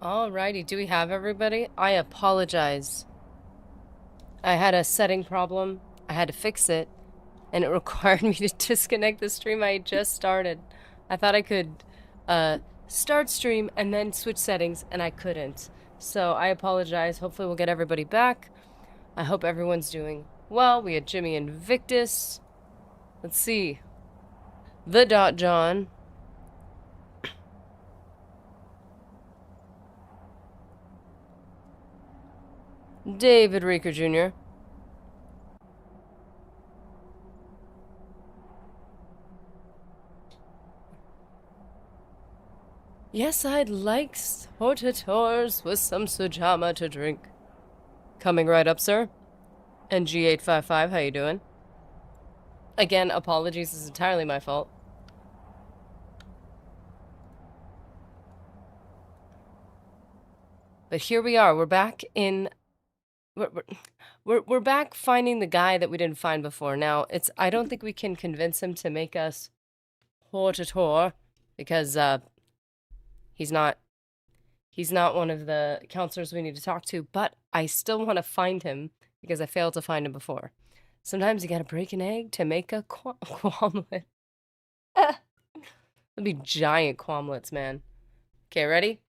Alrighty, do we have everybody? I apologize. I had a setting problem. I had to fix it, and it required me to disconnect the stream I had just started. I thought I could uh, start stream and then switch settings, and I couldn't. So I apologize. Hopefully we'll get everybody back. I hope everyone's doing well. We had Jimmy and Victus. Let's see. The Dot John. David Reeker Jr. Yes, I'd like portators with some sujama to drink. Coming right up, sir. And G855, how you doing? Again, apologies, this is entirely my fault. But here we are. We're back in... We're back finding the guy that we didn't find before. Now, I don't think we can convince him to make us portator because he's not one of the counselors we need to talk to, but I still want to find him because I failed to find him before. Sometimes you gotta break an egg to make a quamlet. That'd be giant quamlets, man. Okay, ready?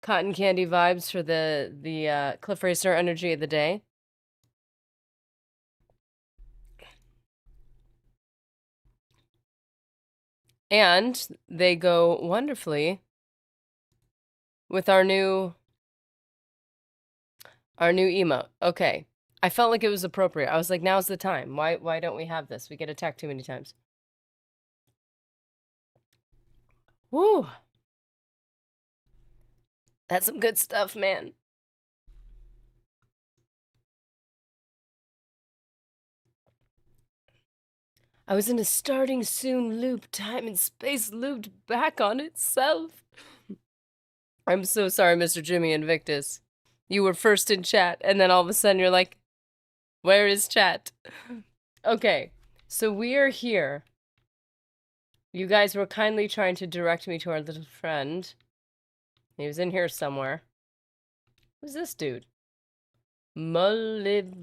Cotton candy vibes for the Cliff Racer energy of the day. And they go wonderfully with our new emote. Okay. I felt like it was appropriate. I was like, now's the time. Why don't we have this? We get attacked too many times. Woo! That's some good stuff, man. I was in a starting soon loop. Time and space looped back on itself. I'm so sorry, Mr. Jimmy Invictus. You were first in chat, and then all of a sudden you're like, where is chat? Okay, so we are here. You guys were kindly trying to direct me to our little friend. He was in here somewhere. Who's this dude? Mulverian.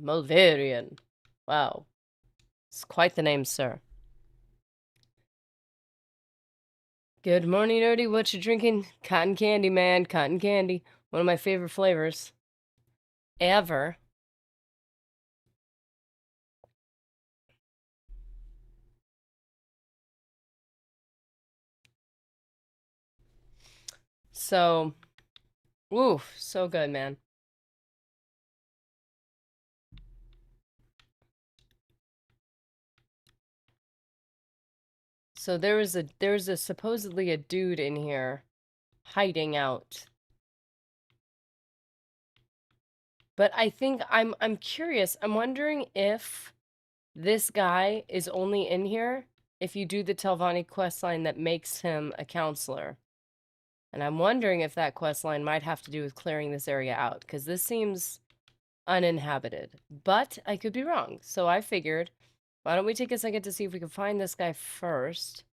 Mulverian. Wow. It's quite the name, sir. Good morning, Nerdy. What you drinking? Cotton candy, man. Cotton candy. One of my favorite flavors. Ever. So, oof, so good, man. So there's a supposedly a dude in here hiding out. But I think I'm curious. I'm wondering if this guy is only in here if you do the Telvanni questline that makes him a counselor. And I'm wondering if that questline might have to do with clearing this area out, because this seems uninhabited. But I could be wrong. So I figured, why don't we take a second to see if we can find this guy first?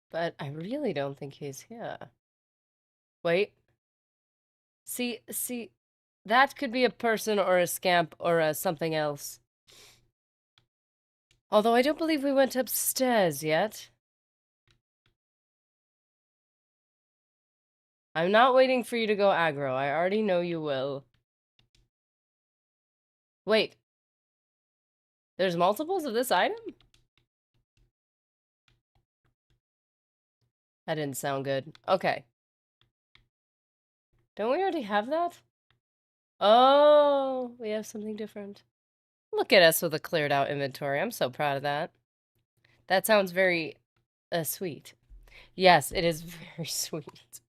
But I really don't think he's here. Wait. See, that could be a person or a scamp or a something else. Although I don't believe we went upstairs yet. I'm not waiting for you to go aggro. I already know you will. Wait. There's multiples of this item? That didn't sound good. Okay. Don't we already have that? Oh, we have something different. Look at us with a cleared out inventory. I'm so proud of that. That sounds very sweet. Yes, it is very sweet.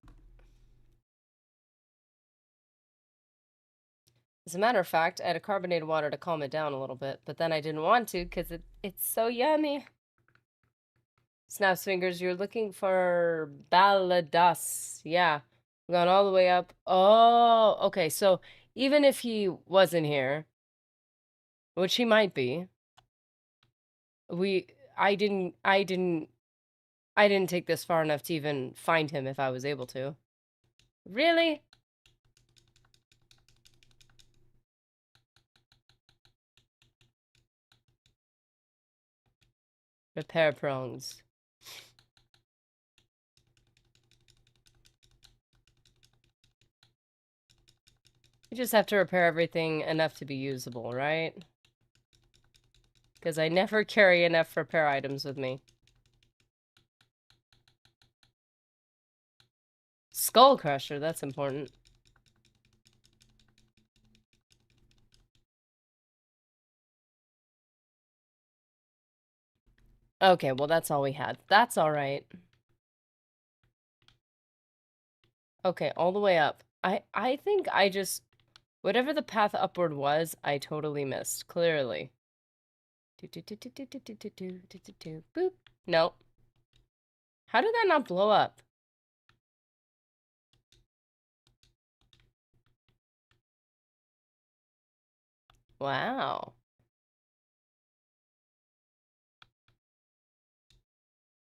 As a matter of fact, I had a carbonated water to calm it down a little bit, but then I didn't want to because it's so yummy. Snaps fingers, you're looking for Baladas. Yeah, we've gone all the way up. Oh, okay. So Even if he wasn't here, which he might be, we I didn't take this far enough to even find him if I was able to. Really? Repair prongs. You just have to repair everything enough to be usable, right? Because I never carry enough repair items with me. Skull Crusher, that's important. Okay, well that's all we had. That's alright. Okay, all the way up. I think I just... Whatever the path upward was, I totally missed. Clearly. Boop. Nope. How did that not blow up? Wow.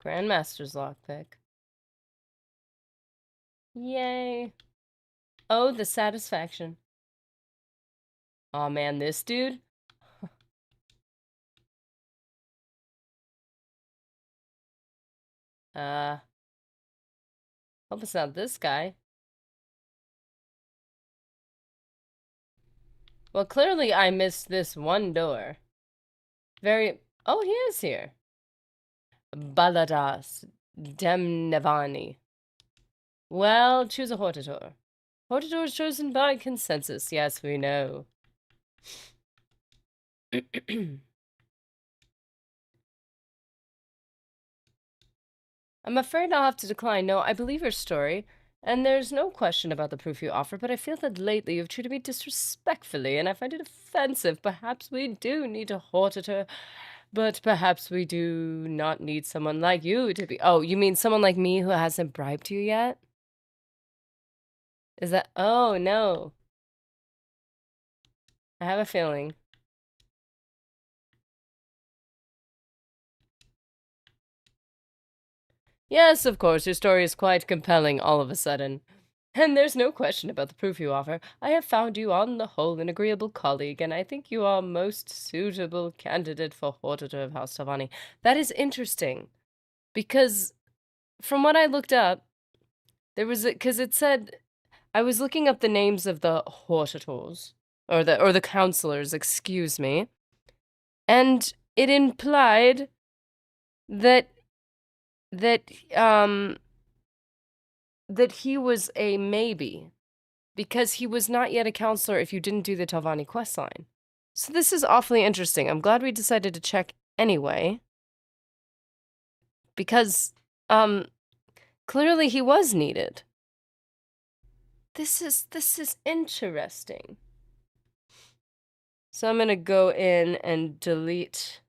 Grandmaster's lockpick. Yay. Oh, the satisfaction. Aw, man, this dude? Hope it's not this guy. Well, clearly I missed this one door. Very... Oh, he is here. Baladas Demnevani. Well, choose a Hortator. Hortator is chosen by consensus. Yes, we know. I'm afraid I'll have to decline. No, I believe your story, and there's no question about the proof you offer, but I feel that lately you've treated me disrespectfully, and I find it offensive. Perhaps we do need a Hortator, but perhaps we do not need someone like you to be... Oh, you mean someone like me who hasn't bribed you yet? Is that... Oh, no. I have a feeling. Yes, of course, your story is quite compelling all of a sudden. And there's no question about the proof you offer. I have found you on the whole an agreeable colleague, and I think you are most suitable candidate for Hortator of House Tavani. That is interesting, because from what I looked up, there was because it said I was looking up the names of the Hortators or the counselors, excuse me, and it implied that that um that he was a maybe because he was not yet a counselor if you didn't do the Talvani questline. So this is awfully interesting. I'm glad we decided to check anyway. Because, clearly he was needed. This is interesting. So I'm gonna go in and delete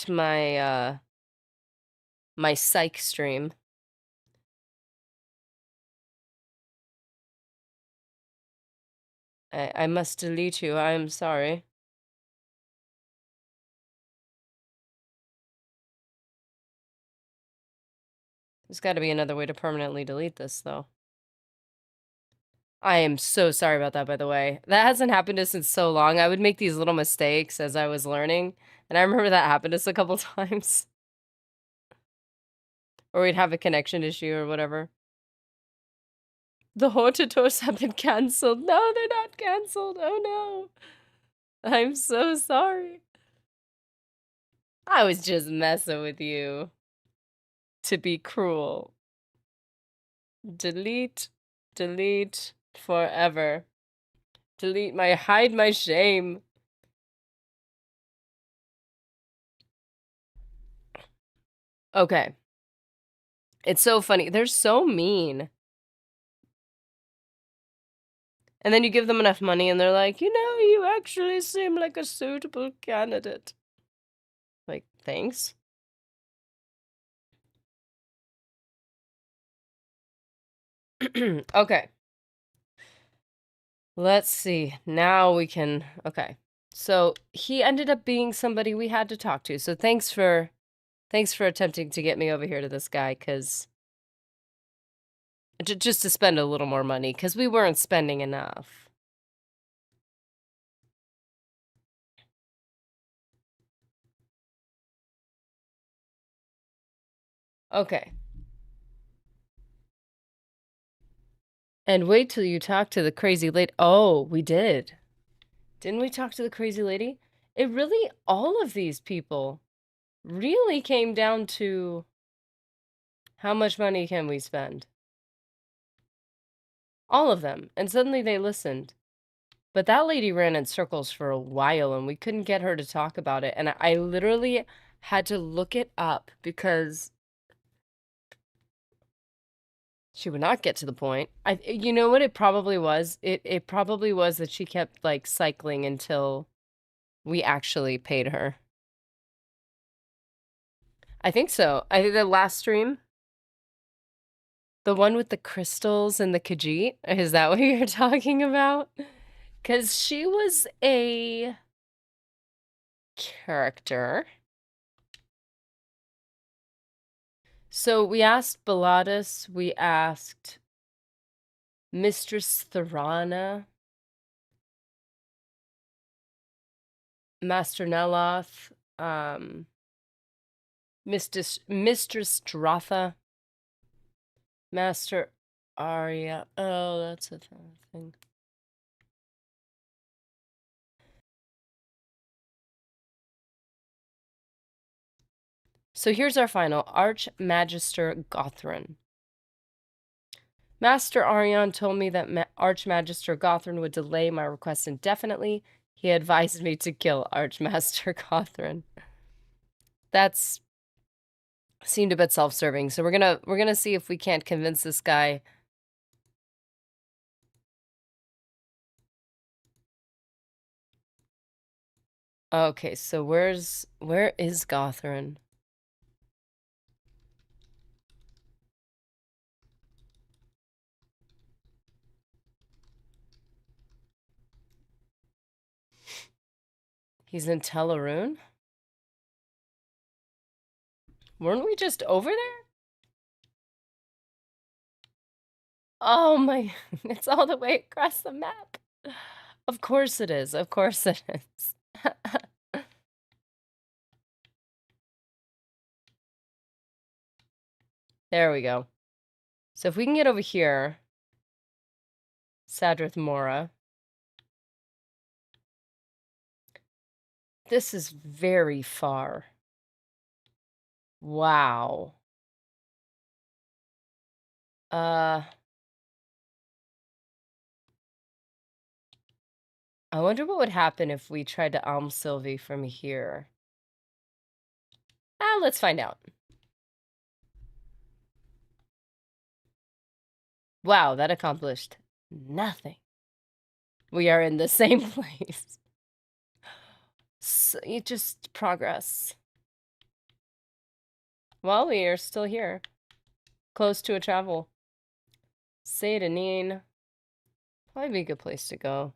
my, my psych stream. I must delete you. I'm sorry. There's got to be another way to permanently delete this, though. I am so sorry about that, by the way. That hasn't happened to us in so long. I would make these little mistakes as I was learning, and I remember that happened to us a couple times. Or we'd have a connection issue or whatever. The Hortators have been cancelled. No, they're not cancelled. Oh no. I'm so sorry. I was just messing with you. To be cruel. Delete. Delete. Forever. Delete my... Hide my shame. Okay. It's so funny. They're so mean. And then you give them enough money and they're like, you know, you actually seem like a suitable candidate. Like, thanks. Okay. Let's see. Now we can. Okay. So he ended up being somebody we had to talk to. So thanks for attempting to get me over here to this guy, because just to spend a little more money, because we weren't spending enough. Okay. And wait till you talk to the crazy lady. Oh, we did. Didn't we talk to the crazy lady? It really, all of these people really came down to how much money can we spend? All of them. And suddenly they listened. But that lady ran in circles for a while and we couldn't get her to talk about it. And I literally had to look it up because she would not get to the point. You know what it probably was? It probably was that she kept like cycling until we actually paid her. I think so. I think the last stream, the one with the crystals and the Khajiit, is that what you're talking about? Because she was a character. So we asked Bellatus, we asked Mistress Thorana, Master Neloth, Mistress Dratha, Master Arya. Oh, that's a thing. So here's our final. Archmagister Gothrin. Master Arion told me that Archmagister Gothrin would delay my request indefinitely. He advised me to kill Archmaster Gothrin. That's seemed a bit self-serving. So we're gonna see if we can't convince this guy. Okay, so where is Gothrin? He's in Teleroon? Weren't we just over there? Oh my, it's all the way across the map. Of course it is. Of course it is. There we go. So if we can get over here, Sadrith Mora. This is very far. Wow. I wonder what would happen if we tried to Alm Sylvie from here. Let's find out. Wow, that accomplished nothing. We are in the same place. So you just progress. Well, we are still here. Close to a travel. Seydanine. Probably be a good place to go.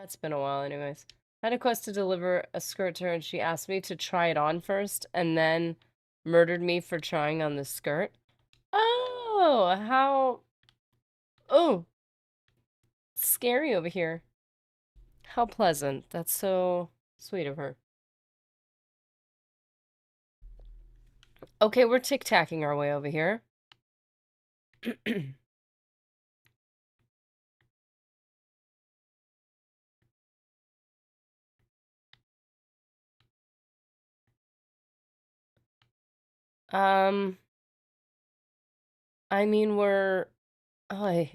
It's been a while anyways. I had a quest to deliver a skirt to her and she asked me to try it on first and then murdered me for trying on the skirt. Oh, how... Oh, scary over here. How pleasant. That's so sweet of her. Okay, we're tic-tacking our way over here. Um, I mean, we're... Oh, I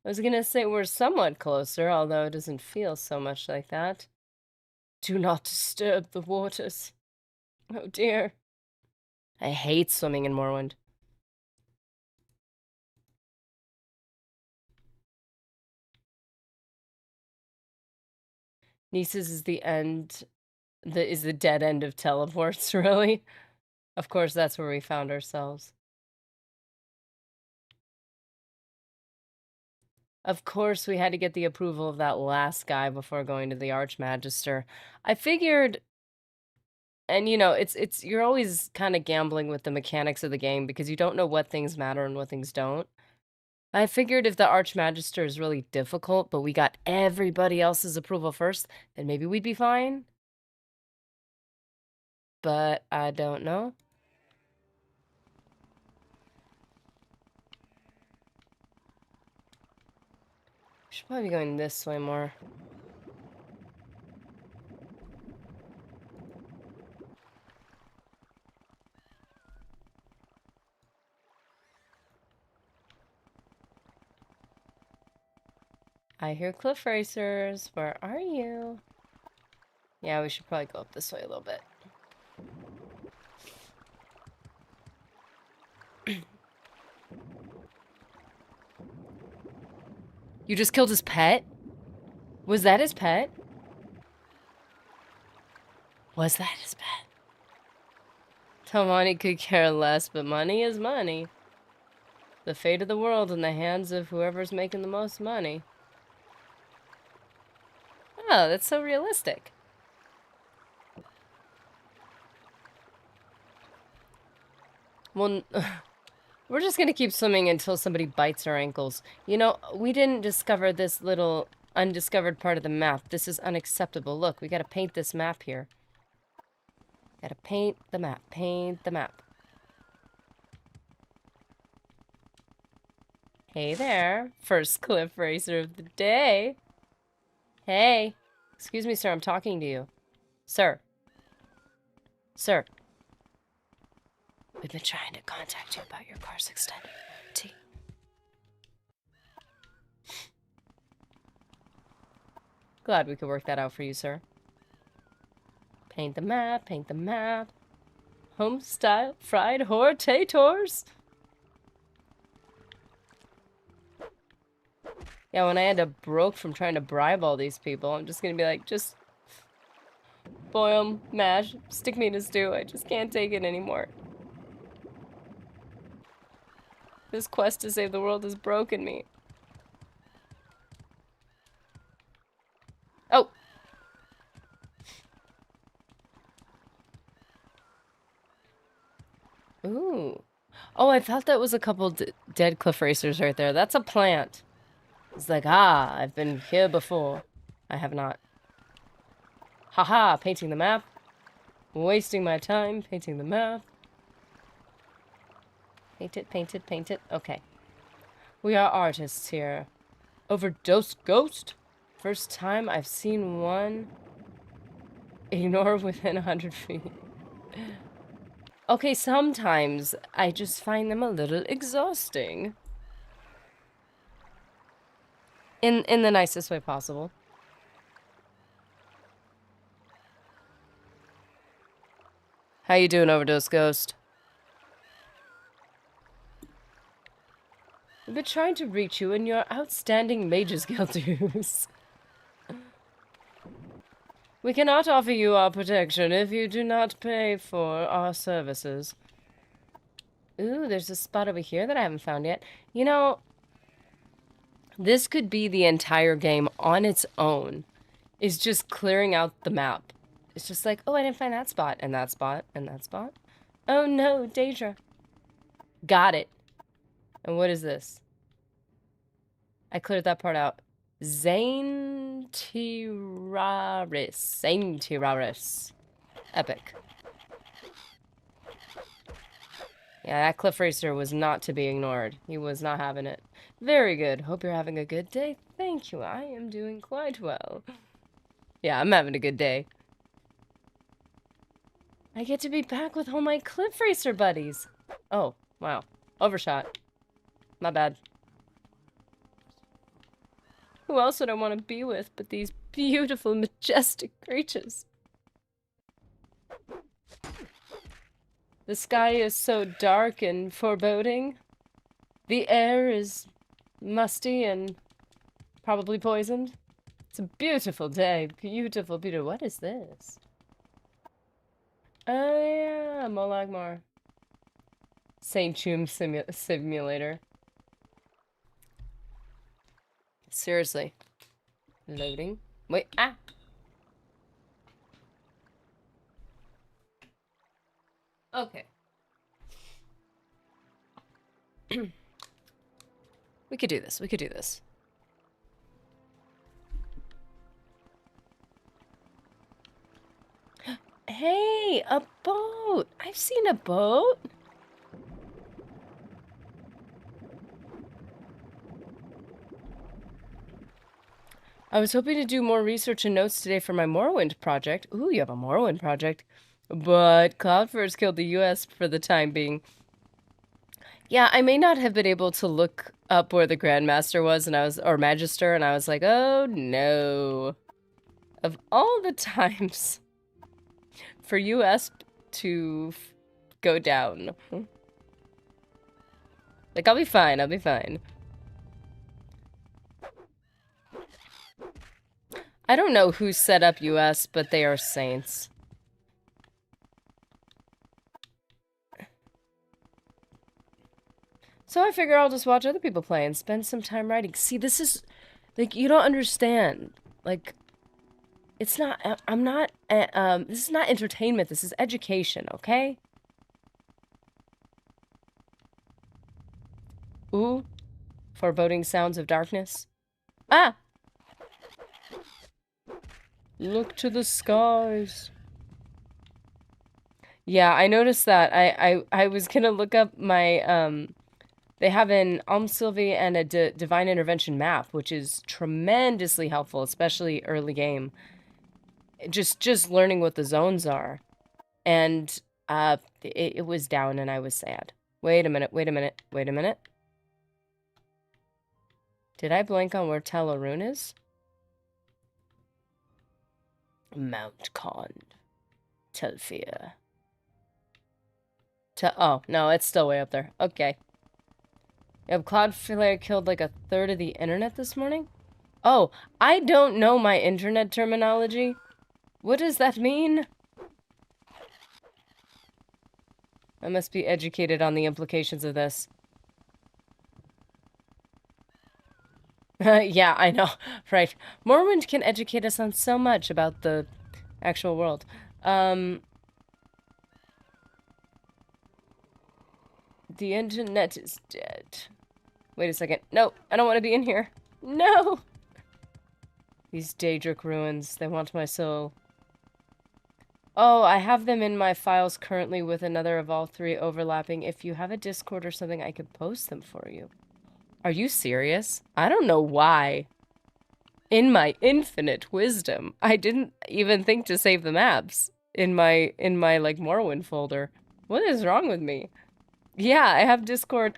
was gonna say we're somewhat closer, although it doesn't feel so much like that. Do not disturb the waters. Oh dear. I hate swimming in Morrowind. Nieces is the end, is the dead end of teleports, really? Of course, that's where we found ourselves. Of course, we had to get the approval of that last guy before going to the Archmagister. I figured, and you know, it's you're always kind of gambling with the mechanics of the game because you don't know what things matter and what things don't. I figured if the Archmagister is really difficult, but we got everybody else's approval first, then maybe we'd be fine. But I don't know. Should probably be going this way more. I hear cliff racers. Where are you? Yeah, we should probably go up this way a little bit. You just killed his pet? Was that his pet? Was that his pet? Tomani could care less, but money is money. The fate of the world in the hands of whoever's making the most money. Oh, that's so realistic. Well, we're just gonna keep swimming until somebody bites our ankles. You know, we didn't discover this little undiscovered part of the map. This is unacceptable. Look, we gotta paint this map here. Gotta paint the map. Paint the map. Hey there. First cliff racer of the day. Hey. Excuse me, sir. I'm talking to you. Sir. Sir. We've been trying to contact you about your car's extended warranty. Glad we could work that out for you, sir. Paint the map, paint the map. Home style fried hortators. Yeah, when I end up broke from trying to bribe all these people, I'm just gonna be like, just boil 'em, mash, stick me in a stew. I just can't take it anymore. This quest to save the world has broken me. Oh! Ooh. Oh, I thought that was a couple dead cliff racers right there. That's a plant. It's like, ah, I've been here before. I have not. Haha, painting the map. Wasting my time painting the map. Paint it, paint it, paint it. Okay. We are artists here. Overdose ghost? First time I've seen one ignore within 100 feet. Okay, sometimes I just find them a little exhausting. In the nicest way possible. How you doing, Overdose Ghost? We've been trying to reach you in your outstanding Mages Guild dues. We cannot offer you our protection if you do not pay for our services. Ooh, there's a spot over here that I haven't found yet. You know, this could be the entire game on its own. It's just clearing out the map. It's just like, oh, I didn't find that spot, and that spot, and that spot. Oh no, Daedra. Got it. And what is this? I cleared that part out. Zaintiraris. Zaintiraris. Epic. Yeah, that cliff racer was not to be ignored. He was not having it. Very good. Hope you're having a good day. Thank you. I am doing quite well. Yeah, I'm having a good day. I get to be back with all my cliff racer buddies. Oh, wow. Overshot. My bad. Who else would I want to be with but these beautiful, majestic creatures? The sky is so dark and foreboding. The air is musty and probably poisoned. It's a beautiful day. Beautiful, beautiful. What is this? Oh yeah, Molagmar. St. Chum Simulator. Seriously. Loading. Wait, ah! Okay. We could do this. We could do this. Hey, a boat! I've seen a boat! I was hoping to do more research and notes today for my Morrowind project. Ooh, you have a Morrowind project. But Cloudfirst killed the US for the time being. Yeah, I may not have been able to look up where the Grandmaster was and or Magister, and I was like, oh no. Of all the times for US to go down. Like, I'll be fine, I'll be fine. I don't know who set up US, but they are saints. So I figure I'll just watch other people play and spend some time writing. See, this is, like, you don't understand. Like, it's not, I'm not, this is not entertainment, this is education, okay? Ooh, foreboding sounds of darkness. Ah! Look to the skies. Yeah, I noticed that. I was gonna look up my, they have an Alm Sylvie and a Divine Intervention map, which is tremendously helpful, especially early game. Just learning what the zones are. And, it was down and I was sad. Wait a minute, wait a minute, wait a minute. Did I blank on where Tel Arun is? Mount Cond. Telfia. Oh, no, it's still way up there. Okay. Yeah, Cloudflare killed like a third of the internet this morning? Oh, I don't know my internet terminology. What does that mean? I must be educated on the implications of this. Yeah, I know. Right. Morrowind can educate us on so much about the actual world. The internet is dead. Wait a second. No, I don't want to be in here. No! These Daedric ruins, they want my soul. Oh, I have them in my files currently with another of all three overlapping. If you have a Discord or something, I could post them for you. Are you serious? I don't know why. In my infinite wisdom, I didn't even think to save the maps in my like Morrowind folder. What is wrong with me? Yeah, I have Discord.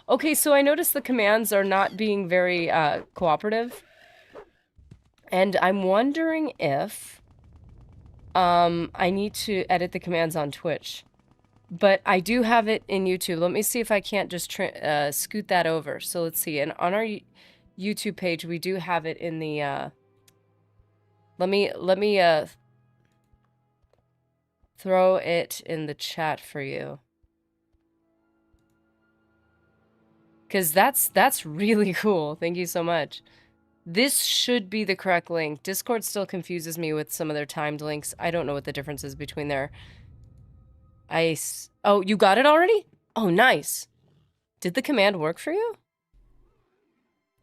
Okay, so I noticed the commands are not being very cooperative. And I'm wondering if I need to edit the commands on Twitch. But I do have it in YouTube. Let me see if I can't just scoot that over. So let's see. And on our YouTube page, we do have it in the let me throw it in the chat for you. Cuz that's really cool. Thank you so much. This should be the correct link. Discord still confuses me with some of their timed links. I don't know what the difference is between their Oh, you got it already? Oh, nice. Did the command work for you?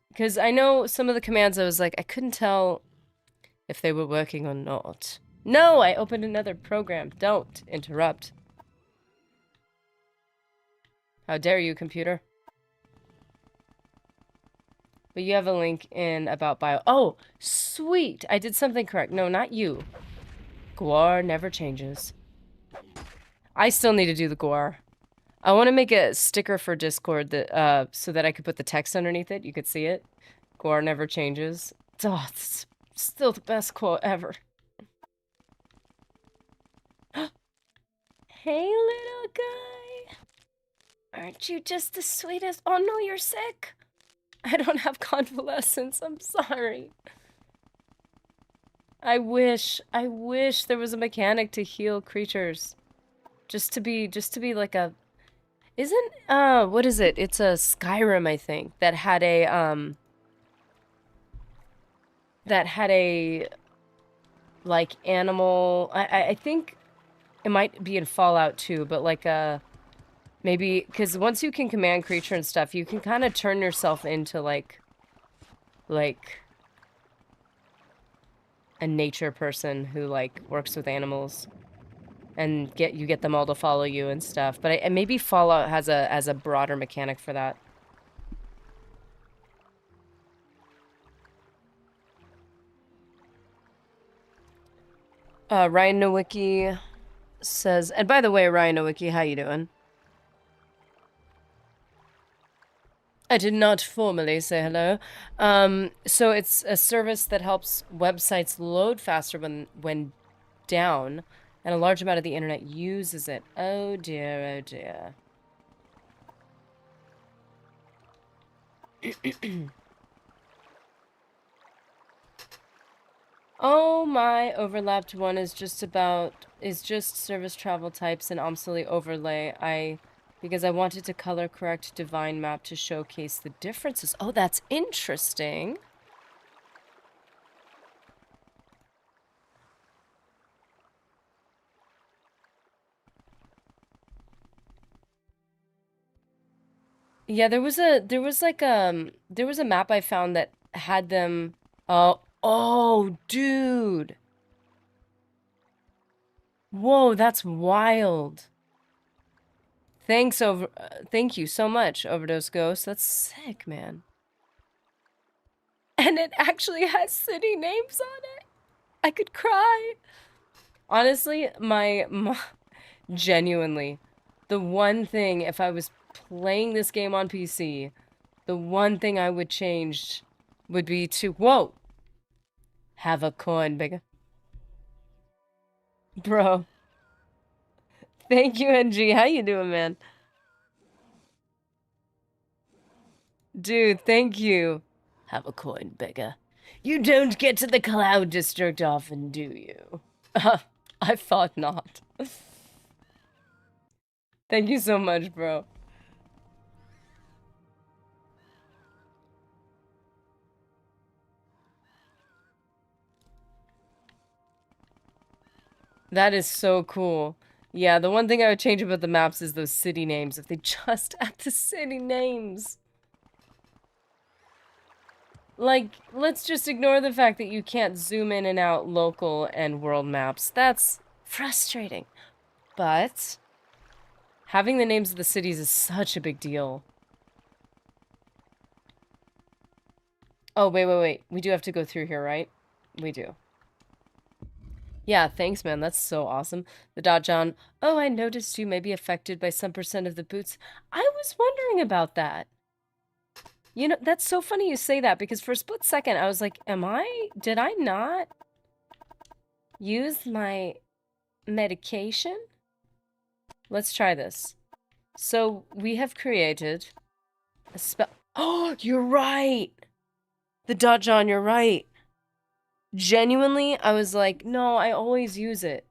Because I know some of the commands I was like, I couldn't tell if they were working or not. No, I opened another program. Don't interrupt. How dare you, computer? But you have a link in about bio. Oh, sweet. I did something correct. No, not you. Gwar never changes. I still need to do the Gwar. I want to make a sticker for Discord that so that I could put the text underneath it. You could see it. Gwar never changes. Oh, it's still the best quote ever. Hey, little guy. Aren't you just the sweetest? Oh no, you're sick. I don't have convalescence. I'm sorry. I wish there was a mechanic to heal creatures. just to be like a isn't what is it? It's a Skyrim, I think, that had a like animal. I think it might be in Fallout too, but like a maybe because once you can command creature and stuff, you can kind of turn yourself into like a nature person who like works with animals and get them all to follow you and stuff. But and maybe Fallout has a broader mechanic for that. Ryan Nowicki says, and by the way, Ryan Nowicki, how you doing? I did not formally say hello. So it's a service that helps websites load faster when down, and a large amount of the internet uses it. Oh dear, oh dear. Oh, my overlapped one is just service travel types and obsolete overlay. Because I wanted to color correct divine map to showcase the differences. Oh, that's interesting. Yeah, there was a map I found that had them. Oh, dude. Whoa, that's wild. Thank you so much, Overdose Ghost. That's sick, man. And it actually has city names on it. I could cry. Honestly, genuinely, the one thing, if I was playing this game on PC, the one thing I would change would be to, whoa, have a coin, bigger. Bro. Thank you, NG. How you doing, man? Dude, thank you. Have a coin, bigger. You don't get to the Cloud District often, do you? I thought not. Thank you so much, bro. That is so cool. Yeah, the one thing I would change about the maps is those city names. If they just add the city names. Like, let's just ignore the fact that you can't zoom in and out local and world maps. That's frustrating. But having the names of the cities is such a big deal. Oh, wait. We do have to go through here, right? We do. Yeah, thanks, man. That's so awesome. The Dot John. Oh, I noticed you may be affected by some percent of the boots. I was wondering about that. You know, that's so funny you say that because for a split second I was like, did I not use my medication? Let's try this. So we have created a spell. Oh, you're right. The Dot John, you're right. Genuinely, I was like, no, I always use it.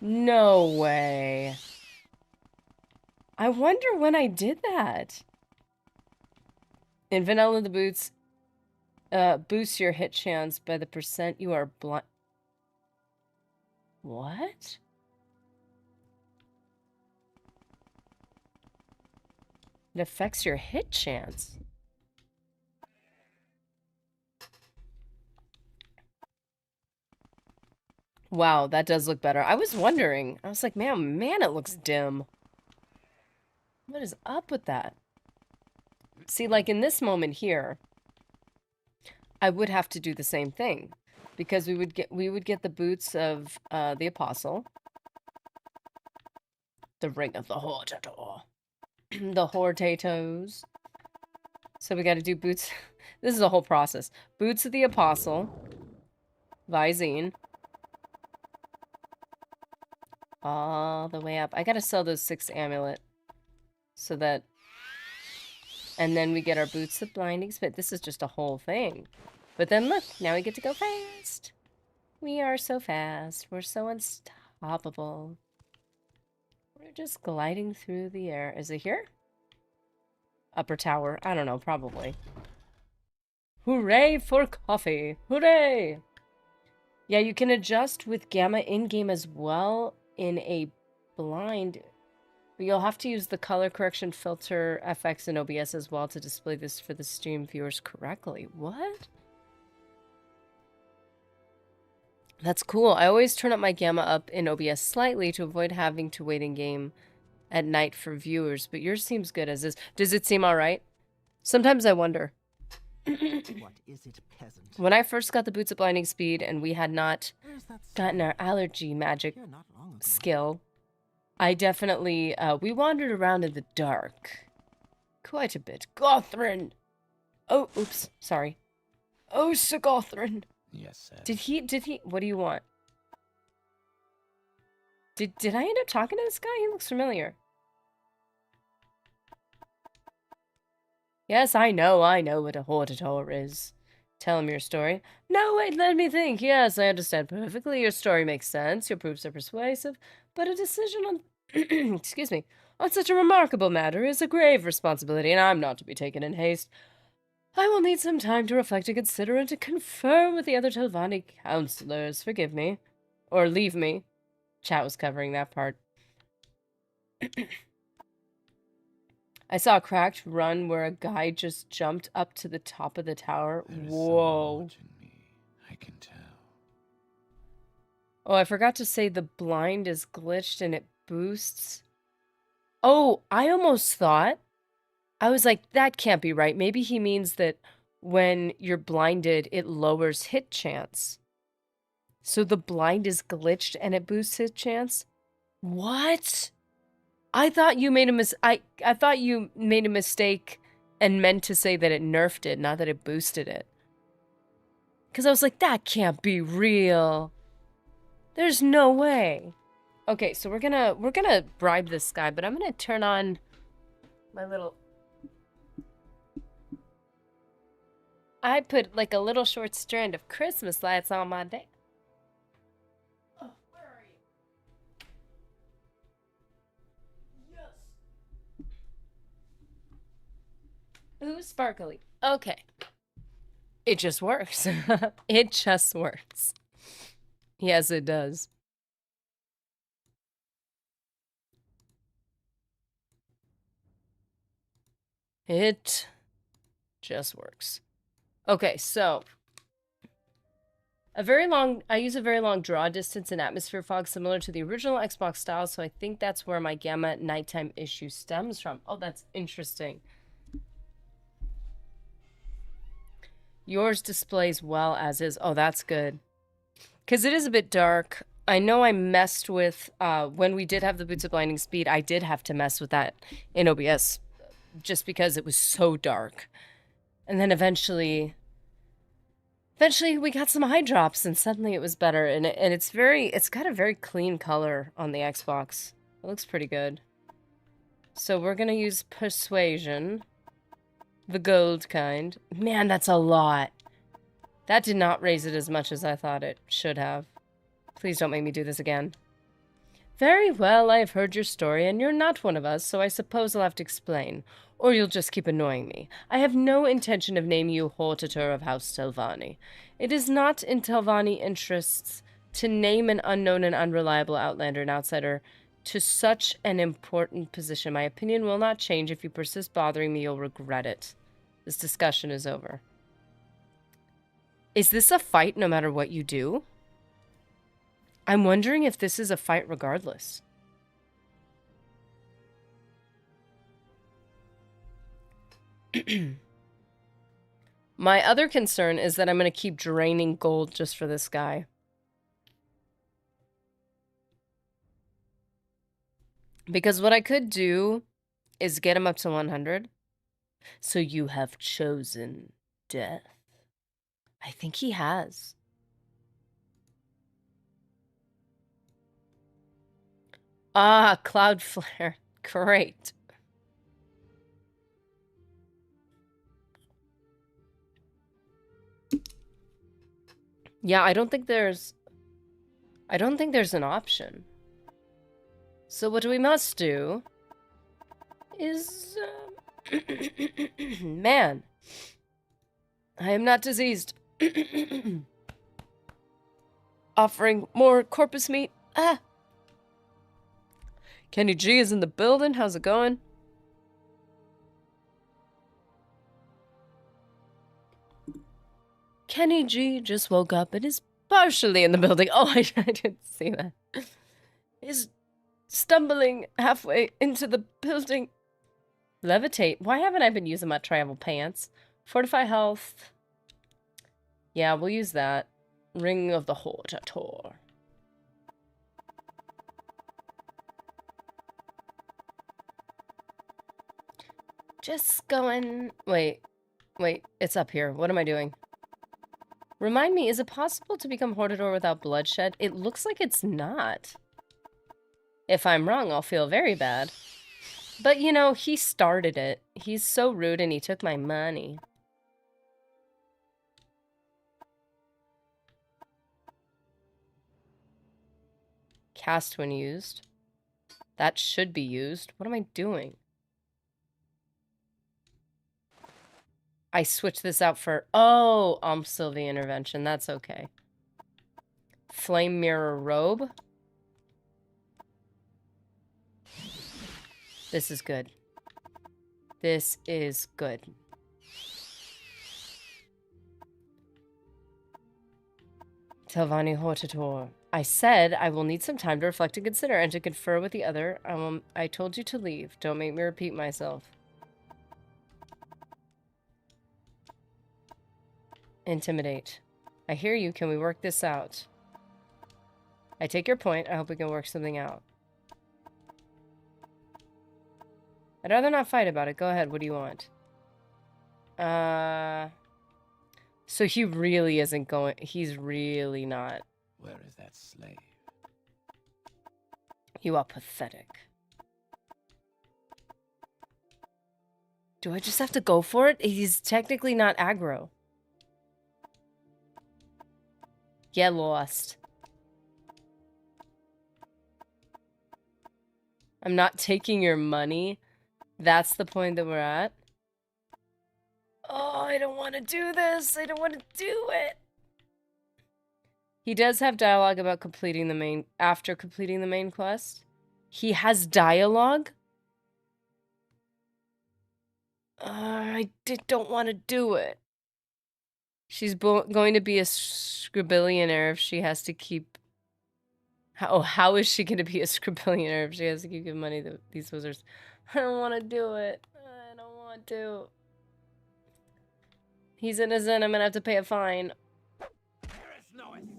No way. I wonder when I did that. In Vanilla the Boots, boosts your hit chance by the percent you are blind. What? It affects your hit chance. Wow, that does look better. I was wondering. I was like, man, it looks dim. What is up with that? See, like in this moment here, I would have to do the same thing because we would get the boots of the apostle, the ring of the hortator, the hortatos. So we got to do boots. This is a whole process. Boots of the apostle, Visine, all the way up. I got to sell those 6 amulet so that, and then we get our boots of blinding spit. This is just a whole thing. But then look, now we get to go fast. We are so fast. We're so unstoppable. We're just gliding through the air. Is it here? Upper tower. I don't know, probably. Hooray for coffee! Hooray! Yeah, you can adjust with gamma in-game as well in a blind, but you'll have to use the color correction filter FX and OBS as well to display this for the stream viewers correctly. What? That's cool. I always turn up my gamma up in OBS slightly to avoid having to wait in game at night for viewers, but yours seems good as is. Does it seem all right? Sometimes I wonder. What is it, peasant? When I first got the boots at blinding speed and we had not gotten our allergy magic skill, I definitely, we wandered around in the dark. Quite a bit. Gothrin! Oh, oops, sorry. Oh, Sir Gothrin! Yes, sir. Did he, what do you want? Did I end up talking to this guy? He looks familiar. Yes, I know what a hortator is. Tell him your story. No, wait, let me think. Yes, I understand perfectly. Your story makes sense. Your proofs are persuasive. But a decision on... excuse me. On such a remarkable matter is a grave responsibility, and I'm not to be taken in haste. I will need some time to reflect and consider and to confirm with the other Telvanni counselors. Forgive me. Or leave me. Chat was covering that part. I saw a cracked run where a guy just jumped up to the top of the tower. Whoa. I can tell. Oh, I forgot to say the blind is glitched and it boosts. Oh, I almost thought. I was like, that can't be right. Maybe he means that when you're blinded, it lowers hit chance. So the blind is glitched and it boosts hit chance? What? I thought you made a I thought you made a mistake and meant to say that it nerfed it, not that it boosted it. Because I was like, that can't be real. There's no way. Okay, so we're gonna bribe this guy, but I'm gonna turn on my little... I put like a little short strand of Christmas lights on my day. Oh, where are you? Yes. Ooh, sparkly. Okay. It just works. It just works. Yes, it does. It just works. Okay, so I use a very long draw distance in atmosphere fog similar to the original Xbox style, so I think that's where my gamma nighttime issue stems from. Oh, that's interesting. Yours displays well as is. Oh, that's good. Because it is a bit dark. I know I messed with, when we did have the boots of blinding speed, I did have to mess with that in OBS just because it was so dark. And then eventually we got some eye drops and suddenly it was better. And it's got a very clean color on the Xbox. It looks pretty good. So we're going to use Persuasion. The gold kind. Man, that's a lot. That did not raise it as much as I thought it should have. Please don't make me do this again. Very well, I have heard your story, and you're not one of us, so I suppose I'll have to explain. Or you'll just keep annoying me. I have no intention of naming you Hortator of House Telvanni. It is not in Telvanni interests to name an unknown and unreliable outlander and outsider to such an important position. My opinion will not change. If you persist bothering me, you'll regret it. This discussion is over. Is this a fight no matter what you do? I'm wondering if this is a fight regardless. My other concern is that I'm going to keep draining gold just for this guy. Because what I could do is get him up to 100. So you have chosen death. I think he has. Ah, Cloud Flare. Great. Yeah, I don't think there's... I don't think there's an option. So what we must do is... man. I am not diseased. Offering more corpus meat. Ah. Kenny G is in the building. How's it going? Kenny G just woke up and is partially in the building. Oh, I didn't see that. Is stumbling halfway into the building. Levitate. Why haven't I been using my travel pants? Fortify health. Yeah, we'll use that. Ring of the Hortator. Just going... Wait, it's up here. What am I doing? Remind me, is it possible to become Hortator without bloodshed? It looks like it's not. If I'm wrong, I'll feel very bad. But, you know, he started it. He's so rude and he took my money. Cast when used. That should be used. What am I doing? I switched this out for... Oh, Sylvie intervention. That's okay. Flame mirror robe. This is good. This is good. Telvanni Hortator. I said I will need some time to reflect and consider and to confer with the other. I told you to leave. Don't make me repeat myself. Intimidate. I hear you. Can we work this out? I take your point. I hope we can work something out. I'd rather not fight about it. Go ahead. What do you want? So he really isn't going... He's really not. Where is that slave? You are pathetic. Do I just have to go for it? He's technically not aggro. Get lost. I'm not taking your money. That's the point that we're at. Oh, I don't want to do this. I don't want to do it. He does have dialogue about completing the main... After completing the main quest. He has dialogue? I don't want to do it. She's going to be a scribillionaire if she has to keep... How is she going to be a scribillionaire if she has to keep giving money to these wizards? I don't want to do it. I don't want to. He's innocent. I'm going to have to pay a fine. There is no escape.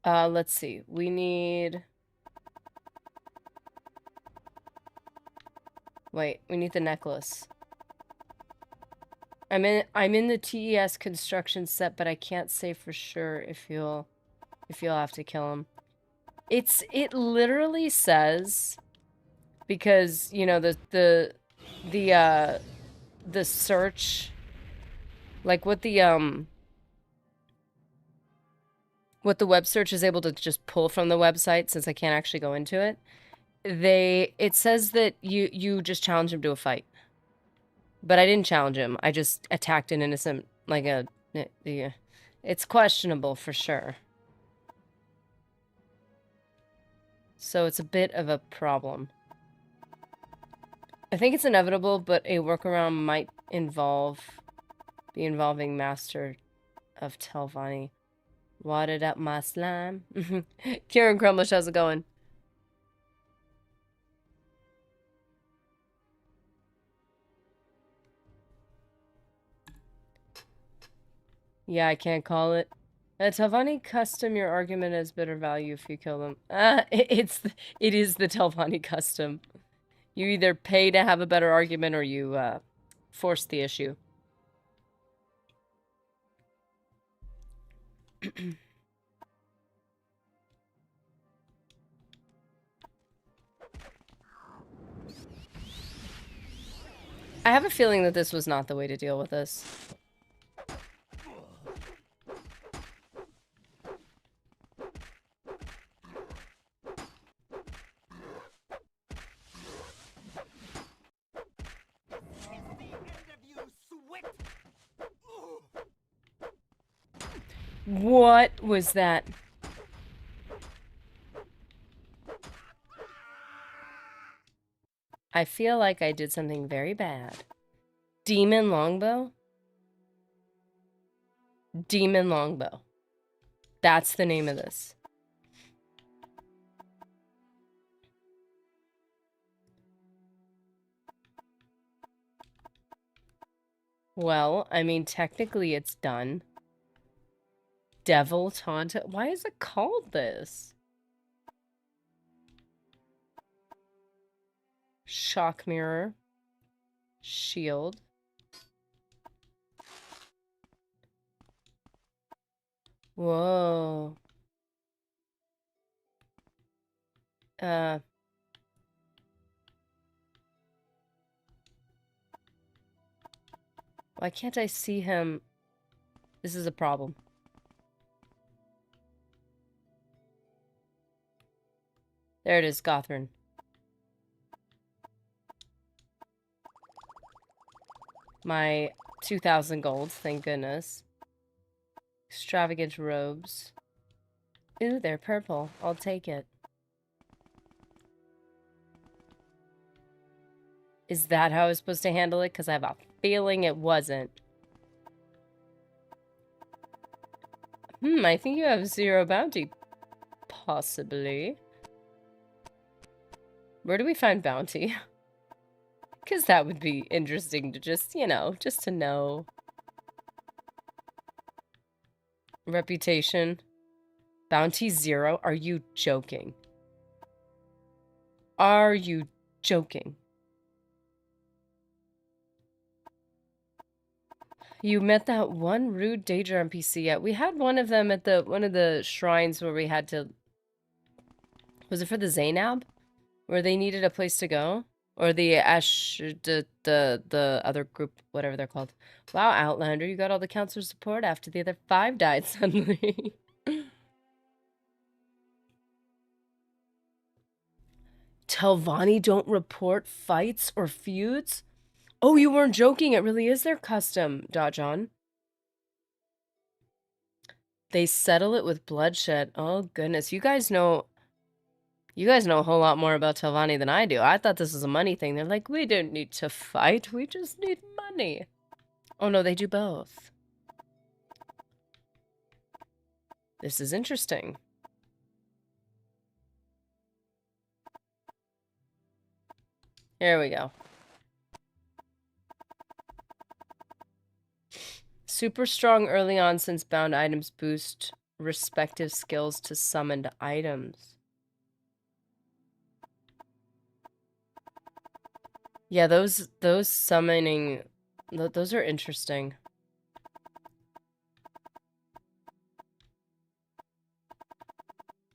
Let's see. We need... Wait, we need the necklace. I'm in the TES construction set, but I can't say for sure if you'll have to kill him. It literally says, because you know the search, like what the web search is able to just pull from the website, since I can't actually go into it. It says that you just challenge him to a fight. But I didn't challenge him. I just attacked an innocent, like it's questionable for sure. So it's a bit of a problem. I think it's inevitable, but a workaround might be involving Master of Telvanni. Wadded up my slime. Kieran Crumlish, how's it going? Yeah, I can't call it. Telvanni custom, your argument has better value if you kill them. It is the Telvanni custom. You either pay to have a better argument or you force the issue. I have a feeling that this was not the way to deal with this. What was that? I feel like I did something very bad. Demon longbow? Demon longbow. That's the name of this. Well, I mean, technically it's done. Devil taunt. Why is it called this? Shock mirror. Shield. Whoa. Why can't I see him? This is a problem. There it is, Gothrin. My 2,000 gold, thank goodness. Extravagant robes. Ooh, they're purple. I'll take it. Is that how I was supposed to handle it? Because I have a feeling it wasn't. I think you have 0 bounty. Possibly. Where do we find bounty? Because that would be interesting to just, you know, just to know. Reputation. Bounty 0? Are you joking? Are you joking? You met that one rude Daedra NPC yet. We had one of them at one of the shrines where we had to... Was it for the Zainab? Where they needed a place to go? Or the the other group, whatever they're called. Wow, Outlander, you got all the counselor support after the other 5 died suddenly. Telvanni don't report fights or feuds? Oh, you weren't joking. It really is their custom, John. They settle it with bloodshed. Oh, goodness. You guys know a whole lot more about Telvanni than I do. I thought this was a money thing. They're like, we don't need to fight. We just need money. Oh, no, they do both. This is interesting. Here we go. Super strong early on since bound items boost respective skills to summoned items. Yeah, those summoning, those are interesting.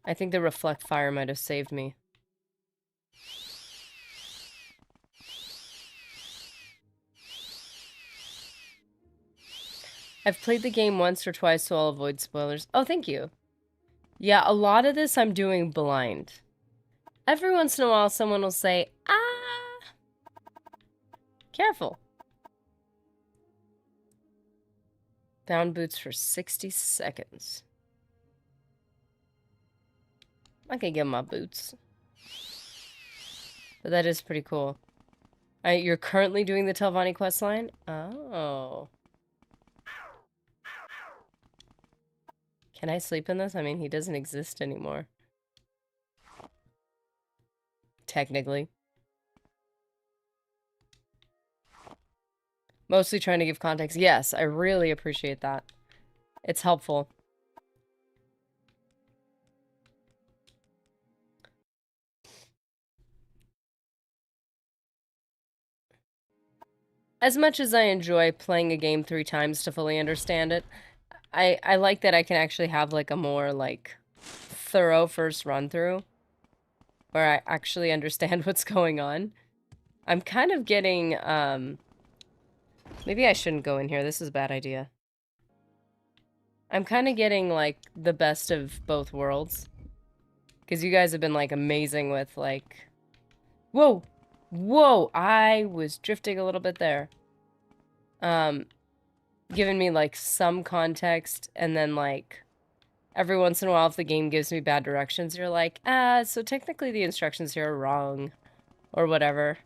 I think the reflect fire might have saved me. I've played the game once or twice, so I'll avoid spoilers. Oh, thank you. Yeah, a lot of this I'm doing blind. Every once in a while, someone will say, ah, careful. Bound boots for 60 seconds. I can get my boots. But that is pretty cool. You're currently doing the Telvanni questline? Oh. Can I sleep in this? I mean, he doesn't exist anymore. Technically. Mostly trying to give context. Yes, I really appreciate that. It's helpful. As much as I enjoy playing a game 3 times to fully understand it, I like that I can actually have like a more like thorough first run through where I actually understand what's going on. I'm kind of getting Maybe I shouldn't go in here. This is a bad idea. I'm kind of getting, like, the best of both worlds. Because you guys have been, like, amazing with, like... Whoa! Whoa! I was drifting a little bit there. Giving me, like, some context, and then, like... Every once in a while, if the game gives me bad directions, you're like, so technically the instructions here are wrong. Or whatever.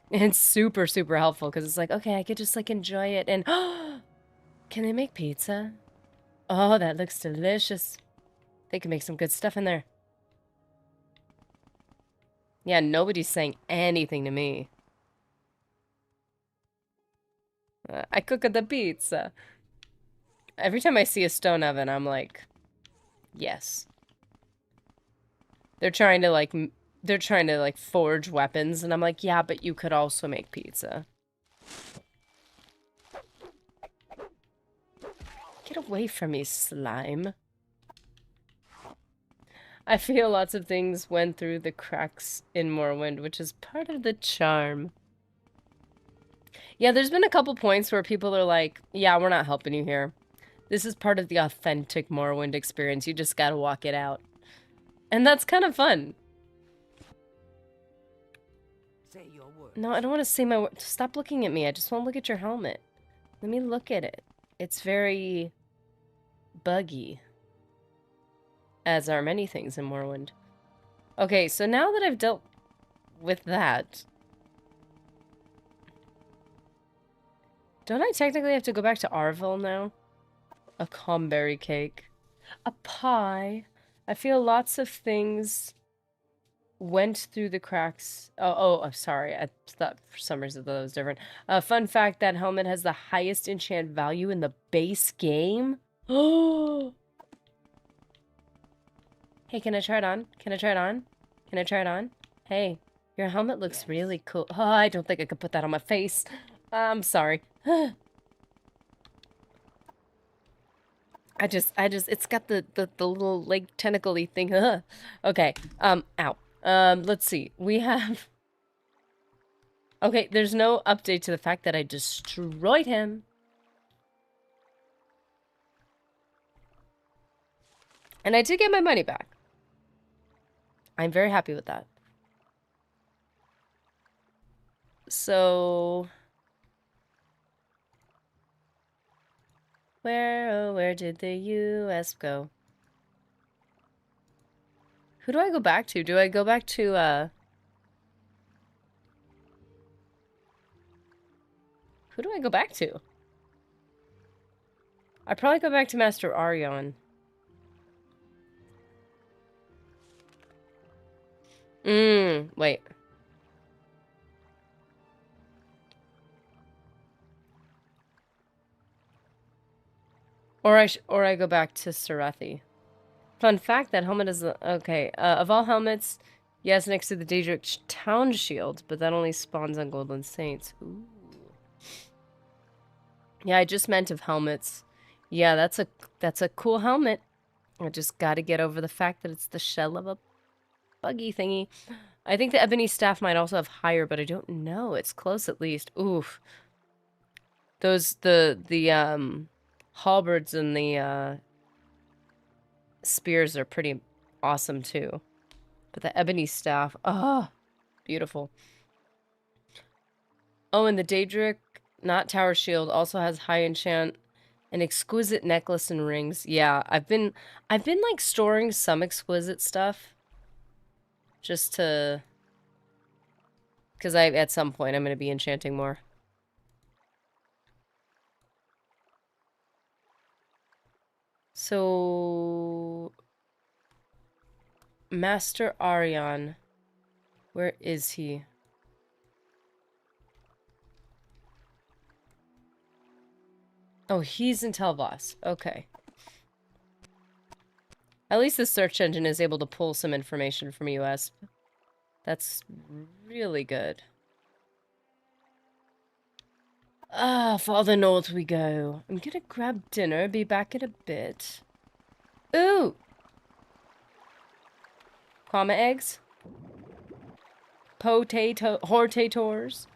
It's super, super helpful, because it's like, okay, I could just, like, enjoy it, and... Can they make pizza? Oh, that looks delicious. They can make some good stuff in there. Yeah, nobody's saying anything to me. I cook the pizza. Every time I see a stone oven, I'm like, yes. They're trying to like forge weapons, and I'm like, yeah, but you could also make pizza. Get away from me, slime. I feel lots of things went through the cracks in Morrowind, which is part of the charm. Yeah, there's been a couple points where people are like, yeah, we're not helping you here. This is part of the authentic Morrowind experience. You just gotta walk it out. And that's kind of fun. Say your word. No, I don't want to say my word. Stop looking at me. I just want to look at your helmet. Let me look at it. It's very buggy. As are many things in Morrowind. Okay, so now that I've dealt with that... Don't I technically have to go back to Arville now? A comberry cake. A pie. I feel lots of things went through the cracks. Oh, I'm sorry. I thought for some reason that was different. Fun fact, that helmet has the highest enchant value in the base game. Oh! Hey, can I try it on? Can I try it on? Can I try it on? Hey, your helmet looks really cool. Oh, I don't think I could put that on my face. I'm sorry. it's got the little leg tentacle-y thing. Okay, ow. Let's see. We have... Okay, there's no update to the fact that I destroyed him. And I did get my money back. I'm very happy with that. So... Where did the US go? Who do I go back to? Do I go back to, Who do I go back to? I probably go back to Master Arion. Wait. Or I go back to Sarathi. Fun fact, that helmet is... Okay, of all helmets, yes, next to the Daedric Town Shield, but that only spawns on Golden Saints. Ooh. Yeah, I just meant of helmets. Yeah, that's a cool helmet. I just gotta get over the fact that it's the shell of a buggy thingy. I think the ebony staff might also have higher, but I don't know. It's close at least. Oof. Those, the halberds and the, spears are pretty awesome too. But the ebony staff, beautiful. Oh, and the Daedric, not Tower Shield, also has high enchant, an exquisite necklace and rings. Yeah, I've been like storing some exquisite stuff just to, because at some point I'm going to be enchanting more. So, Master Arion, where is he? Oh, he's in Tel'Vos. Okay. At least the search engine is able to pull some information from US. That's really good. Far the north we go. I'm gonna grab dinner, be back in a bit. Ooh! Comma eggs? Hortators?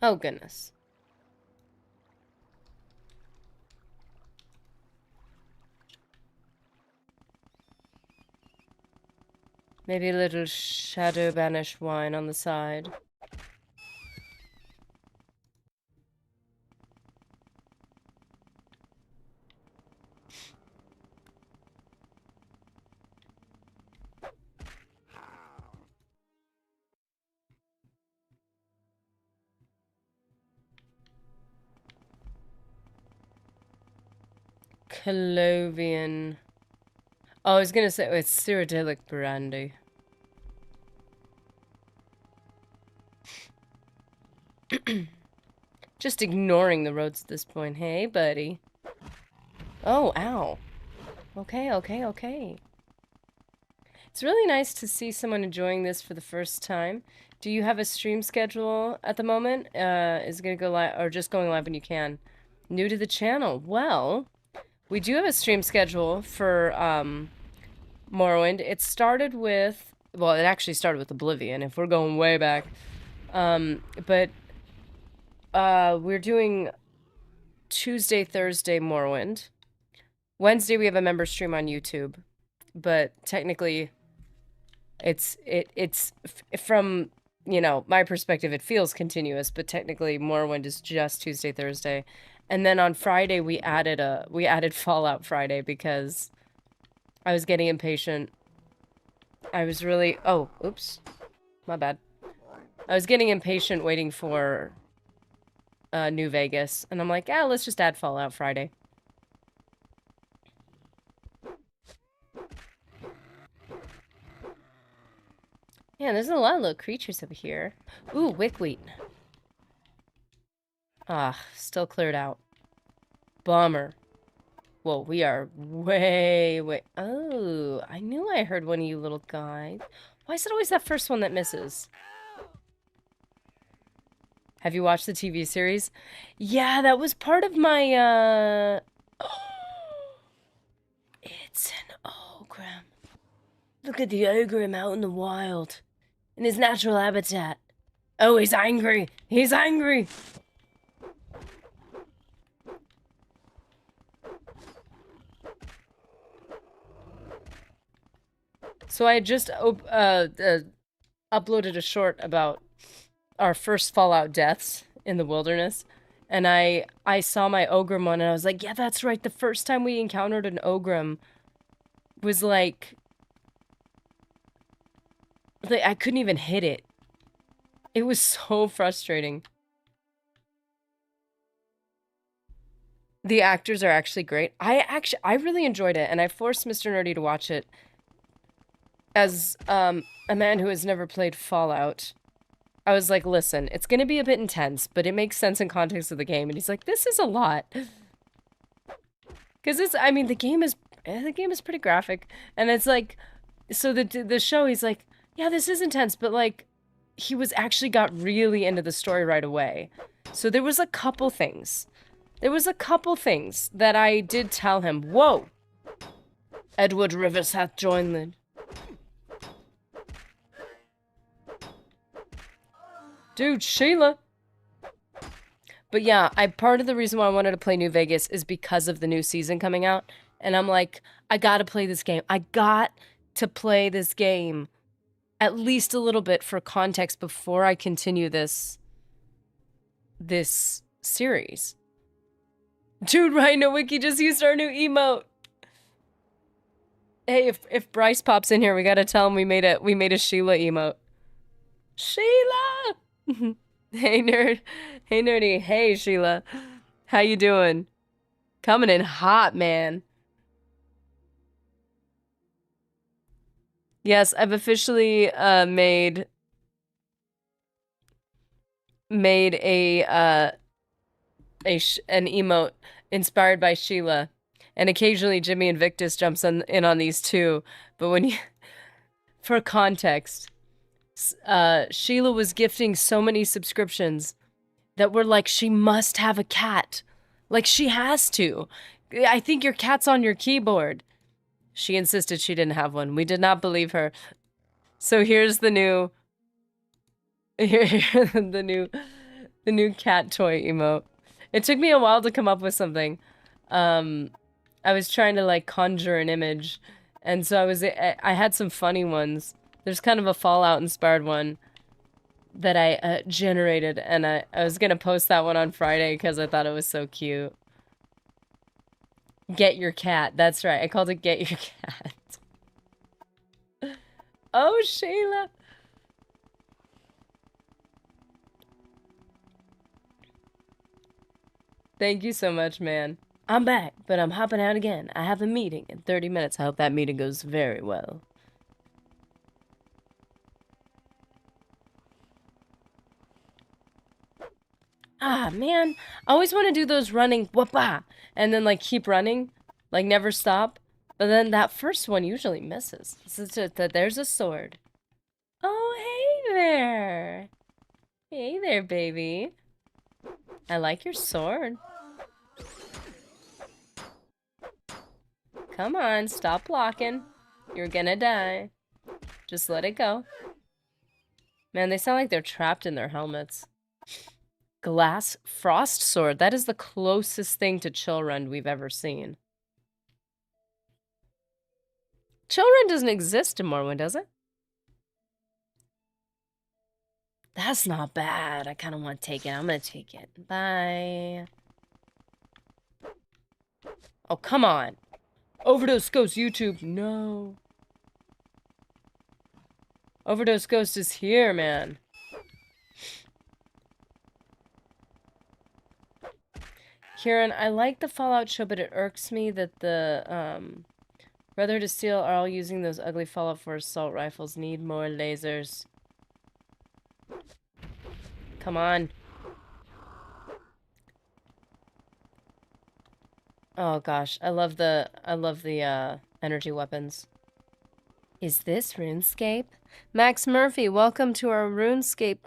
Oh, goodness. Maybe a little shadow banish wine on the side. Clovian. Oh, I was gonna say it's Cyrodiilic brandy. Just ignoring the roads at this point. Hey, buddy. Oh, ow. Okay, okay, okay. It's really nice to see someone enjoying this for the first time. Do you have a stream schedule at the moment? Is it gonna go live or just going live when you can? New to the channel. Well, we do have a stream schedule for Morrowind. It started with, well, it actually started with Oblivion, if we're going way back. But we're doing Tuesday, Thursday, Morrowind. Wednesday, we have a member stream on YouTube. But technically, it's from, you know, my perspective, it feels continuous, but technically Morrowind is just Tuesday, Thursday. And then on Friday, we added Fallout Friday because I was getting impatient. I was really... Oh, oops. My bad. I was getting impatient waiting for New Vegas. And I'm like, yeah, let's just add Fallout Friday. Yeah, there's a lot of little creatures over here. Ooh, wickweed. Ah, still cleared out. Bummer. Whoa, we are way... Oh, I knew I heard one of you little guys. Why is it always that first one that misses? Have you watched the TV series? Yeah, that was part of my, It's an ogre. Look at the ogre out in the wild. In his natural habitat. Oh, he's angry! He's angry! So I just uploaded a short about our first Fallout deaths in the wilderness. And I saw my Ogrim one and I was like, yeah, that's right. The first time we encountered an Ogrim was like I couldn't even hit it. It was so frustrating. The actors are actually great. I really enjoyed it, and I forced Mr. Nerdy to watch it as a man who has never played Fallout. I was like, listen, it's gonna be a bit intense, but it makes sense in context of the game. And he's like, this is a lot. Because I mean, the game is pretty graphic. And it's like, so the show, he's like, yeah, this is intense, but like, he was actually got really into the story right away. So there was a couple things. There was a couple things that I did tell him. Whoa! Edward Rivers hath joined the... Dude, Sheila! But yeah, part of the reason why I wanted to play New Vegas is because of the new season coming out. And I'm like, I gotta play this game. I got to play this game at least a little bit for context before I continue this series. Dude, Rhino Wiki just used our new emote. Hey, if Bryce pops in here, we gotta tell him we made a Sheila emote. Sheila! Hey, nerd. Hey, nerdy. Hey, Sheila. How you doing? Coming in hot, man. Yes, I've officially made an emote inspired by Sheila, and occasionally Jimmy Invictus jumps in on these too. But when you, for context, Sheila was gifting so many subscriptions that were like, she must have a cat, like she has to. I think your cat's on your keyboard. She insisted she didn't have one. We did not believe her. So here's the new The new cat toy emote. It took me a while to come up with something. I was trying to like conjure an image, and so I had some funny ones. There's kind of a Fallout inspired one that I generated, and I was gonna post that one on Friday because I thought it was so cute. Get your cat. That's right. I called it Get Your Cat. Oh, Shayla. Thank you so much, man. I'm back, but I'm hopping out again. I have a meeting in 30 minutes. I hope that meeting goes very well. Ah, man. I always want to do those running whoop-ah, and then like keep running, like never stop. But then that first one usually misses. There's a sword. Oh, hey there. Hey there, baby. I like your sword. Come on, stop blocking. You're gonna die. Just let it go. Man, they sound like they're trapped in their helmets. Glass frost sword. That is the closest thing to Chillrun we've ever seen. Chillrun doesn't exist in Morrowind, does it? That's not bad. I kind of want to take it. I'm going to take it. Bye. Oh, come on. Overdose Ghost YouTube. No. Overdose Ghost is here, man. Kieran, I like the Fallout show, but it irks me that the, Brother to Steel are all using those ugly Fallout 4 assault rifles. Need more lasers. Come on. Oh gosh, I love the energy weapons. Is this RuneScape? Max Murphy, welcome to our RuneScape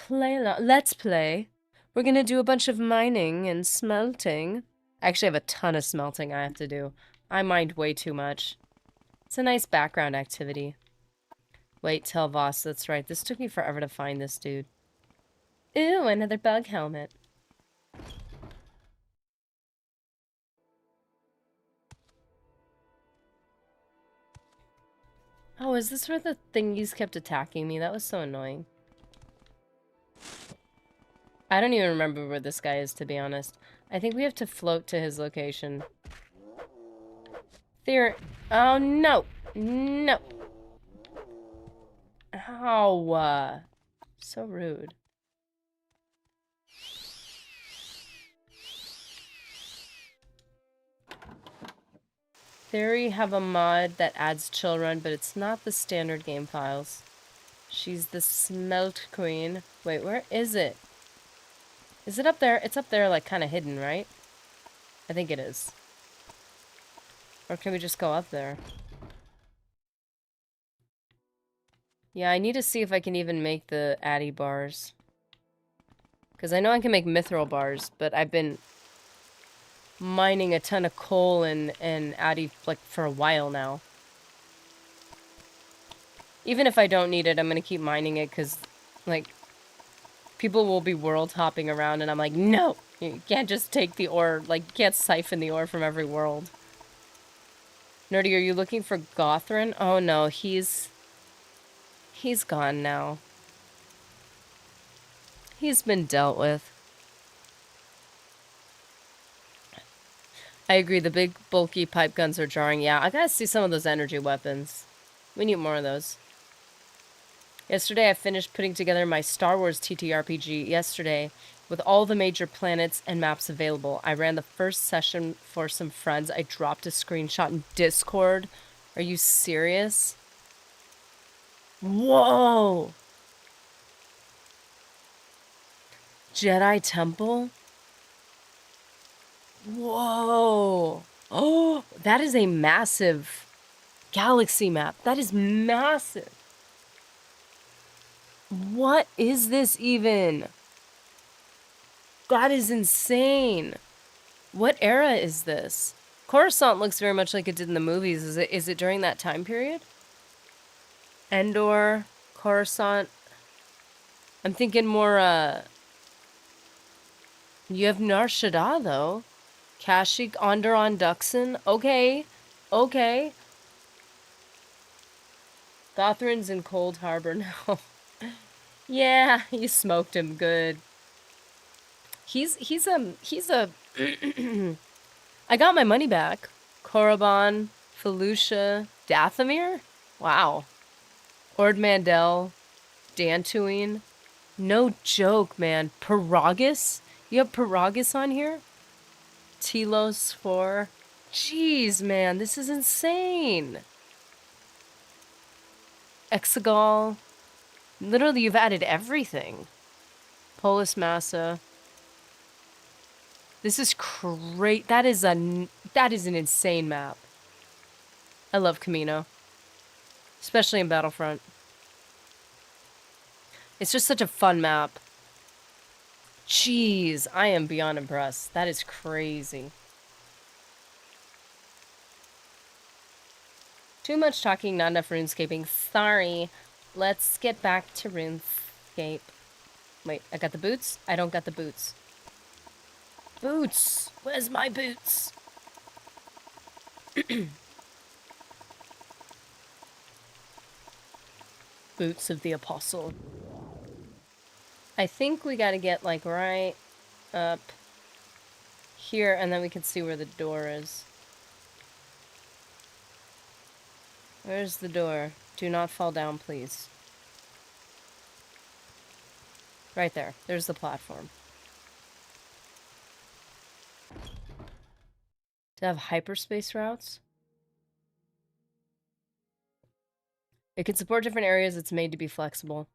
Let's Play. We're gonna do a bunch of mining and smelting. I actually have a ton of smelting I have to do. I mined way too much. It's a nice background activity. Wait, tell Voss, that's right. This took me forever to find this dude. Ooh, another bug helmet. Oh, is this where the thingies kept attacking me? That was so annoying. I don't even remember where this guy is, to be honest. I think we have to float to his location. Oh, no! No! Ow! So rude. Theory have a mod that adds Chillrun, but it's not the standard game files. She's the Smelt Queen. Wait, where is it? Is it up there? It's up there, like, kind of hidden, right? I think it is. Or can we just go up there? Yeah, I need to see if I can even make the Addy bars. Because I know I can make mithril bars, but I've been mining a ton of coal and Addy, like, for a while now. Even if I don't need it, I'm going to keep mining it because, like, people will be world hopping around and I'm like, no! You can't just take the ore, like, you can't siphon the ore from every world. Nerdy, are you looking for Gothrin? Oh no, he's gone now. He's been dealt with. I agree, the big bulky pipe guns are jarring. Yeah, I gotta see some of those energy weapons. We need more of those. Yesterday I finished putting together my Star Wars TTRPG yesterday with all the major planets and maps available. I ran the first session for some friends. I dropped a screenshot in Discord. Are you serious? Whoa! Jedi Temple? Whoa! Oh, that is a massive galaxy map. That is massive. What is this even? That is insane. What era is this? Coruscant looks very much like it did in the movies. Is it during that time period? Endor, Coruscant. I'm thinking more You have Nar Shaddaa, though. Kashyyyk, Onderon, Duxon. Okay. Okay. Gothrin's in Cold Harbor now. Yeah, you smoked him good. He's a I got my money back. Korriban, Felucia, Dathomir? Wow. Ord Mandel, Dantooine. No joke, man. Paragus? You have Paragus on here? Telos 4. Jeez, man, this is insane. Exegol. Literally, you've added everything. Polis Massa. This is great. That is an insane map. I love Camino. Especially in Battlefront. It's just such a fun map. Jeez, I am beyond impressed. That is crazy. Too much talking, not enough RuneScaping. Sorry. Let's get back to RuneScape. Wait, I got the boots? I don't got the boots. Boots! Where's my boots? Boots of the Apostle. I think we gotta get, like, right up here, and then we can see where the door is. Where's the door? Do not fall down, please. Right there. There's the platform. To have hyperspace routes? It can support different areas. It's made to be flexible.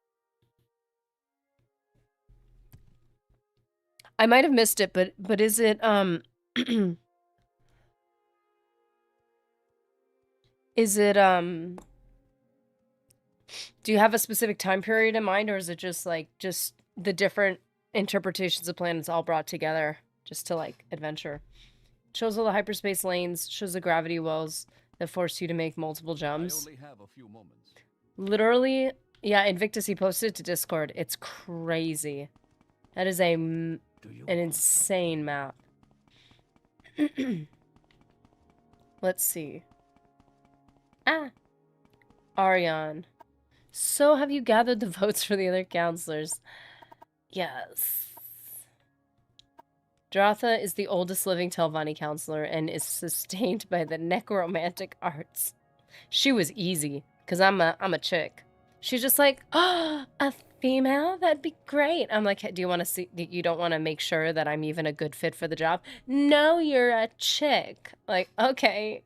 I might have missed it, but is it is it do you have a specific time period in mind, or is it just like the different interpretations of planets all brought together just to like adventure? Shows all the hyperspace lanes, shows the gravity wells that force you to make multiple jumps. I only have a few moments. Literally, yeah, Invictus, he posted to Discord. It's crazy. That is an insane map. Let's see. Ah. Ariane. So have you gathered the votes for the other counselors? Yes. Dratha is the oldest living Telvanni counselor and is sustained by the necromantic arts. She was easy, because I'm a chick. She's just like, oh, a female? That'd be great. I'm like, do you want to see, you don't want to make sure that I'm even a good fit for the job? No, you're a chick. Like, okay.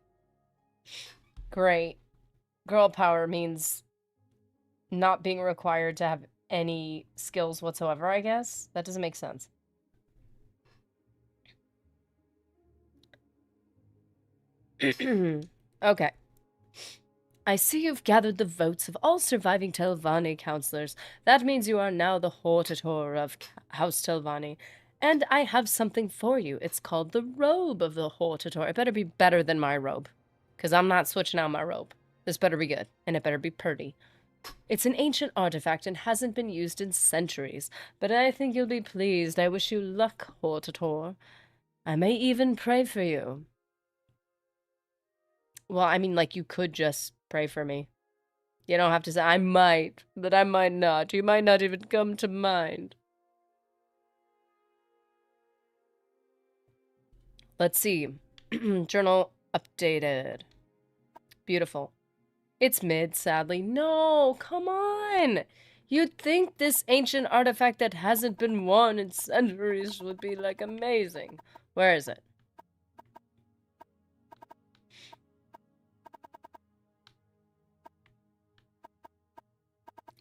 Great. Girl power means not being required to have any skills whatsoever, I guess. That doesn't make sense. Okay. I see you've gathered the votes of all surviving Telvanni counselors. That means you are now the Hortator of House Telvanni. And I have something for you. It's called the Robe of the Hortator. It better be better than my robe. Because I'm not switching out my robe. This better be good. And it better be pretty. It's an ancient artifact and hasn't been used in centuries. But I think you'll be pleased. I wish you luck, Hortator. I may even pray for you. Well, I mean, like, you could just pray for me. You don't have to say, I might, but I might not. You might not even come to mind. Let's see. Journal updated. Beautiful. It's mid, sadly. No, come on! You'd think this ancient artifact that hasn't been won in centuries would be, like, amazing. Where is it?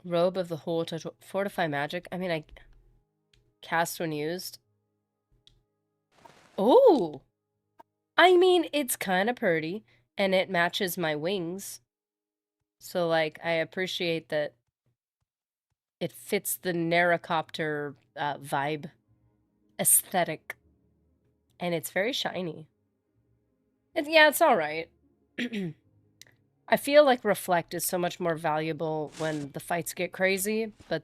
Robe of the Hortator. Fortify magic? I mean, I cast when used. Oh! I mean, it's kind of pretty, and it matches my wings. So, like, I appreciate that it fits the Narracopter vibe aesthetic. And it's very shiny. Yeah, it's alright. I feel like Reflect is so much more valuable when the fights get crazy, but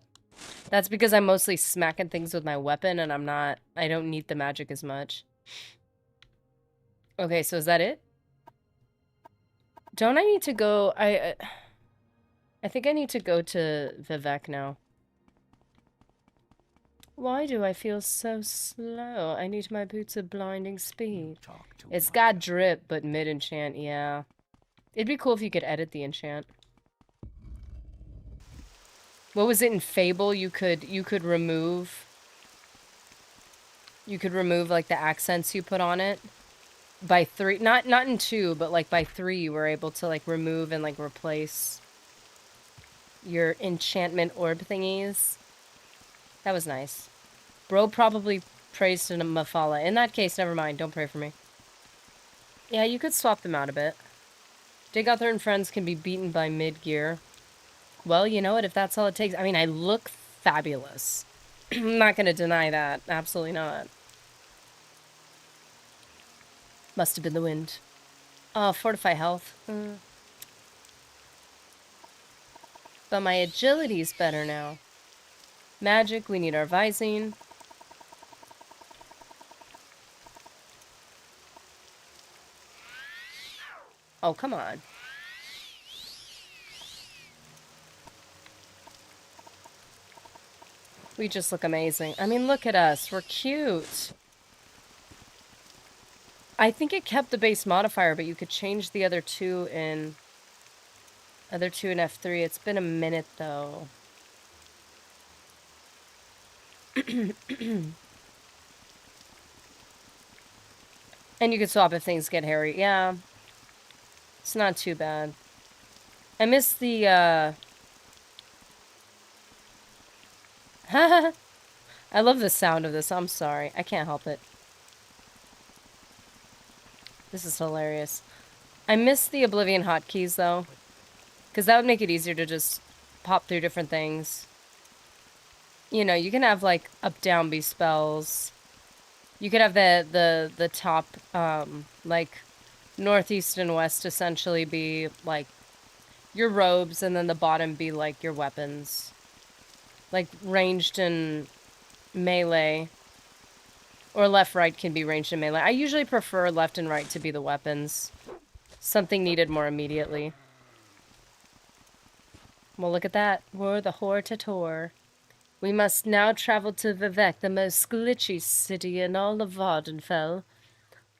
That's because I'm mostly smacking things with my weapon and I don't need the magic as much. Okay, so is that it? Don't I need to go? I think I need to go to Vivek now. Why do I feel so slow? I need my boots of blinding speed. It's got drip, but mid-enchant, yeah. It'd be cool if you could edit the enchant. What was it in Fable? You could remove like the accents you put on it by 3. Not in 2, but like by 3 you were able to like remove and like replace your enchantment orb thingies. That was nice. Bro probably prays to Mafala. In that case, never mind. Don't pray for me. Yeah, you could swap them out a bit. Digother and friends can be beaten by mid-gear. Well, you know what? If that's all it takes. I mean, I look fabulous. I'm not going to deny that. Absolutely not. Must have been the wind. Oh, fortify health. But my agility's better now. Magic, we need our Visine. Oh, come on. We just look amazing. I mean, look at us. We're cute. I think it kept the base modifier, but you could change the other two in F3. It's been a minute, though. And you could swap if things get hairy. Yeah. It's not too bad. I miss the, I love the sound of this. I'm sorry. I can't help it. This is hilarious. I miss the Oblivion hotkeys, though. Because that would make it easier to just pop through different things. You know, you can have, like, up-down B spells. You could have the top, like, northeast and west essentially be, like, your robes, and then the bottom be, like, your weapons. Like, ranged and melee. Or left-right can be ranged and melee. I usually prefer left and right to be the weapons. Something needed more immediately. Well, look at that. We're the Hortator. We must now travel to Vivek, the most glitchy city in all of Vardenfell.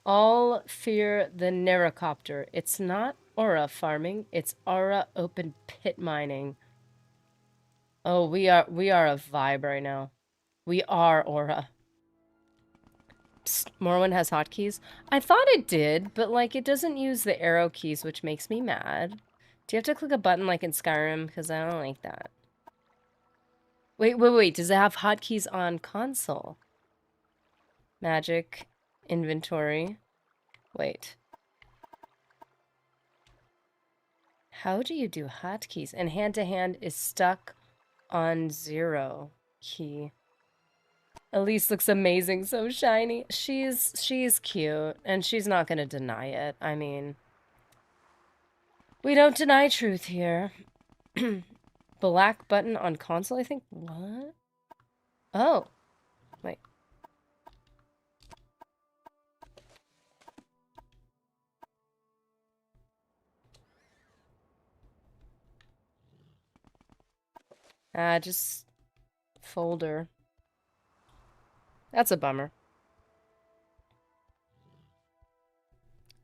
All fear the Nerocopter. It's not aura farming, it's aura open pit mining. Oh, we are a vibe right now. We are aura. Psst, Morwen has hotkeys. I thought it did, but like it doesn't use the arrow keys, which makes me mad. Do you have to click a button like in Skyrim? Because I don't like that. Wait. Does it have hotkeys on console? Magic. Inventory. Wait. How do you do hotkeys? And hand-to-hand is stuck on 0 key. Elise looks amazing, so shiny. She's cute, and she's not gonna deny it. I mean, we don't deny truth here. Black button on console, I think? What? Oh. Wait. Just folder. That's a bummer.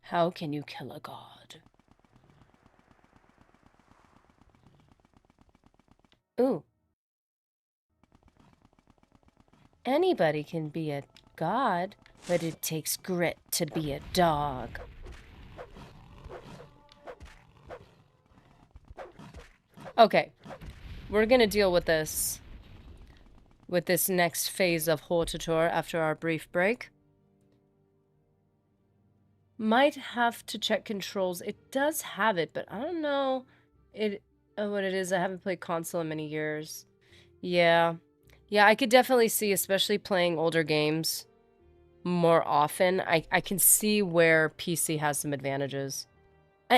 How can you kill a god? Ooh. Anybody can be a god, but it takes grit to be a dog. Okay. We're gonna deal with this next phase of Hortator after our brief break. Might have to check controls. It does have it, but I don't know what it is. I haven't played console in many years. Yeah. Yeah, I could definitely see, especially playing older games more often, I can see where PC has some advantages.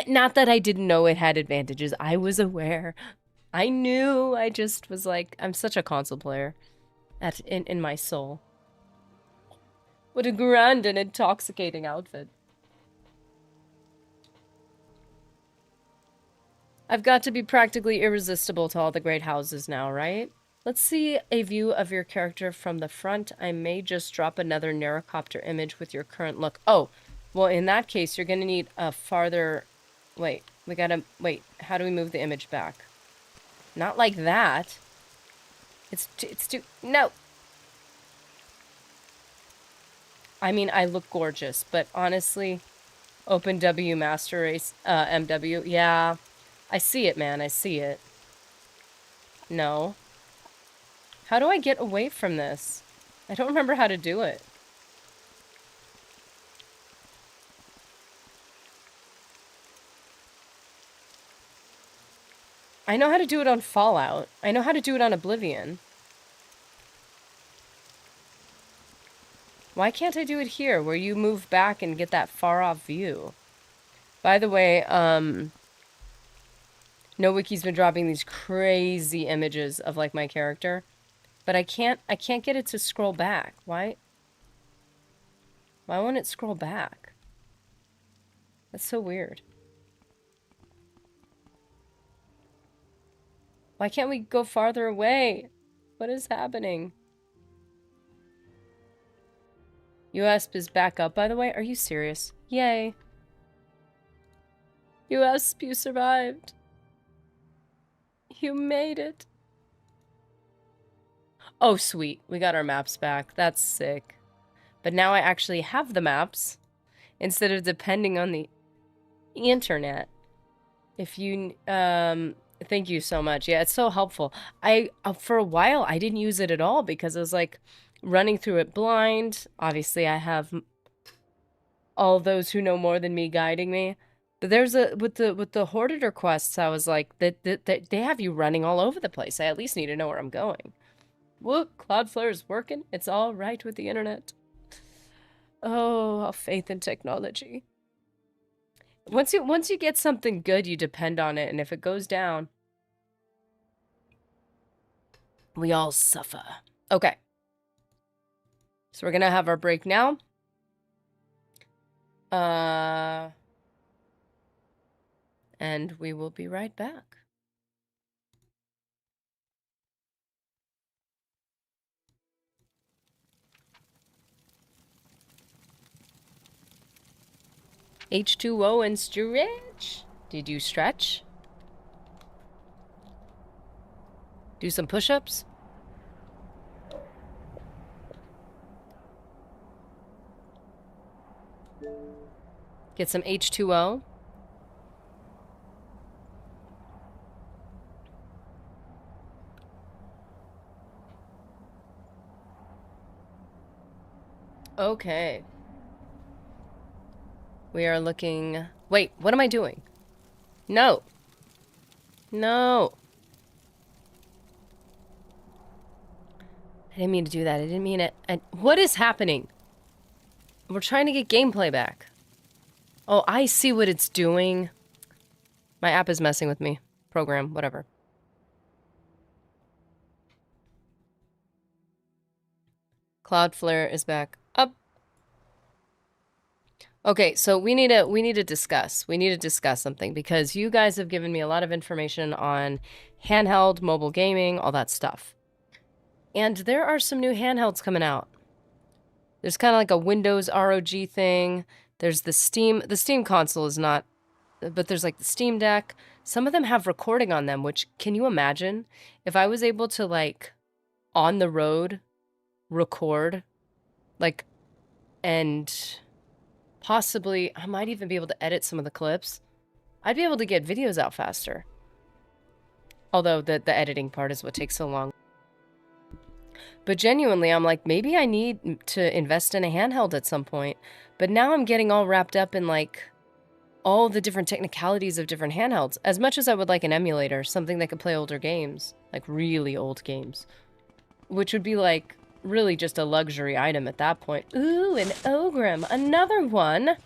Not that I didn't know it had advantages. I was aware. I knew. I just was like, I'm such a console player in my soul. What a grand and intoxicating outfit. I've got to be practically irresistible to all the great houses now, right? Let's see a view of your character from the front. I may just drop another narrowcopter image with your current look. Oh, well, in that case, you're going to need a farther... Wait, we gotta... Wait, how do we move the image back? Not like that. It's too... No! I mean, I look gorgeous, but honestly, Open W Master Race, MW, yeah. I see it, man, I see it. No. How do I get away from this? I don't remember how to do it. I know how to do it on Fallout. I know how to do it on Oblivion. Why can't I do it here, where you move back and get that far-off view? By the way, NoWiki's been dropping these crazy images of, like, my character. But I can't get it to scroll back. Why won't it scroll back? That's so weird. Why can't we go farther away? What is happening? USP is back up, by the way. Are you serious? Yay. USP, you survived. You made it. Oh, sweet. We got our maps back. That's sick. But now I actually have the maps instead of depending on the internet. If you, thank you so much. Yeah, it's so helpful. For a while, I didn't use it at all because I was like running through it blind. Obviously, I have all those who know more than me guiding me. But there's with the Hoarditor quests, I was like, that they have you running all over the place. I at least need to know where I'm going. Look, Cloudflare is working. It's all right with the internet. Oh, how faith in technology. Once you get something good, you depend on it, and if it goes down, we all suffer. Okay. So we're gonna have our break now. And we will be right back. H2O and stretch. Did you stretch? Do some push-ups? Get some H2O. Okay. We are looking... Wait, what am I doing? No. No. I didn't mean to do that. I didn't mean it. What is happening? We're trying to get gameplay back. Oh, I see what it's doing. My app is messing with me. Program, whatever. Cloudflare is back up. Okay, so we need to discuss. We need to discuss something because you guys have given me a lot of information on handheld, mobile gaming, all that stuff. And there are some new handhelds coming out. There's kind of like a Windows ROG thing. There's the Steam console is not, but there's like the Steam Deck. Some of them have recording on them, which, can you imagine if I was able to, like, on the road record, like, and possibly I might even be able to edit some of the clips. I'd be able to get videos out faster. Although the editing part is what takes so long. But genuinely, I'm like, maybe I need to invest in a handheld at some point. But now I'm getting all wrapped up in, like, all the different technicalities of different handhelds. As much as I would like an emulator, something that could play older games. Like, really old games. Which would be, like, really just a luxury item at that point. Ooh, an Ogrim. Another one.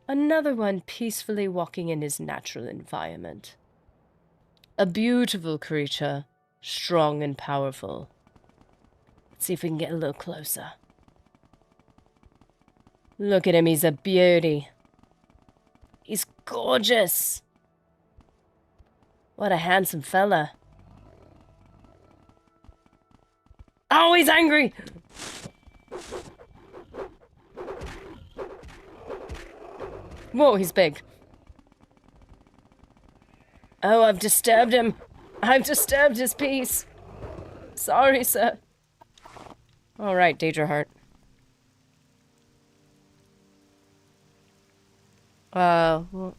Another one peacefully walking in his natural environment. A beautiful creature. Strong and powerful. Let's see if we can get a little closer. Look at him, he's a beauty. He's gorgeous. What a handsome fella. Oh, he's angry! Whoa, he's big. Oh, I've disturbed him. I've disturbed his peace. Sorry, sir. Alright, Daedra Heart. Well,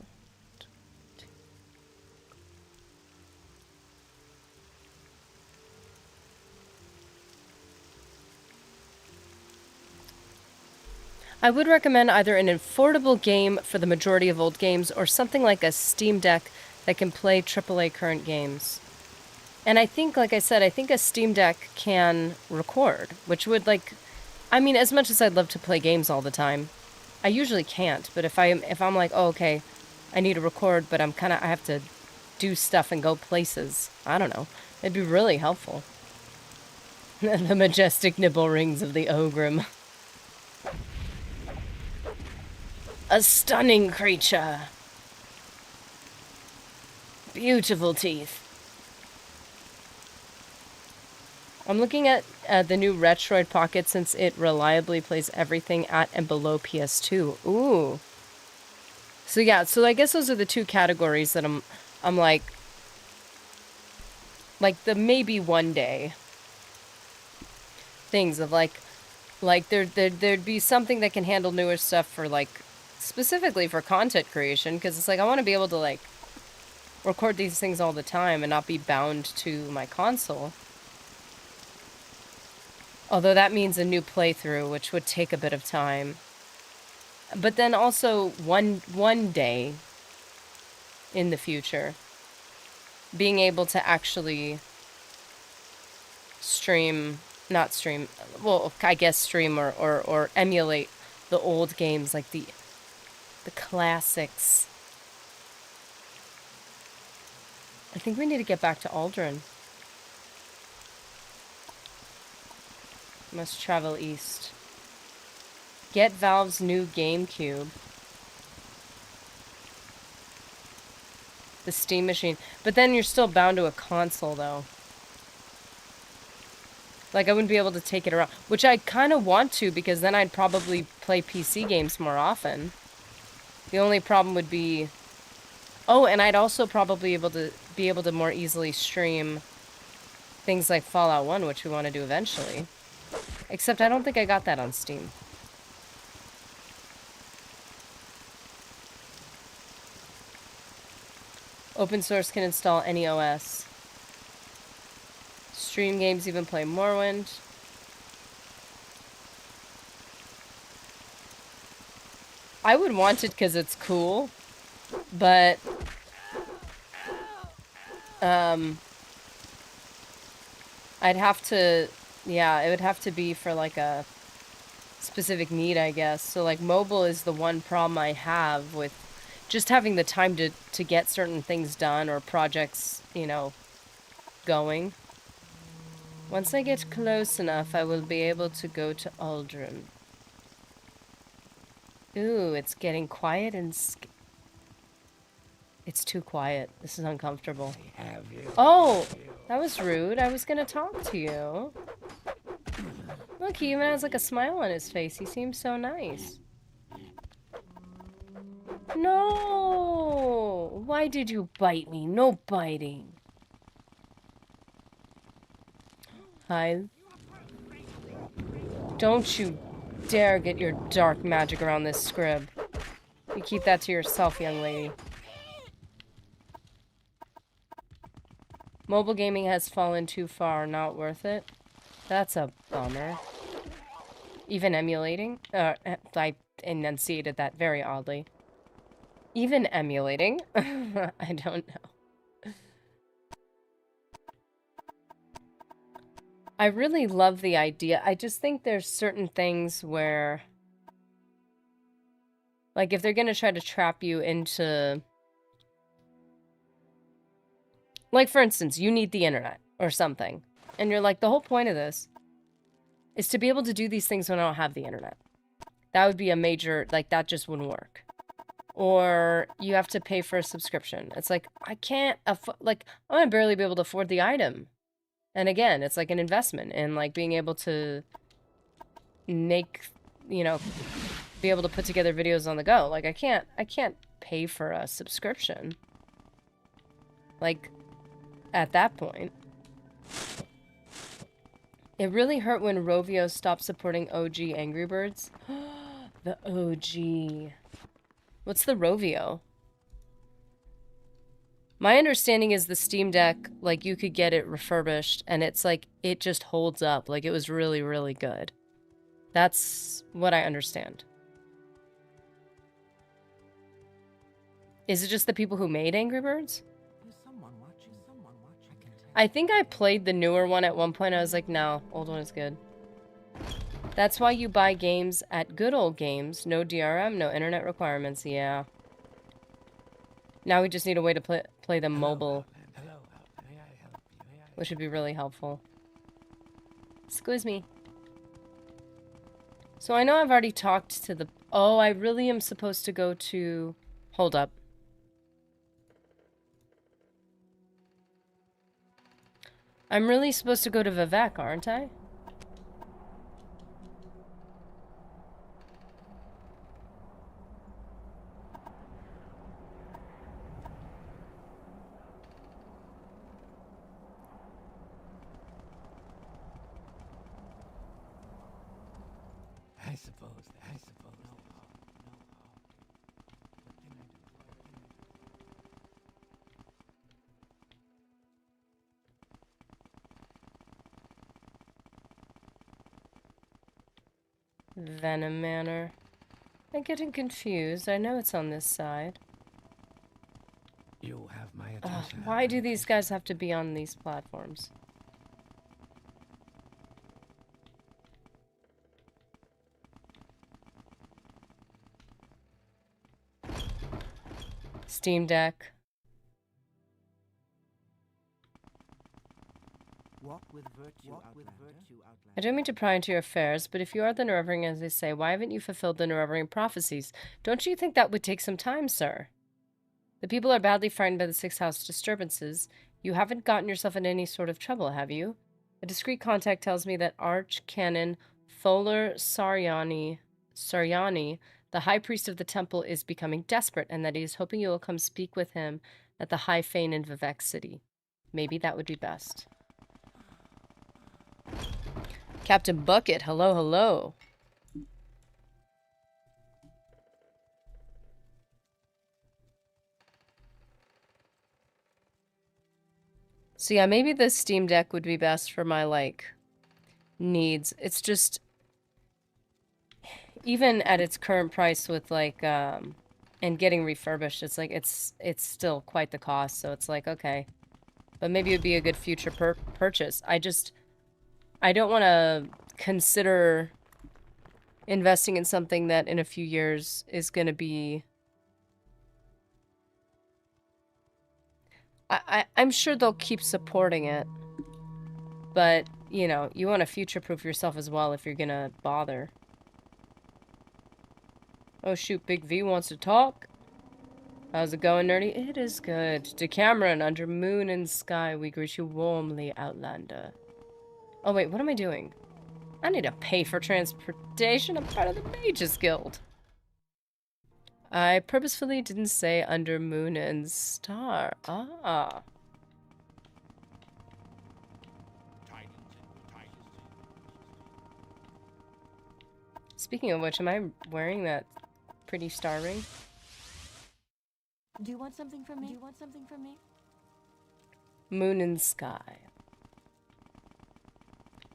I would recommend either an affordable game for the majority of old games or something like a Steam Deck that can play AAA current games. And I think, like I said, I think a Steam Deck can record, which would, like, I mean, as much as I'd love to play games all the time, I usually can't. But if I'm like, oh, okay, I need to record, but I have to do stuff and go places. I don't know. It'd be really helpful. The majestic nibble rings of the Ogrim. A stunning creature. Beautiful teeth. I'm looking at the new Retroid Pocket since it reliably plays everything at and below PS2. Ooh. So yeah, so I guess those are the two categories that I'm like the maybe one day things of like there'd be something that can handle newer stuff for like specifically for content creation, because it's like I want to be able to like record these things all the time and not be bound to my console. Although that means a new playthrough, which would take a bit of time. But then also one day in the future, being able to actually not stream, well, I guess stream or emulate the old games, like the classics. I think we need to get back to Aldrin. Must travel east. Get Valve's new GameCube. The Steam machine. But then you're still bound to a console, though. Like, I wouldn't be able to take it around. Which I kind of want to, because then I'd probably play PC games more often. The only problem would be... Oh, and I'd also probably be able to more easily stream things like Fallout 1, which we want to do eventually. Except I don't think I got that on Steam. Open source can install any OS. Stream games, even play Morrowind. I would want it because it's cool, but I'd have to, yeah, it would have to be for like a specific need, I guess. So like mobile is the one problem I have with just having the time to get certain things done or projects, you know, going. Once I get close enough, I will be able to go to Aldrin. Ooh, it's getting quiet and it's too quiet. This is uncomfortable. Oh, that was rude. I was gonna talk to you. Look, he even has like a smile on his face. He seems so nice. No! Why did you bite me? No biting. Hi. Don't you dare get your dark magic around this scrib. You keep that to yourself, young lady. Mobile gaming has fallen too far. Not worth it. That's a bummer. Even emulating? I enunciated that very oddly. Even emulating? I don't know. I really love the idea. I just think there's certain things where... Like, if they're gonna try to trap you into... Like, for instance, you need the internet or something. And you're like, the whole point of this is to be able to do these things when I don't have the internet. That would be a major, like, that just wouldn't work. Or you have to pay for a subscription. It's like, I can't afford, like, I'm gonna barely be able to afford the item. And again, it's like an investment in, like, being able to make, you know, be able to put together videos on the go. Like, I can't pay for a subscription. Like, at that point. It really hurt when Rovio stopped supporting OG Angry Birds. The OG. What's the Rovio? My understanding is the Steam Deck, like, you could get it refurbished, and it's like, it just holds up. Like, it was really, really good. That's what I understand. Is it just the people who made Angry Birds? I think I played the newer one at one point. I was like, no, old one is good. That's why you buy games at Good Old Games. No DRM, no internet requirements. Yeah. Now we just need a way to play them mobile. Which would be really helpful. Excuse me. So I know I've already talked to the... Oh, I really am supposed to go to... Hold up. I'm really supposed to go to Vivek, aren't I? I suppose. Venom Manor. I'm getting confused. I know it's on this side. You have my attention. Why do these guys have to be on these platforms? Steam Deck. Walk with virtue, I don't mean to pry into your affairs, but if you are the Nerevarine as they say, why haven't you fulfilled the Nerevarine prophecies? Don't you think that would take some time, sir? The people are badly frightened by the Sixth House disturbances. You haven't gotten yourself in any sort of trouble, have you? A discreet contact tells me that Archcanon Tholer Saryani, the High Priest of the Temple, is becoming desperate, and that he is hoping you will come speak with him at the High Fane in Vivek City. Maybe that would be best. Captain Bucket, hello, hello. So yeah, maybe the Steam Deck would be best for my, like, needs. It's just, even at its current price with, like, and getting refurbished, it's like, it's still quite the cost, so it's like, okay. But maybe it would be a good future purchase. I don't want to consider investing in something that in a few years is going to be... I'm sure they'll keep supporting it. But, you know, you want to future-proof yourself as well if you're going to bother. Oh shoot, Big V wants to talk. How's it going, nerdy? It is good. To Cameron, under moon and sky, we greet you warmly, Outlander. Oh wait, what am I doing? I need to pay for transportation. I'm part of the Mages Guild. I purposefully didn't say under moon and star. Ah. Speaking of which, am I wearing that pretty star ring? Do you want something from me? Moon and sky.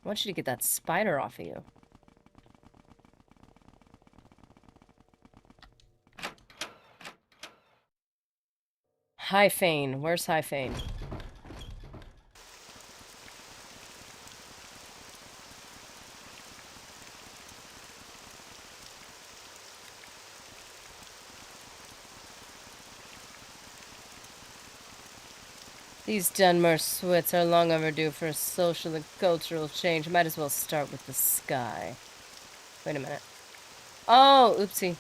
I want you to get that spider off of you. High Fane. Where's High Fane? These Dunmer Swits are long overdue for a social and cultural change. Might as well start with the sky. Wait a minute. Oh, oopsie.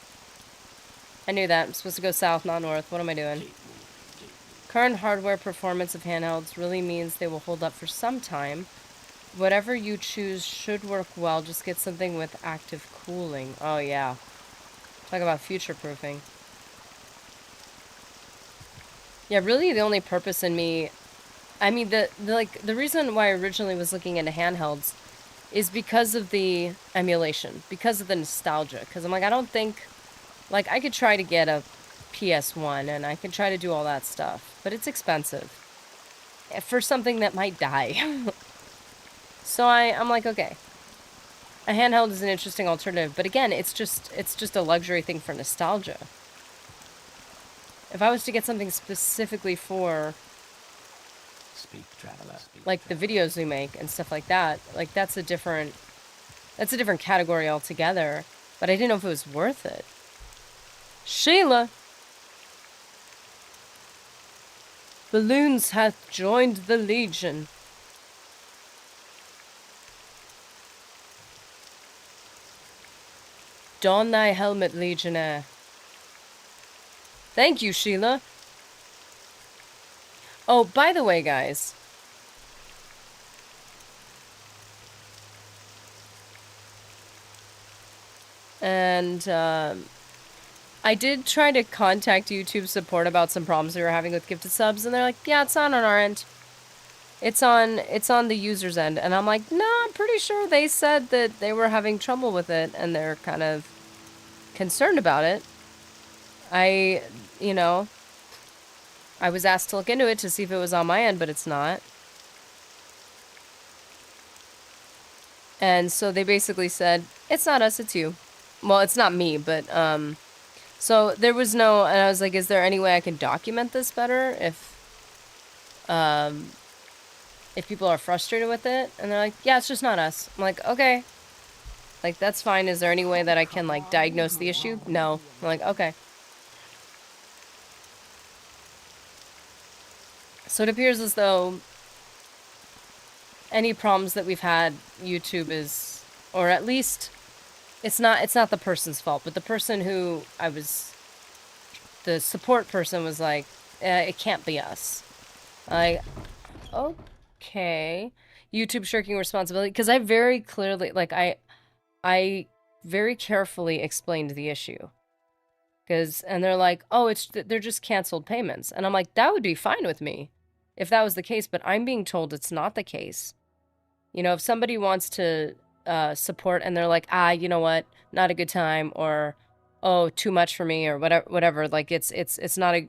I knew that. I'm supposed to go south, not north. What am I doing? Current hardware performance of handhelds really means they will hold up for some time. Whatever you choose should work well. Just get something with active cooling. Oh, yeah. Talk about future-proofing. Yeah, really the only purpose in me... I mean, the reason why I originally was looking into handhelds is because of the emulation. Because of the nostalgia. Because I'm like, I don't think... Like, I could try to get a PS1, and I can try to do all that stuff. But it's expensive. For something that might die. So I'm like, okay. A handheld is an interesting alternative. But again, it's just a luxury thing for nostalgia. If I was to get something specifically for... Speak, traveler. Speak, like the videos we make and stuff like that, like that's a different category altogether. But I didn't know if it was worth it. Sheila! Balloons hath joined the Legion. Don thy helmet, Legionnaire. Thank you, Sheila. Oh, by the way, guys. And, I did try to contact YouTube support about some problems we were having with gifted subs, and they're like, yeah, it's not on our end. It's on the user's end. And I'm like, no, I'm pretty sure they said that they were having trouble with it, and they're kind of concerned about it. You know, I was asked to look into it to see if it was on my end, but it's not. And so they basically said, it's not us, it's you. Well, it's not me, but, so there was no, and I was like, is there any way I can document this better if people are frustrated with it? And they're like, yeah, it's just not us. I'm like, okay. Like, that's fine. Is there any way that I can, like, diagnose the issue? No. I'm like, okay. So it appears as though any problems that we've had, YouTube is, or at least it's not the person's fault, but the person who the support person was like, it can't be us. Like, okay. YouTube shirking responsibility, because I very clearly, like, I very carefully explained the issue. And they're like, oh, they're just canceled payments. And I'm like, that would be fine with me if that was the case, but I'm being told it's not the case. You know, if somebody wants to support and they're like, you know what, not a good time, or, oh, too much for me, or whatever, like, it's not a,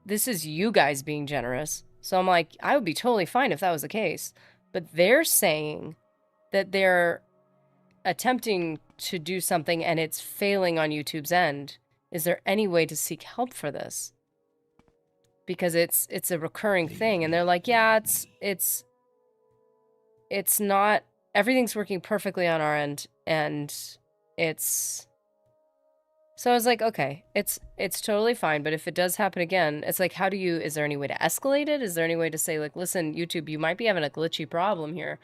this is you guys being generous. So I'm like, I would be totally fine if that was the case. But they're saying that they're attempting to do something and it's failing on YouTube's end. Is there any way to seek help for this? Because it's a recurring thing, and they're like, yeah, it's not, everything's working perfectly on our end, and it's... So I was like, okay, it's totally fine, but if it does happen again, it's like, is there any way to escalate it? Is there any way to say, like, listen, YouTube, you might be having a glitchy problem here.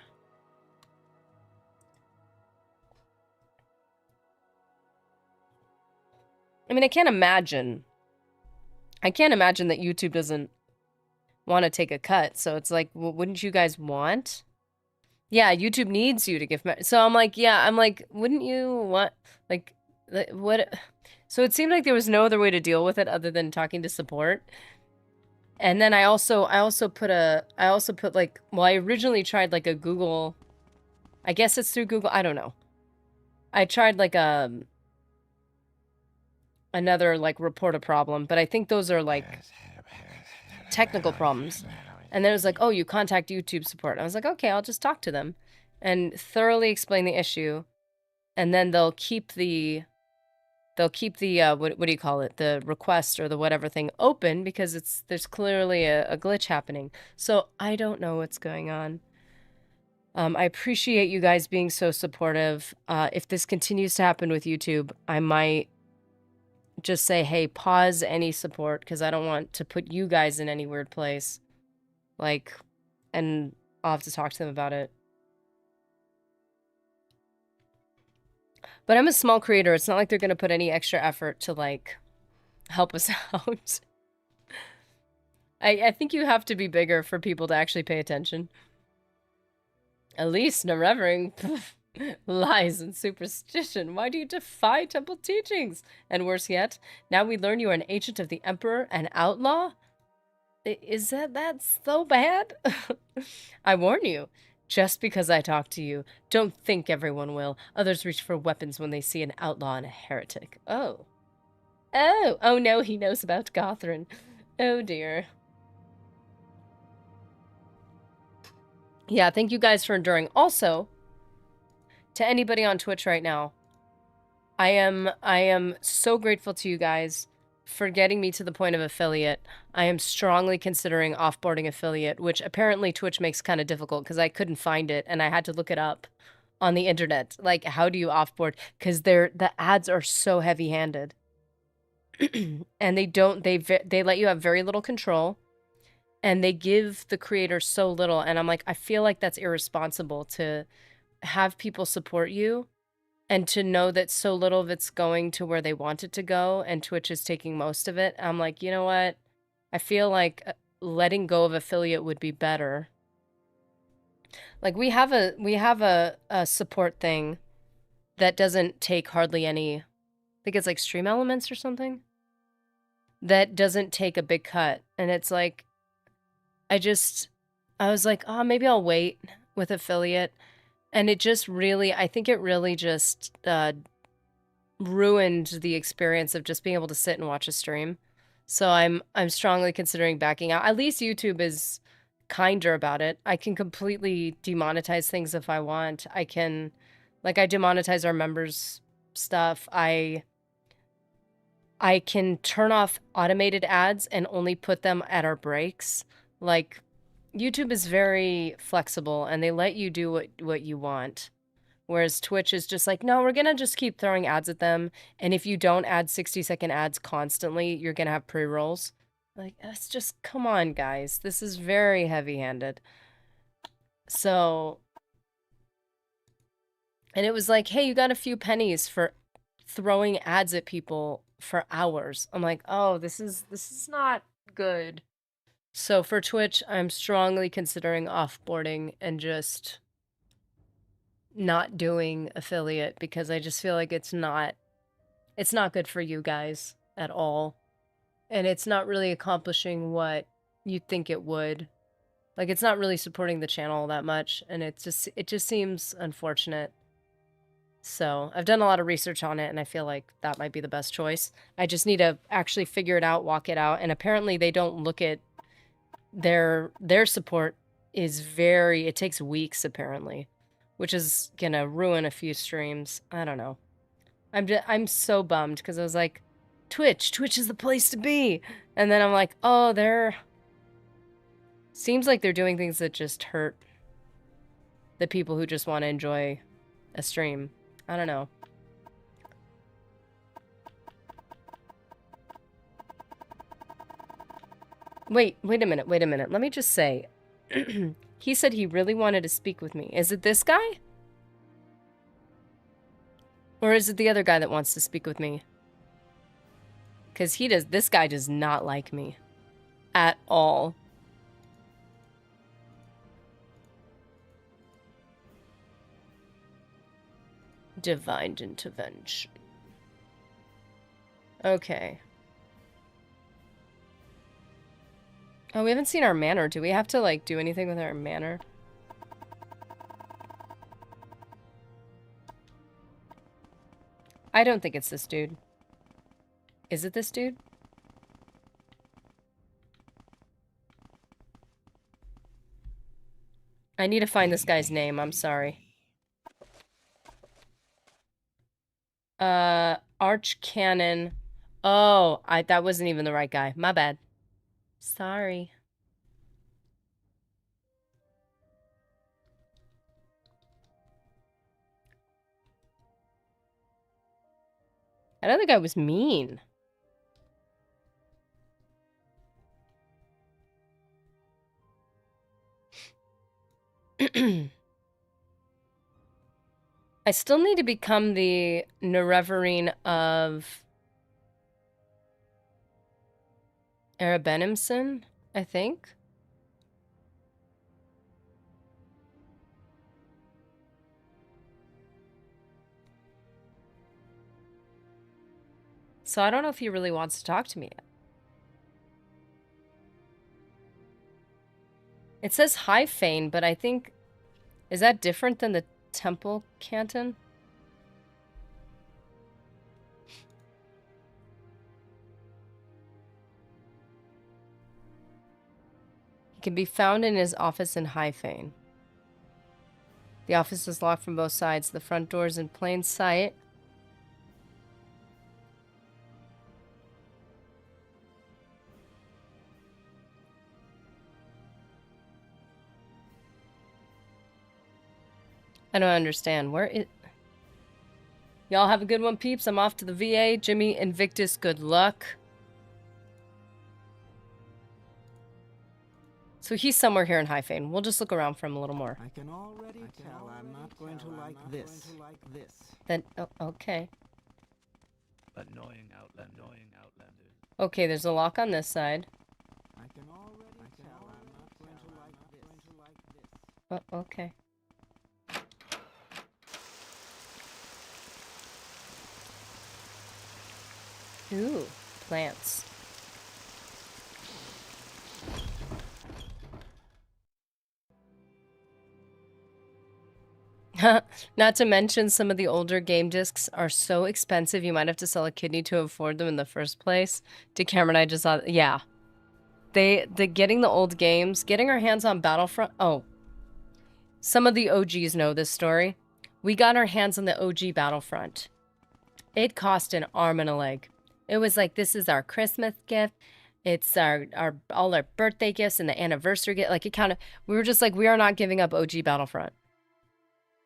I mean, I can't imagine that YouTube doesn't want to take a cut, so it's like, well, wouldn't you guys want? Yeah, YouTube needs you to give... So I'm like, yeah, wouldn't you want, like, what... So it seemed like there was no other way to deal with it other than talking to support. And then I also put like, well, I originally tried like a Google, I guess it's through Google, I don't know. I tried like another like report a problem, but I think those are like technical problems. And then it was like, oh, you contact YouTube support. I was like, okay, I'll just talk to them and thoroughly explain the issue. And then they'll keep the what do you call it? The request or the whatever thing open because there's clearly a glitch happening. So I don't know what's going on. I appreciate you guys being so supportive. If this continues to happen with YouTube, I might just say, hey, pause any support because I don't want to put you guys in any weird place. Like, and I'll have to talk to them about it. But I'm a small creator. It's not like they're going to put any extra effort to, like, help us out. I think you have to be bigger for people to actually pay attention. At least no revering lies and superstition. Why do you defy temple teachings? And worse yet, now we learn you are an agent of the emperor, an outlaw? Is that's so bad? I warn you, just because I talk to you, don't think everyone will. Others reach for weapons when they see an outlaw and a heretic. Oh. Oh no, he knows about Gothrin. Oh dear. Yeah, thank you guys for enduring. Also, to anybody on Twitch right now, I am so grateful to you guys for getting me to the point of affiliate. I am strongly considering offboarding affiliate, which apparently Twitch makes kind of difficult because I couldn't find it and I had to look it up on the internet. Like, how do you offboard? Because the ads are so heavy-handed. And they let you have very little control. And they give the creator so little. And I'm like, I feel like that's irresponsible to have people support you and to know that so little of it's going to where they want it to go and Twitch is taking most of it. I'm like, you know what? I feel like letting go of affiliate would be better. Like we have a support thing that doesn't take hardly any, I think it's like Stream Elements or something, that doesn't take a big cut. And it's like, I was like, oh, maybe I'll wait with affiliate. And it just really, I think it really just ruined the experience of just being able to sit and watch a stream. So I'm strongly considering backing out. At least YouTube is kinder about it. I can completely demonetize things if I want. I can, like, I demonetize our members' stuff. I can turn off automated ads and only put them at our breaks. Like, YouTube is very flexible and they let you do what you want. Whereas Twitch is just like, no, we're going to just keep throwing ads at them. And if you don't add 60-second ads constantly, you're going to have pre-rolls. Like, it's just, come on, guys. This is very heavy-handed. So, and it was like, hey, you got a few pennies for throwing ads at people for hours. I'm like, oh, this is not good. So for Twitch, I'm strongly considering offboarding and just not doing affiliate because I just feel like it's not good for you guys at all. And it's not really accomplishing what you'd think it would. Like, it's not really supporting the channel that much, and it just seems unfortunate. So I've done a lot of research on it, and I feel like that might be the best choice. I just need to actually figure it out, walk it out, and apparently they don't look at their support is very, it takes weeks apparently, which is gonna ruin a few streams. I don't know. I'm so bummed because I was like, Twitch is the place to be. And then I'm like, oh, seems like they're doing things that just hurt the people who just want to enjoy a stream. I don't know. Wait a minute. Let me just say, he said he really wanted to speak with me. Is it this guy? Or is it the other guy that wants to speak with me? Because this guy does not like me. At all. Divine intervention. Okay. Oh, we haven't seen our manor. Do we have to, like, do anything with our manor? I don't think it's this dude. Is it this dude? I need to find this guy's name. I'm sorry. Archcanon. Oh, that wasn't even the right guy. My bad. Sorry. I don't think I was mean. I still need to become the Nerevarine of Arabenimson, I think. So I don't know if he really wants to talk to me yet. It says High Fane, but I think... Is that different than the Temple Canton? He can be found in his office in High Fane. The office is locked from both sides. The front door is in plain sight. I don't understand. Where is... Y'all have a good one, peeps. I'm off to the VA. Jimmy, Invictus, good luck. So he's somewhere here in High Fane. We'll just look around for him a little more. I can already tell I'm not going to like this. Then, oh, okay. Annoying outlanders. Okay, there's a lock on this side. I can already tell I'm not going to like this. Oh, okay. Ooh, plants. Not to mention some of the older game discs are so expensive you might have to sell a kidney to afford them in the first place. Decameron and I just saw, yeah. Getting the old games, getting our hands on Battlefront. Oh, some of the OGs know this story. We got our hands on the OG Battlefront. It cost an arm and a leg. It was like, this is our Christmas gift. It's our all our birthday gifts and the anniversary gift. Like, it kind of, we were just like, we are not giving up OG Battlefront.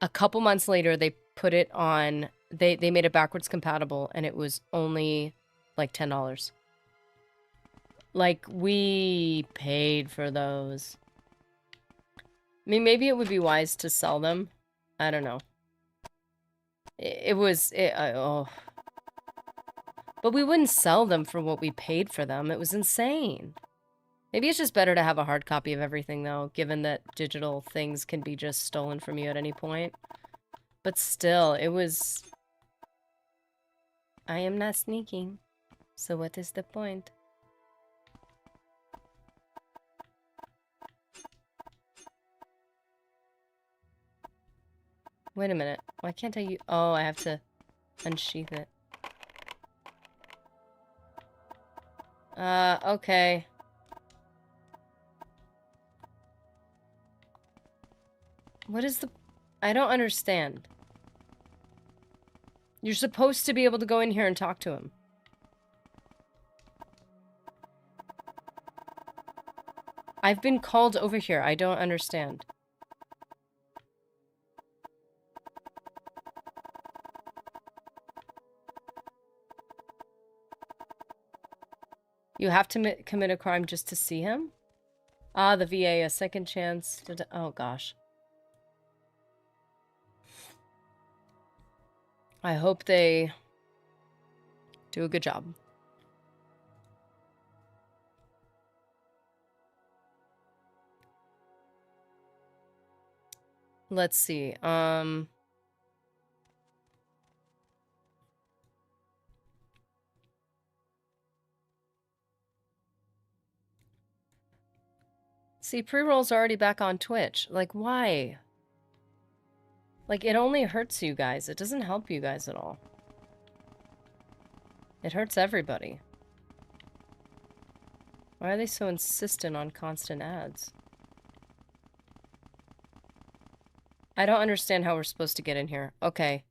A couple months later, they put it on, they made it backwards compatible, and it was only like $10. Like, we paid for those. I mean, maybe it would be wise to sell them. I don't know. Oh. But we wouldn't sell them for what we paid for them. It was insane. Maybe it's just better to have a hard copy of everything, though, given that digital things can be just stolen from you at any point. But still, it was... I am not sneaking. So what is the point? Wait a minute. Why can't I use... Oh, I have to unsheath it. Okay. What is the... I don't understand. You're supposed to be able to go in here and talk to him. I've been called over here. I don't understand. You have to commit a crime just to see him? Ah, the VA, a second chance. Oh, gosh. I hope they do a good job. Let's see. See, pre-roll's already back on Twitch. Like, why? Like, it only hurts you guys. It doesn't help you guys at all. It hurts everybody. Why are they so insistent on constant ads? I don't understand how we're supposed to get in here. Okay.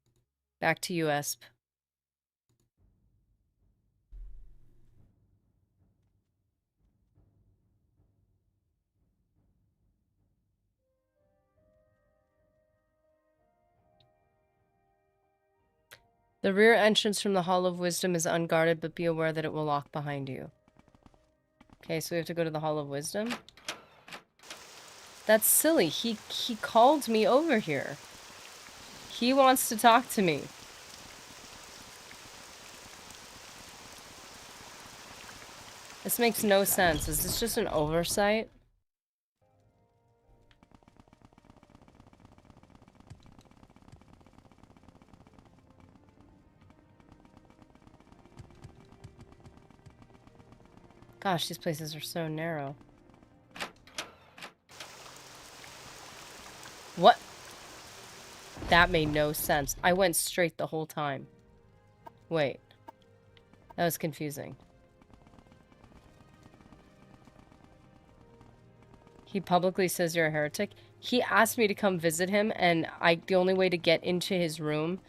Back to you, Esp. The rear entrance from the Hall of Wisdom is unguarded, but be aware that it will lock behind you. Okay, so we have to go to the Hall of Wisdom. That's silly. He called me over here. He wants to talk to me. This makes no sense. Is this just an oversight? Gosh, these places are so narrow. What? That made no sense. I went straight the whole time. Wait. That was confusing. He publicly says you're a heretic. He asked me to come visit him, and the only way to get into his room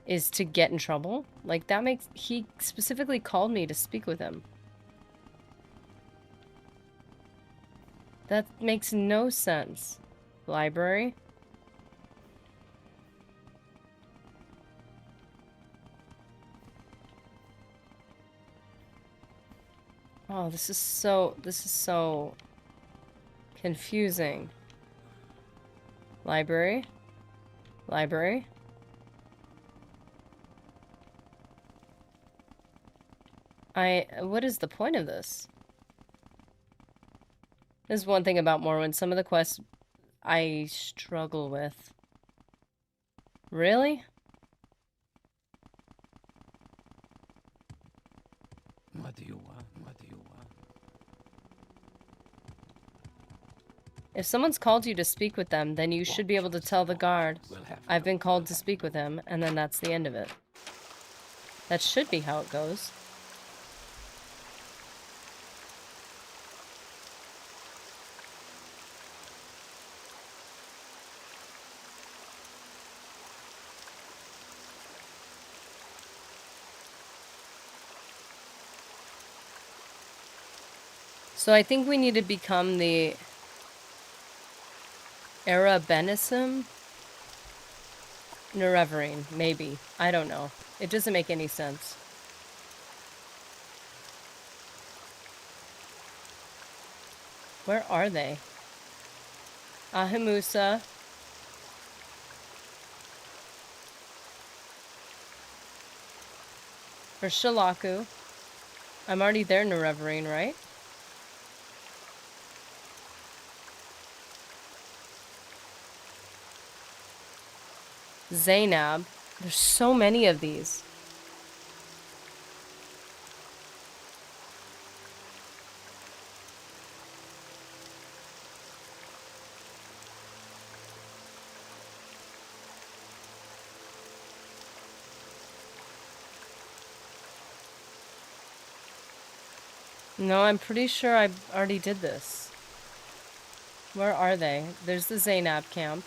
is to get in trouble? Like, that makes... He specifically called me to speak with him. That makes no sense. Library? Oh, this is so confusing. Library? Library? What is the point of this? There's one thing about Morrowind. Some of the quests I struggle with. Really? What do you want? What do you want? If someone's called you to speak with them, then you should be able to tell the guard, I've been called to speak with him, and then that's the end of it. That should be how it goes. So I think we need to become the Arabenism Nerevarine, maybe. I don't know. It doesn't make any sense. Where are they? Ahimusa. Or Shalaku. I'm already there, Nerevarine, right? Zainab. There's so many of these. No, I'm pretty sure I already did this. Where are they? There's the Zainab camp.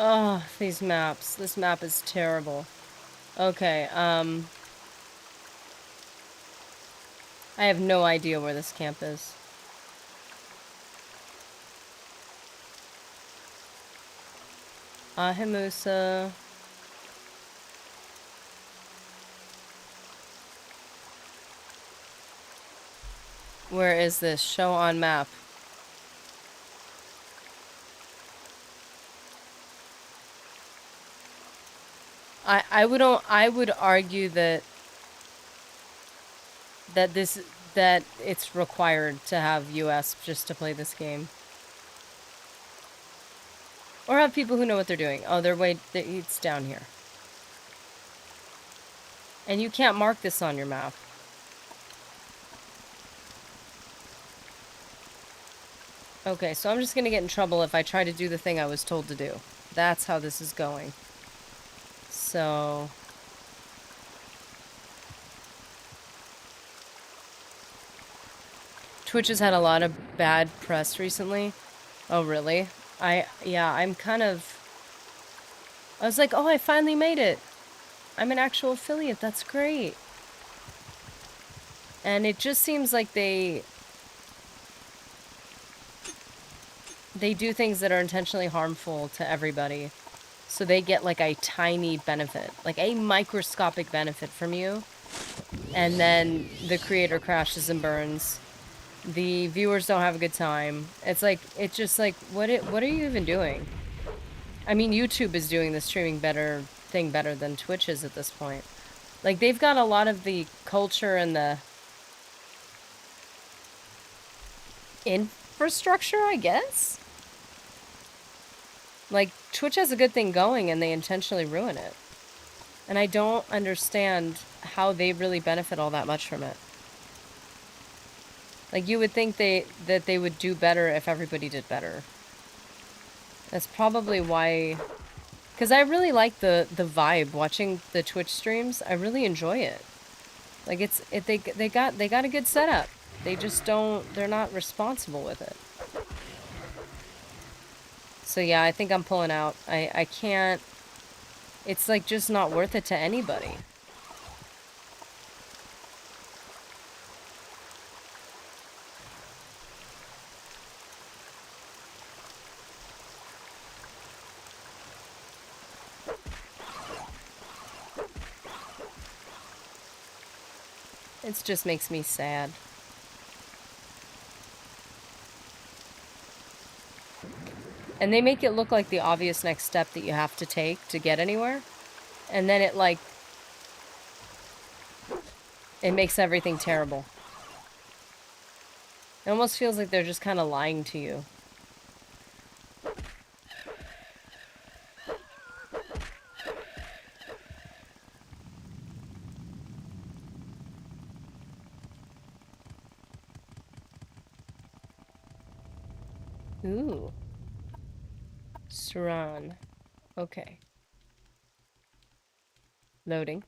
Oh, these maps. This map is terrible. Okay, I have no idea where this camp is. Ahimusa. Where is this? Show on map. I would argue that it's required to have US just to play this game. Or have people who know what they're doing. Oh, it's down here. And you can't mark this on your map. Okay, so I'm just gonna get in trouble if I try to do the thing I was told to do. That's how this is going. So... Twitch has had a lot of bad press recently. Oh, really? Yeah, I'm kind of... I was like, oh, I finally made it. I'm an actual affiliate. That's great. And it just seems like they do things that are intentionally harmful to everybody. So they get like a tiny benefit, like a microscopic benefit from you. And then the creator crashes and burns. The viewers don't have a good time. It's like, it's just like, what are you even doing? I mean, YouTube is doing the streaming thing better than Twitch is at this point. Like, they've got a lot of the culture and the infrastructure, I guess? Like, Twitch has a good thing going and they intentionally ruin it. And I don't understand how they really benefit all that much from it. Like, you would think that they would do better if everybody did better. That's probably why... Because I really like the vibe watching the Twitch streams. I really enjoy it. Like, they got a good setup. They just don't... They're not responsible with it. So yeah, I think I'm pulling out. I can't... It's like just not worth it to anybody. It just makes me sad. And they make it look like the obvious next step that you have to take to get anywhere. And then it, like... It makes everything terrible. It almost feels like they're just kind of lying to you. Ooh. Saran. Okay. Loading.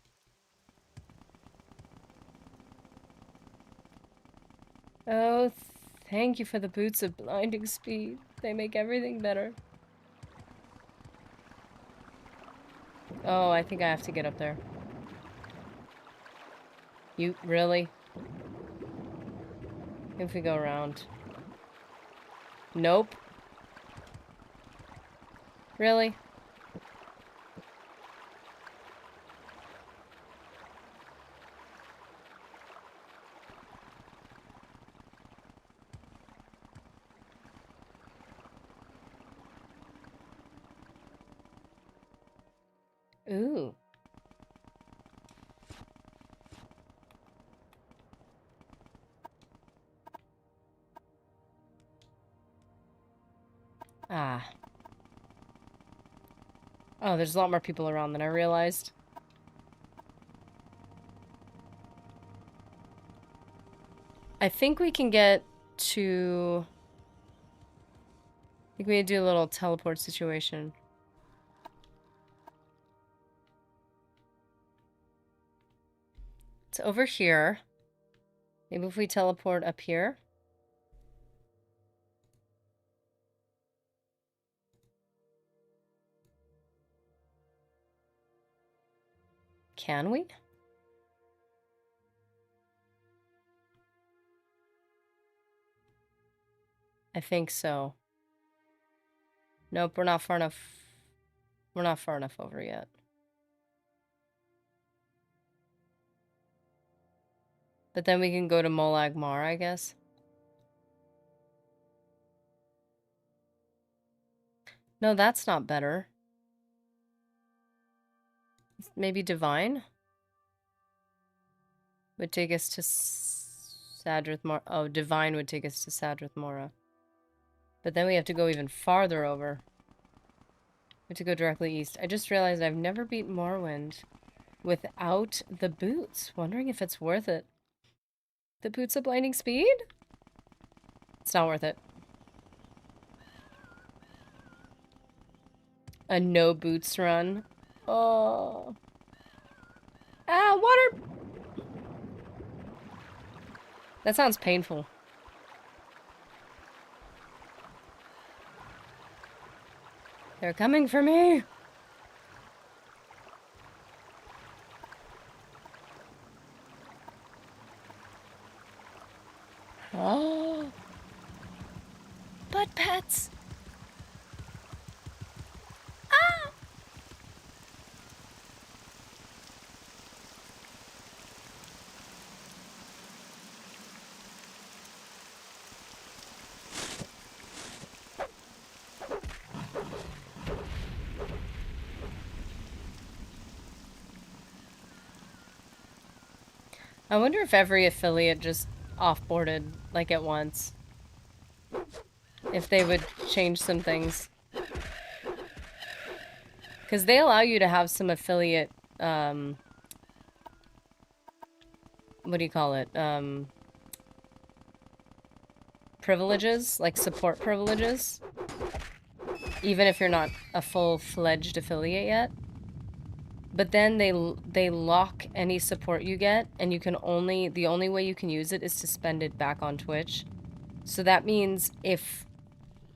Oh, thank you for the boots of blinding speed. They make everything better. Oh, I think I have to get up there. You, really? If we go around. Nope. Really? Ooh. Ah. Oh, there's a lot more people around than I realized. I think we can get to... I think we need to do a little teleport situation. It's over here. Maybe if we teleport up here. Can we? I think so. Nope, we're not far enough. We're not far enough over yet. But then we can go to Molag Mar, I guess. No, that's not better. Maybe Divine? Would take us to Sadrith Mora. Oh, Divine would take us to Sadrith Mora. But then we have to go even farther over. We have to go directly east. I just realized I've never beat Morrowind without the boots. Wondering if it's worth it. The boots of blinding speed? It's not worth it. A no boots run. Oh. Ah, water! That sounds painful. They're coming for me! Oh. Butt pets! Ah! I wonder if every affiliate just offboarded, like, at once. If they would change some things. Because they allow you to have some affiliate, what do you call it? Privileges, like support privileges. Even if you're not a full-fledged affiliate yet. But then they lock any support you get, and you can only, the only way you can use it is to spend it back on Twitch. So that means if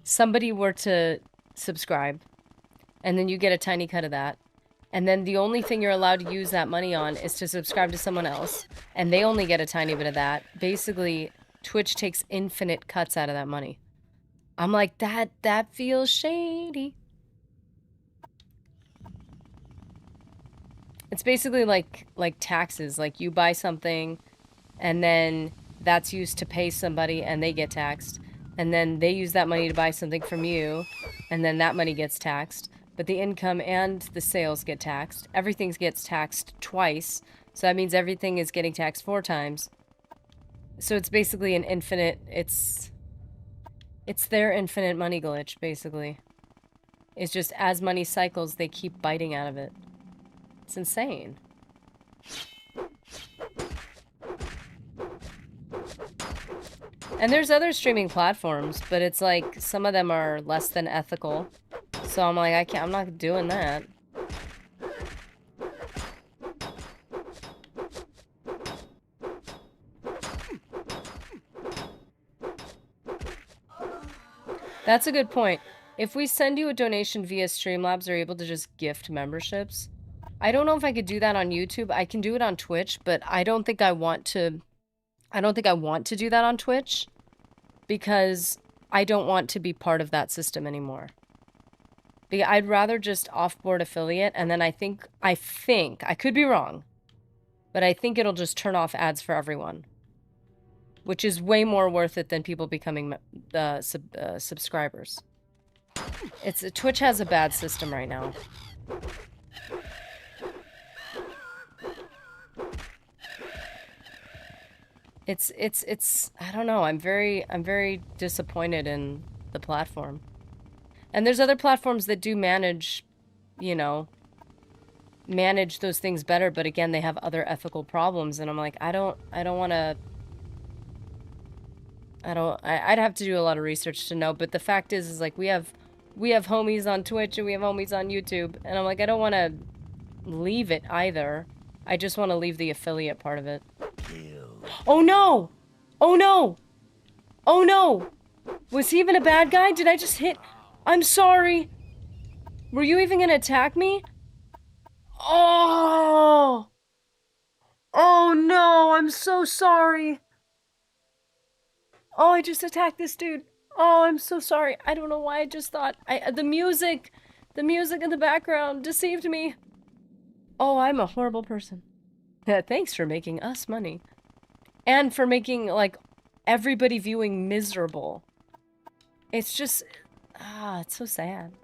somebody were to subscribe, and then you get a tiny cut of that, and then the only thing you're allowed to use that money on is to subscribe to someone else, and they only get a tiny bit of that, basically, Twitch takes infinite cuts out of that money. I'm like, that feels shady. It's basically like taxes. Like, you buy something, and then that's used to pay somebody, and they get taxed. And then they use that money to buy something from you, and then that money gets taxed. But the income and the sales get taxed. Everything gets taxed twice, so that means everything is getting taxed 4 times. So it's basically an infinite, it's their infinite money glitch, basically. It's just as money cycles, they keep biting out of it. It's insane. And there's other streaming platforms, but it's like some of them are less than ethical. So I'm like, I'm not doing that. That's a good point. If we send you a donation via Streamlabs, are you able to just gift memberships? I don't know if I could do that on YouTube. I can do it on Twitch, but I don't think I want to. I don't think I want to do that on Twitch because I don't want to be part of that system anymore. I'd rather just offboard affiliate, and then I think, I could be wrong, but I think it'll just turn off ads for everyone, which is way more worth it than people becoming subscribers. Twitch has a bad system right now. It's I don't know. I'm very disappointed in the platform. And there's other platforms that do manage, you know, manage those things better, but again, they have other ethical problems, and I'm like, I don't want to. I'd have to do a lot of research to know, but the fact is like we have homies on Twitch and we have homies on YouTube, and I'm like, I don't want to leave it either. I just want to leave the affiliate part of it. Oh no! Oh no! Oh no! Was he even a bad guy? Did I just hit? I'm sorry. Were you even gonna attack me? Oh! Oh no, I'm so sorry. Oh, I just attacked this dude. Oh, I'm so sorry. I don't know why I just thought the music in the background deceived me. Oh, I'm a horrible person. Yeah, thanks for making us money. And for making, like, everybody viewing miserable. It's just, it's so sad.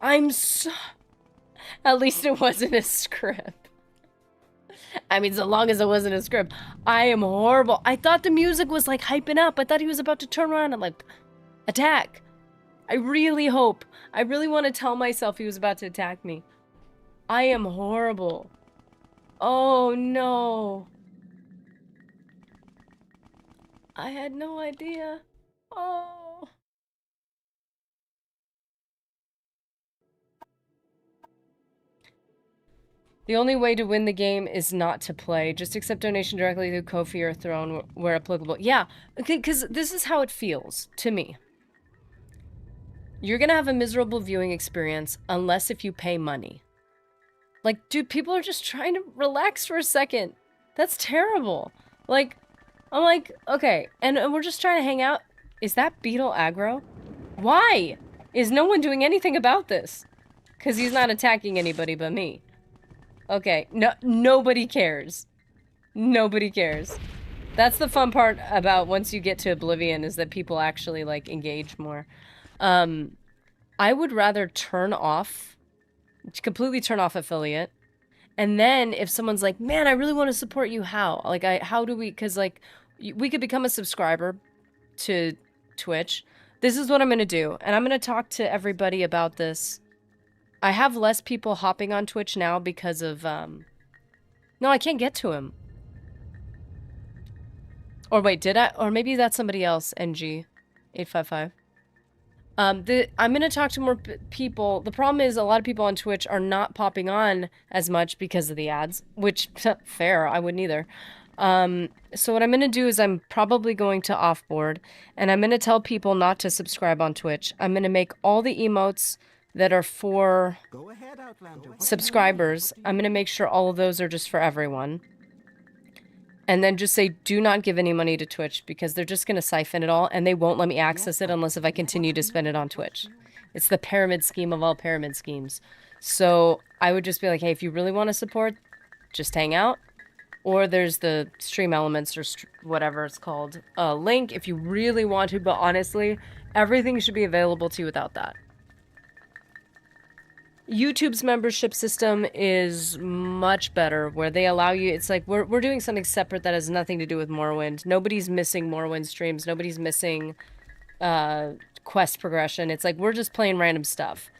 I'm so... At least it wasn't a script. I mean, so long as it wasn't a script. I am horrible. I thought the music was, like, hyping up. I thought he was about to turn around and, like, attack. I really hope. I really want to tell myself he was about to attack me. I am horrible. Oh, no. I had no idea. Oh. The only way to win the game is not to play. Just accept donation directly through Ko-fi or Throne where applicable. Yeah, because this is how it feels to me. You're gonna have a miserable viewing experience unless if you pay money. Like, dude, people are just trying to relax for a second. That's terrible. Like, I'm like, okay, and we're just trying to hang out. Is that beetle aggro? Why is no one doing anything about this? Because he's not attacking anybody but me. Okay, nobody cares. Nobody cares. That's the fun part about once you get to Oblivion, is that people actually, like, engage more. I would rather completely turn off affiliate, And then if someone's like, man, I really want to support you, how? Like, how do we, because like, we could become a subscriber to Twitch. This is what I'm going to do. And I'm going to talk to everybody about this. I have less people hopping on Twitch now because of, no, I can't get to him. Or wait, did I? Or maybe that's somebody else, NG855. I'm going to talk to more people. The problem is a lot of people on Twitch are not popping on as much because of the ads, which, fair, I wouldn't either. So what I'm going to do is I'm probably going to offboard, and I'm going to tell people not to subscribe on Twitch. I'm going to make all the emotes that are for subscribers. I'm going to make sure all of those are just for everyone. And then just say, do not give any money to Twitch, because they're just going to siphon it all, and they won't let me access it unless if I continue to spend it on Twitch. It's the pyramid scheme of all pyramid schemes. So I would just be like, hey, if you really want to support, just hang out. Or there's the Stream Elements or whatever it's called link if you really want to, but honestly, everything should be available to you without that. YouTube's membership system is much better, where they allow you, it's like, we're doing something separate that has nothing to do with Morrowind. Nobody's missing Morrowind streams. Nobody's missing quest progression. It's like, we're just playing random stuff.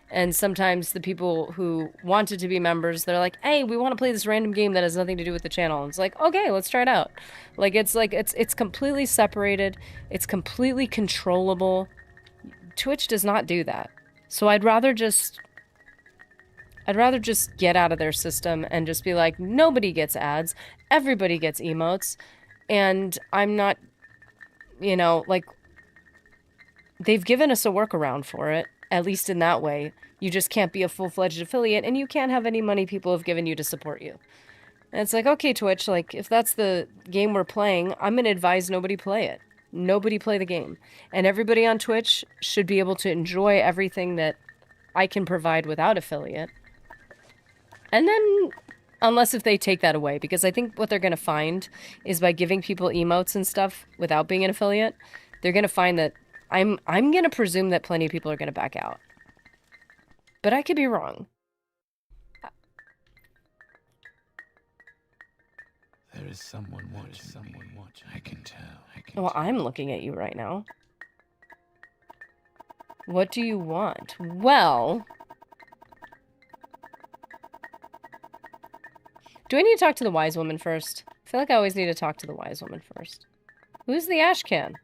And sometimes the people who wanted to be members, they're like, hey, we want to play this random game that has nothing to do with the channel. And it's like, okay, let's try it out. Like, it's completely separated. It's completely controllable. Twitch does not do that. So I'd rather just get out of their system and just be like, nobody gets ads, everybody gets emotes, and I'm not, you know, like, they've given us a workaround for it, at least in that way. You just can't be a full-fledged affiliate, and you can't have any money people have given you to support you. And it's like, okay, Twitch, like, if that's the game we're playing, I'm gonna advise nobody play it. Nobody play the game. And everybody on Twitch should be able to enjoy everything that I can provide without affiliate. And then, unless if they take that away, because I think what they're going to find is by giving people emotes and stuff without being an affiliate, they're going to find that I'm going to presume that plenty of people are going to back out. But I could be wrong. There is someone watching. I can tell. Well, I'm looking at you right now. What do you want? Well, do I need to talk to the wise woman first? I feel like I always need to talk to the wise woman first. Who's the ash can?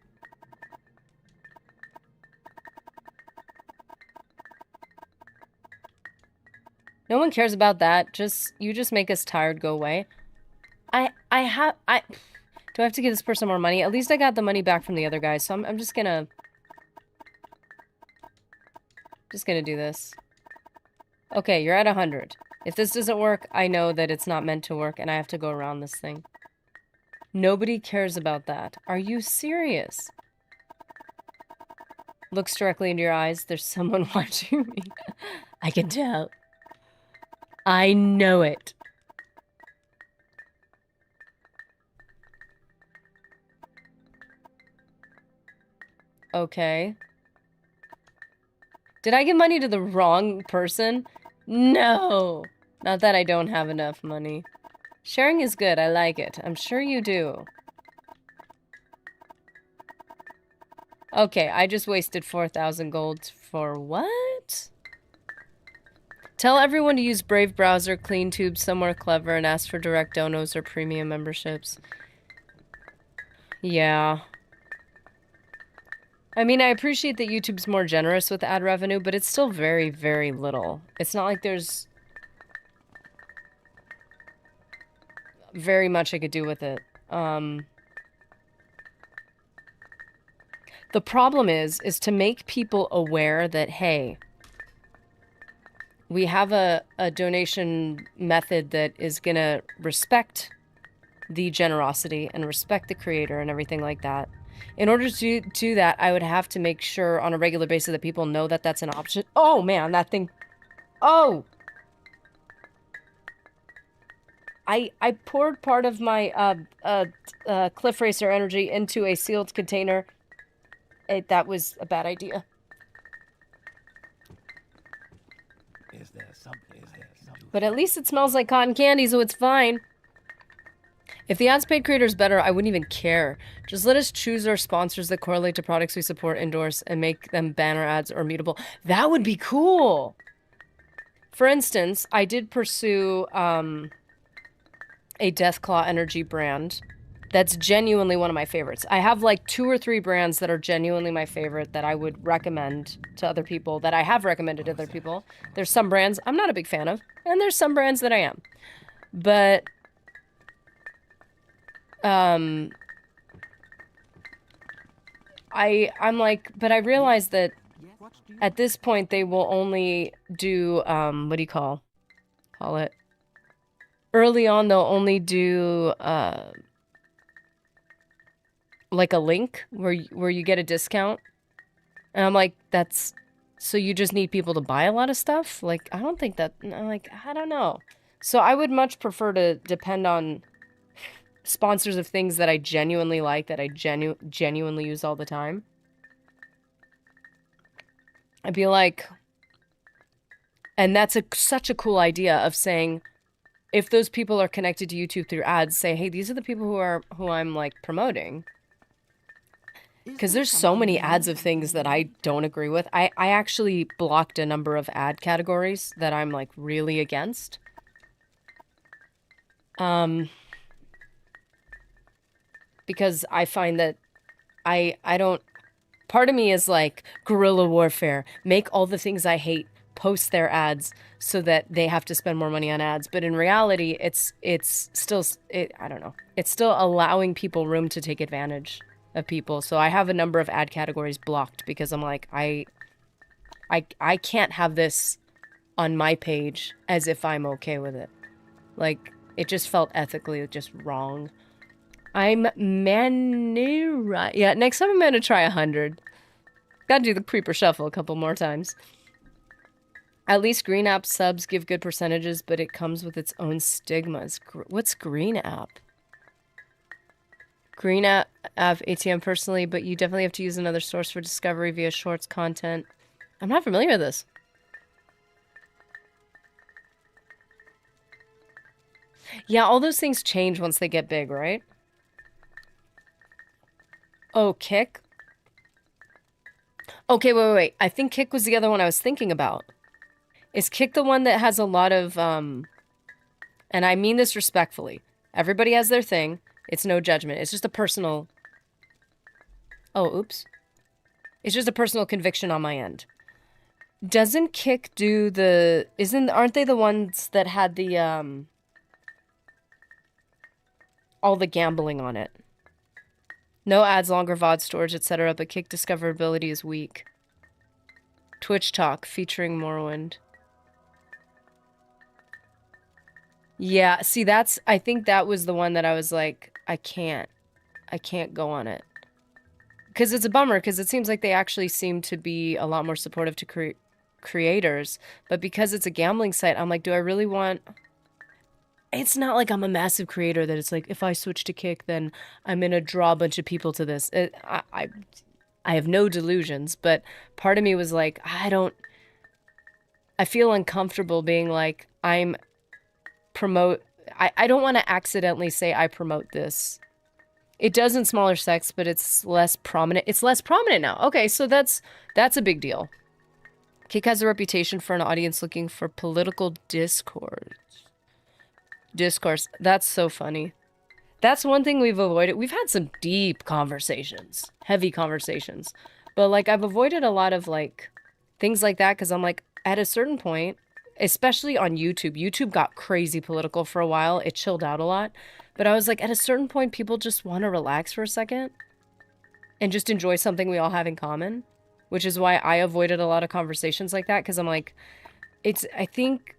No one cares about that. You just make us tired, go away. Do I have to give this person more money? At least I got the money back from the other guy, so I'm just gonna do this. Okay, you're at 100. If this doesn't work, I know that it's not meant to work and I have to go around this thing. Nobody cares about that. Are you serious? Looks directly into your eyes. There's someone watching me. I can tell. I know it. Okay. Did I give money to the wrong person? No! Not that I don't have enough money. Sharing is good, I like it. I'm sure you do. Okay, I just wasted 4,000 gold for what? Tell everyone to use Brave Browser, CleanTube, Somewhere Clever, and ask for direct donos or premium memberships. Yeah. I mean, I appreciate that YouTube's more generous with ad revenue, but it's still very, very little. It's not like there's very much I could do with it. The problem is to make people aware that, hey, we have a donation method that is gonna respect the generosity and respect the creator and everything like that. In order to do that, I would have to make sure on a regular basis that people know that that's an option. Oh, man, that thing... Oh! I poured part of my Cliff Racer energy into a sealed container. That was a bad idea. Is there something But at least it smells like cotton candy, so it's fine. If the ads paid creator is better, I wouldn't even care. Just let us choose our sponsors that correlate to products we support, endorse, and make them banner ads or mutable. That would be cool. For instance, I did pursue a Deathclaw Energy brand that's genuinely one of my favorites. I have like 2 or 3 brands that are genuinely my favorite that I would recommend to other people, that I have recommended to other people. There's some brands I'm not a big fan of, and there's some brands that I am. But I'm like, but I realized that at this point they will only do what do you call it? Early on they'll only do like a link where you get a discount. And I'm like, that's so you just need people to buy a lot of stuff? Like, I don't think that, I'm like, I don't know. So I would much prefer to depend on sponsors of things that I genuinely like, that I genuinely use all the time. I'd be like, and that's such a cool idea of saying, if those people are connected to YouTube through ads, say, hey, these are the people who I'm like promoting. Because there's so many ads of things that I don't agree with. I actually blocked a number of ad categories that I'm like really against. Because I find that I don't, part of me is like guerrilla warfare, make all the things I hate, post their ads so that they have to spend more money on ads. But in reality, it's still, I don't know, it's still allowing people room to take advantage of people. So I have a number of ad categories blocked because I'm like, I can't have this on my page as if I'm okay with it. Like, it just felt ethically just wrong. I'm Manira. Yeah, next time I'm gonna try 100. Gotta do the creeper shuffle a couple more times. At least Green App subs give good percentages, but it comes with its own stigmas. What's Green App? Green App ATM personally, but you definitely have to use another source for discovery via shorts content. I'm not familiar with this. Yeah, all those things change once they get big, right? Oh, Kick? Okay, wait. I think Kick was the other one I was thinking about. Is Kick the one that has a lot of, and I mean this respectfully. Everybody has their thing. It's no judgment. It's just a personal... Oh, oops. It's just a personal conviction on my end. Doesn't Kick do the... Aren't they the ones that had the, all the gambling on it? No ads, longer VOD storage, etc., but Kick discoverability is weak. Twitch Talk featuring Morrowind. Yeah, see, I think that was the one that I was like, I can't go on it. Because it's a bummer, because it seems like they actually seem to be a lot more supportive to creators. But because it's a gambling site, I'm like, do I really want... It's not like I'm a massive creator that it's like, if I switch to Kick, then I'm going to draw a bunch of people to this. I have no delusions, but part of me was like, I feel uncomfortable being like, I don't want to accidentally say I promote this. It does in smaller sects, but it's less prominent. It's less prominent now. Okay, so that's a big deal. Kick has a reputation for an audience looking for political discourse. That's so funny. That's one thing we've avoided. We've had some deep conversations, heavy conversations, but like I've avoided a lot of like things like that because I'm like, at a certain point, especially on YouTube got crazy political for a while. It chilled out a lot, but I was like, at a certain point, people just want to relax for a second and just enjoy something we all have in common, which is why I avoided a lot of conversations like that because I'm like, I think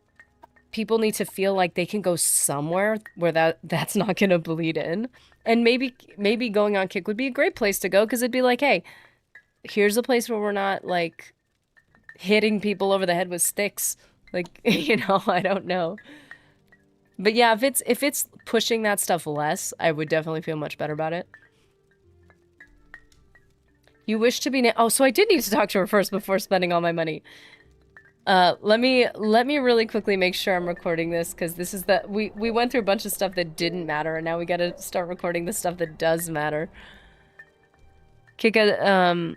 people need to feel like they can go somewhere where that's not going to bleed in. And maybe going on Kick would be a great place to go because it'd be like, hey, here's a place where we're not like hitting people over the head with sticks. Like, you know, I don't know. But yeah, if it's pushing that stuff less, I would definitely feel much better about it. You wish to be... Oh, so I did need to talk to her first before spending all my money. Let me really quickly make sure I'm recording this because this is the we went through a bunch of stuff that didn't matter and now we gotta start recording the stuff that does matter. Kika,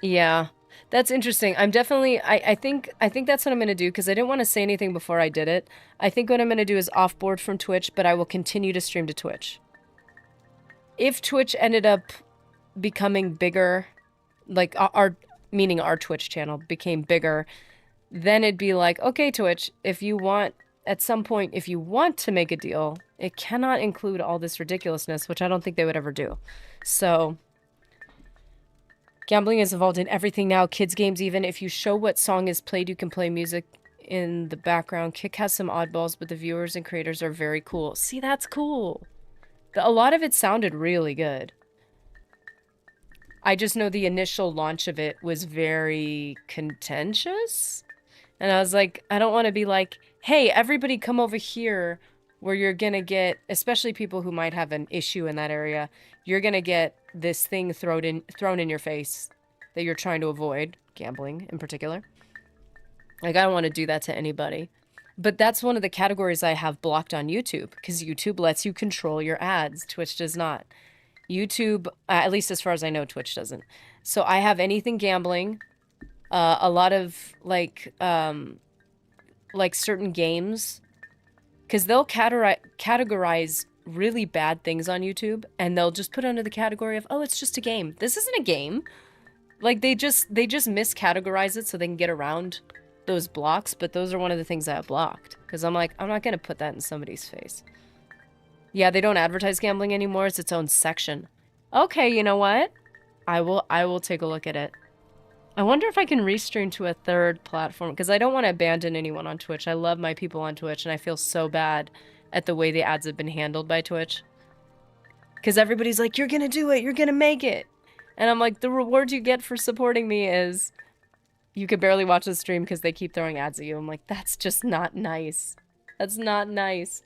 yeah, that's interesting. I'm definitely I think that's what I'm gonna do because I didn't want to say anything before I did it. I think what I'm gonna do is offboard from Twitch, but I will continue to stream to Twitch. If Twitch ended up becoming bigger, like our meaning our Twitch channel became bigger, then it'd be like, okay, Twitch, if you want, at some point, if you want to make a deal, it cannot include all this ridiculousness, which I don't think they would ever do. So, gambling is involved in everything now, kids' games even. If you show what song is played, you can play music in the background. Kick has some oddballs, but the viewers and creators are very cool. See, that's cool. A lot of it sounded really good. I just know the initial launch of it was very contentious. And I was like, I don't want to be like, hey, everybody come over here where you're going to get, especially people who might have an issue in that area, you're going to get this thing thrown in your face that you're trying to avoid, gambling in particular. Like, I don't want to do that to anybody. But that's one of the categories I have blocked on YouTube because YouTube lets you control your ads. Twitch does not. YouTube, at least as far as I know, Twitch doesn't. So I have anything gambling, a lot of like certain games, because they'll categorize really bad things on YouTube, and they'll just put it under the category of, oh, it's just a game. This isn't a game. Like they just miscategorize it so they can get around those blocks. But those are one of the things I have blocked because I'm like, I'm not gonna put that in somebody's face. Yeah, they don't advertise gambling anymore. It's its own section. Okay, you know what? I will take a look at it. I wonder if I can restream to a third platform because I don't want to abandon anyone on Twitch. I love my people on Twitch and I feel so bad at the way the ads have been handled by Twitch. Because everybody's like, you're going to do it. You're going to make it. And I'm like, the reward you get for supporting me is you could barely watch the stream because they keep throwing ads at you. I'm like, that's just not nice. That's not nice.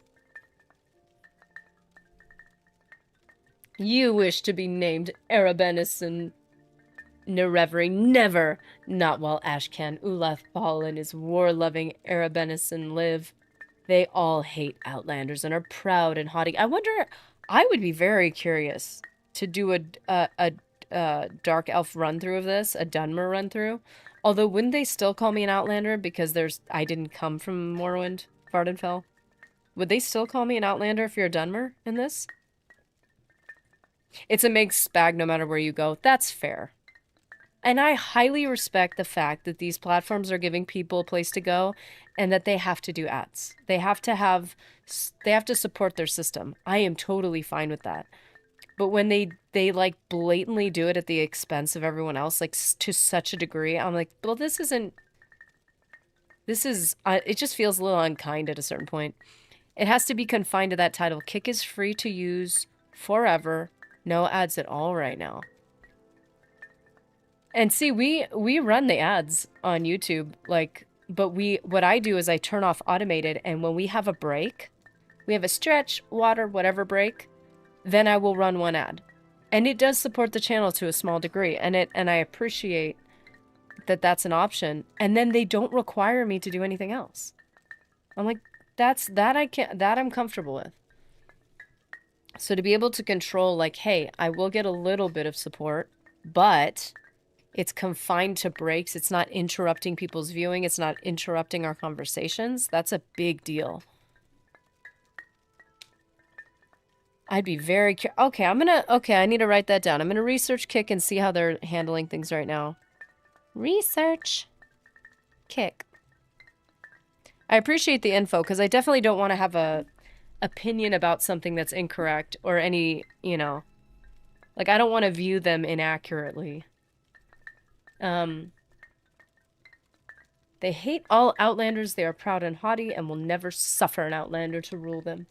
You wish to be named Arabenis and Nerevri. Never. Not while Ashcan, Ulaf Paul, and his war-loving Arabenison live. They all hate Outlanders and are proud and haughty. I wonder, I would be very curious to do a Dark Elf run-through of this, a Dunmer run-through. Although, wouldn't they still call me an Outlander because I didn't come from Morrowind, Vardenfell? Would they still call me an Outlander if you're a Dunmer in this? It's a mixed bag no matter where you go. That's fair. And I highly respect the fact that these platforms are giving people a place to go and that they have to do ads. They have to support their system. I am totally fine with that. But when they like blatantly do it at the expense of everyone else, like to such a degree, I'm like, well, it just feels a little unkind at a certain point. It has to be confined to that title. Kick is free to use forever. No ads at all right now. And see, we run the ads on YouTube, like, but what I do is I turn off automated, and when we have a break, we have a stretch, water, whatever break, then I will run one ad. And it does support the channel to a small degree, and I appreciate that that's an option. And then they don't require me to do anything else. I'm like, that I'm comfortable with. So to be able to control, like, hey, I will get a little bit of support, but it's confined to breaks. It's not interrupting people's viewing. It's not interrupting our conversations. That's a big deal. I'd be very okay, I need to write that down. I'm gonna research Kick and see how they're handling things right now. Research Kick. I appreciate the info because I definitely don't want to have a opinion about something that's incorrect or any, you know, like I don't want to view them inaccurately. They hate all Outlanders. They are proud and haughty and will never suffer an Outlander to rule them.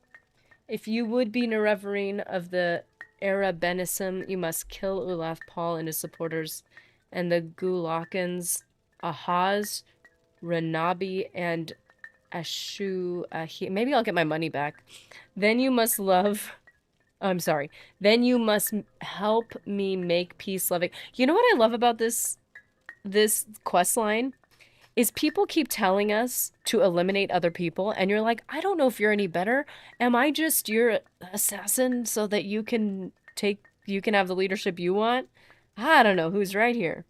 If you would be Nerevarine of the Arabenism, you must kill Ulaf Paul and his supporters and the Gulakans, Ahaz, Renabi, and Ashu. Maybe I'll get my money back. Then you must love... I'm sorry. Then you must help me make peace loving. You know what I love about this this quest line is people keep telling us to eliminate other people, and you're like, I don't know if you're any better. Am I just your assassin so that you can have the leadership you want? I don't know who's right here.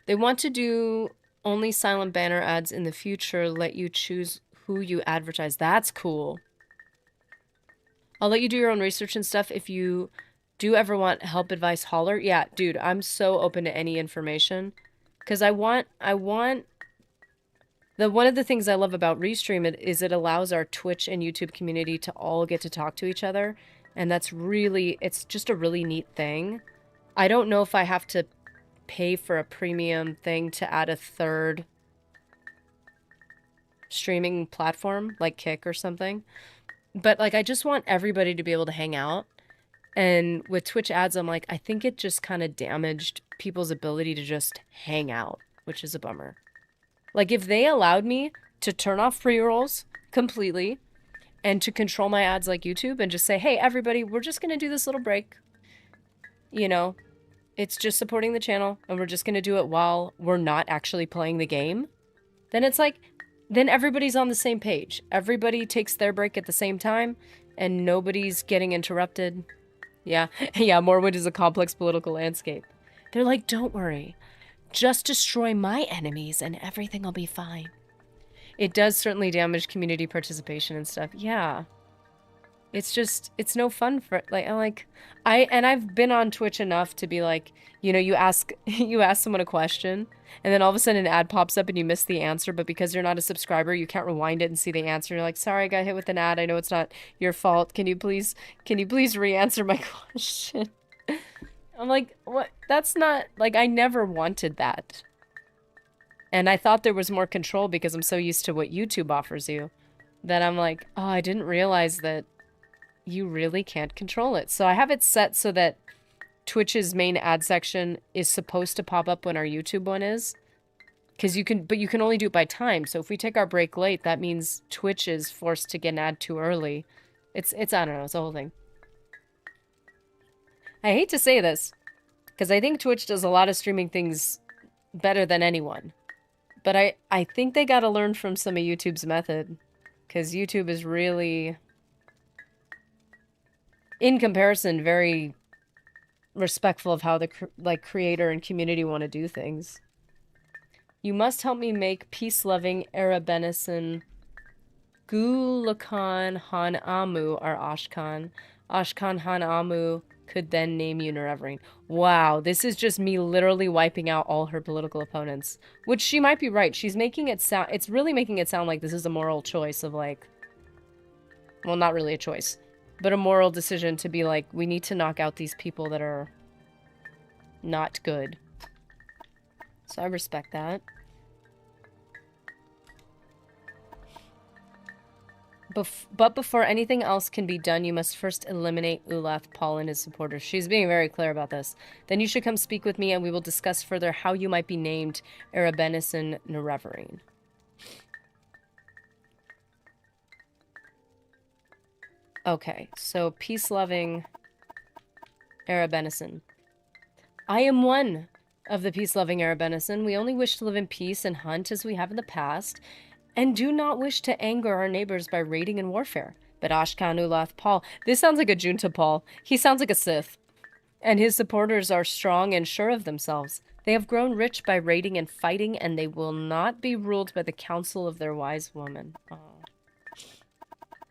They want to do only silent banner ads in the future, let you choose who you advertise. That's cool. I'll let you do your own research and stuff. If you do ever want help, advice, holler. Yeah, dude, I'm so open to any information. Because one of the things I love about Restream is it allows our Twitch and YouTube community to all get to talk to each other. And it's just a really neat thing. I don't know if I have to pay for a premium thing to add a third streaming platform, like Kick or something. But, like, I just want everybody to be able to hang out. And with Twitch ads, I'm like, I think it just kind of damaged people's ability to just hang out, which is a bummer. Like, if they allowed me to turn off pre-rolls completely and to control my ads like YouTube and just say, hey, everybody, we're just going to do this little break. You know, it's just supporting the channel and we're just going to do it while we're not actually playing the game. Then it's like, then everybody's on the same page. Everybody takes their break at the same time and nobody's getting interrupted. Yeah, yeah, Morwood is a complex political landscape. They're like, don't worry. Just destroy my enemies and everything will be fine. It does certainly damage community participation and stuff. Yeah. It's just, it's no fun for, I've been on Twitch enough to be like, you know, you ask someone a question, and then all of a sudden an ad pops up and you miss the answer, but because you're not a subscriber, you can't rewind it and see the answer. You're like, sorry, I got hit with an ad. I know it's not your fault. Can you please re-answer my question? I'm like, what? That's not, like, I never wanted that. And I thought there was more control because I'm so used to what YouTube offers you that I'm like, oh, I didn't realize that you really can't control it. So I have it set so that Twitch's main ad section is supposed to pop up when our YouTube one is. But you can only do it by time. So if we take our break late, that means Twitch is forced to get an ad too early. It's I don't know, it's a whole thing. I hate to say this, because I think Twitch does a lot of streaming things better than anyone. But I think they gotta learn from some of YouTube's method. Because YouTube is really, in comparison, very respectful of how the creator and community want to do things. You must help me make peace-loving Arabenison Gulakan Han Amu our Ashkan. Ashkan Han Amu could then name you Nereverine. Wow, this is just me literally wiping out all her political opponents. Which she might be right. She's making it sound... It's really making it sound like this is a moral choice of, like... Well, not really a choice. But a moral decision to be like, we need to knock out these people that are not good. So I respect that. But before anything else can be done, you must first eliminate Ulath Paul and his supporters. She's being very clear about this. Then you should come speak with me and we will discuss further how you might be named Arabenison Nereverine. Okay, so peace-loving Arabenison. I am one of the peace-loving Arabenison. We only wish to live in peace and hunt as we have in the past, and do not wish to anger our neighbors by raiding and warfare. But Ashkan Ulath Paul, this sounds like a Junta Paul. He sounds like a Sith. And his supporters are strong and sure of themselves. They have grown rich by raiding and fighting, and they will not be ruled by the counsel of their wise woman. Oh.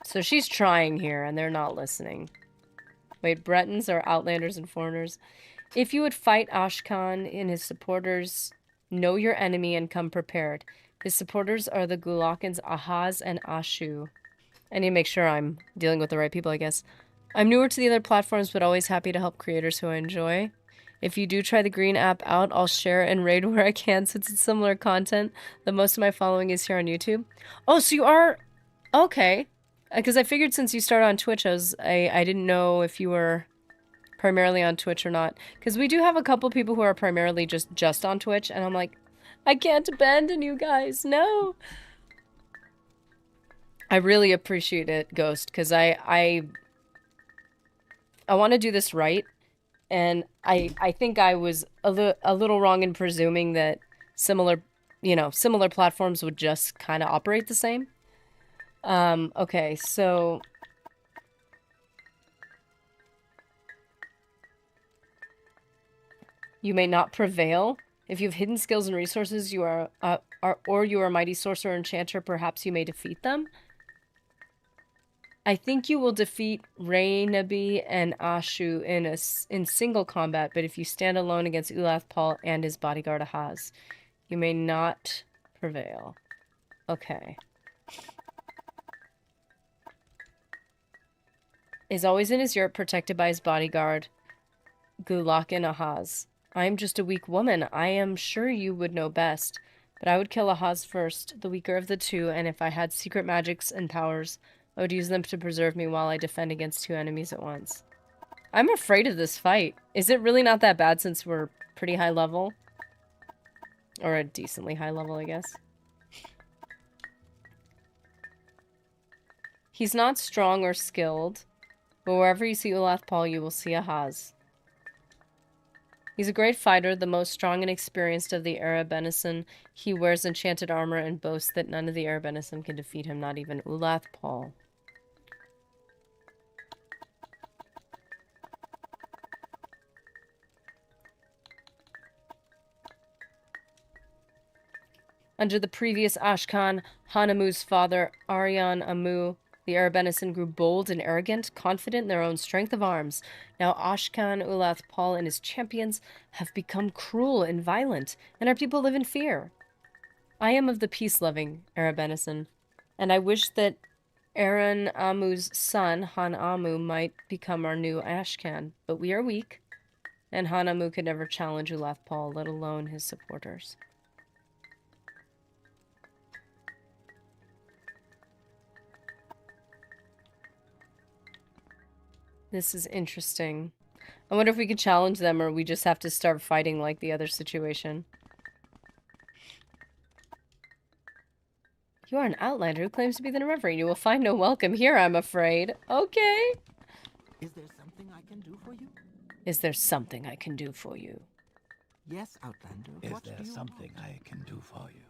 So she's trying here, and they're not listening. Wait, Bretons are outlanders and foreigners. If you would fight Ashkan and his supporters, know your enemy and come prepared. His supporters are the Gulakans Ahaz and Ashu. I need to make sure I'm dealing with the right people, I guess. I'm newer to the other platforms, but always happy to help creators who I enjoy. If you do try the green app out, I'll share and raid where I can since it's similar content. The most of my following is here on YouTube. Oh, so you are... Okay. Because I figured since you started on Twitch, I didn't know if you were primarily on Twitch or not. Because we do have a couple people who are primarily just on Twitch, and I'm like, I can't abandon you guys, no! I really appreciate it, Ghost, because I want to do this right, And I think I was a little wrong in presuming that similar, similar platforms would just kind of operate the same. Okay, so you may not prevail. If you have hidden skills and resources, you are a mighty sorcerer or enchanter, perhaps you may defeat them. I think you will defeat Reynabi and Ashu in single combat, but if you stand alone against Ulath Paul and his bodyguard Ahaz, you may not prevail. Okay. Is always in his yurt, protected by his bodyguard, Gulak and Ahaz. I am just a weak woman. I am sure you would know best, but I would kill Ahaz first, the weaker of the two, and if I had secret magics and powers, I would use them to preserve me while I defend against two enemies at once. I'm afraid of this fight. Is it really not that bad since we're pretty high level? Or a decently high level, I guess. He's not strong or skilled, but wherever you see Ulath Paul, you will see Ahaz. He's a great fighter, the most strong and experienced of the Arabenison. He wears enchanted armor and boasts that none of the Arabenison can defeat him, not even Ulath Paul. Under the previous Ashkan, Hanamu's father, Aryan Amu, the Arabenison grew bold and arrogant, confident in their own strength of arms. Now Ashkan, Ulath Paul, and his champions have become cruel and violent, and our people live in fear. I am of the peace-loving Arabenison, and I wish that Aaron Amu's son, Han Amu, might become our new Ashkan, but we are weak, and Han Amu could never challenge Ulath Paul, let alone his supporters. This is interesting. I wonder if we could challenge them or we just have to start fighting like the other situation. You are an outlander who claims to be the Reverend. You will find no welcome here, I'm afraid. Okay. Is there something I can do for you? Is there something I can do for you? Yes, Outlander. Is What there do you something want? I can do for you?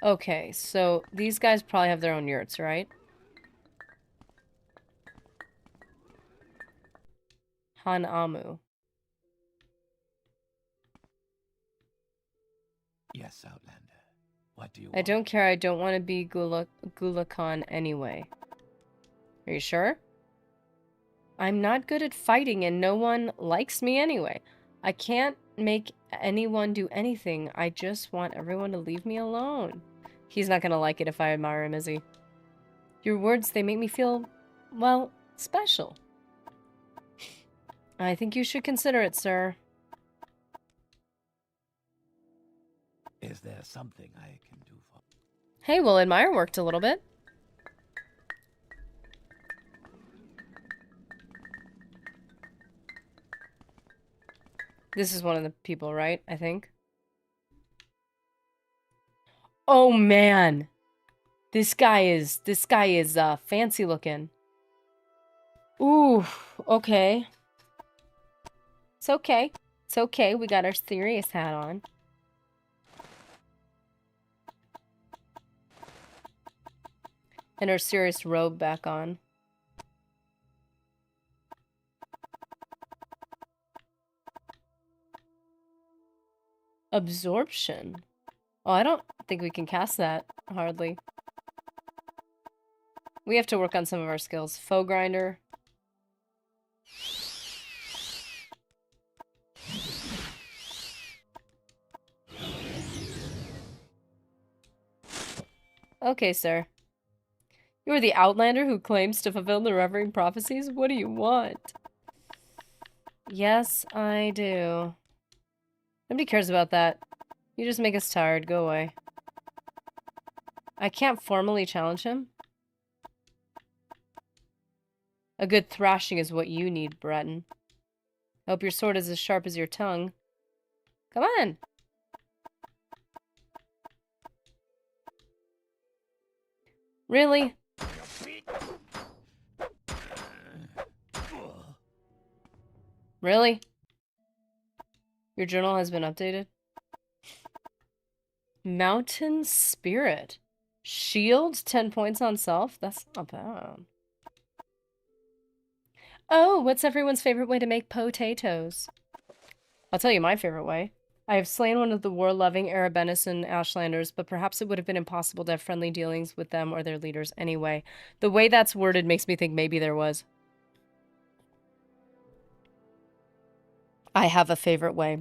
Okay, so these guys probably have their own yurts, right? Han Amu. Yes, Outlander. What do you I want? don't care. I don't want to be Gulakan anyway. Are you sure? I'm not good at fighting and no one likes me anyway. I can't make anyone do anything. I just want everyone to leave me alone. He's not gonna like it if I admire him, is he? Your words, they make me feel, well, special. I think you should consider it, sir. Is there something I can do for you? Hey, well, admire worked a little bit. This is one of the people, right? I think. Oh, man. This guy is fancy looking. Ooh, okay. It's okay. It's okay. We got our serious hat on. And our serious robe back on. Absorption. Oh, I don't think we can cast that, hardly. We have to work on some of our skills. Foe grinder. Okay, sir. You are the outlander who claims to fulfill the Reverend prophecies? What do you want? Yes, I do. Nobody cares about that. You just make us tired. Go away. I can't formally challenge him. A good thrashing is what you need, Breton. I hope your sword is as sharp as your tongue. Come on! Really? Really? Your journal has been updated? Mountain Spirit. Shield, 10 points on self? That's not bad. Oh, what's everyone's favorite way to make potatoes? I'll tell you my favorite way. I have slain one of the war-loving Arabenison Ashlanders, but perhaps it would have been impossible to have friendly dealings with them or their leaders anyway. The way that's worded makes me think maybe there was. I have a favorite way.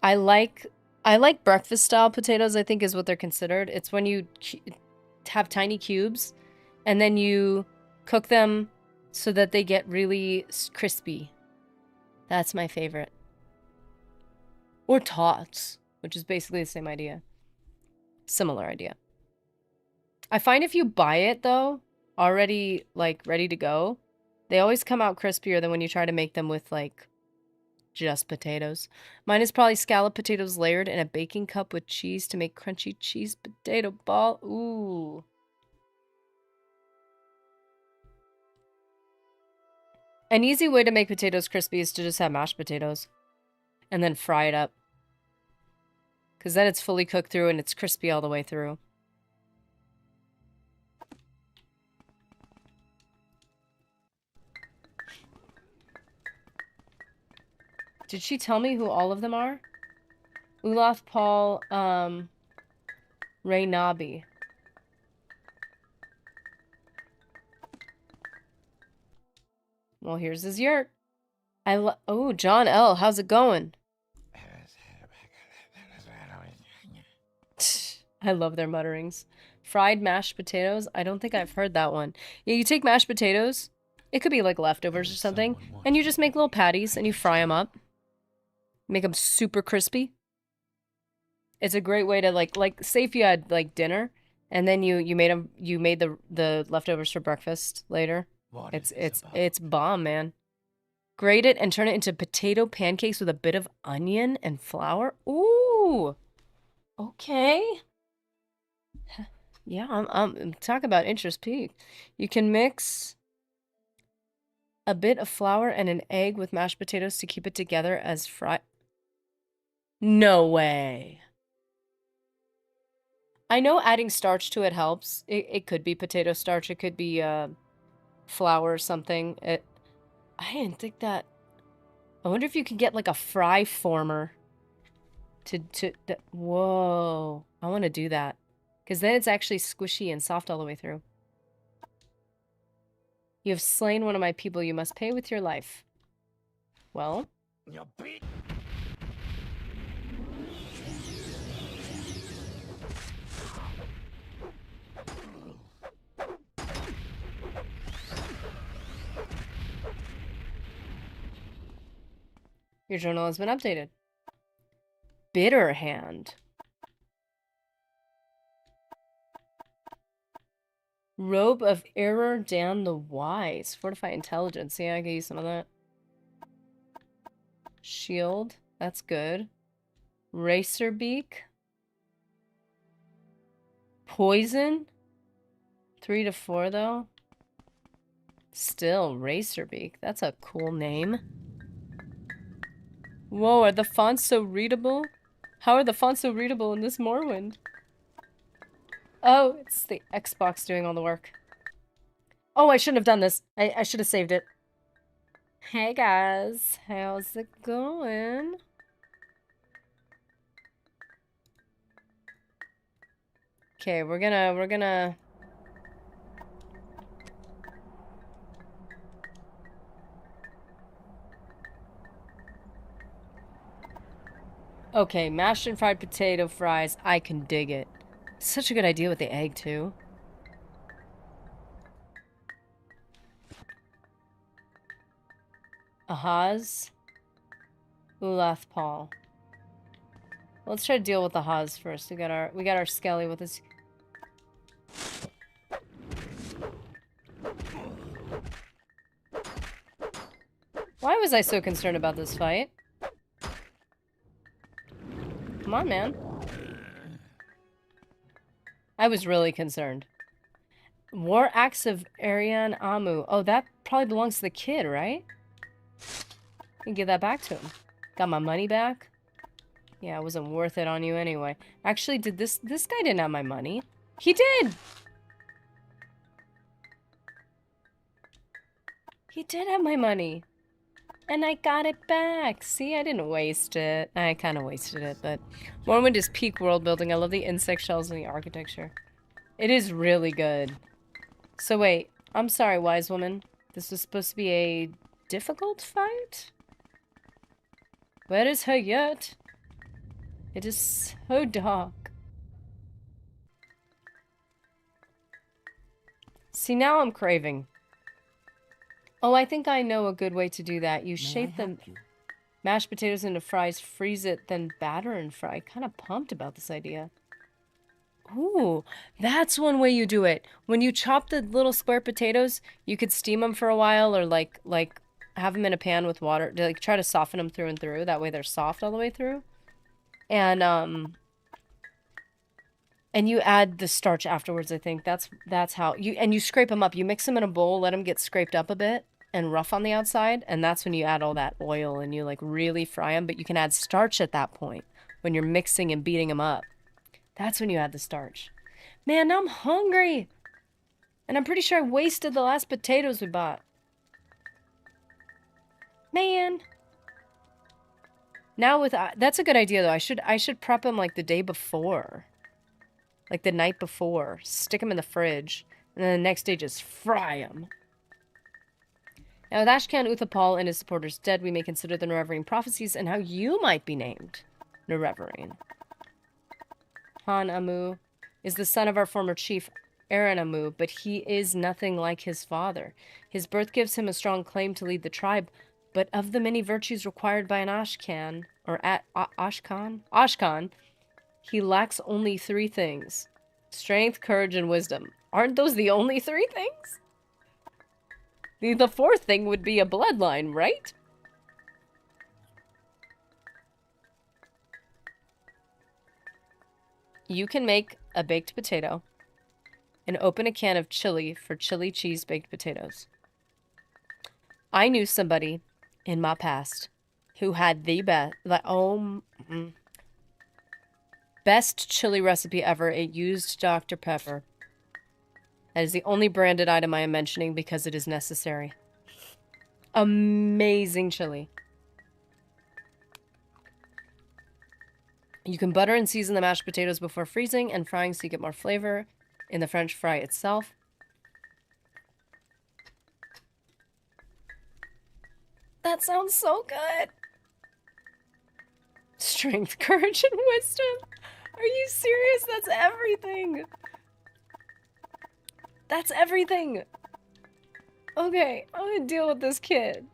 I like breakfast style potatoes, I think is what they're considered. It's when you have tiny cubes and then you cook them so that they get really crispy. That's my favorite. Or tots, which is basically the same idea. Similar idea. I find if you buy it though, already like ready to go, they always come out crispier than when you try to make them with like just potatoes. Mine is probably scalloped potatoes layered in a baking cup with cheese to make crunchy cheese potato ball. Ooh. An easy way to make potatoes crispy is to just have mashed potatoes and then fry it up. Because then it's fully cooked through and it's crispy all the way through. Did she tell me who all of them are? Olaf, Paul, Ray Nabi. Well, here's his yurt. Oh, John L. How's it going? I love their mutterings. Fried mashed potatoes? I don't think I've heard that one. Yeah, you take mashed potatoes. It could be like leftovers or something. And you just make little patties and you fry them up. Make them super crispy. It's a great way to like say if you had like dinner and then you made the leftovers for breakfast later. It's bomb, man. Grate it and turn it into potato pancakes with a bit of onion and flour. Ooh. Okay. Yeah, I'm talking about interest peak. You can mix a bit of flour and an egg with mashed potatoes to keep it together as fry. No way. I know adding starch to it helps. It could be potato starch. It could be flour or something. I didn't think that. I wonder if you could get like a fry former whoa. I want to do that. Because then it's actually squishy and soft all the way through. You have slain one of my people. You must pay with your life. Well. Your journal has been updated. Bitter hand. Robe of Error Dan the Wise. Fortify Intelligence. Yeah, I can use some of that. Shield. That's good. Racer Beak. Poison. 3 to 4 though. Still, Racer Beak. That's a cool name. Whoa, are the fonts so readable? How are the fonts so readable in this Morrowind? Oh, it's the Xbox doing all the work. Oh, I shouldn't have done this. I should have saved it. Hey guys, how's it going? Okay, we're gonna Okay, mashed and fried potato fries. I can dig it. Such a good idea with the egg, too. Ahaz. Ulath Paul. Let's try to deal with the Ahaz first. We got our Skelly with us. Why was I so concerned about this fight? Come on, man. I was really concerned. War Axe of Arian Amu. Oh, that probably belongs to the kid, right? And give that back to him. Got my money back. Yeah, it wasn't worth it on you anyway. Actually, did this guy didn't have my money. He did! He did have my money. And I got it back. See, I didn't waste it. I kind of wasted it, but Morrowind is peak world building. I love the insect shells and the architecture. It is really good. So wait, I'm sorry, wise woman. This was supposed to be a difficult fight? Where is her yurt? It is so dark. See, now I'm craving. Oh, I think I know a good way to do that. You shape them, mashed potatoes into fries, freeze it, then batter and fry. Kind of pumped about this idea. Ooh, that's one way you do it. When you chop the little square potatoes, you could steam them for a while or like have them in a pan with water to like try to soften them through and through. That way they're soft all the way through. And you add the starch afterwards, I think. That's how you scrape them up. You mix them in a bowl, let them get scraped up a bit and rough on the outside, and that's when you add all that oil and you like really fry them, but you can add starch at that point when you're mixing and beating them up. That's when you add the starch. Man, now I'm hungry. And I'm pretty sure I wasted the last potatoes we bought. Man. Now with that's a good idea though. I should prep them like the day before. Like the night before. Stick them in the fridge. And then the next day just fry them. Now with Ashkan Uthapal and his supporters dead, we may consider the Nerevarine prophecies and how you might be named Nerevarine. Han Amu is the son of our former chief, Aaron Amu, but he is nothing like his father. His birth gives him a strong claim to lead the tribe, but of the many virtues required by an Ashkan, or Ashkan, he lacks only 3 things. Strength, courage, and wisdom. Aren't those the only 3 things? The 4th thing would be a bloodline, right? You can make a baked potato and open a can of chili for chili cheese baked potatoes. I knew somebody in my past who had the best chili recipe ever. It used Dr. Pepper. That is the only branded item I am mentioning because it is necessary. Amazing chili. You can butter and season the mashed potatoes before freezing and frying so you get more flavor in the French fry itself. That sounds so good. Strength, courage, and wisdom. Are you serious? That's everything. That's everything. Okay, I'm gonna deal with this kid.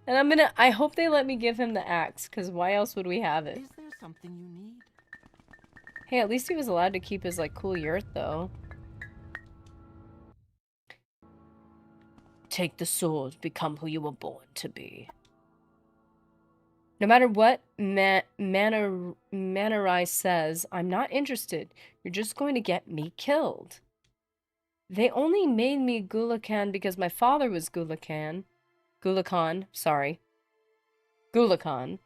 And I hope they let me give him the axe, because why else would we have it? Is there something you need? Hey, at least he was allowed to keep his, like, cool yurt, though. Take the sword, become who you were born to be. No matter what Manarai says, I'm not interested. You're just going to get me killed. They only made me Gulakan because my father was Gulakan. Gulakan, sorry. Gulakan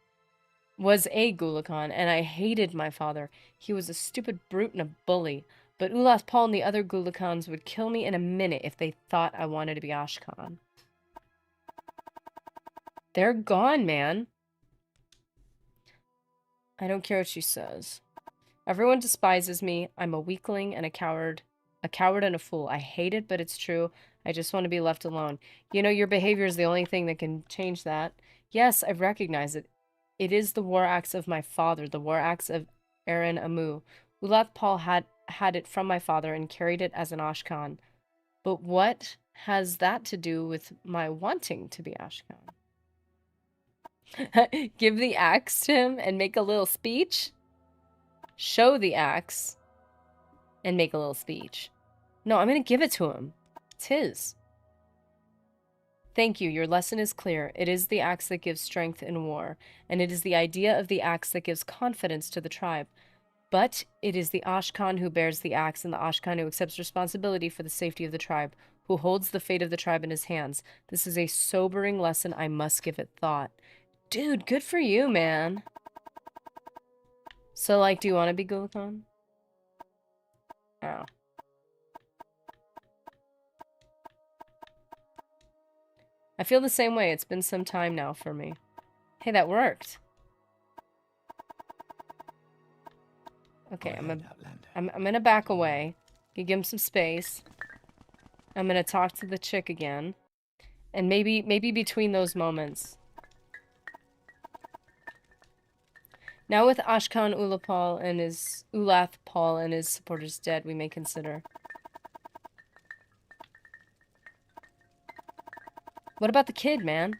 was a Gulakan, and I hated my father. He was a stupid brute and a bully. But Ulath Paul and the other Gulakans would kill me in a minute if they thought I wanted to be Ashkan. They're gone, man. I don't care what she says. Everyone despises me. I'm a weakling and a coward. A coward and a fool. I hate it, but it's true. I just want to be left alone. You know, your behavior is the only thing that can change that. Yes, I recognize it. It is the war axe of my father, the war axe of Aaron Amu. Ulath Paul had it from my father and carried it as an Ashkan. But what has that to do with my wanting to be Ashkan? Give the axe to him and make a little speech? Show the axe and make a little speech. No, I'm going to give it to him. It's his. Thank you. Your lesson is clear. It is the axe that gives strength in war, and it is the idea of the axe that gives confidence to the tribe. But it is the Ashkan who bears the axe and the Ashkan who accepts responsibility for the safety of the tribe. who holds the fate of the tribe in his hands. This is a sobering lesson. I must give it thought. Dude, good for you, man. So, like, do you want to be Gulakhan? Oh. I feel the same way. It's been some time now for me. Hey, that worked. Okay, I'm gonna back away. You give him some space. I'm gonna talk to the chick again. And maybe between those moments. Now with Ashkan Ulapal and his Ulath Paul and his supporters dead, we may consider. What about the kid, man?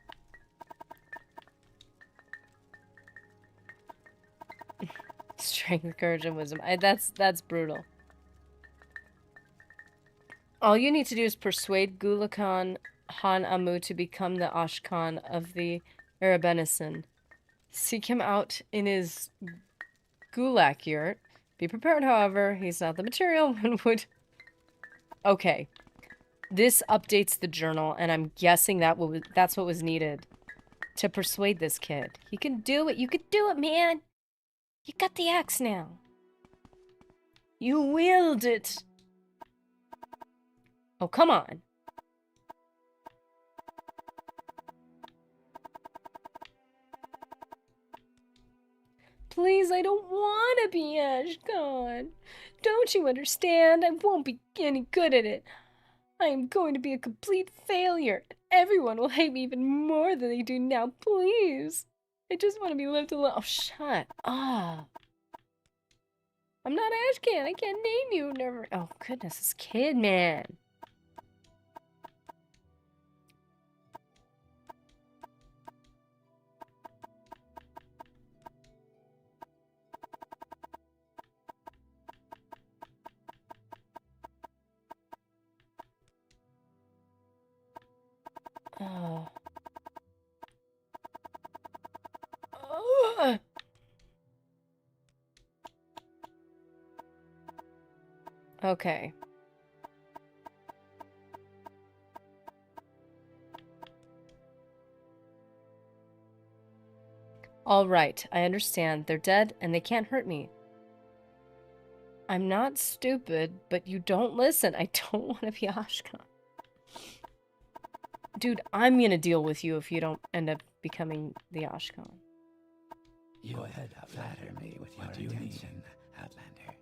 Strength, courage, and wisdom. That's brutal. All you need to do is persuade Gulakhan Han Amu to become the Ashkan of the Arabenison. Seek him out in his Gulak yurt. Be prepared, however. He's not the material one would... Okay. This updates the journal, and I'm guessing that's what was needed to persuade this kid. He can do it. You can do it, man. You got the axe now. You wield it. Oh, come on. Please, I don't want to be Ashkan. Don't you understand? I won't be any good at it. I am going to be a complete failure. Everyone will hate me even more than they do now. Please. I just want to be left alone. Oh, shut up. I'm not Ashkan. I can't name you. Never. Oh, goodness. This kid, man. Oh. Oh. Okay. All right, I understand. They're dead and they can't hurt me. I'm not stupid, but you don't listen. I don't want to be Ashkan. Dude, I'm gonna deal with you if you don't end up becoming the Ashkan. You had flatter me with your attention, Outlander.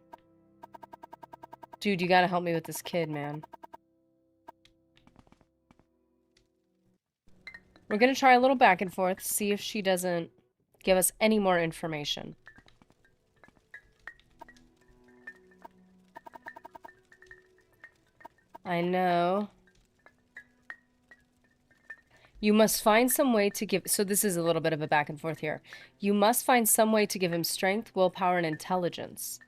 Dude, you gotta help me with this kid, man. We're gonna try a little back and forth, see if she doesn't give us any more information. I know. You must find some way to give... So this is a little bit of a back and forth here. You must find some way to give him strength, willpower, and intelligence.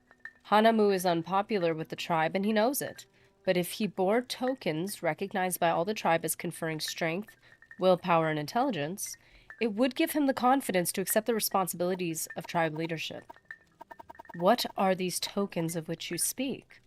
Hanamu is unpopular with the tribe, and he knows it. But if he bore tokens recognized by all the tribe as conferring strength, willpower, and intelligence, it would give him the confidence to accept the responsibilities of tribe leadership. What are these tokens of which you speak?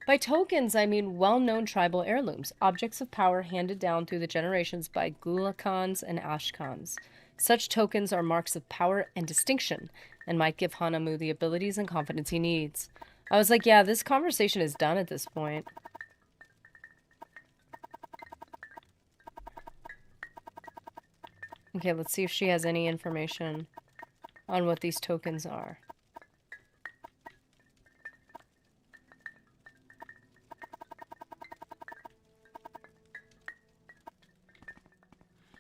By tokens, I mean well-known tribal heirlooms, objects of power handed down through the generations by Gulakhans and Ashkans. Such tokens are marks of power and distinction, and might give Hanamu the abilities and confidence he needs. I was like, yeah, this conversation is done at this point. Okay, let's see if she has any information on what these tokens are.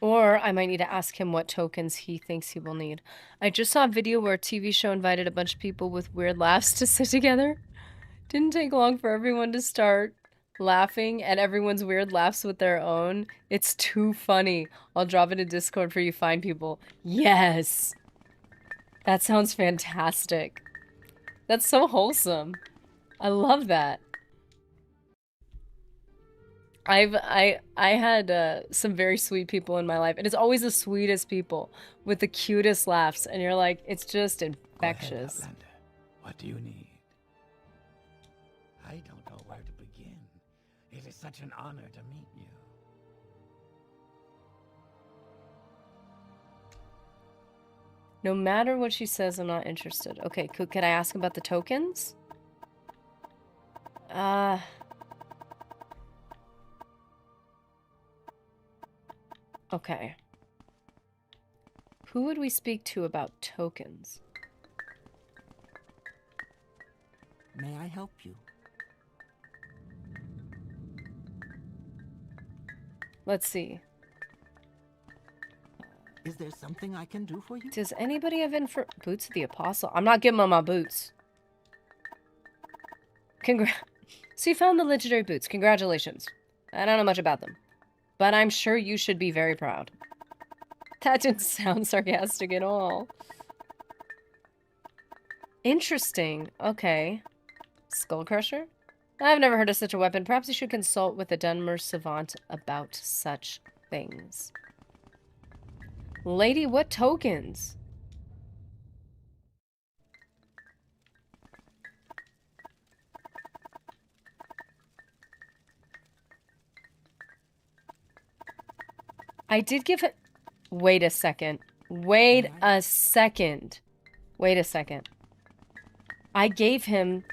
Or I might need to ask him what tokens he thinks he will need. I just saw a video where a TV show invited a bunch of people with weird laughs to sit together. Didn't take long for everyone to start laughing at everyone's weird laughs with their own. It's too funny. I'll drop it in Discord for you fine people. Yes! That sounds fantastic. That's so wholesome. I love that. I had some very sweet people in my life, and it's always the sweetest people with the cutest laughs, and you're like, it's just infectious. Go ahead, Outlander. What do you need? I don't know where to begin. It is such an honor to meet you. No matter what she says, I'm not interested. Okay, could I ask about the tokens? Okay. Who would we speak to about tokens? May I help you? Let's see. Is there something I can do for you? Does anybody have Boots of the Apostle? I'm not giving them my boots. So you found the legendary boots. Congratulations. I don't know much about them, but I'm sure you should be very proud. That didn't sound sarcastic at all. Interesting. Okay. Skull Crusher? I've never heard of such a weapon. Perhaps you should consult with a Dunmer savant about such things. Lady, what tokens? I did give it... Wait a second. Wait a second. Wait a second. I gave him...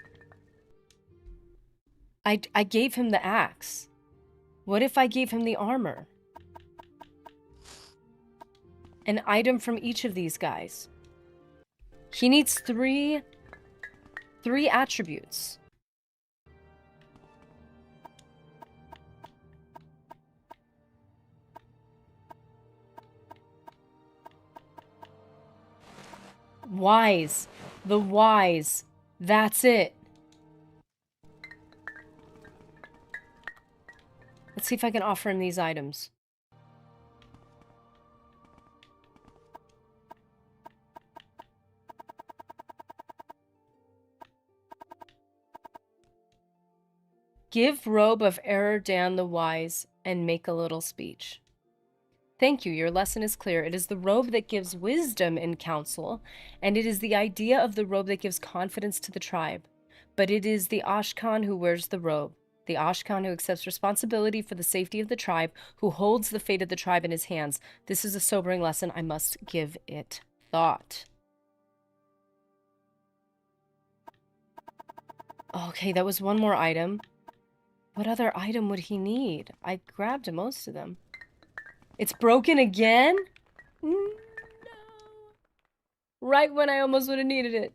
I gave him the axe. What if I gave him the armor? An item from each of these guys. He needs three attributes. Wise. The wise. That's it. Let's see if I can offer him these items. Give robe of error Dan the wise and make a little speech. Thank you, your lesson is clear. It is the robe that gives wisdom in counsel, and it is the idea of the robe that gives confidence to the tribe. But it is the Ashkan who wears the robe, the Ashkan who accepts responsibility for the safety of the tribe, who holds the fate of the tribe in his hands. This is a sobering lesson. I must give it thought. Okay, that was one more item. What other item would he need? I grabbed most of them. It's broken again? No. Right when I almost would have needed it.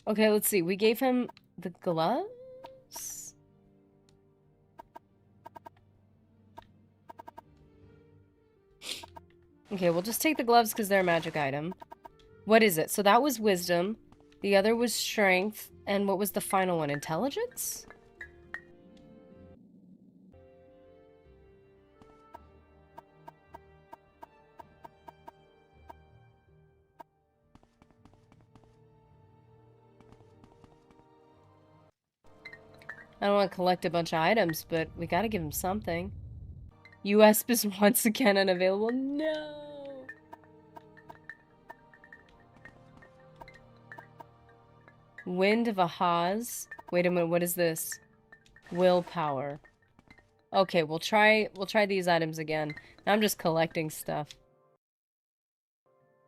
Okay, let's see. We gave him the gloves? Okay, we'll just take the gloves because they're a magic item. What is it? So that was wisdom. The other was strength. And what was the final one? Intelligence? I don't want to collect a bunch of items, but we gotta give him something. USP is once again unavailable. No! Wind of Ahaz. Wait a minute, what is this? Willpower. Okay, we'll try these items again. Now I'm just collecting stuff.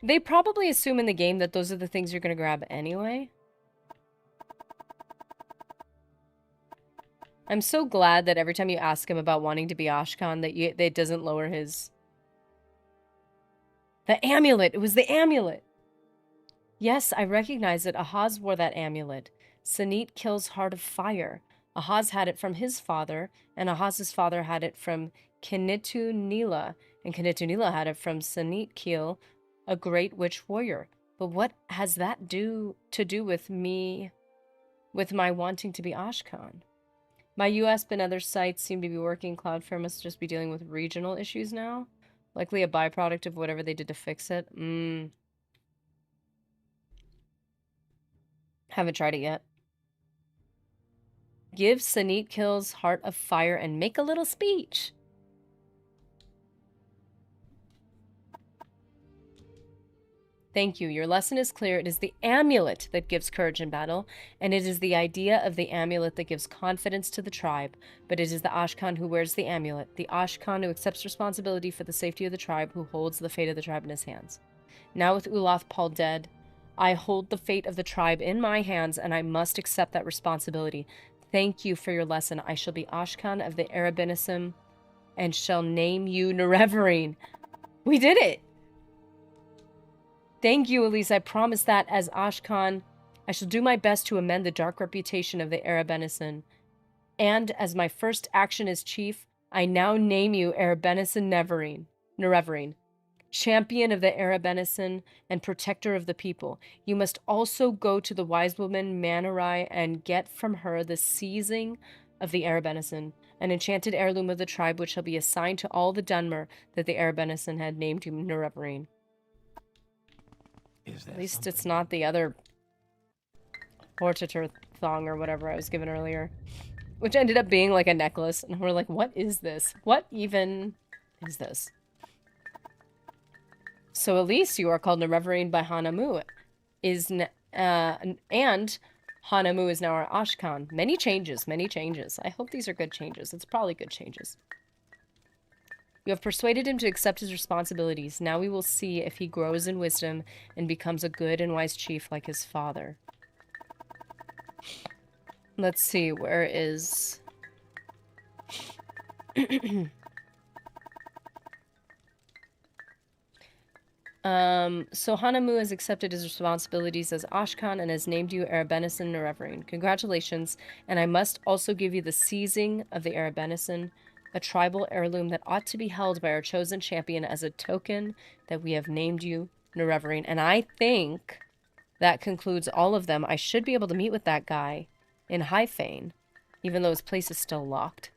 They probably assume in the game that those are the things you're gonna grab anyway. I'm so glad that every time you ask him about wanting to be Ashkan, that it doesn't lower his... The amulet! It was the amulet! Yes, I recognize it. Ahaz wore that amulet. Sanit kills Heart of Fire. Ahaz had it from his father, and Ahaz's father had it from Kinitu Nila, and Kinitu Nila had it from Sanit Keel, a great witch warrior. But what has that to do with me, with my wanting to be Ashkan? My USP and other sites seem to be working. Cloudflare must just be dealing with regional issues now. Likely a byproduct of whatever they did to fix it. Haven't tried it yet. Give Sanit Kills Heart of Fire and make a little speech. Thank you. Your lesson is clear. It is the amulet that gives courage in battle, and it is the idea of the amulet that gives confidence to the tribe. But it is the Ashkan who wears the amulet, the Ashkan who accepts responsibility for the safety of the tribe, who holds the fate of the tribe in his hands. Now with Uloth Paul dead, I hold the fate of the tribe in my hands, and I must accept that responsibility. Thank you for your lesson. I shall be Ashkan of the Arabinisim, and shall name you Nerevarine. We did it! Thank you, Elise. I promise that as Ashkan, I shall do my best to amend the dark reputation of the Arabenison. And as my first action as chief, I now name you Arabenison Nerevarine, champion of the Arabenison and protector of the people. You must also go to the wise woman Manurai and get from her the seizing of the Arabenison, an enchanted heirloom of the tribe which shall be assigned to all the Dunmer that the Arabenison had named you Nerevarine. At least it's not the other Hortator thong or whatever I was given earlier. Which ended up being like a necklace. And we're like, what is this? What even is this? So at least you are called Nerevarine by Hanamu. And Hanamu is now our Ashkan. Many changes, many changes. I hope these are good changes. It's probably good changes. You have persuaded him to accept his responsibilities. Now we will see if he grows in wisdom and becomes a good and wise chief like his father. Let's see, where is... So Hanamu has accepted his responsibilities as Ashkan and has named you Arabenison Nerevarine. Congratulations, and I must also give you the seizing of the Arabenison, a tribal heirloom that ought to be held by our chosen champion as a token that we have named you Nerevarine. And I think that concludes all of them. I should be able to meet with that guy in Hyphane, even though his place is still locked.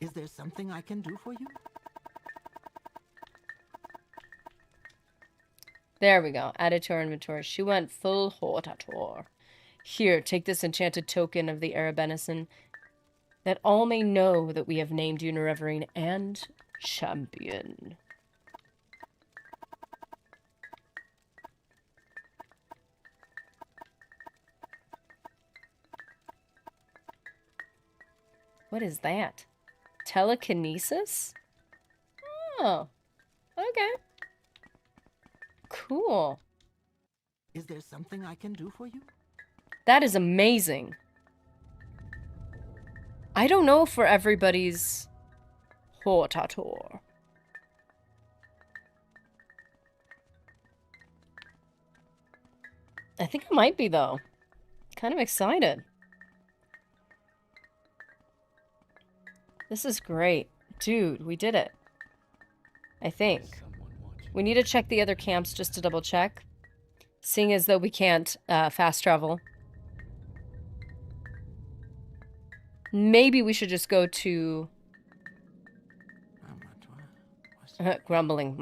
Is there something I can do for you? There we go. Added to our inventory. She went full Hortator. Here, take this enchanted token of the Arabenison, that all may know that we have named you Nerevarine and champion. What is that? Telekinesis? Oh, okay. Cool. Is there something I can do for you? That is amazing. I don't know for everybody's Hortator. I think I might be, though. Kind of excited. This is great. Dude, we did it. I think. We need to check the other camps just to double check. Seeing as though we can't fast travel. Maybe we should just go to... grumbling.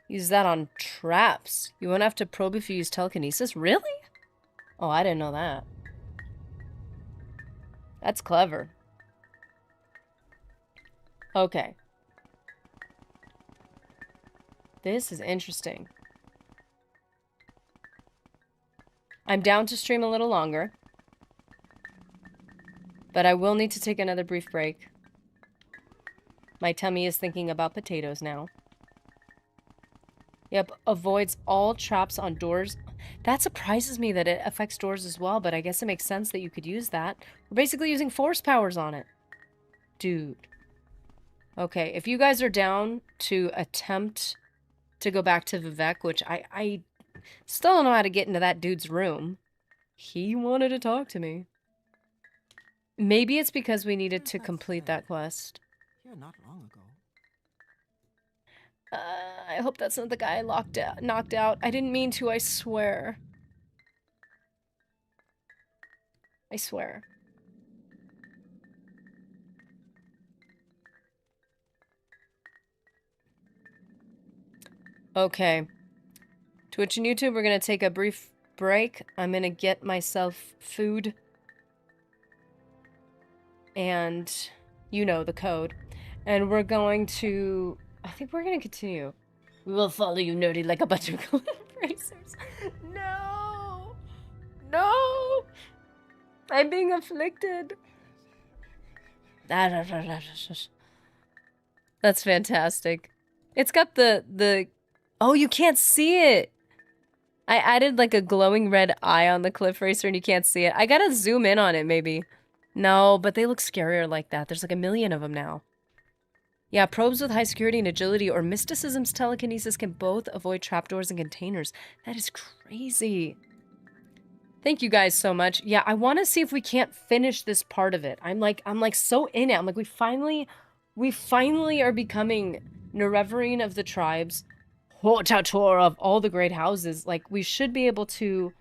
Use that on traps. You won't have to probe if you use telekinesis? Really? Oh, I didn't know that. That's clever. Okay. This is interesting. I'm down to stream a little longer. But I will need to take another brief break. My tummy is thinking about potatoes now. Yep, avoids all traps on doors. That surprises me that it affects doors as well, but I guess it makes sense that you could use that. We're basically using force powers on it. Dude. Okay, if you guys are down to attempt to go back to Vivek, which I still don't know how to get into that dude's room. He wanted to talk to me. Maybe it's because we needed to complete that quest. Here not long ago. I hope that's not the guy I knocked out. I didn't mean to, I swear. I swear. Okay. Twitch and YouTube, we're going to take a brief break. I'm going to get myself food. and you know the code. And we're going to... I think we're going to continue. We will follow you, nerdy, like a bunch of cliff racers. No! No! I'm being afflicted. That's fantastic. It's got the... Oh, you can't see it! I added like a glowing red eye on the cliff racer and you can't see it. I gotta zoom in on it, maybe. No, but they look scarier like that. There's like a million of them now. Yeah, probes with high security and agility or mysticism's telekinesis can both avoid trapdoors and containers. That is crazy. Thank you guys so much. Yeah, I want to see if we can't finish this part of it. I'm like so in it. I'm like, we finally are becoming Nerevarine of the tribes, Hortator of all the great houses. Like, we should be able to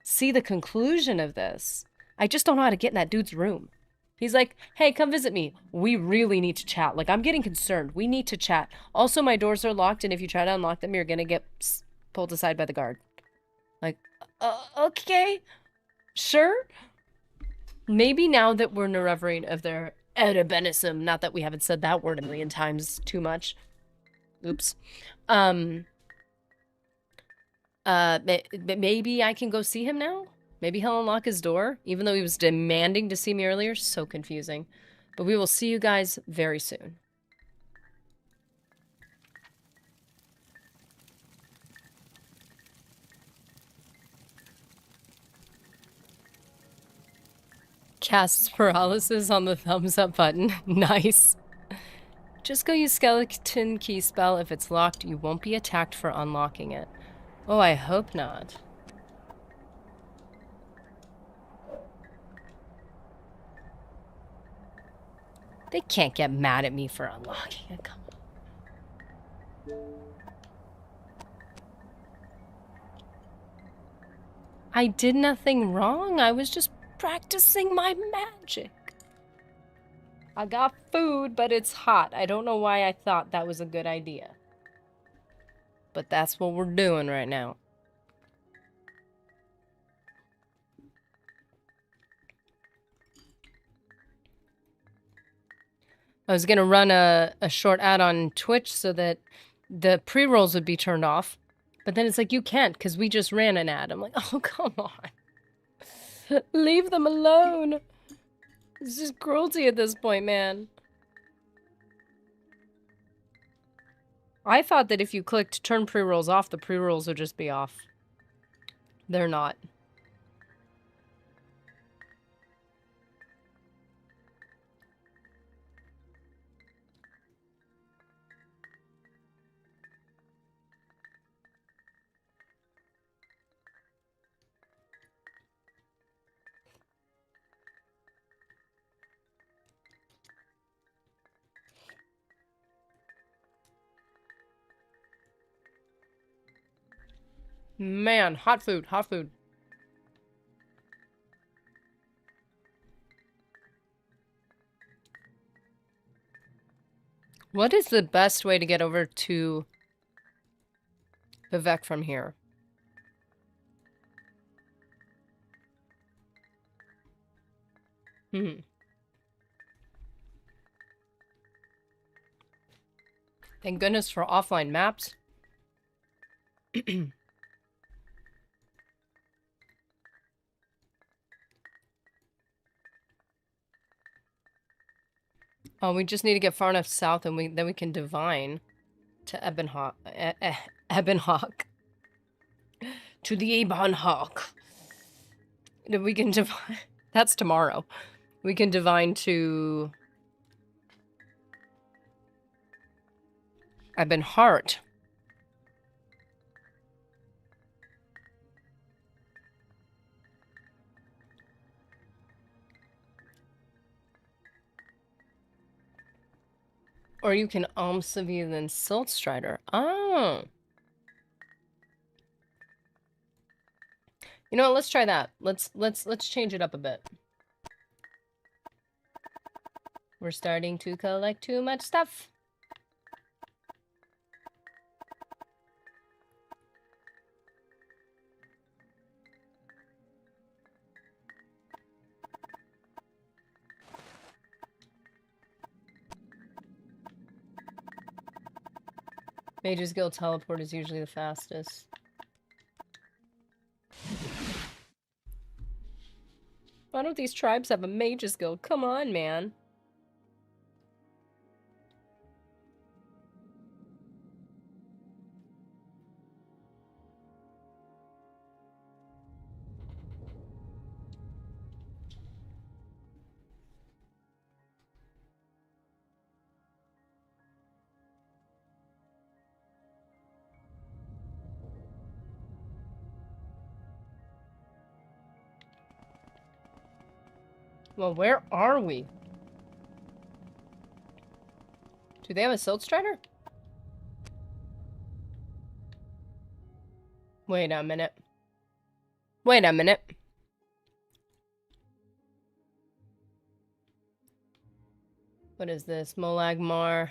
see the conclusion of this. I just don't know how to get in that dude's room. He's like, hey, come visit me. We really need to chat. Like, I'm getting concerned. We need to chat. Also, my doors are locked, and if you try to unlock them, you're gonna get pulled aside by the guard. Like, okay. Sure. Maybe now that we're Nerevarine of their Erebenism, not that we haven't said that word a million times too much. Oops. Maybe I can go see him now? Maybe he'll unlock his door, even though he was demanding to see me earlier. So confusing. But we will see you guys very soon. Casts paralysis on the thumbs up button. Nice. Just go use skeleton key spell. If it's locked, you won't be attacked for unlocking it. Oh, I hope not. They can't get mad at me for unlocking it. Come on. I did nothing wrong. I was just practicing my magic. I got food, but it's hot. I don't know why I thought that was a good idea. But that's what we're doing right now. I was gonna run a short ad on Twitch so that the pre-rolls would be turned off. But then it's like, you can't, because we just ran an ad. I'm like, oh, come on. Leave them alone. This is cruelty at this point, man. I thought that if you clicked turn pre-rolls off, the pre-rolls would just be off. They're not. Man, hot food, hot food. What is the best way to get over to Vivek from here? Thank goodness for offline maps. Oh, we just need to get far enough south and then we can divine to Ebonhawk. Ebonhawk. To the Ebonhawk. Then we can divine... That's tomorrow. We can divine to... Ebonheart. Or you can Almsavie then Siltstrider. Oh. You know what, let's try that. Let's change it up a bit. We're starting to collect too much stuff. Mage's Guild teleport is usually the fastest. Why don't these tribes have a Mage's Guild? Come on, man. Well, where are we? Do they have a Silt Strider? Wait a minute. Wait a minute. What is this? Molagmar.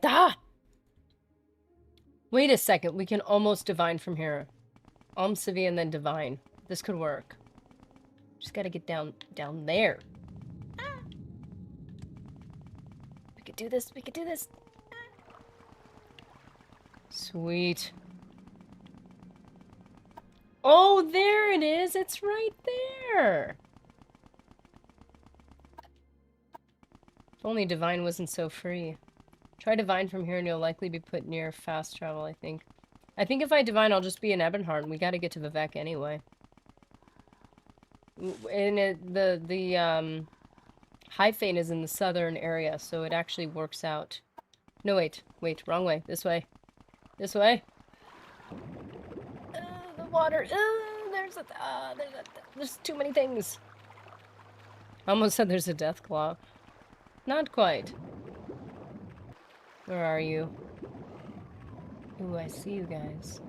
Ah! Wait a second. We can almost divine from here. Almsivi and then divine. This could work. Just gotta get down there. Ah! We could do this. We could do this. Ah! Sweet. Oh, there it is. It's right there. If only divine wasn't so free. Try divine from here and you'll likely be put near fast travel, I think. I think if I divine, I'll just be in Ebonheart and we gotta get to Vivek anyway. And the Hyphane is in the southern area, so it actually works out. No, wait, wrong way. This way. This way. The water. There's too many things. I almost said there's a death claw. Not quite. Where are you? Ooh, I see you guys.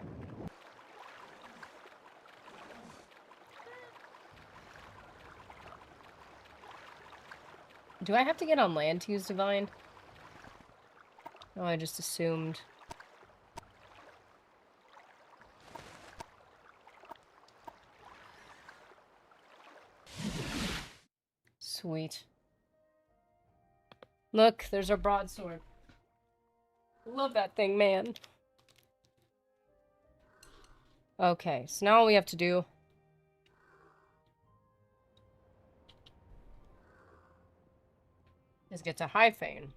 Do I have to get on land to use divine? Oh, I just assumed. Sweet. Look, there's our broadsword. Love that thing, man. Okay, so now all we have to do is get to Hyphane.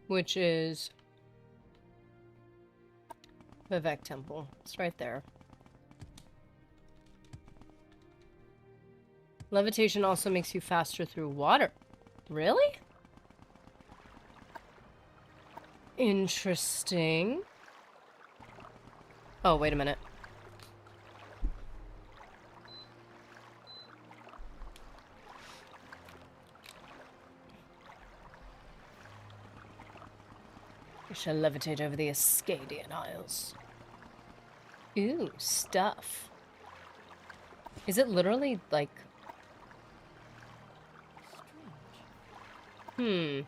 Which is Vivek Temple. It's right there. Levitation also makes you faster through water. Really? Interesting. Oh, wait a minute. We shall levitate over the Ascadian Isles. Ooh, stuff. Is it literally, like... Hmm.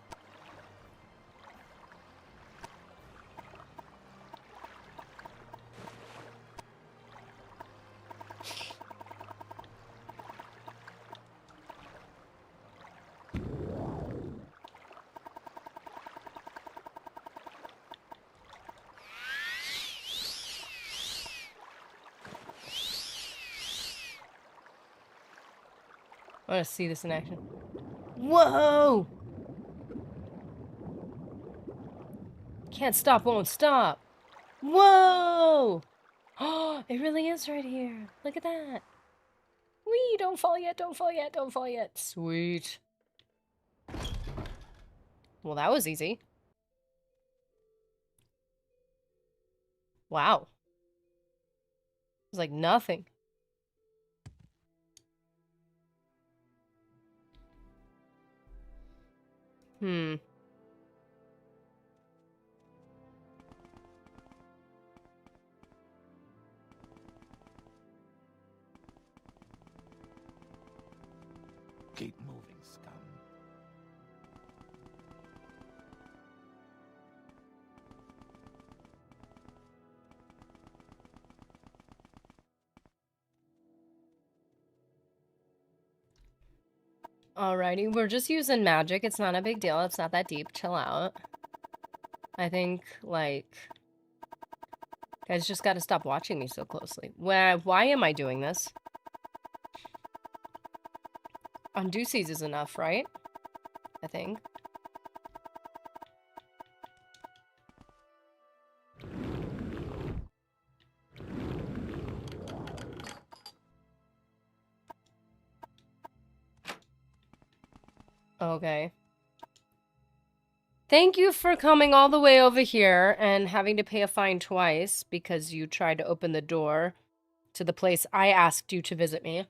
I want to see this in action. Whoa! Can't stop, won't stop. Whoa! Oh, it really is right here. Look at that. Wee, don't fall yet, don't fall yet, don't fall yet. Sweet. Well, that was easy. Wow. It was like nothing. Hmm. Keep moving, scum. Alrighty, we're just using magic. It's not a big deal. It's not that deep. Chill out. I think, like, guys just gotta stop watching me so closely. Why am I doing this? Undoosies is enough, right? I think. Okay. Thank you for coming all the way over here and having to pay a fine twice because you tried to open the door to the place I asked you to visit me.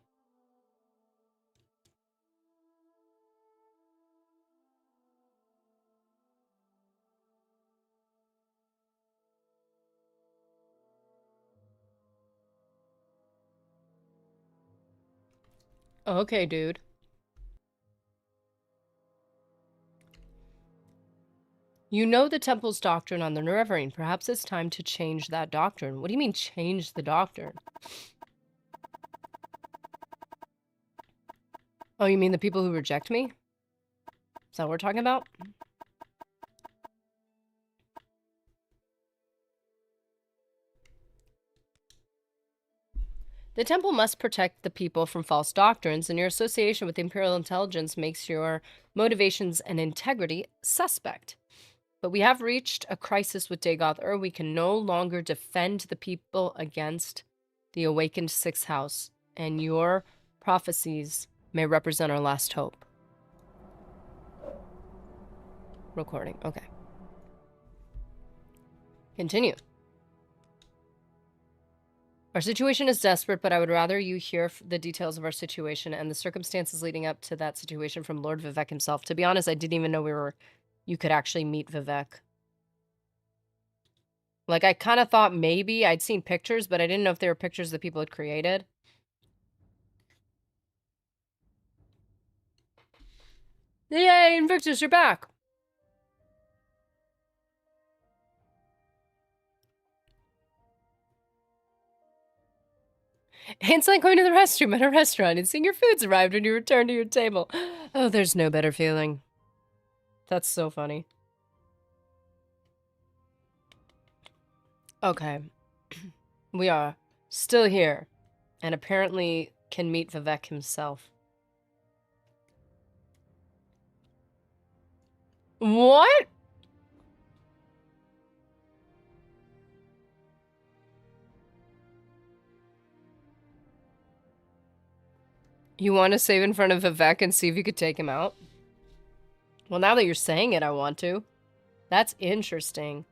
Okay, dude. You know the temple's doctrine on the Nerevarine. Perhaps it's time to change that doctrine. What do you mean, change the doctrine? Oh, you mean the people who reject me? Is that what we're talking about? The temple must protect the people from false doctrines, and your association with the Imperial Intelligence makes your motivations and integrity suspect. But we have reached a crisis with Dagoth-Ur. We can no longer defend the people against the awakened Sixth House, and your prophecies may represent our last hope. Recording. Okay. Continue. Our situation is desperate, but I would rather you hear the details of our situation and the circumstances leading up to that situation from Lord Vivek himself. To be honest, I didn't even know you could actually meet Vivek. Like, I kind of thought maybe I'd seen pictures, but I didn't know if they were pictures that people had created. Yay, Invictus, you're back! It's like going to the restroom at a restaurant and seeing your food's arrived when you return to your table. Oh, there's no better feeling. That's so funny. Okay. We are still here, and apparently can meet Vivek himself. What? You want to save in front of Vivek and see if you could take him out? Well, now that you're saying it, I want to. That's interesting.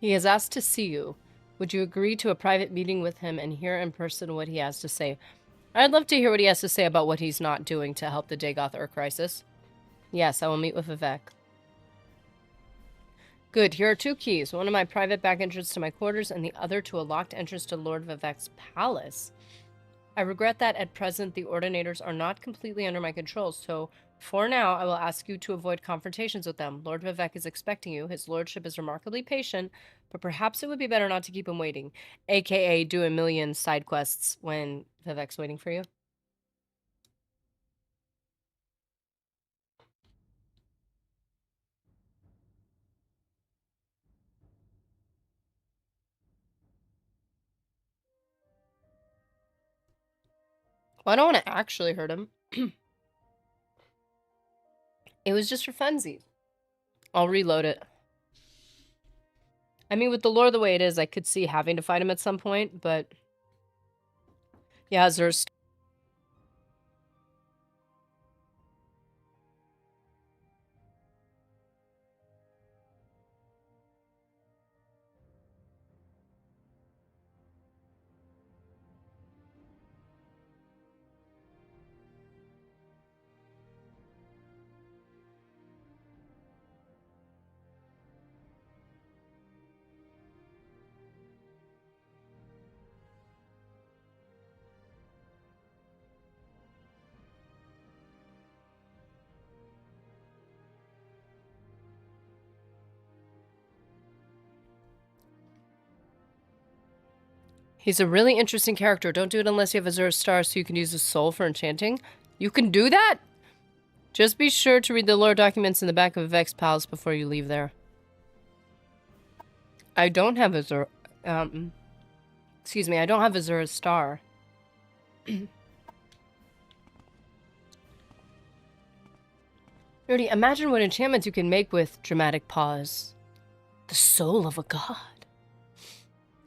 He has asked to see you. Would you agree to a private meeting with him and hear in person what he has to say? I'd love to hear what he has to say about what he's not doing to help the Dagoth-Ur crisis. Yes, I will meet with Vivek. Good, here are 2 keys. One to my private back entrance to my quarters and the other to a locked entrance to Lord Vivek's palace. I regret that at present the Ordinators are not completely under my control, so for now I will ask you to avoid confrontations with them. Lord Vivek is expecting you. His lordship is remarkably patient, but perhaps it would be better not to keep him waiting. AKA do a million side quests when Vivek's waiting for you. Well, I don't want to actually hurt him. It was just for funsies. I'll reload it. I mean, with the lore the way it is, I could see having to fight him at some point, but... Yeah, Azura. He's a really interesting character. Don't do it unless you have Azura Star so you can use his soul for enchanting. You can do that? Just be sure to read the lore documents in the back of Vex Palace before you leave there. I don't have Azura... excuse me, I don't have Azura's Star. Rudy, imagine what enchantments you can make with dramatic pause. The soul of a god.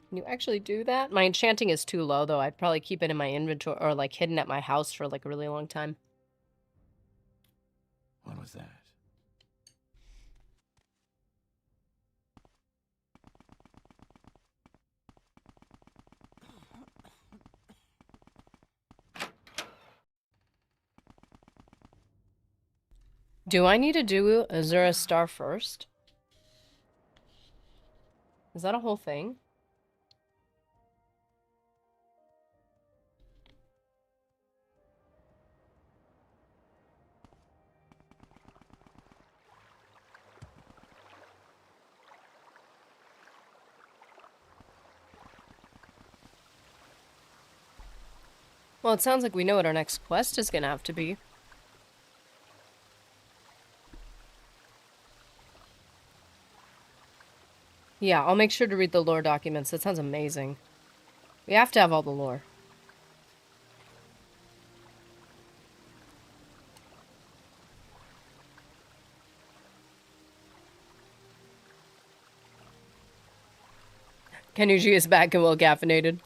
Can you actually do that? My enchanting is too low, though. I'd probably keep it in my inventory or, like, hidden at my house for, like, a really long time. What was that? Do I need to do Azura Star first? Is that a whole thing? Well, it sounds like we know what our next quest is gonna have to be. Yeah, I'll make sure to read the lore documents. That sounds amazing. We have to have all the lore. Kenuji is back and well caffeinated.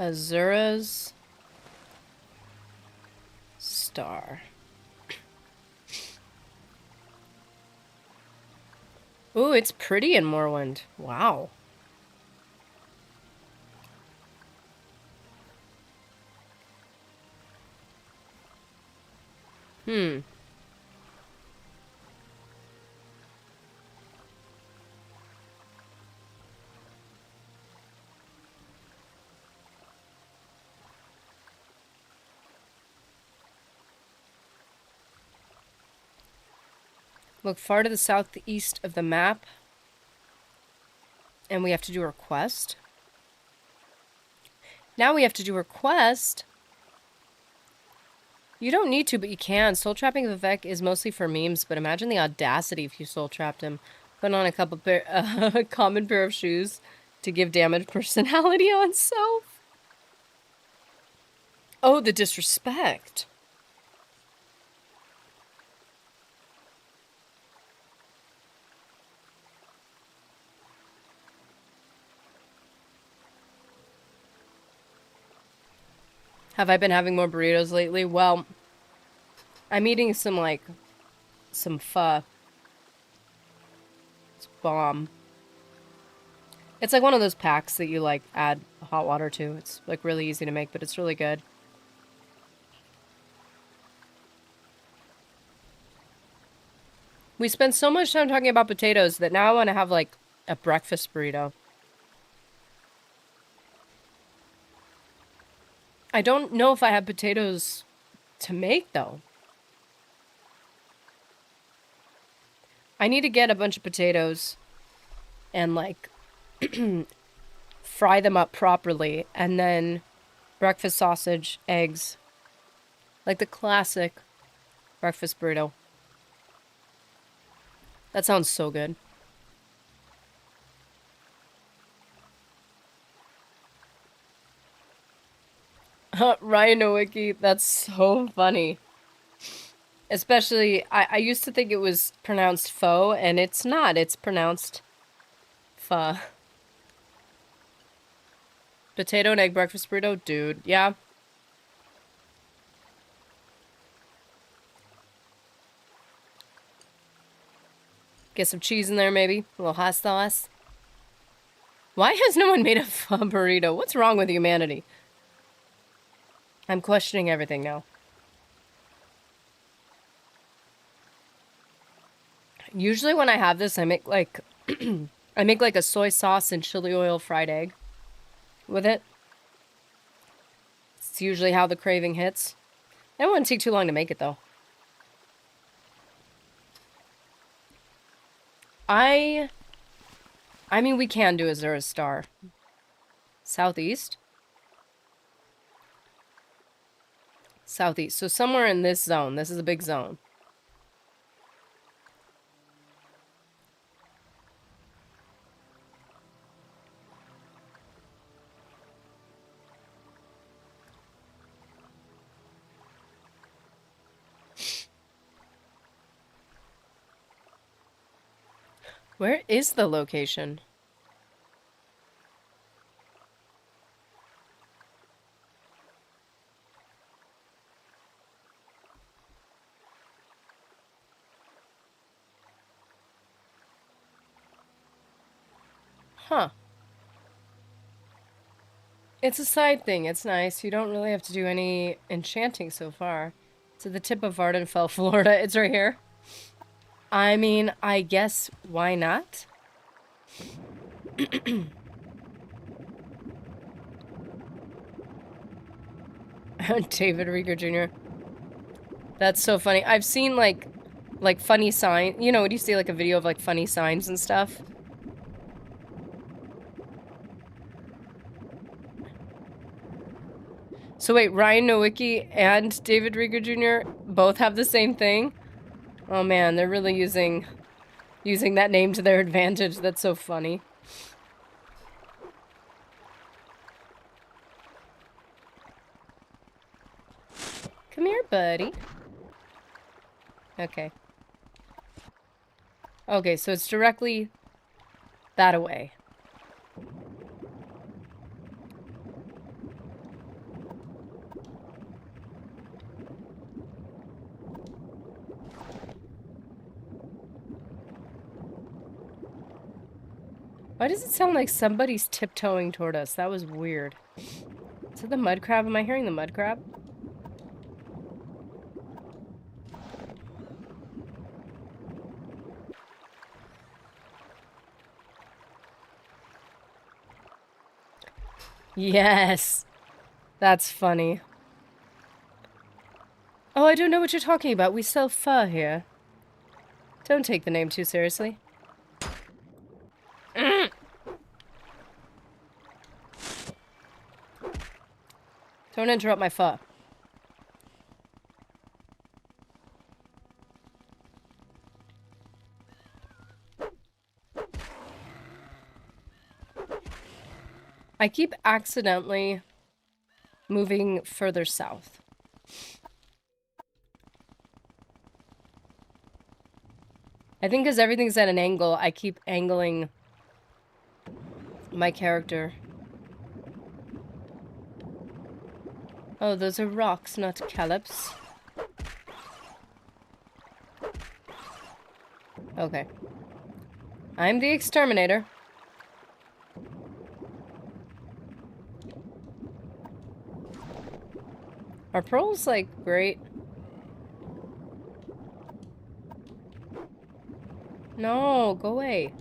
Azura's Star. Ooh, it's pretty in Morrowind. Wow. Hmm. Look far to the southeast of the map. And we have to do a quest. Now we have to do a quest. You don't need to, but you can. Soul trapping Vivek is mostly for memes, but imagine the audacity if you soul trapped him. Put on a common pair of shoes to give damaged personality on self. Oh, the disrespect. Have I been having more burritos lately? Well, I'm eating some pho. It's bomb. It's like one of those packs that you, like, add hot water to. It's, like, really easy to make, but it's really good. We spent so much time talking about potatoes that now I want to have, like, a breakfast burrito. I don't know if I have potatoes to make, though. I need to get a bunch of potatoes and, like, fry them up properly, and then breakfast sausage, eggs. Like the classic breakfast burrito. That sounds so good. Ryan Nowicki, that's so funny. Especially, I used to think it was pronounced pho, and it's not. It's pronounced pho. Potato and egg breakfast burrito? Dude, yeah. Get some cheese in there, maybe. A little hot sauce. Why has no one made a pho burrito? What's wrong with humanity? I'm questioning everything now. Usually when I have this, I make like I make like a soy sauce and chili oil fried egg with it. It's usually how the craving hits. It wouldn't take too long to make it, though. I mean, we can do Azura Star. Southeast? Southeast. So somewhere in this zone. This is a big zone. Where is the location? Huh. It's a side thing. It's nice. You don't really have to do any enchanting so far. It's at the tip of Vardenfell, Florida. It's right here. I mean, I guess why not? David Rieger Jr. That's so funny. I've seen like funny sign. You know, when you see like a video of like funny signs and stuff. So wait, Ryan Nowicki and David Rieger Jr. both have the same thing? Oh man, they're really using that name to their advantage. That's so funny. Come here, buddy. Okay. Okay, so it's directly that away. Why does it sound like somebody's tiptoeing toward us? That was weird. Is it the mud crab? Am I hearing the mud crab? Yes. That's funny. Oh, I don't know what you're talking about. We sell fur here. Don't take the name too seriously. Don't interrupt my fur. I keep accidentally moving further south. I think because everything's at an angle, I keep angling my character. Oh, those are rocks, not callops. Okay. I'm the exterminator. Are pearls, like, great? No, go away.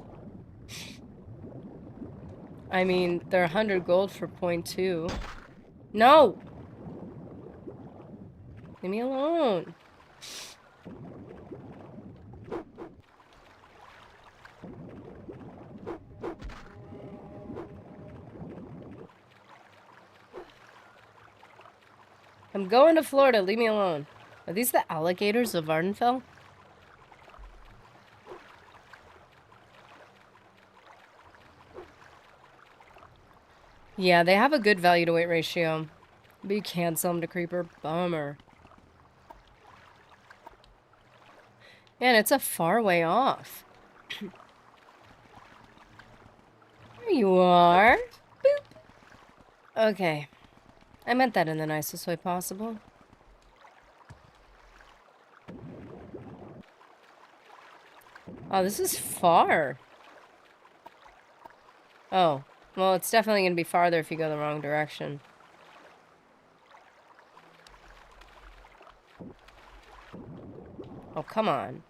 I mean, they're 100 gold for .2. No! Leave me alone. I'm going to Florida. Leave me alone. Are these the alligators of Vardenfell? Yeah, they have a good value to weight ratio. But you can't sell them to Creeper. Bummer. Man, it's a far way off. There you are. Boop. Okay. I meant that in the nicest way possible. Oh, this is far. Oh. Well, it's definitely going to be farther if you go the wrong direction. Oh, come on.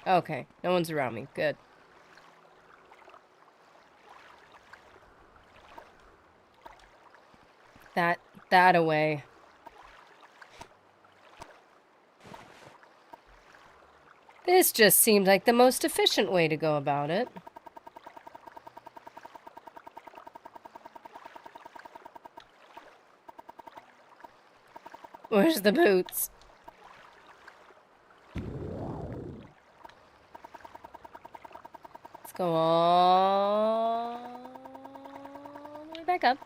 Okay, no one's around me. Good. that away. This just seemed like the most efficient way to go about it. Where's the boots? Let's go all the way back up.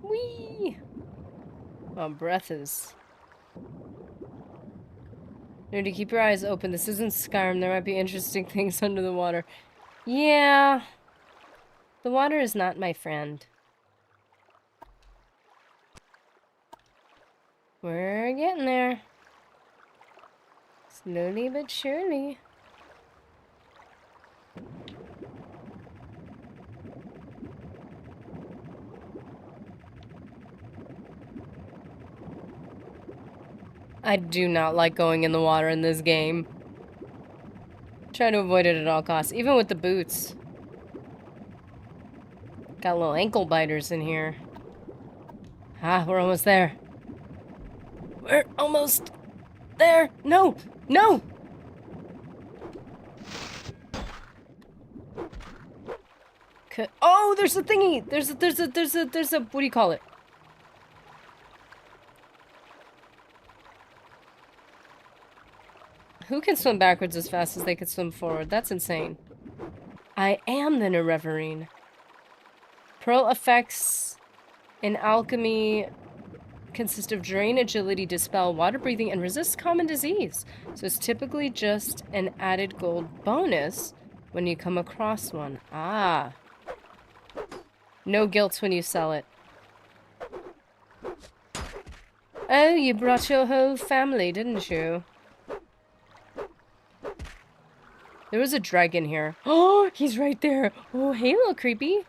Whee! My breath is... You need to keep your eyes open. This isn't Skyrim. There might be interesting things under the water. Yeah. The water is not my friend. We're getting there. Slowly but surely. I do not like going in the water in this game. Try to avoid it at all costs, even with the boots. Got little ankle biters in here. Ah, we're almost there. We're almost there. No, no. Oh, there's a thingy. There's a, what do you call it? Who can swim backwards as fast as they can swim forward? That's insane. I am the Nerevarine. Pearl effects in alchemy consist of drain, agility, dispel, water breathing, and resist common disease. So it's typically just an added gold bonus when you come across one. Ah. No guilt when you sell it. Oh, you brought your whole family, didn't you? There was a dragon here. Oh, he's right there. Oh, hey, little creepy.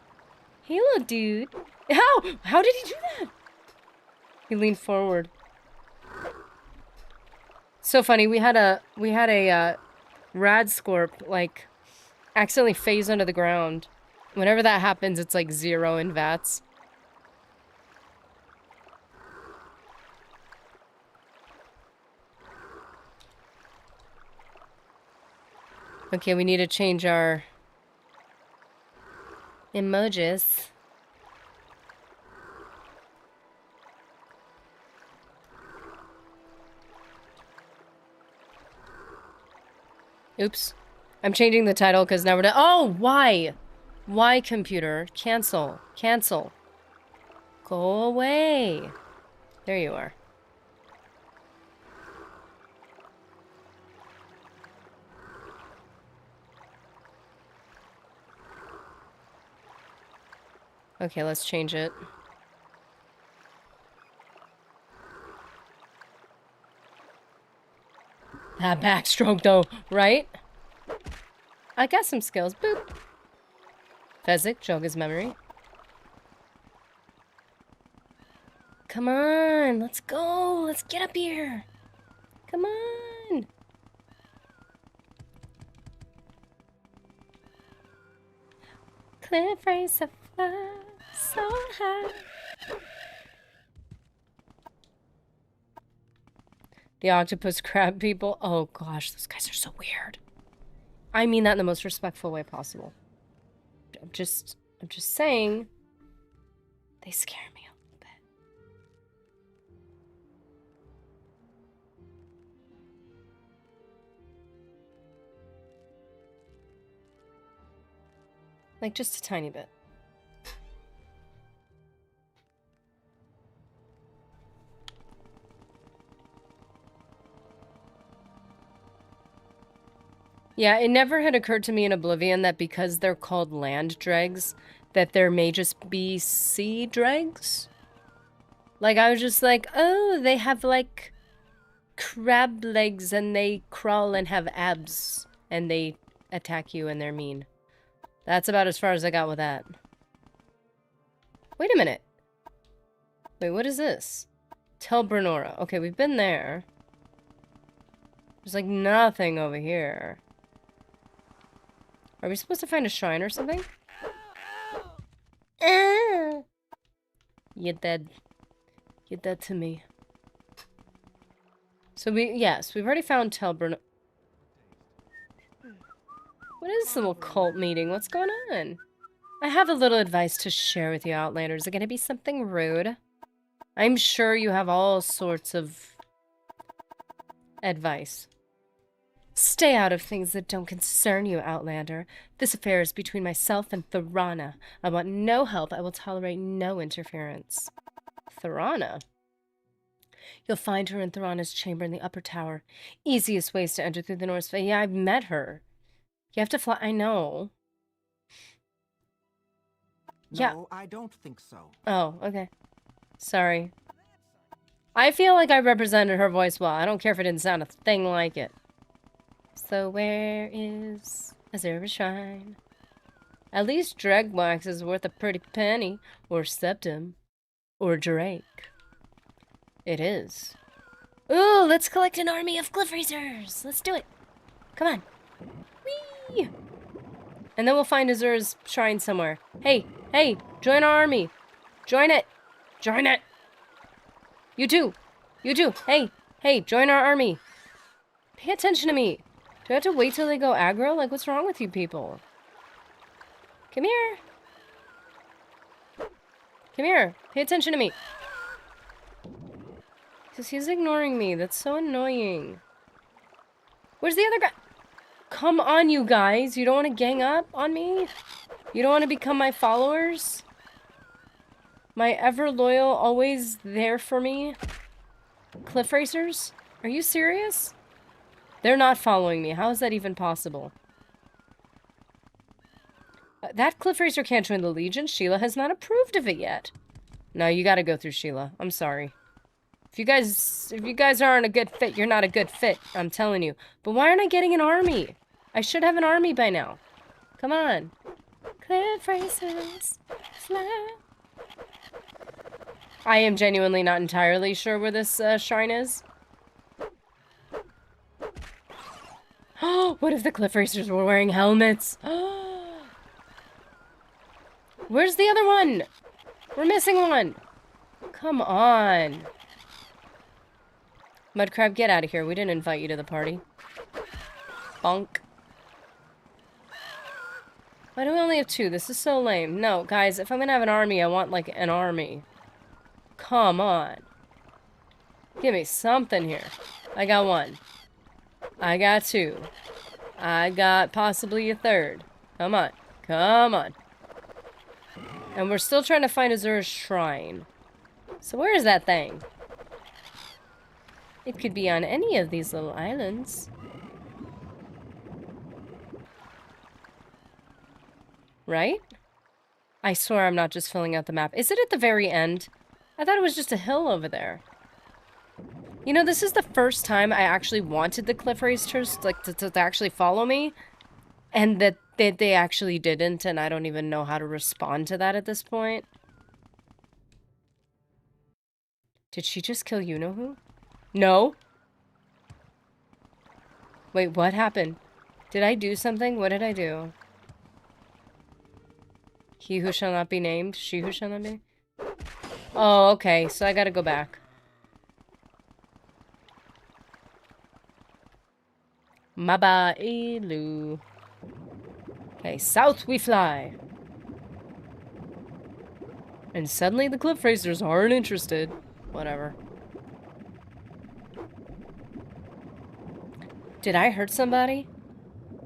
Hey, little dude. How did he do that? He leaned forward. So funny. We had a Radscorp, like, accidentally phase under the ground. Whenever that happens, it's like 0 in VATS. Okay, we need to change our emojis. Oops. I'm changing the title because now we're done. Oh, why? Why, computer? Cancel. Cancel. Go away. There you are. Okay, let's change it. That backstroke, though, right? I got some skills. Boop. Fezzik, jog his memory. Come on, let's go. Let's get up here. Come on. Cliff racer fly so high. The octopus crab people. Oh gosh, those guys are so weird. I mean that in the most respectful way possible. I'm just saying, they scare me a little bit. Like just a tiny bit. Yeah, it never had occurred to me in Oblivion that because they're called land dregs, that there may just be sea dregs. Like, I was just like, oh, they have, like, crab legs and they crawl and have abs. And they attack you and they're mean. That's about as far as I got with that. Wait a minute. Wait, what is this? Tel Bernora. Okay, we've been there. There's like nothing over here. Are we supposed to find a shrine or something? You're dead. You're dead to me. So we've already found Tel Bernora. What is this little cult meeting? What's going on? I have a little advice to share with you, Outlanders. Is it going to be something rude? I'm sure you have all sorts of advice. Stay out of things that don't concern you, Outlander. This affair is between myself and Thorana. I want no help. I will tolerate no interference. Thorana? You'll find her in Thorana's chamber in the upper tower. Easiest ways to enter through the north face. Yeah, I've met her. You have to fly. I know. Yeah. No, I don't think so. Oh, okay. Sorry. I feel like I represented her voice well. I don't care if it didn't sound a thing like it. So where is Azura Shrine? At least Dregwax is worth a pretty penny. Or Septim. Or Drake. It is. Ooh, let's collect an army of cliff racers. Let's do it. Come on. Whee! And then we'll find Azura's shrine somewhere. Hey, hey, join our army. Join it. Join it. You too. You too. Hey, hey, join our army. Pay attention to me. Do I have to wait till they go aggro? Like, what's wrong with you people? Come here. Come here. Pay attention to me. Because he's ignoring me. That's so annoying. Where's the other guy? Come on, you guys. You don't want to gang up on me? You don't want to become my followers? My ever loyal, always there for me? Cliff racers? Are you serious? They're not following me. How is that even possible? That cliff racer can't join the Legion. Sheila has not approved of it yet. No, you gotta go through Sheila. I'm sorry. If you guys aren't a good fit, you're not a good fit. I'm telling you. But why aren't I getting an army? I should have an army by now. Come on. Cliff racers, fly. I am genuinely not entirely sure where this shrine is. Oh, what if the cliff racers were wearing helmets? Where's the other one? We're missing one. Come on. Mudcrab, get out of here. We didn't invite you to the party. Bonk. Why do we only have two? This is so lame. No, guys, if I'm gonna have an army, I want, like, an army. Come on. Give me something here. I got one. I got two. I got possibly a third. Come on. Come on. And we're still trying to find Azura's shrine. So where is that thing? It could be on any of these little islands. Right? I swear I'm not just filling out the map. Is it at the very end? I thought it was just a hill over there. You know, this is the first time I actually wanted the cliff racers like to actually follow me. And that they actually didn't, and I don't even know how to respond to that at this point. Did she just kill you-know-who? No. Wait, what happened? Did I do something? What did I do? He who shall not be named. She who shall not be. Oh, okay. So I gotta go back. Maba Elu. Okay, south we fly. And suddenly the cliff racers aren't interested. Whatever. Did I hurt somebody?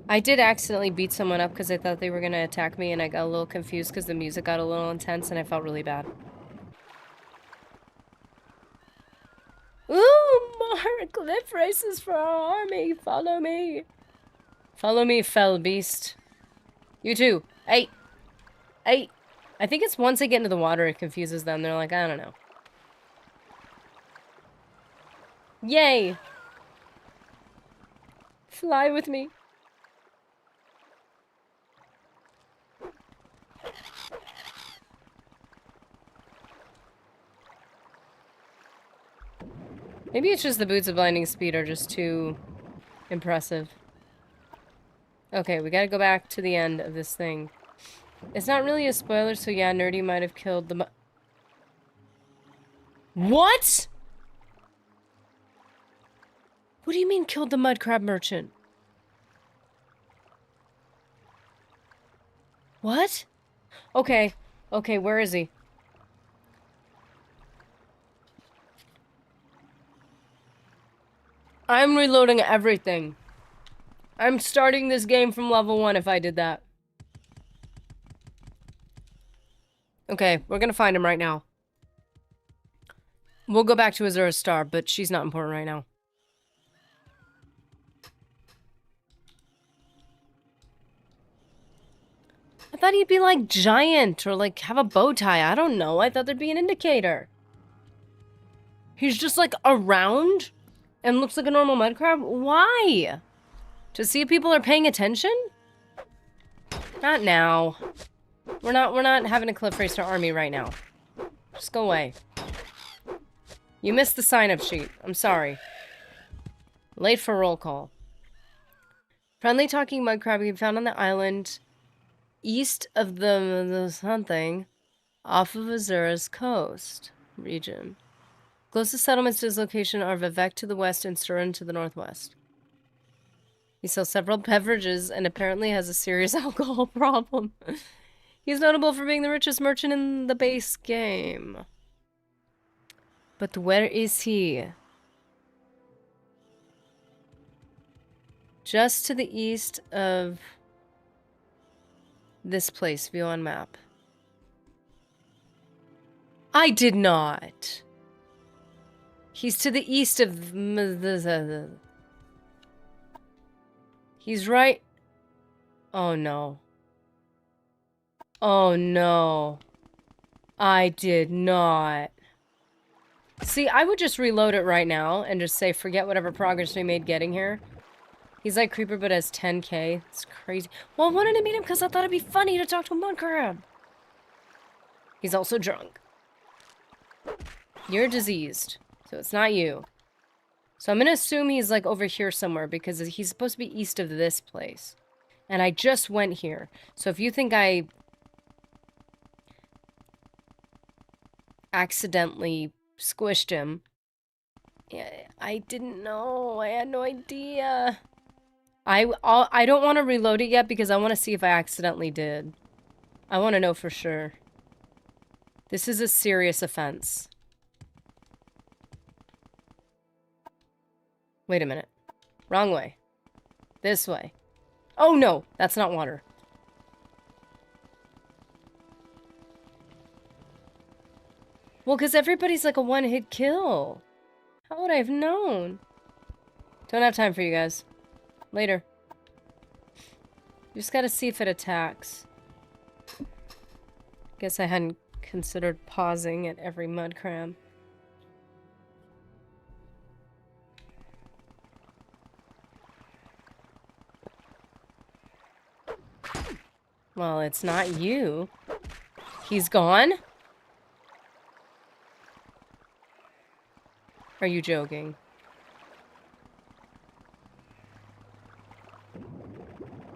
I did accidentally beat someone up because I thought they were going to attack me, and I got a little confused because the music got a little intense and I felt really bad. Ooh, more cliff races for our army. Follow me. Follow me, fell beast. You too. Hey. Hey. I think it's once they get into the water, it confuses them. They're like, I don't know. Yay. Fly with me. Maybe it's just the boots of blinding speed are just too impressive. Okay, we gotta go back to the end of this thing. It's not really a spoiler, so yeah, Nerdy might have killed the What?! What do you mean killed the mud crab merchant? What? Okay. Okay, where is he? I'm reloading everything. I'm starting this game from level 1 if I did that. Okay, we're gonna find him right now. We'll go back to Azura's star, but she's not important right now. I thought he'd be like giant or like have a bow tie. I don't know. I thought there'd be an indicator. He's just like around and looks like a normal mud crab. Why? To see if people are paying attention? Not now. We're not having a cliff racer army right now. Just go away. You missed the sign-up sheet. I'm sorry. Late for roll call. Friendly talking mud crab can be found on the island east of the something off of Azura's coast region. Closest settlements to his location are Vivek to the west and Surin to the northwest. He sells several beverages and apparently has a serious alcohol problem. He's notable for being the richest merchant in the base game. But where is he? Just to the east of this place, view on map. I did not. He's to the east of He's right. Oh no. Oh no. I did not. See, I would just reload it right now and just say forget whatever progress we made getting here. He's like Creeper but has 10k. It's crazy. Well, I wanted to meet him because I thought it'd be funny to talk to a mud crab. He's also drunk. You're diseased, so it's not you. So I'm gonna assume he's like over here somewhere because he's supposed to be east of this place. And I just went here. So if you think I accidentally squished him, yeah, I didn't know. I had no idea. I don't want to reload it yet because I want to see if I accidentally did. I want to know for sure. This is a serious offense. Wait a minute. Wrong way. This way. Oh no, that's not water. Well, because everybody's like a one-hit kill. How would I have known? Don't have time for you guys. Later. You just gotta see if it attacks. Guess I hadn't considered pausing at every mud crab. Well, it's not you. He's gone? Are you joking?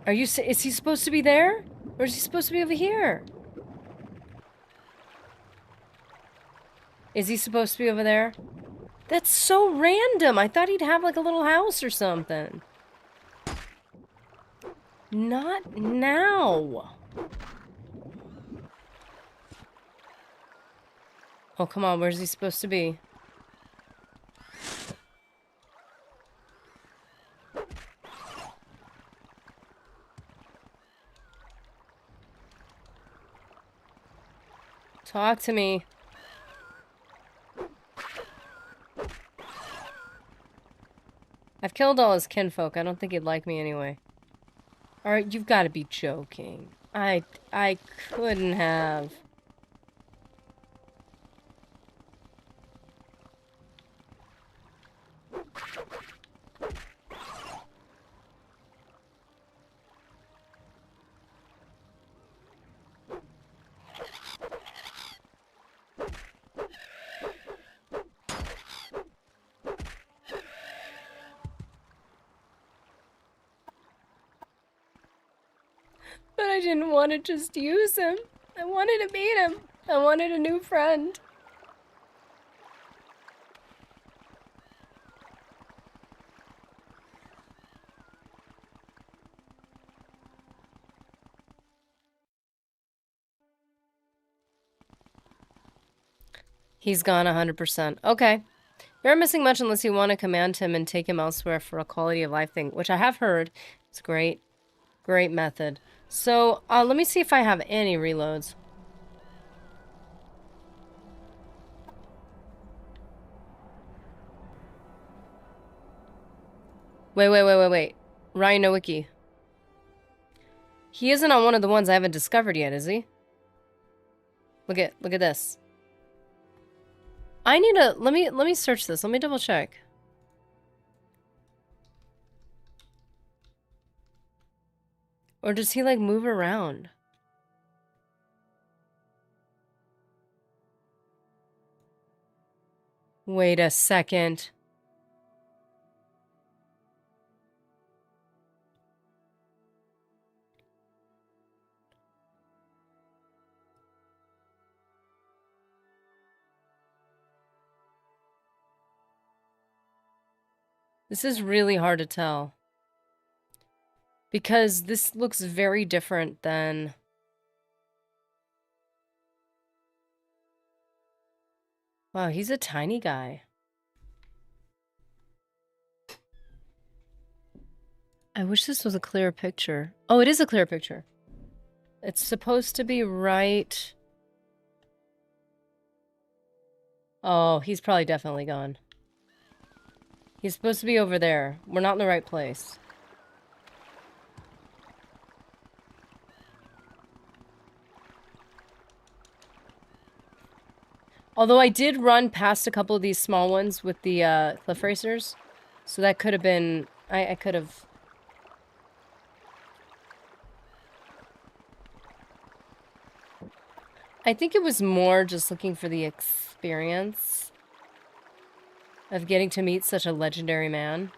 Are you... Is he supposed to be there? Or is he supposed to be over here? Is he supposed to be over there? That's so random. I thought he'd have like a little house or something. Not now. Oh, come on. Where's he supposed to be? Talk to me. I've killed all his kinfolk. I don't think he'd like me anyway. Alright, you've got to be joking. I couldn't have. I didn't want to just use him. I wanted to meet him. I wanted a new friend. He's gone 100%. Okay. You're not missing much unless you want to command him and take him elsewhere for a quality of life thing, which I have heard. It's great. Great method. So, let me see if I have any reloads. Wait. Ryan Nowicki. He isn't on one of the ones I haven't discovered yet, is he? Look at this. I need to let me search this. Let me double check. Or does he like move around? Wait a second. This is really hard to tell. Because this looks very different than... Wow, he's a tiny guy. I wish this was a clear picture. Oh, it is a clear picture. It's supposed to be right... Oh, he's probably definitely gone. He's supposed to be over there. We're not in the right place. Although I did run past a couple of these small ones with the cliff racers. So that could have been... I could have... I think it was more just looking for the experience of getting to meet such a legendary man.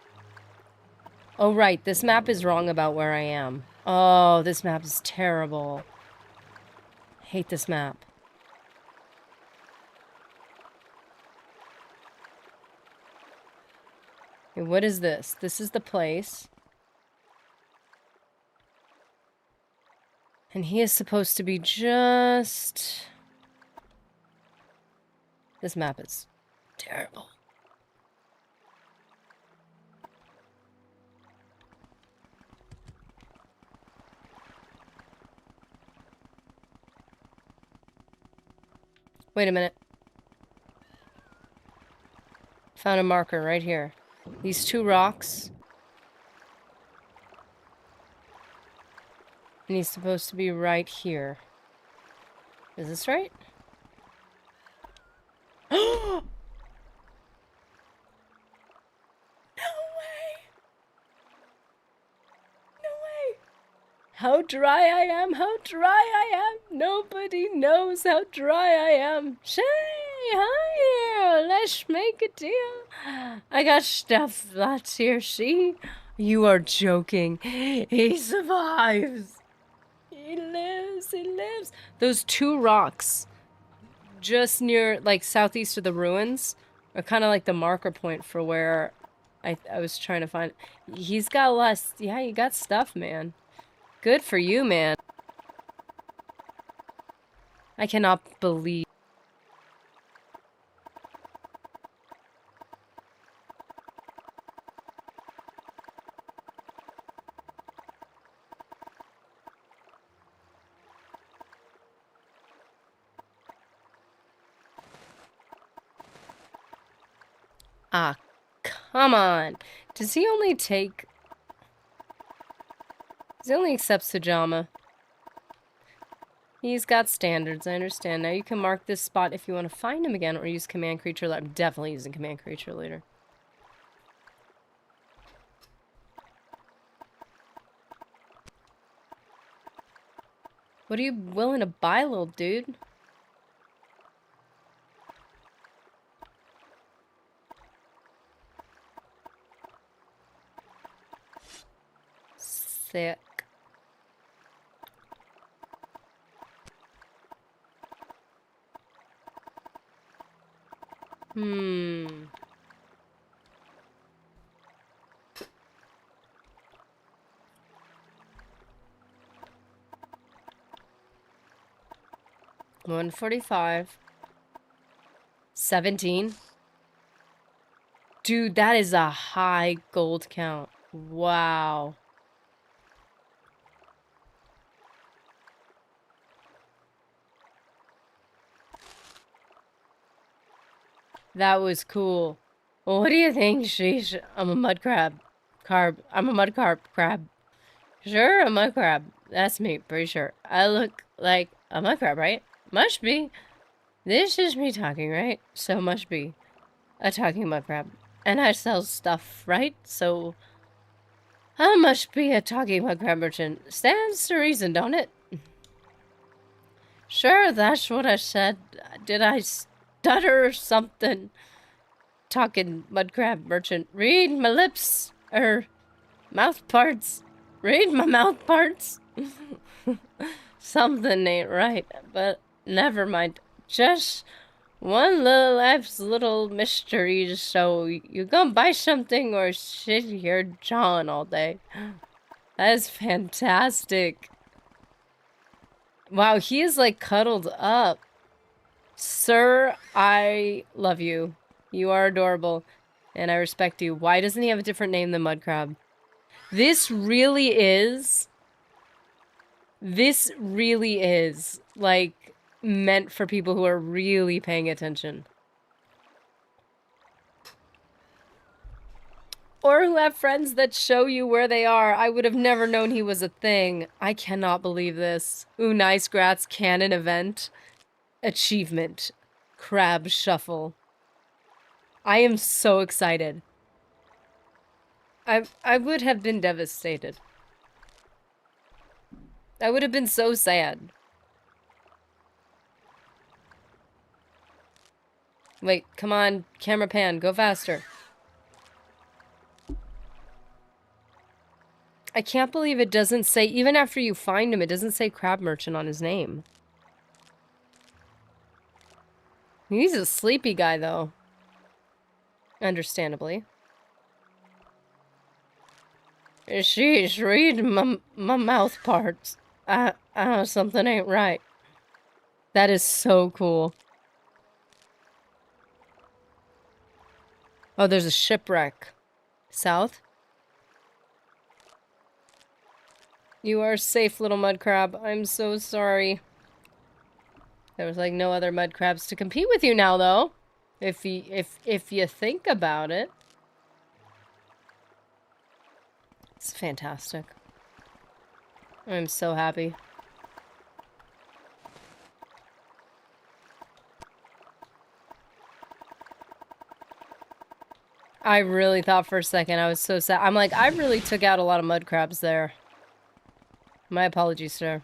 Oh, right. This map is wrong about where I am. Oh, this map is terrible. Hate this map. Okay, what is this? This is the place. And he is supposed to be just... This map is terrible. Wait a minute. Found a marker right here. These two rocks. And he's supposed to be right here. Is this right? No way! No way! How dry I am! How dry I am! Nobody knows how dry I am. Shay, hi here! Let's make a deal. I got stuff that's here, see? You are joking. He survives. He lives, he lives. Those two rocks just near, like, southeast of the ruins are kind of like the marker point for where I was trying to find. He's got less. Yeah, you got stuff, man. Good for you, man. I cannot believe. Ah, come on. Does he only take... Does he only accept Sujama? He's got standards, I understand. Now you can mark this spot if you want to find him again or use command creature leader. I'm definitely using command creature leader. What are you willing to buy, little dude? Sick. Hmm. $145. 17. Dude, that is a high gold count. Wow. That was cool. Well, what do you think? Sheesh. I'm a mud crab. I'm a mud crab. Sure, a mud crab. That's me, pretty sure. I look like a mud crab, right? Must be. This is me talking, right? So must be a talking mud crab. And I sell stuff, right? So I must be a talking mud crab merchant. Stands to reason, don't it? Sure, that's what I said. Did I stutter or something? Talking mud crab merchant. Read my lips. Mouth parts. Read my mouth parts. Something ain't right, but never mind. Just one little life's little mystery, so you gonna buy something or sit here jawing all day. That is fantastic. Wow, he is like cuddled up. Sir, I love you. You are adorable, and I respect you. Why doesn't he have a different name than Mudcrab? This really is, like, meant for people who are really paying attention. Or who have friends that show you where they are. I would have never known he was a thing. I cannot believe this. Ooh, nice grats, canon event. Achievement. Crab shuffle. I am so excited. I would have been devastated. I would have been so sad. Wait, come on, camera pan, go faster. I can't believe it doesn't say, even after you find him, it doesn't say crab merchant on his name. He's a sleepy guy, though. Understandably. Sheesh, read my mouth parts. Something ain't right. That is so cool. Oh, there's a shipwreck. South? You are safe, little mud crab. I'm so sorry. There was like no other mud crabs to compete with you now, though. If you think about it. It's fantastic. I'm so happy. I really thought for a second I was so sad. I'm like, I really took out a lot of mud crabs there. My apologies, sir.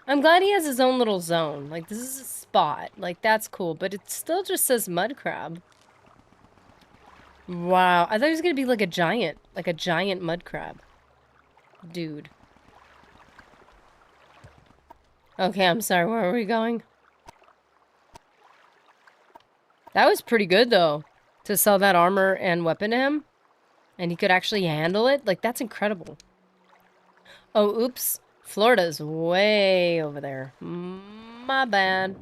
I'm glad he has his own little zone. Like, this is a spot. Like, that's cool. But it still just says mud crab. Wow. I thought he was going to be like a giant mud crab. Dude. Okay, I'm sorry. Where are we going? That was pretty good, though. To sell that armor and weapon to him. And he could actually handle it. Like, that's incredible. Oh, oops. Florida's way over there. My bad.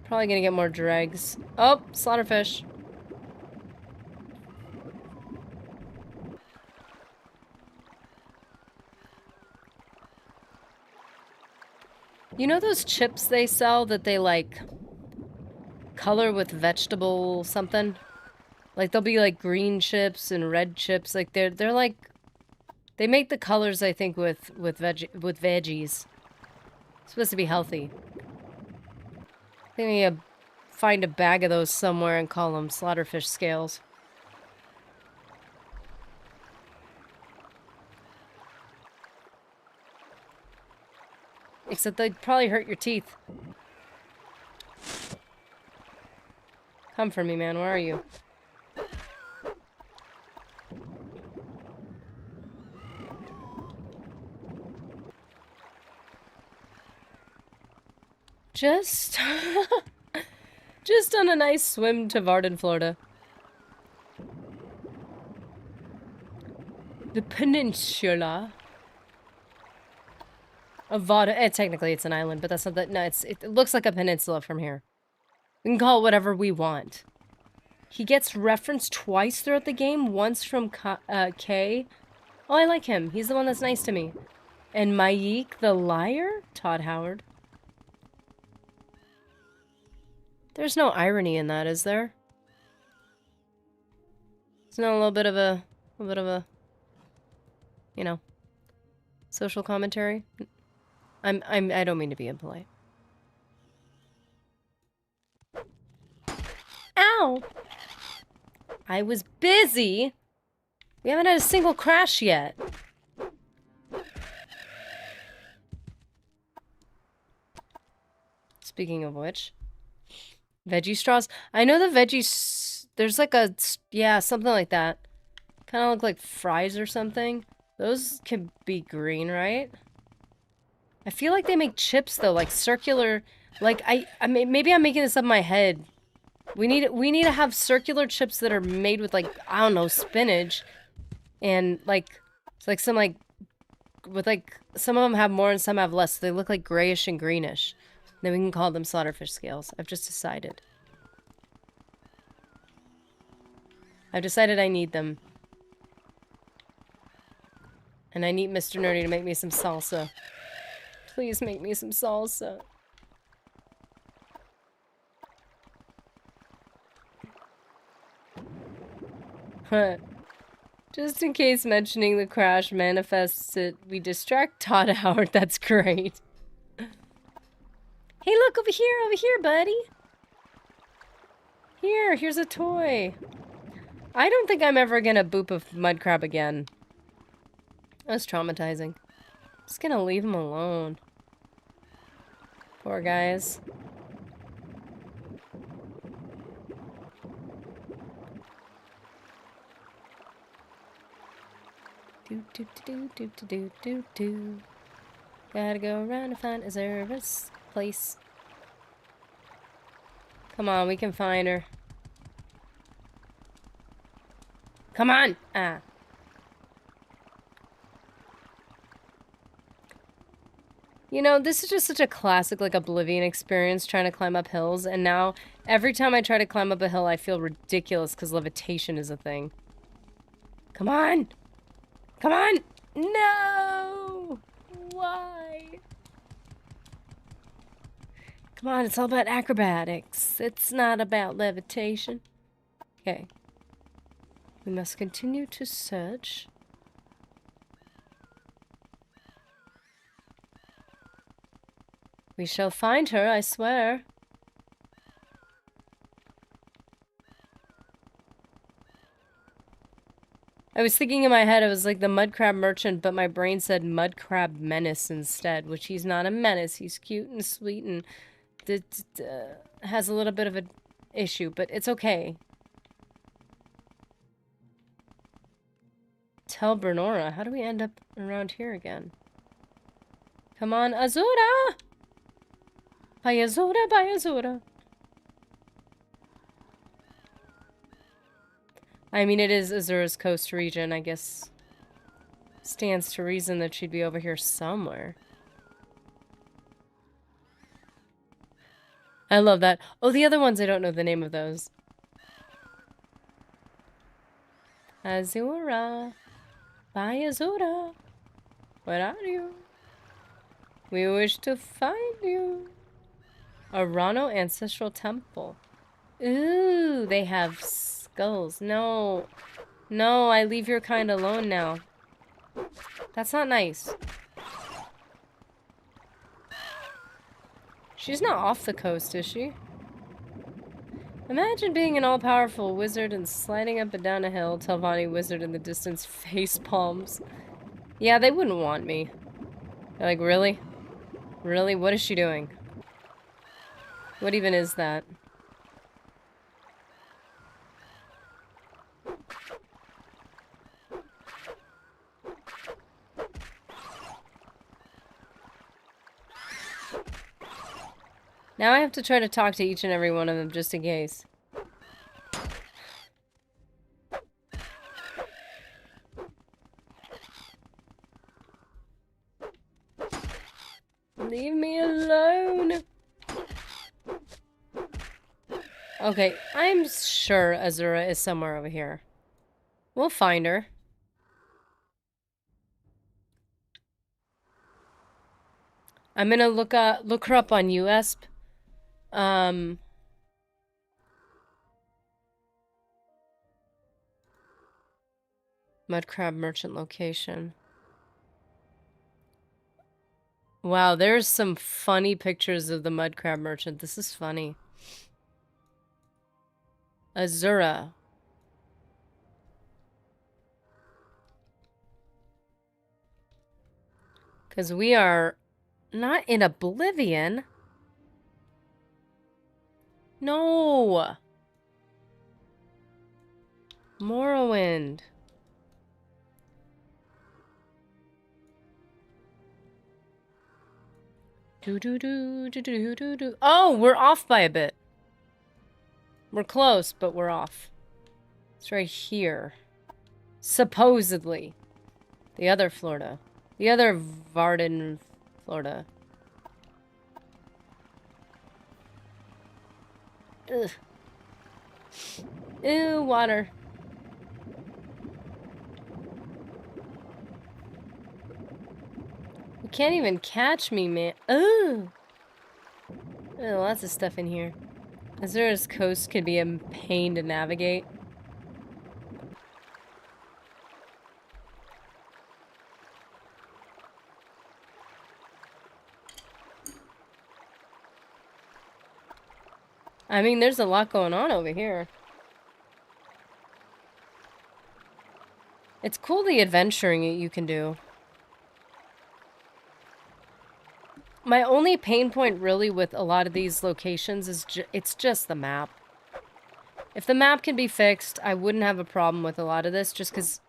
Probably gonna get more dregs. Oh, slaughterfish. You know those chips they sell that they, like, color with vegetable something? Like, they'll be, like, green chips and red chips. Like, they're like... They make the colors, I think, with veggies. It's supposed to be healthy. I think we need to find a bag of those somewhere and call them slaughterfish scales. Except they'd probably hurt your teeth. Come for me, man. Where are you? Just... just on a nice swim to Varden, Florida. The peninsula of Varden. Technically, it's an island, but that's not that. No, it looks like a peninsula from here. We can call it whatever we want. He gets referenced twice throughout the game. Once from Kay. Oh, I like him. He's the one that's nice to me. And Mayik the liar? Todd Howard. There's no irony in that, is there? It's not a little bit of a you know, social commentary. I don't mean to be impolite. Ow! I was busy. We haven't had a single crash yet. Speaking of which, veggie straws. I know the veggies. There's like a yeah, something like that. Kind of look like fries or something. Those could be green, right? I feel like they make chips though, like circular. Like I mean, maybe I'm making this up in my head. We need to have circular chips that are made with like I don't know spinach, and like it's like some like with like some of them have more and some have less. So they look like grayish and greenish. Then we can call them slaughterfish scales. I've just decided. I've decided I need them. And I need Mr. Nerdy to make me some salsa. Please make me some salsa. Huh. Just in case mentioning the crash manifests it, we distract Todd Howard. That's great. Hey, look over here, buddy. Here's a toy. I don't think I'm ever gonna boop a mud crab again. That's traumatizing. Just gonna leave him alone. Poor guys. Do. Gotta go around and find Azura's place. Come on, we can find her. Come on! Ah. You know, this is just such a classic, like, Oblivion experience, trying to climb up hills, and now, every time I try to climb up a hill, I feel ridiculous, because levitation is a thing. Come on! Come on! No! Why? Come on, it's all about acrobatics. It's not about levitation. Okay. We must continue to search. We shall find her, I swear. I was thinking in my head, it was like the mud crab merchant, but my brain said mud crab menace instead, which he's not a menace. He's cute and sweet and has a little bit of an issue, but it's okay. Tell Bernora, how do we end up around here again? Come on, Azura! By Azura, by Azura. I mean, it is Azura's coast region, I guess. Stands to reason that she'd be over here somewhere. I love that. Oh, the other ones, I don't know the name of those. Azura. By Azura. Where are you? We wish to find you. Arano Ancestral Temple. Ooh, they have skulls. No. No, I leave your kind alone now. That's not nice. She's not off the coast, is she? Imagine being an all-powerful wizard and sliding up and down a hill. Telvanni wizard in the distance face palms. Yeah, they wouldn't want me. They're like, really? Really? What is she doing? What even is that? Now I have to try to talk to each and every one of them just in case. Leave me alone. Okay, I'm sure Azura is somewhere over here. We'll find her. I'm gonna look her up on USP. Mud crab merchant location. Wow, there's some funny pictures of the mud crab merchant. This is funny. Azura. Because we are not in Oblivion. No. Morrowind. Do. Oh, we're off by a bit. We're close, but we're off. It's right here. Supposedly. The other Florida. The other Varden, Florida. Ugh. Ew, water. You can't even catch me, man. Ugh. Lots of stuff in here. Azura's coast could be a pain to navigate. I mean, there's a lot going on over here. It's cool the adventuring you can do. My only pain point really with a lot of these locations is it's just the map. If the map can be fixed, I wouldn't have a problem with a lot of this just because...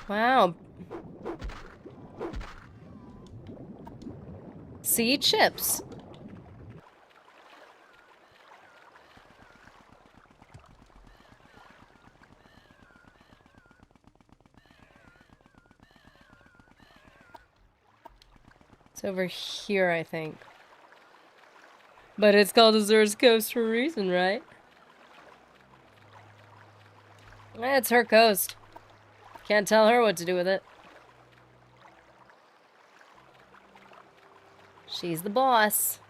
Wow. See? Chips. It's over here, I think. But it's called Azura's Coast for a reason, right? It's her coast. Can't tell her what to do with it. She's the boss.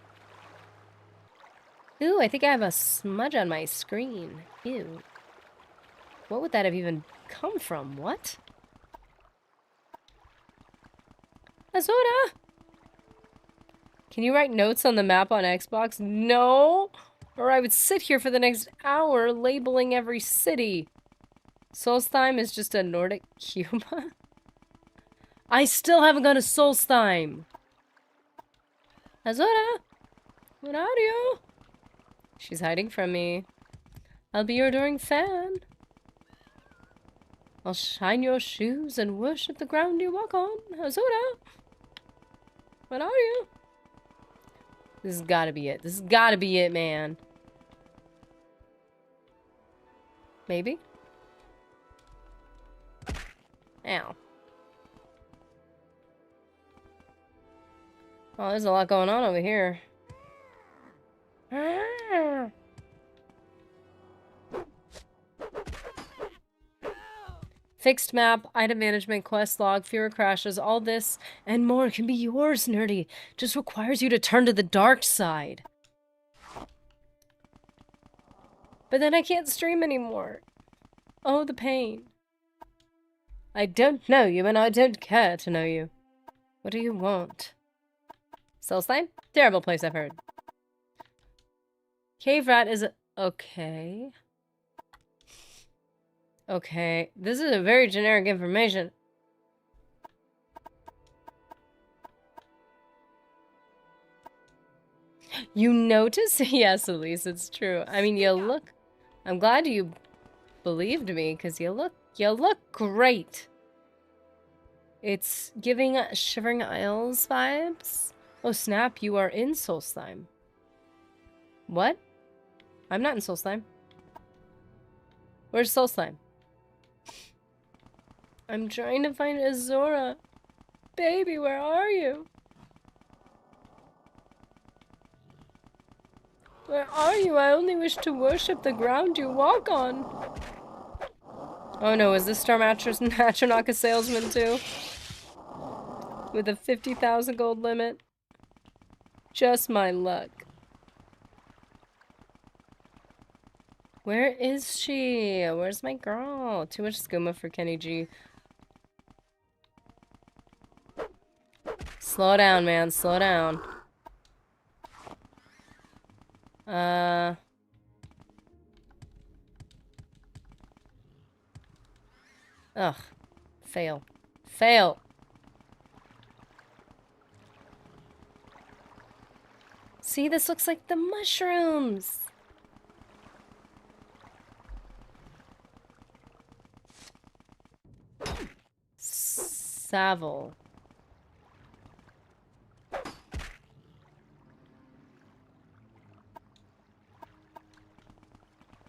Ooh, I think I have a smudge on my screen. Ew. What would that have even come from? What? Azura! Can you write notes on the map on Xbox? No! Or I would sit here for the next hour labeling every city. Solstheim is just a Nordic Cuba? I still haven't gone to Solstheim! Azura! Where are you? She's hiding from me. I'll be your adoring fan. I'll shine your shoes and worship the ground you walk on. Azura! Where are you? This has gotta be it. This has gotta be it, man. Maybe? Ow. Oh, there's a lot going on over here. Fixed map, item management, quest log, fewer crashes, all this and more can be yours, nerdy. Just requires you to turn to the dark side. But then I can't stream anymore. Oh, the pain. I don't know you and I don't care to know you. What do you want? Solstheim? Terrible place, I've heard. Cave rat is okay. Okay, this is a very generic information. You notice? Yes, Elise, it's true. I mean, you look... I'm glad you believed me, because you look great. It's giving Shivering Isles vibes. Oh, snap, you are in Soul Slime. What? I'm not in Soul Slime. Where's Soul Slime? I'm trying to find Azura. Baby, where are you? Where are you? I only wish to worship the ground you walk on. Oh no, is this Star Mattress Atronach a salesman too? With a 50,000 gold limit? Just my luck. Where is she? Where's my girl? Too much skooma for Kenny G. Slow down, man. Slow down. Ugh. Fail. Fail! See, this looks like the mushrooms! Savile.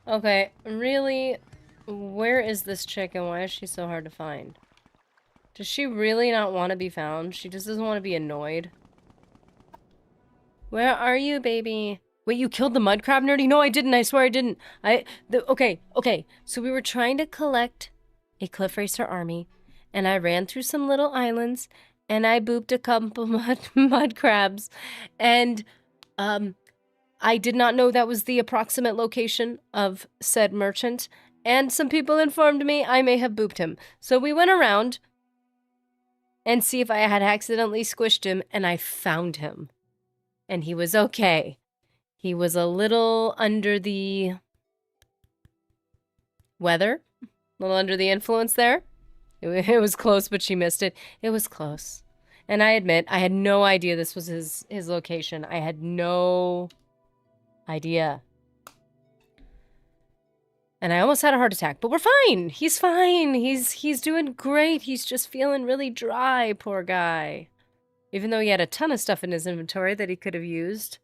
Okay, really? Where is this chick and why is she so hard to find? Does she really not want to be found? She just doesn't want to be annoyed. Where are you, baby? Wait, you killed the mud crab nerdy? No, I didn't. I swear I didn't. Okay. So we were trying to collect a cliff racer army, and I ran through some little islands, and I booped a couple mud crabs, and I did not know that was the approximate location of said merchant, and some people informed me I may have booped him. So we went around and see if I had accidentally squished him, and I found him. And he was okay. He was a little under the weather, a little under the influence there. It was close, but she missed it. It was close. And I admit, I had no idea this was his location. I had no idea. And I almost had a heart attack, but we're fine. He's fine. He's doing great. He's just feeling really dry, poor guy. Even though he had a ton of stuff in his inventory that he could have used.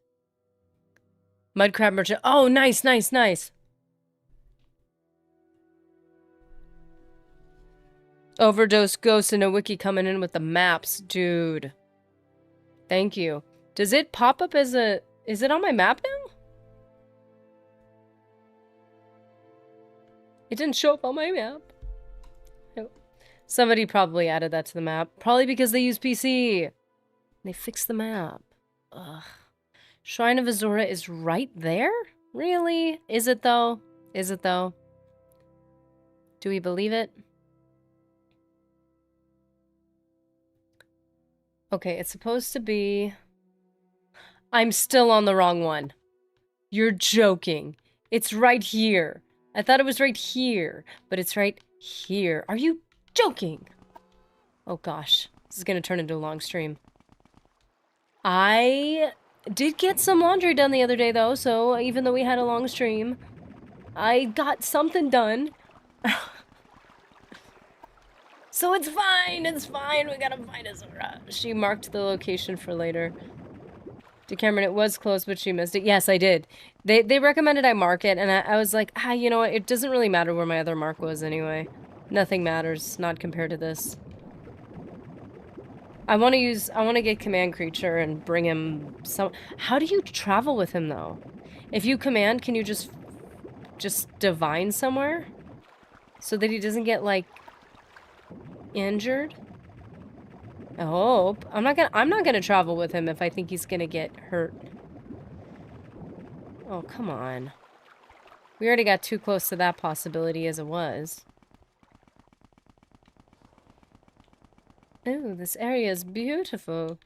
Mud crab merchant. Oh, nice. Overdose Ghost and a wiki coming in with the maps, dude. Thank you. Does it pop up as a... Is it on my map now? It didn't show up on my map. Somebody probably added that to the map. Probably because they use PC. They fixed the map. Ugh. Shrine of Azura is right there? Really? Is it though? Is it though? Do we believe it? Okay, it's supposed to be... I'm still on the wrong one. You're joking. It's right here. I thought it was right here, but it's right here. Are you joking? Oh gosh, this is gonna turn into a long stream. I did get some laundry done the other day though, so even though we had a long stream, I got something done. So it's fine, we gotta find Azura. She marked the location for later. To Cameron, it was close, but she missed it. Yes, I did. They recommended I mark it, and I was like, you know what? It doesn't really matter where my other mark was anyway. Nothing matters, not compared to this. I want to get command creature and bring him some... How do you travel with him, though? If you command, can you just divine somewhere? So that he doesn't get, like, injured? I hope. I'm not gonna travel with him if I think he's gonna get hurt. Oh, come on. We already got too close to that possibility as it was. Ooh, this area is beautiful.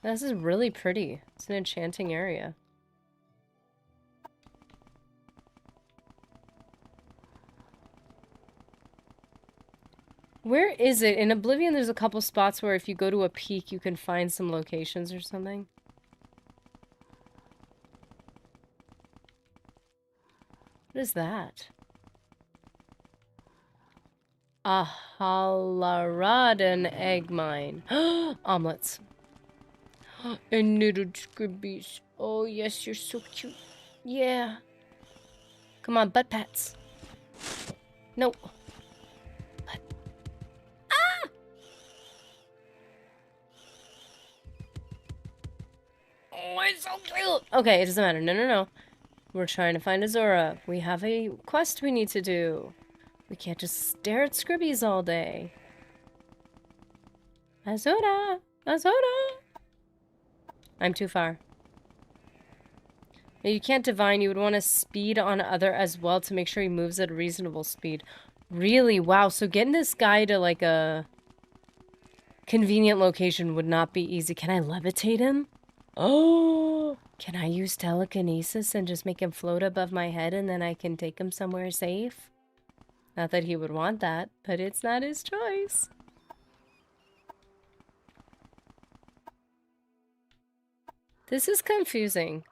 This is really pretty. It's an enchanting area. Where is it? In Oblivion, there's a couple spots where if you go to a peak, you can find some locations or something. What is that? A Halaradan egg mine. Omelets. And little scribbies. Oh, yes, you're so cute. Yeah. Come on, butt pats. No. Butt. Ah! Oh, it's so cute. Okay, it doesn't matter. No, no, no. We're trying to find Azura. We have a quest we need to do. We can't just stare at scribbies all day. Azura! Azura! I'm too far. You can't divine. You would want to speed on other as well to make sure he moves at a reasonable speed. Really? Wow. So getting this guy to like a convenient location would not be easy. Can I levitate him? Oh! Can I use telekinesis and just make him float above my head and then I can take him somewhere safe? Not that he would want that, but it's not his choice. This is confusing.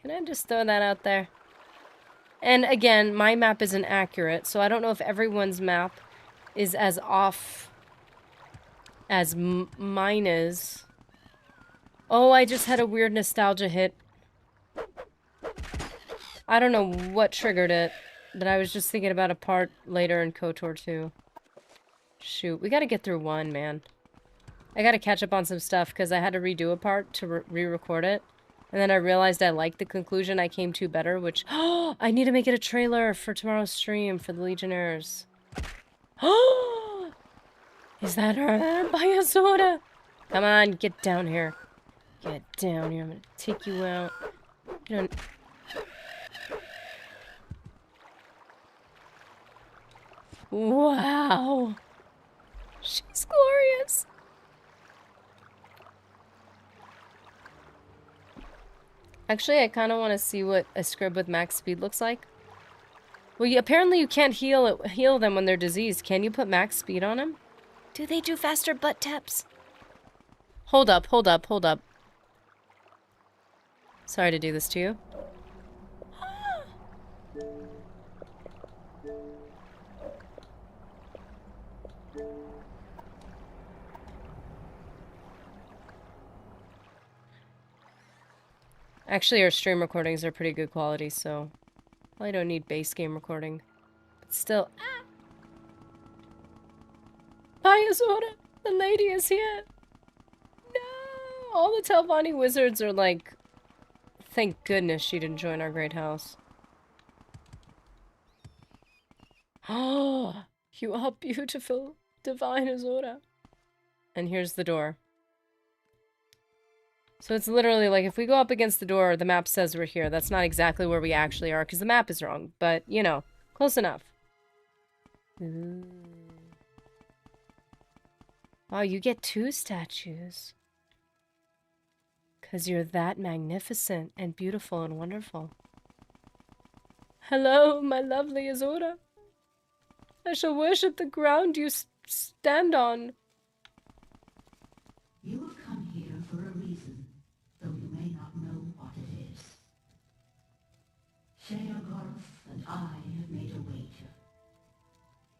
Can I just throw that out there? And again, my map isn't accurate, so I don't know if everyone's map is as off as mine is. Oh, I just had a weird nostalgia hit. I don't know what triggered it, but I was just thinking about a part later in KOTOR 2. Shoot, we gotta get through 1, man. I gotta catch up on some stuff, because I had to redo a part to re-record it. And then I realized I liked the conclusion. I came to better, which... Oh, I need to make it a trailer for tomorrow's stream for the Legionnaires. Oh! Is that her? By Azura! Come on, get down here. Get down here. I'm gonna take you out. You don't... Wow! She's glorious! Actually, I kind of want to see what a scrib with max speed looks like. Well, apparently you can't heal them when they're diseased. Can you put max speed on them? Do they do faster butt taps? Hold up, hold up, hold up. Sorry to do this to you. Actually, our stream recordings are pretty good quality, so probably don't need base game recording. But still, Bye, Azura! The lady is here! No! All the Telvanni wizards are like, thank goodness she didn't join our great house. Oh, you are beautiful, divine Azura. And here's the door. So it's literally like if we go up against the door, the map says we're here. That's not exactly where we actually are because the map is wrong. But, you know, close enough. Ooh. Oh, you get 2 statues. Because you're that magnificent and beautiful and wonderful. Hello, my lovely Azura. I shall worship the ground you stand on. You have come here for a reason, though you may not know what it is. Sheogoth and I have made a wager.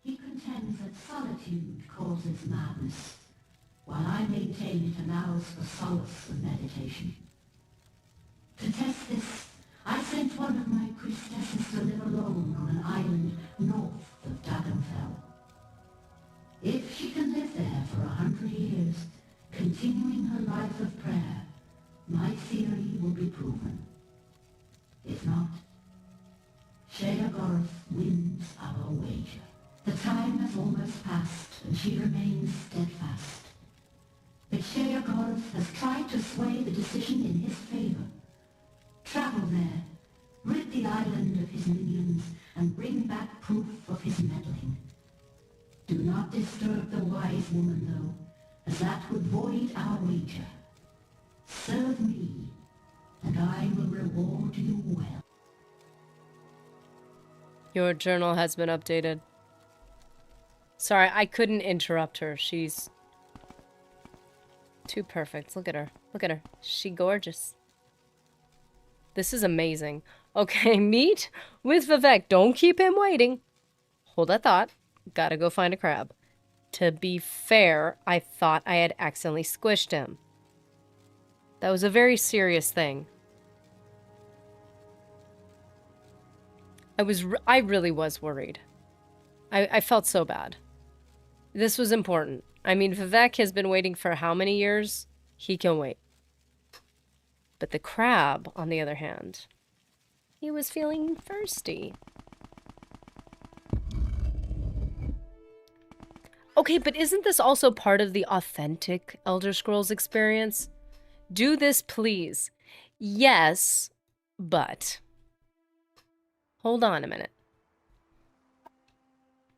He contends that solitude causes madness, while I maintain it allows for solace and meditation. To test this, I sent one of my priestesses to live alone on an island north of Dragonfell. If she can live there for 100 years, continuing her life of prayer, my theory will be proven. If not, Sheogoth wins our wager. The time has almost passed, and she remains steadfast. But Sheogoth has tried to sway the decision in his favor. Travel there, rid the island of his minions, and bring back proof of his meddling. Do not disturb the wise woman, though, as that would void our wager. Serve me, and I will reward you well. Your journal has been updated. Sorry, I couldn't interrupt her. She's too perfect. Look at her. Look at her. She gorgeous. This is amazing. Okay, meet with Vivek. Don't keep him waiting. Hold that thought. Gotta go find a crab. To be fair, I thought I had accidentally squished him. That was a very serious thing. I really was worried. I felt so bad. This was important. I mean, Vivek has been waiting for how many years? He can wait. But the crab, on the other hand, he was feeling thirsty. Okay, but isn't this also part of the authentic Elder Scrolls experience? Do this, please. Yes, but... Hold on a minute.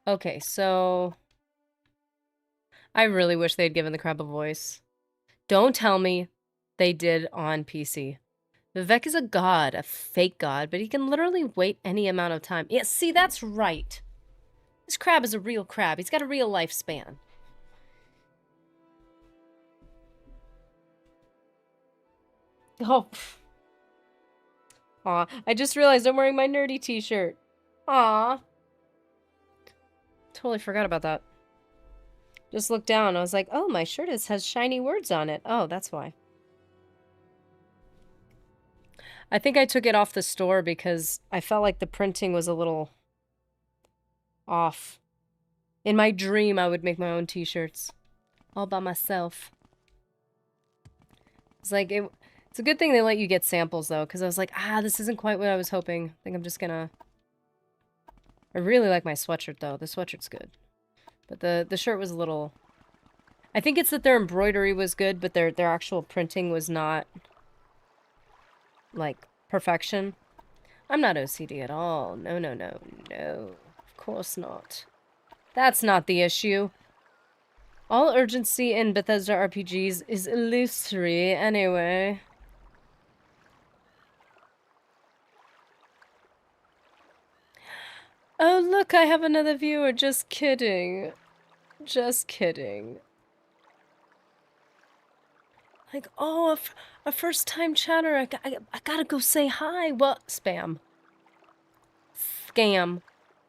Okay, so... I really wish they'd given the crab a voice. Don't tell me they did on PC. Vivek is a god, a fake god, but he can literally wait any amount of time. Yeah, see, that's right. This crab is a real crab. He's got a real lifespan. Oh. Aw, I just realized I'm wearing my nerdy t-shirt. Aw. Totally forgot about that. Just looked down. I was like, oh, my shirt has shiny words on it. Oh, that's why. I think I took it off the store because I felt like the printing was a little off. In my dream, I would make my own t-shirts. All by myself. It's like, it's a good thing they let you get samples, though, because I was like, this isn't quite what I was hoping. I think I'm just gonna... I really like my sweatshirt, though. The sweatshirt's good. But the shirt was a little... I think it's that their embroidery was good, but their actual printing was not... like, perfection. I'm not OCD at all. No, no, no, no. Of course not. That's not the issue. All urgency in Bethesda RPGs is illusory anyway. Oh, look, I have another viewer. Just kidding. Just kidding. Like, oh, a first-time chatter. I gotta go say hi. What? Spam. Scam.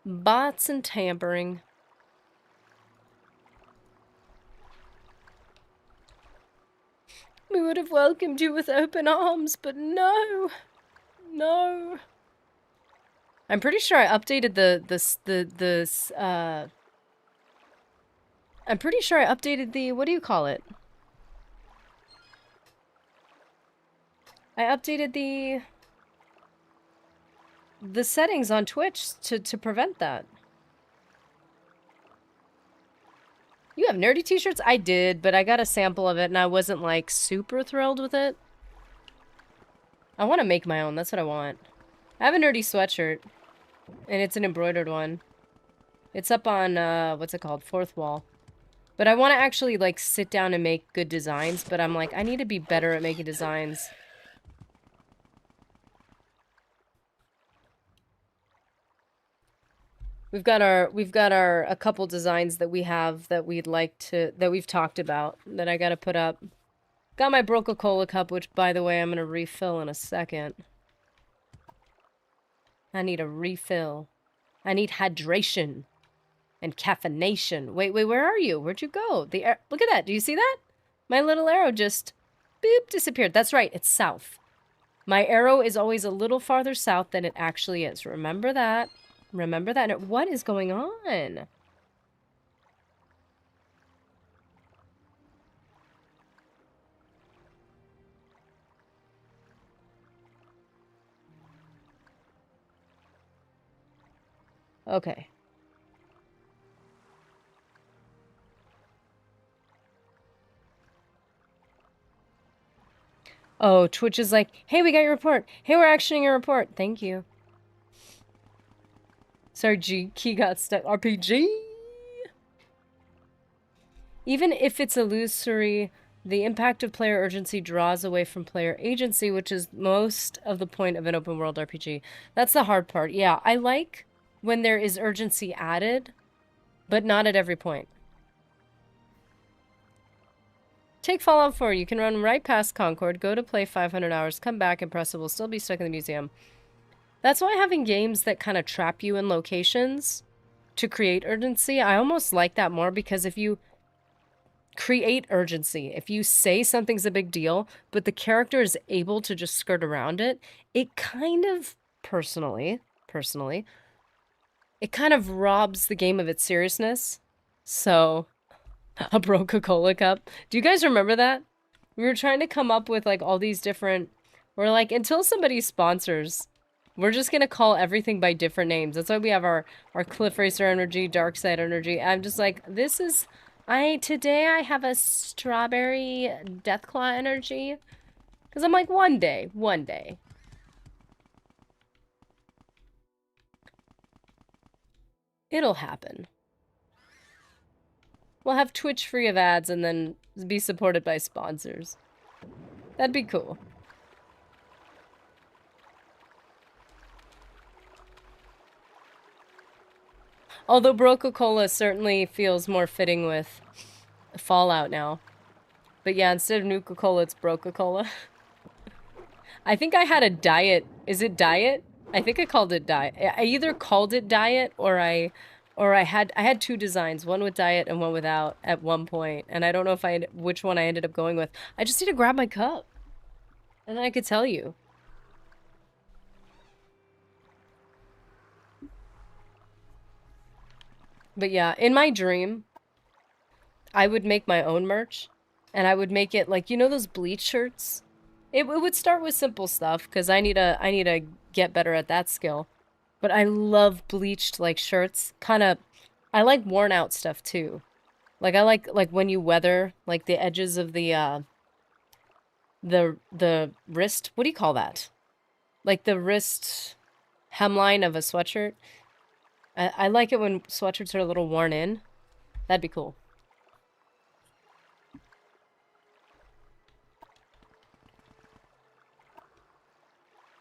Bots and tampering. We would have welcomed you with open arms, but no. No. I'm pretty sure I updated I'm pretty sure I updated the, what do you call it? I updated the settings on Twitch to prevent that. You have nerdy t-shirts? I did, but I got a sample of it and I wasn't like super thrilled with it. I want to make my own. That's what I want. I have a nerdy sweatshirt and it's an embroidered one. It's up on, what's it called? Fourth wall. But I want to actually like sit down and make good designs, but I'm like, I need to be better at making designs. We've got a couple designs that we have that we'd like to, that we've talked about, that I gotta put up. Got my Broca-Cola cup, which, by the way, I'm gonna refill in a second. I need a refill. I need hydration. And caffeination. Wait, where are you? Where'd you go? Look at that. Do you see that? My little arrow just, boop, disappeared. That's right, it's south. My arrow is always a little farther south than it actually is. Remember that. Remember that. What is going on? Okay. Oh, Twitch is like, hey, we got your report. Hey, we're actioning your report. Thank you. Sorry, key got stuck. RPG? Even if it's illusory, the impact of player urgency draws away from player agency, which is most of the point of an open world RPG. That's the hard part. Yeah, I like when there is urgency added, but not at every point. Take Fallout 4. You can run right past Concord, go to play 500 hours, come back, and press it will still be stuck in the museum. That's why having games that kind of trap you in locations to create urgency. I almost like that more because if you create urgency, if you say something's a big deal, but the character is able to just skirt around it, it kind of, personally, it kind of robs the game of its seriousness. So, a Coca-Cola cup. Do you guys remember that? We were trying to come up with like all these different, we're like, until somebody sponsors, we're just gonna call everything by different names. That's why we have our Cliff Racer energy, Dark Side energy. I'm just like, this is, today I have a strawberry Deathclaw energy. Because I'm like, one day. It'll happen. We'll have Twitch free of ads and then be supported by sponsors. That'd be cool. Although Broca-Cola certainly feels more fitting with Fallout now. But yeah, instead of Nuka-Cola, it's Broca-Cola. I think I had a diet. Is it diet? I think I called it diet. I either called it diet or I had two designs, one with diet and one without at one point, and I don't know if which one I ended up going with. I just need to grab my cup. And then I could tell you. But yeah, in my dream, I would make my own merch, and I would make it like, you know those bleach shirts? It would start with simple stuff because I need to get better at that skill. But I love bleached like shirts. I like worn out stuff too. Like I like when you weather like the edges of the wrist. What do you call that? Like the wrist hemline of a sweatshirt. I like it when sweatshirts are a little worn in. That'd be cool.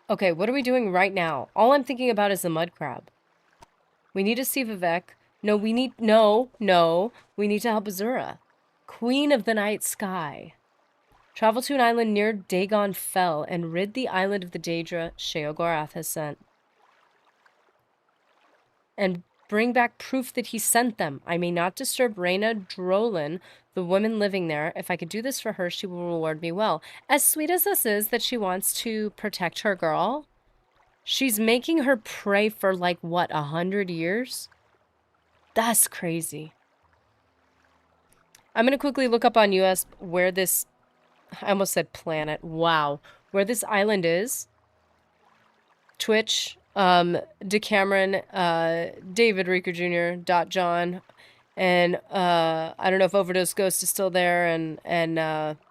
Okay, what are we doing right now? All I'm thinking about is the mud crab. We need to see Vivek. No, we need to help Azura. Queen of the Night Sky. Travel to an island near Dagon Fell and rid the island of the Daedra Sheogorath has sent. And bring back proof that he sent them. I may not disturb Reyna Drolin, the woman living there. If I could do this for her, she will reward me well. As sweet as this is that she wants to protect her girl, she's making her pray for like, what, 100 years? That's crazy. I'm going to quickly look up on US where this, I almost said planet, wow, where this island is. Twitch, Decameron, David Reeker Jr., Dot John, and I don't know if Overdose Ghost is still there, and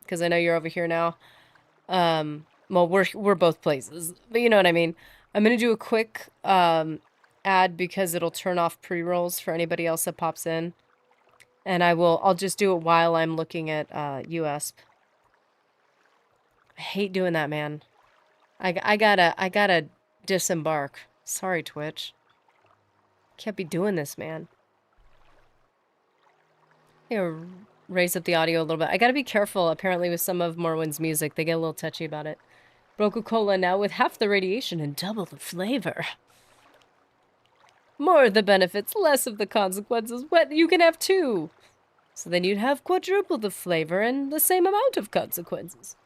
because I know you're over here now. Well, we're both places, but you know what I mean. I'm gonna do a quick ad because it'll turn off pre-rolls for anybody else that pops in, and I'll just do it while I'm looking at USP. I hate doing that, man. I gotta disembark. Sorry, Twitch. Can't be doing this, man. Raise up the audio a little bit. I gotta be careful, apparently, with some of Morwin's music. They get a little touchy about it. Broca-Cola now with half the radiation and double the flavor. More of the benefits, less of the consequences. What? You can have two. So then you'd have quadruple the flavor and the same amount of consequences.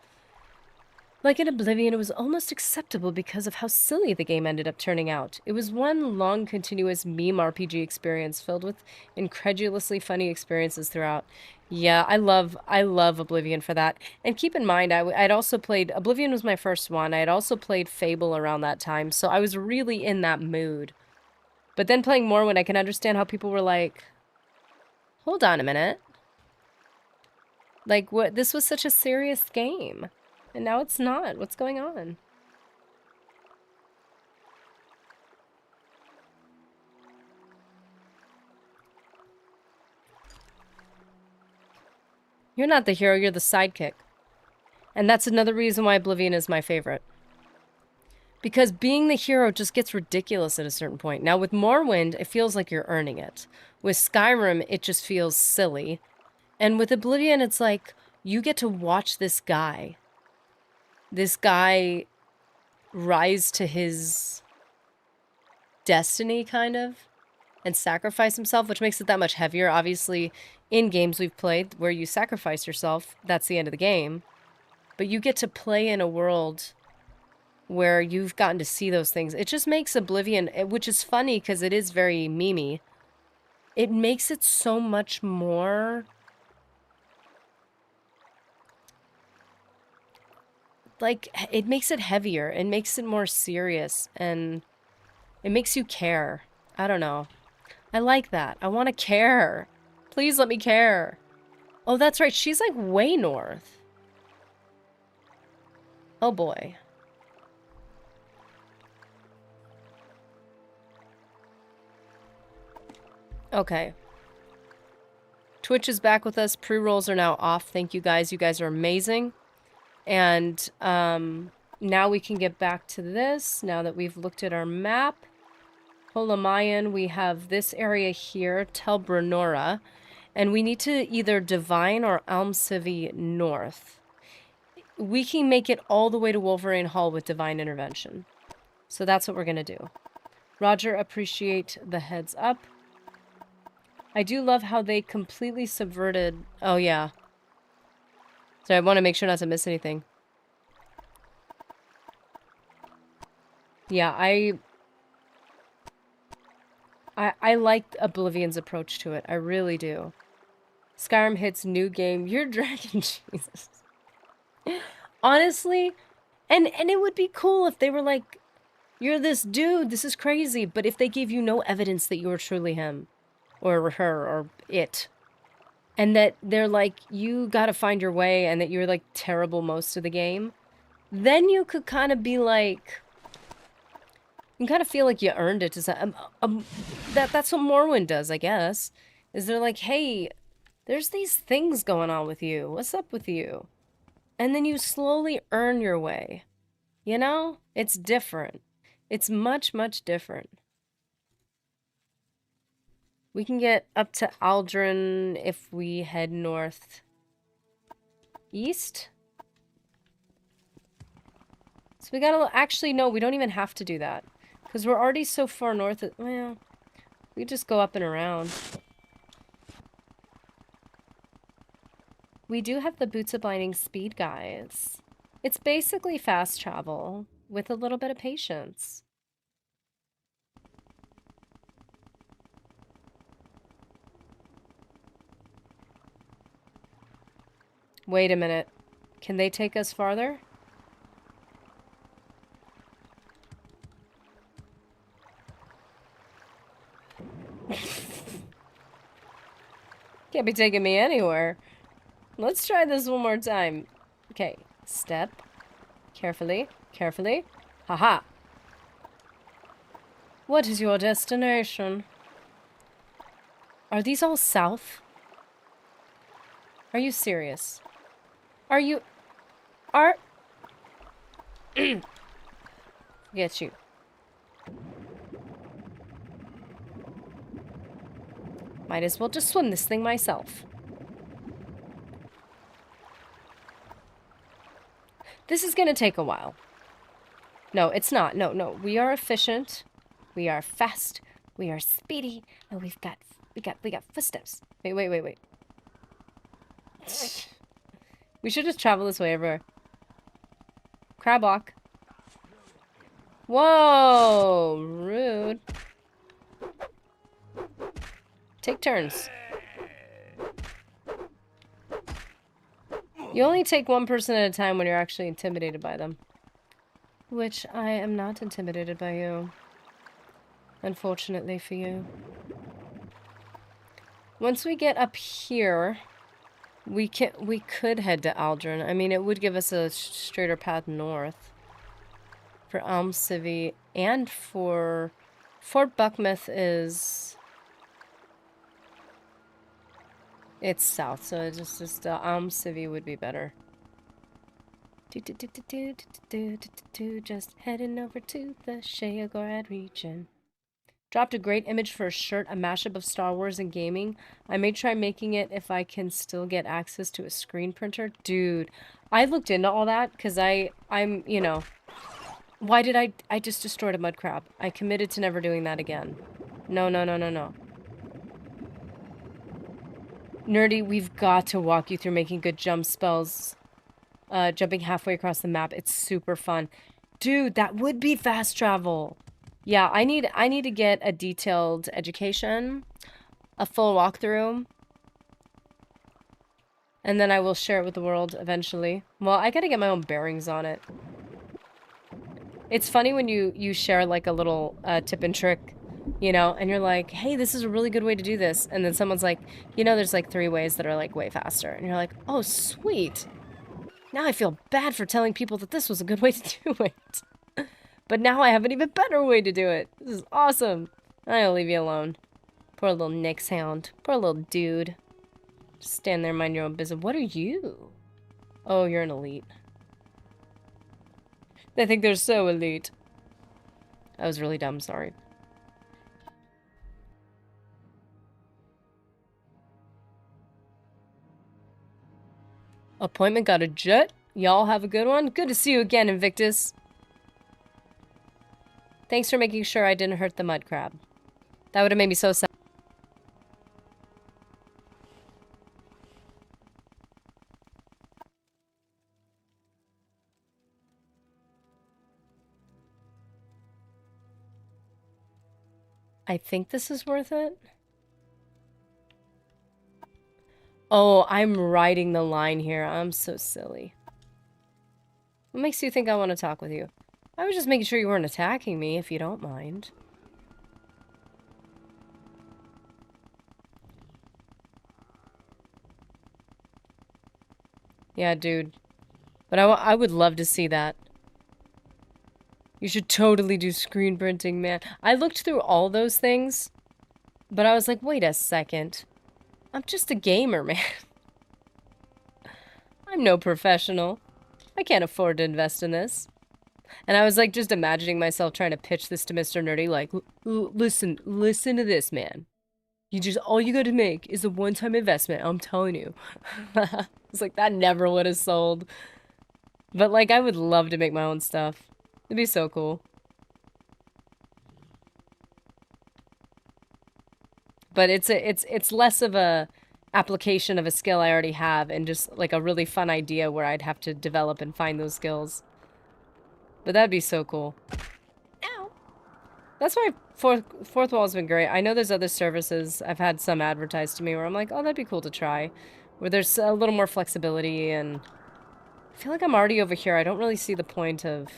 Like in Oblivion, it was almost acceptable because of how silly the game ended up turning out. It was one long, continuous meme RPG experience filled with incredulously funny experiences throughout. Yeah, I love Oblivion for that. And keep in mind, I'd also played, Oblivion was my first one. I had also played Fable around that time, so I was really in that mood. But then playing Morrowind, I can understand how people were like, hold on a minute. Like, what? This was such a serious game. And now it's not. What's going on? You're not the hero, you're the sidekick. And that's another reason why Oblivion is my favorite. Because being the hero just gets ridiculous at a certain point. Now with Morrowind, it feels like you're earning it. With Skyrim, it just feels silly. And with Oblivion, it's like, you get to watch this guy rise to his destiny, kind of. and sacrifice himself, which makes it that much heavier. Obviously, in games we've played where you sacrifice yourself, that's the end of the game. But you get to play in a world where you've gotten to see those things. It just makes Oblivion, which is funny because it is very memey, it makes it so much more... like, it makes it heavier. It makes it more serious, and it makes you care. I don't know. I like that. I want to care. Please let me care. Oh, that's right. She's like way north. Oh boy. Okay. Twitch is back with us. Pre-rolls are now off. Thank you guys. You guys are amazing. And now we can get back to this. Now that we've looked at our map. Holamayan, we have this area here, Tel Brenora. And we need to either Divine or Almcivi North. We can make it all the way to Wolverine Hall with Divine Intervention. So that's what we're going to do. Roger, appreciate the heads up. I do love how they completely subverted... Oh, yeah. So I want to make sure not to miss anything. Yeah, I like Oblivion's approach to it. I really do. Skyrim hits new game. You're Dragon Jesus. Honestly, and it would be cool if they were like, you're this dude, this is crazy, but if they gave you no evidence that you were truly him, or her, or it, and that they're like, you gotta find your way, and that you're like terrible most of the game, then you could kind of be like, you kind of feel like you earned it. That's what Morrowind does, I guess, is they're like, hey, there's these things going on with you, what's up with you? And then you slowly earn your way. You know? It's different. It's much, much different. We can get up to Aldrin if we head north. East? So we gotta... Actually, no, we don't even have to do that. Because we're already so far north... Well, we just go up and around. We do have the Boots of Blinding speed, guys. It's basically fast travel with a little bit of patience. Wait a minute. Can they take us farther? Can't be taking me anywhere. Let's try this one more time. Okay, step. Carefully, carefully. Haha. What is your destination? Are these all south? Are you serious? Are you... Get you. Might as well just swim this thing myself. This is gonna take a while. No, it's not. No, no. We are efficient. We are fast. We are speedy. And we got footsteps. Wait. We should just travel this way everywhere. Crab walk. Whoa! Rude. Take turns. You only take one person at a time when you're actually intimidated by them. Which I am not intimidated by you. Unfortunately for you. Once we get up here, we could head to Aldrin. I mean, it would give us a straighter path north. For Almcivi and for... Fort Buckmouth is... It's south, so it's just Almcivi would be better. Just heading over to the Sheogorad region. Dropped a great image for a shirt, a mashup of Star Wars and gaming. I may try making it if I can still get access to a screen printer. Dude, I looked into all that because I'm, you know, why did I just destroyed a mud crab. I committed to never doing that again. No. Nerdy, we've got to walk you through making good jump spells. Jumping halfway across the map. It's super fun. Dude, that would be fast travel. Yeah, I need to get a detailed education, a full walkthrough, and then I will share it with the world eventually. Well, I gotta get my own bearings on it. It's funny when you share like a little tip and trick, you know, and you're like, hey, this is a really good way to do this. And then someone's like, you know, there's like 3 ways that are like way faster. And you're like, oh, sweet. Now I feel bad for telling people that this was a good way to do it. But now I have an even better way to do it. This is awesome. I'll leave you alone. Poor little Nick Hound. Poor little dude. Just stand there, mind your own business. What are you? Oh, you're an elite. They think they're so elite. I was really dumb, sorry. Appointment got a jet. Y'all have a good one. Good to see you again, Invictus. Thanks for making sure I didn't hurt the mud crab. That would have made me so sad. I think this is worth it. Oh, I'm riding the line here. I'm so silly. What makes you think I want to talk with you? I was just making sure you weren't attacking me, if you don't mind. Yeah, dude. But I would love to see that. You should totally do screen printing, man. I looked through all those things, but I was like, wait a second. I'm just a gamer, man. I'm no professional. I can't afford to invest in this. And I was like just imagining myself trying to pitch this to Mr. Nerdy, like, listen to this, man. All you gotta make is a one-time investment, I'm telling you. It's like, that never would have sold. But like, I would love to make my own stuff. It'd be so cool. But it's less of a application of a skill I already have and just like a really fun idea where I'd have to develop and find those skills. But that'd be so cool. Ow. That's why fourth wall's been great. I know there's other services. I've had some advertised to me where I'm like, oh, that'd be cool to try. Where there's a little more flexibility and I feel like I'm already over here. I don't really see the point of...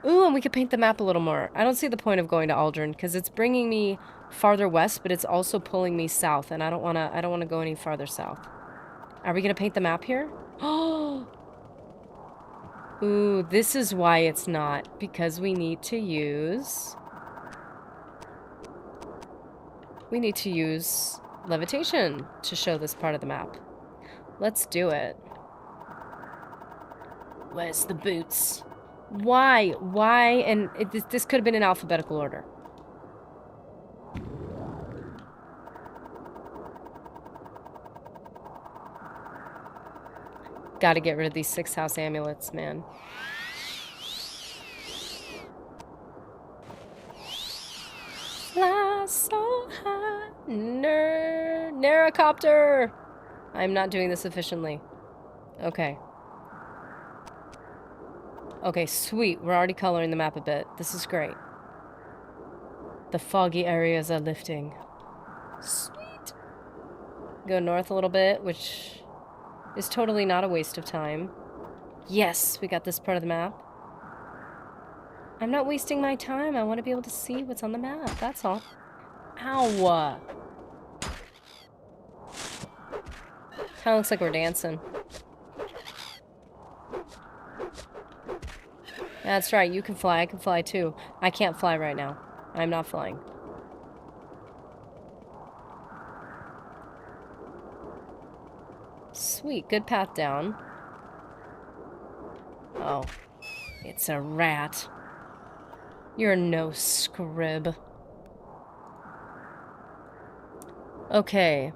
Ooh, and we could paint the map a little more. I don't see the point of going to Aldrin because it's bringing me farther west, but it's also pulling me south, and I don't want to go any farther south. Are we going to paint the map here? Oh. Ooh, this is why it's not, because we need to use levitation to show this part of the map. Let's do it. Where's the boots? Why? And this could have been in alphabetical order. Gotta get rid of these 6 house amulets, man. Fly so high, Narracopter! I'm not doing this efficiently. Okay. Okay, sweet. We're already coloring the map a bit. This is great. The foggy areas are lifting. Sweet. Go north a little bit, which is totally not a waste of time. Yes, we got this part of the map. I'm not wasting my time. I want to be able to see what's on the map. That's all. Ow! Kind of looks like we're dancing. That's right, you can fly. I can fly too. I can't fly right now. I'm not flying. Sweet, good path down. Oh, it's a rat. You're no scrib. Okay.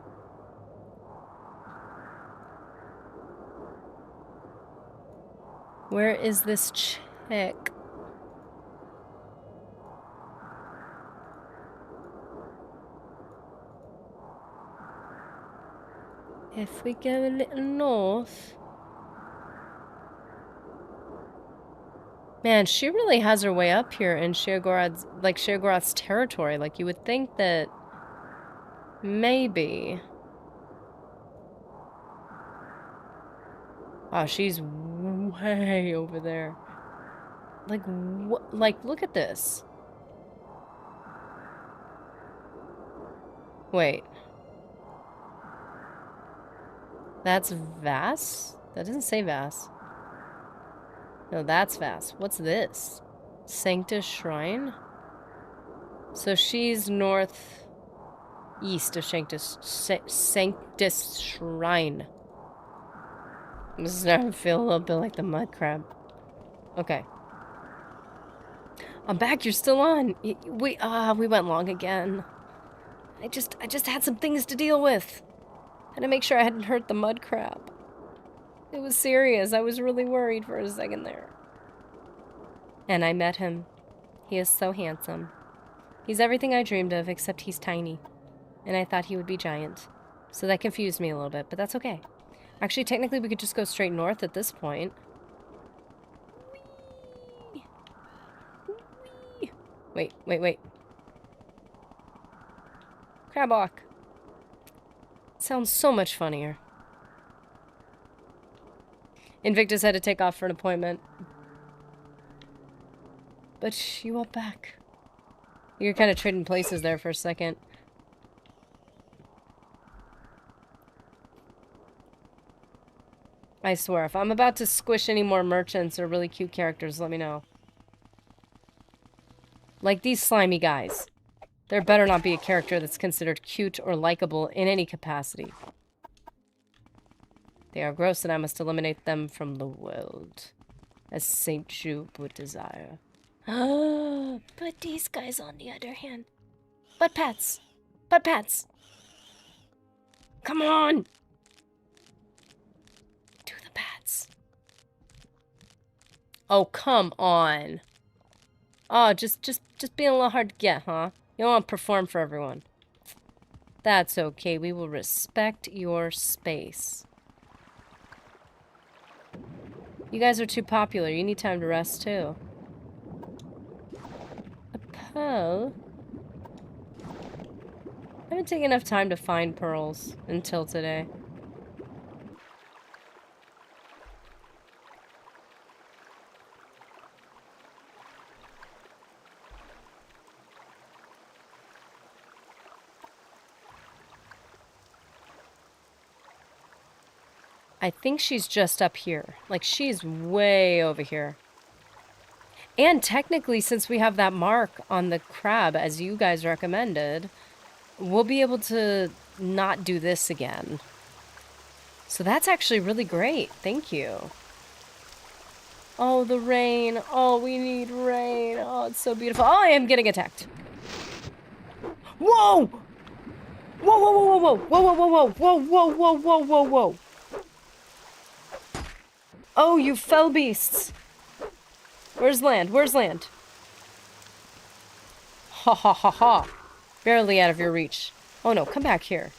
Where is this chick? If we go a little north... Man, she really has her way up here in Sheogorath's territory. Like, you would think that... Maybe... Oh, she's way over there. Like, like, look at this. Wait. That's Vass? That doesn't say Vass. No, that's Vass. What's this? Sanctus Shrine? So she's northeast of Sanctus Shrine. This is starting to feel a little bit like the mud crab. Okay. I'm back, you're still on. We went long again. I just had some things to deal with. Had to make sure I hadn't hurt the mud crab. It was serious. I was really worried for a second there. And I met him. He is so handsome. He's everything I dreamed of, except he's tiny. And I thought he would be giant. So that confused me a little bit, but that's okay. Actually, technically, we could just go straight north at this point. Wait, wait, wait. Crabwalk. Sounds so much funnier. Invictus had to take off for an appointment. But you are back. You're kind of trading places there for a second. I swear, if I'm about to squish any more merchants or really cute characters, let me know. Like these slimy guys. There better not be a character that's considered cute or likable in any capacity. They are gross and I must eliminate them from the world. As Saint Jude would desire. But these guys on the other hand. Butt pats! Butt pats! Come on! Do the pats. Oh, come on. Oh, just being a little hard to get, huh? You don't want to perform for everyone. That's okay. We will respect your space. You guys are too popular. You need time to rest, too. A pearl? I haven't taken enough time to find pearls until today. I think she's just up here. Like, she's way over here. And technically, since we have that mark on the crab, as you guys recommended, we'll be able to not do this again. So that's actually really great. Thank you. Oh, the rain. Oh, we need rain. Oh, it's so beautiful. Oh, I am getting attacked. Whoa! Whoa, whoa, whoa, whoa, whoa, whoa, whoa, whoa, whoa, whoa, whoa, whoa, whoa. Oh, you fell beasts. Where's land? Where's land? Ha ha ha ha. Barely out of your reach. Oh no, come back here.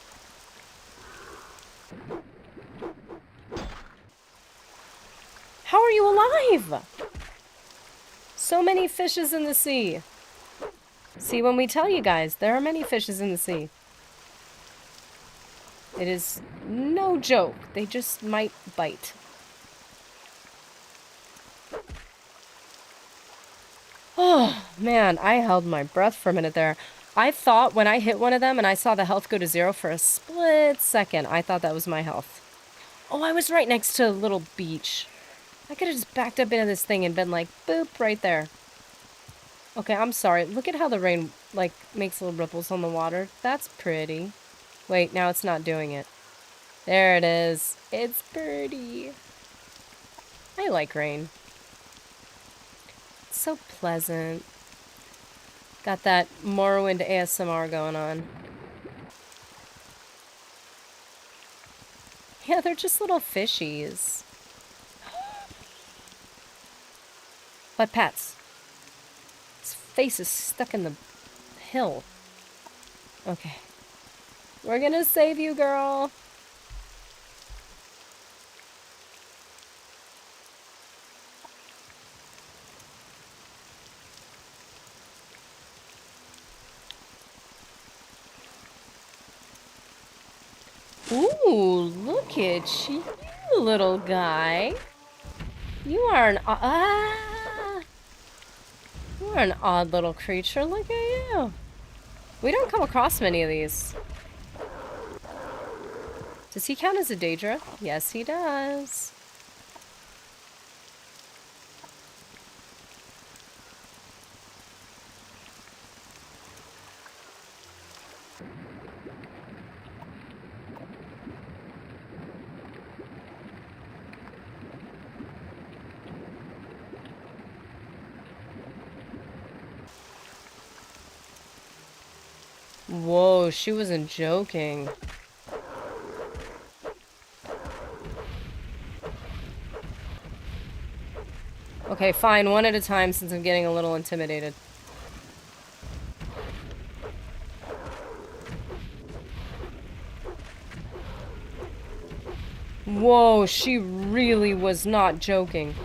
How are you alive? So many fishes in the sea. See, when we tell you guys, there are many fishes in the sea. It is no joke. They just might bite. Oh, man, I held my breath for a minute there. I thought when I hit one of them and I saw the health go to 0 for a split second, I thought that was my health. Oh, I was right next to a little beach. I could have just backed up into this thing and been like, boop, right there. Okay, I'm sorry. Look at how the rain, like, makes little ripples on the water. That's pretty. Wait, now it's not doing it. There it is. It's pretty. I like rain. So pleasant. Got that Morrowind ASMR going on. Yeah, they're just little fishies. But Pats. His face is stuck in the hill. Okay. We're gonna save you, girl. Ooh, look at you, little guy. You are an you are an odd little creature. Look at you. We don't come across many of these. Does he count as a Daedra? Yes, he does. Whoa, she wasn't joking. Okay, fine, one at a time since I'm getting a little intimidated. Whoa, she really was not joking.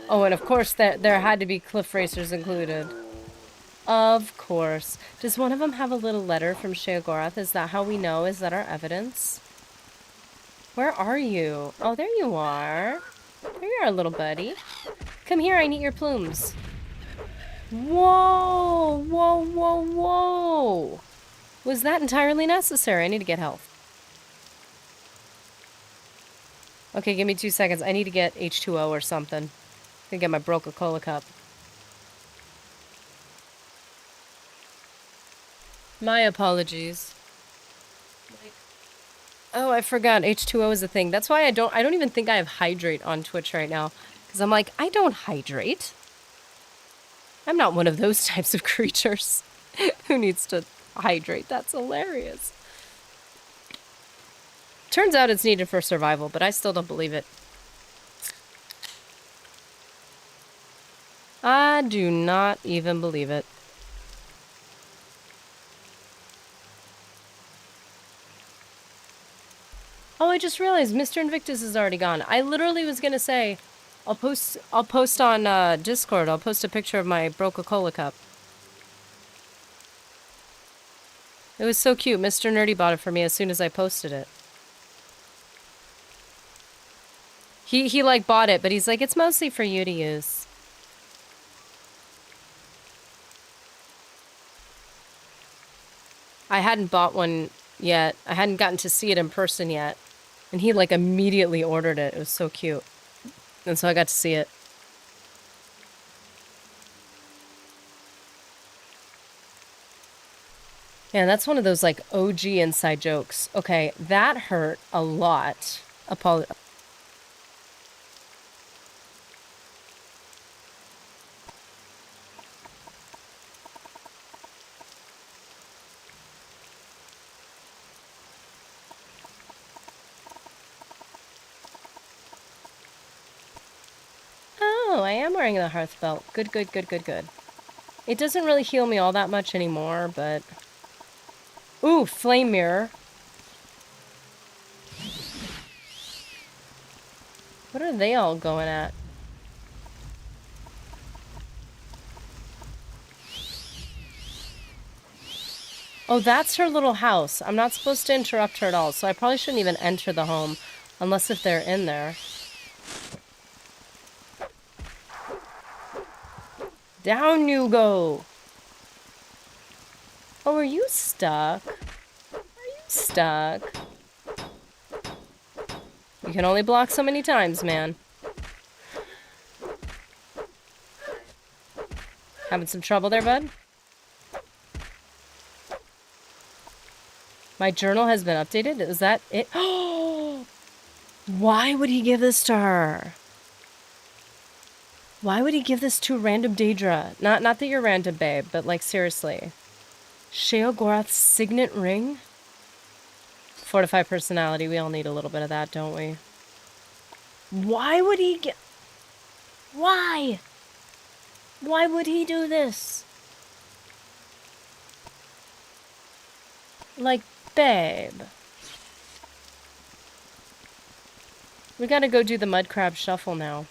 Oh, and of course there had to be cliff racers included. Of course. Does one of them have a little letter from Sheogorath? Is that how we know? Is that our evidence? Where are you? Oh, there you are. There you are, little buddy. Come here, I need your plumes. Whoa! Whoa, whoa, whoa! Was that entirely necessary? I need to get health. Okay, give me 2 seconds. I need to get H2O or something. I can get my Coca-Cola cup. My apologies. Oh, I forgot H2O is a thing. That's why I don't even think I have hydrate on Twitch right now. Because I'm like, I don't hydrate. I'm not one of those types of creatures who needs to hydrate. That's hilarious. Turns out it's needed for survival, but I still don't believe it. I do not even believe it. Oh, I just realized Mr. Invictus is already gone. I literally was gonna say, I'll post on Discord. I'll post a picture of my Coca-Cola cup. It was so cute. Mr. Nerdy bought it for me as soon as I posted it. He like bought it, but he's like, it's mostly for you to use. I hadn't bought one yet. I hadn't gotten to see it in person yet. And he like immediately ordered it. It was so cute. And so I got to see it. Yeah, that's one of those like OG inside jokes. Okay, that hurt a lot. Oh, I am wearing the hearth belt. Good, good, good, good, good. It doesn't really heal me all that much anymore, but... Ooh, flame mirror. What are they all going at? Oh, that's her little house. I'm not supposed to interrupt her at all, so I probably shouldn't even enter the home, unless if they're in there. Down you go! Oh, are you stuck? Are you stuck? You can only block so many times, man. Having some trouble there, bud? My journal has been updated? Is that it? Oh! Why would he give this to her? Why would he give this to random Daedra? Not that you're random, babe, but like, seriously. Sheogorath's signet ring? Fortified personality. We all need a little bit of that, don't we? Why would he get... Why? Why would he do this? Like, babe. We gotta go do the mud crab shuffle now.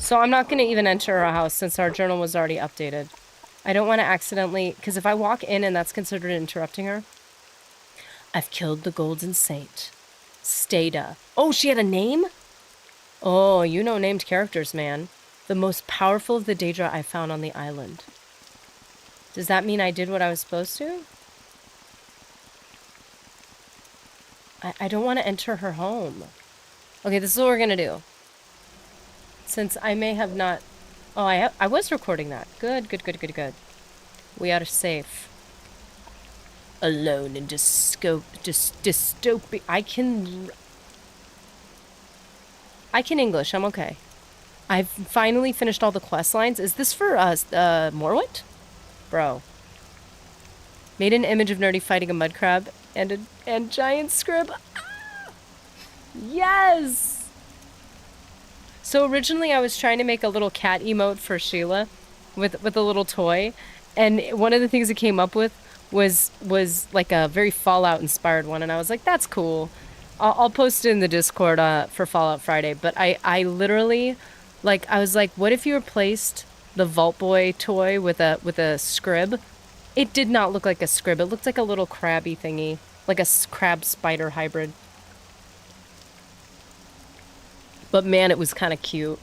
So I'm not going to even enter our house since our journal was already updated. I don't want to accidentally... Because if I walk in and that's considered interrupting her... I've killed the Golden Saint. Stata. Oh, she had a name? Oh, you know named characters, man. The most powerful of the Daedra I found on the island. Does that mean I did what I was supposed to? I don't want to enter her home. Okay, this is what we're going to do. Since I may have not... Oh, I was recording that. Good, good, good, good, good. We are safe. Alone in dystopia. I can English. I'm okay. I've finally finished all the quest lines. Is this for Morwit? Bro. Made an image of Nerdy fighting a mud crab and giant scrib. Ah! Yes! So originally I was trying to make a little cat emote for Sheila with a little toy, and one of the things it came up with was like a very Fallout inspired one, and I was like, that's cool. I'll post it in the Discord for Fallout Friday. But I literally, like, I was like, what if you replaced the Vault Boy toy with a scrib? It did not look like a scrib. It looked like a little crabby thingy, like a crab spider hybrid. But man, it was kind of cute.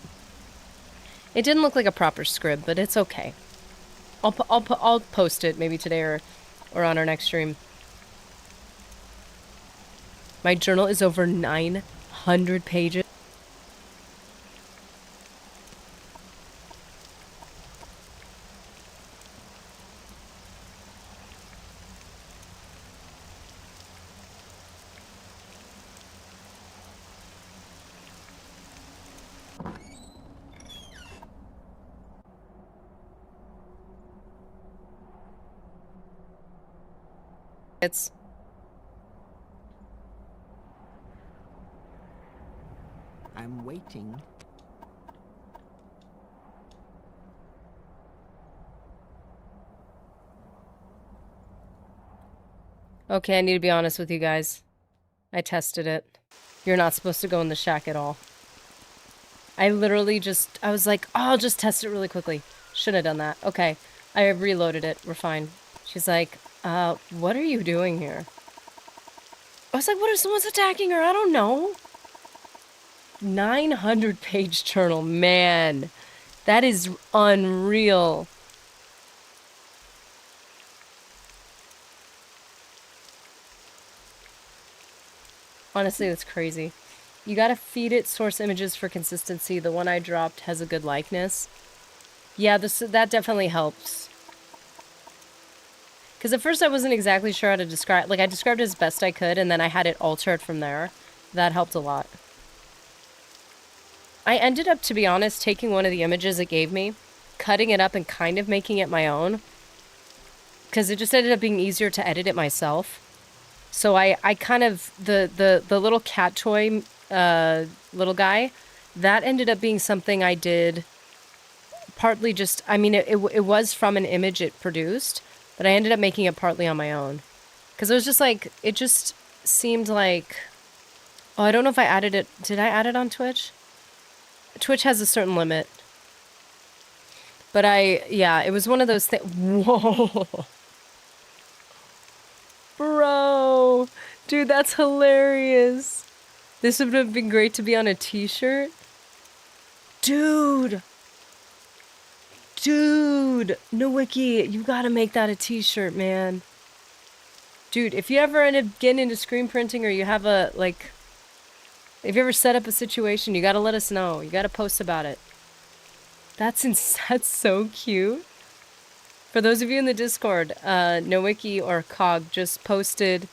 It didn't look like a proper scrib, but it's okay. I'll post it maybe today or on our next stream. My journal is over 900 pages. It's... I'm waiting. Okay, I need to be honest with you guys. I tested it. You're not supposed to go in the shack at all. I literally just... I was like, oh, I'll just test it really quickly. Should have done that. Okay. I reloaded it. We're fine. She's like, what are you doing here? I was like, what if someone's attacking her? I don't know. 900-page journal. Man, that is unreal. Honestly, that's crazy. You gotta feed it source images for consistency. The one I dropped has a good likeness. Yeah, that definitely helps. Because at first I wasn't exactly sure how to describe... Like, I described it as best I could, and then I had it altered from there. That helped a lot. I ended up, to be honest, taking one of the images it gave me, cutting it up and kind of making it my own. Because it just ended up being easier to edit it myself. So I kind of... The little cat toy little guy, that ended up being something I did partly just... I mean, it was from an image it produced, but I ended up making it partly on my own. Because it was just like... It just seemed like... Oh, I don't know if I added it... Did I add it on Twitch? Twitch has a certain limit. But yeah, it was one of those things... Whoa! Bro! Dude, that's hilarious! This would have been great to be on a t-shirt. Dude! Dude! Nowicki, you gotta make that a t-shirt, man. Dude, if you ever end up getting into screen printing or you have a, like... If you ever set up a situation, you gotta let us know. You gotta post about it. That's so cute. For those of you in the Discord, Nowicki or Cog just posted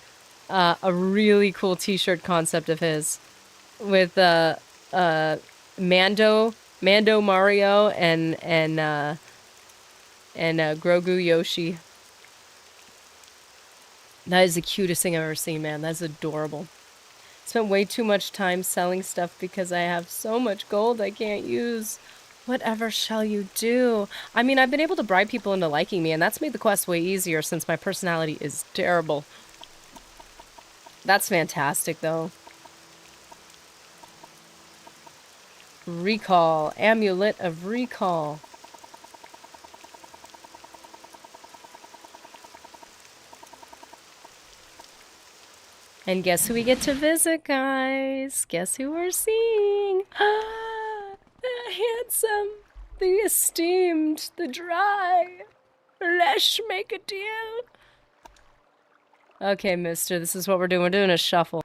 a really cool t-shirt concept of his with Mando Mario and Grogu Yoshi. That is the cutest thing I've ever seen, man. That's adorable. Spent way too much time selling stuff because I have so much gold I can't use. Whatever shall you do? I mean, I've been able to bribe people into liking me, and that's made the quest way easier since my personality is terrible. That's fantastic, though. Recall. Amulet of recall. And guess who we get to visit, guys? Guess who we're seeing? The handsome, the esteemed, the dry. Let's make a deal. Okay, mister, this is what we're doing. We're doing a shuffle.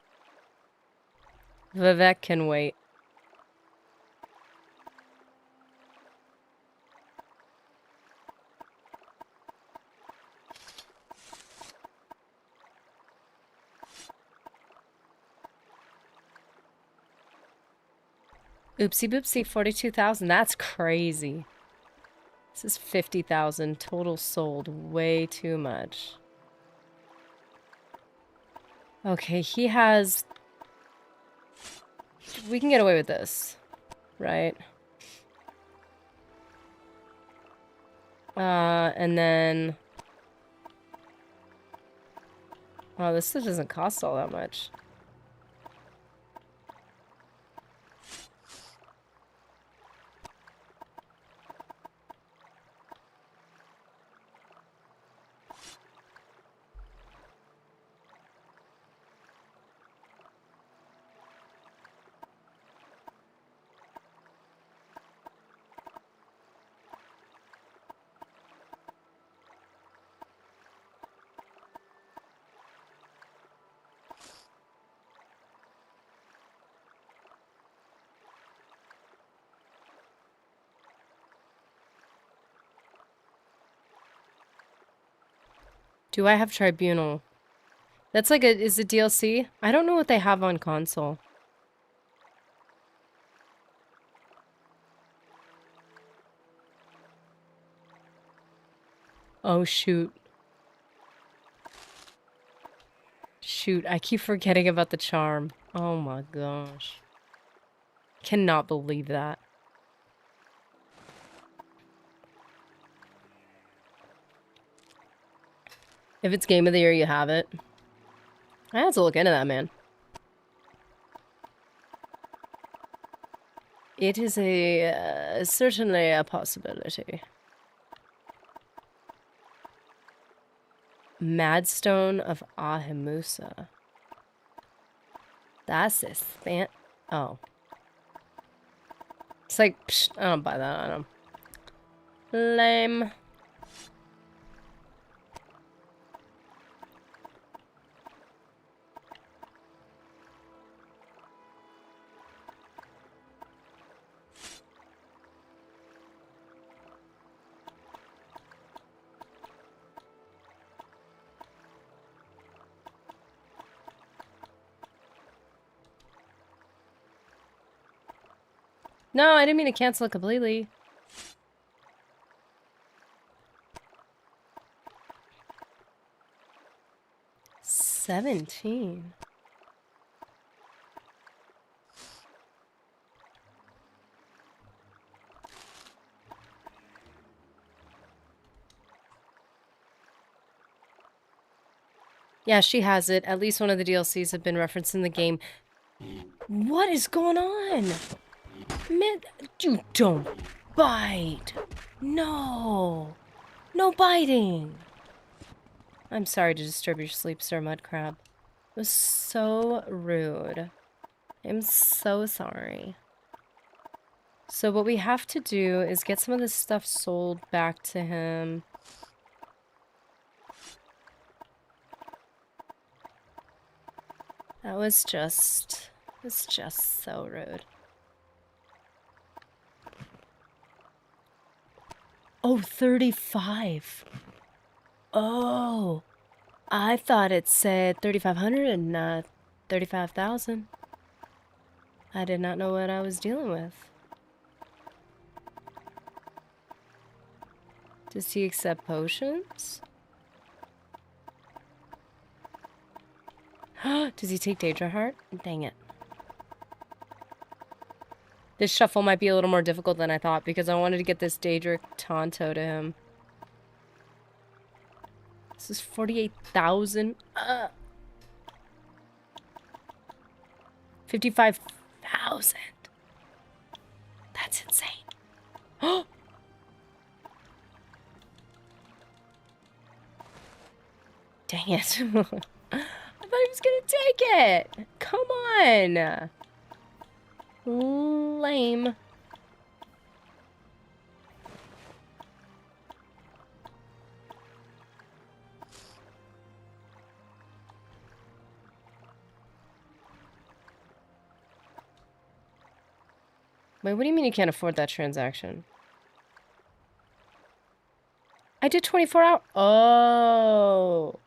Vivek can wait. Oopsie boopsie, 42,000. That's crazy. This is 50,000 total sold. Way too much. Okay, he has... We can get away with this, right? And then... Oh, this stuff doesn't cost all that much. Do I have Tribunal? That's like a... Is it DLC? I don't know what they have on console. Oh, shoot. Shoot, I keep forgetting about the charm. Oh my gosh. Cannot believe that. If it's Game of the Year, you have it. I have to look into that, man. It is a certainly a possibility. Madstone of Ahimusa. That's this fan. Oh. It's like, psh, I don't buy that on him. Lame. No, I didn't mean to cancel it completely. $17. Yeah, she has it. At least one of the DLCs have been referenced in the game. What is going on? Man, you don't bite. No. No biting. I'm sorry to disturb your sleep, Sir Mudcrab. It was so rude. I'm so sorry. So what we have to do is get some of this stuff sold back to him. That was just... It's just so rude. Oh, 35. Oh, I thought it said 3,500 and not 35,000. I did not know what I was dealing with. Does he accept potions? Does he take Daedra Heart? Dang it. This shuffle might be a little more difficult than I thought because I wanted to get this Daedric Tonto to him. This is 48,000. 55,000. He's insane. Oh! Dang it. I thought he was gonna take it. Come on. Lame. Wait, what do you mean you can't afford that transaction? I did 24 hours. Oh.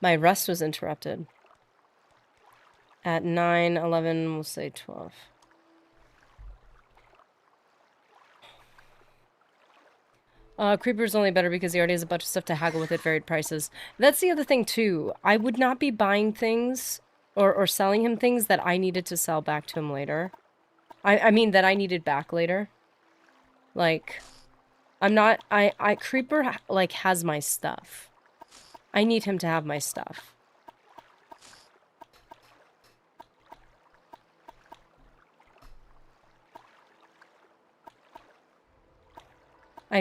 My rest was interrupted. At 9, 11, we'll say 12. Creeper's only better because he already has a bunch of stuff to haggle with at varied prices. That's the other thing, too. I would not be buying things or selling him things that I needed to sell back to him later. I mean, that I needed back later. Like, I'm not... Creeper, like, has my stuff. I need him to have my stuff. I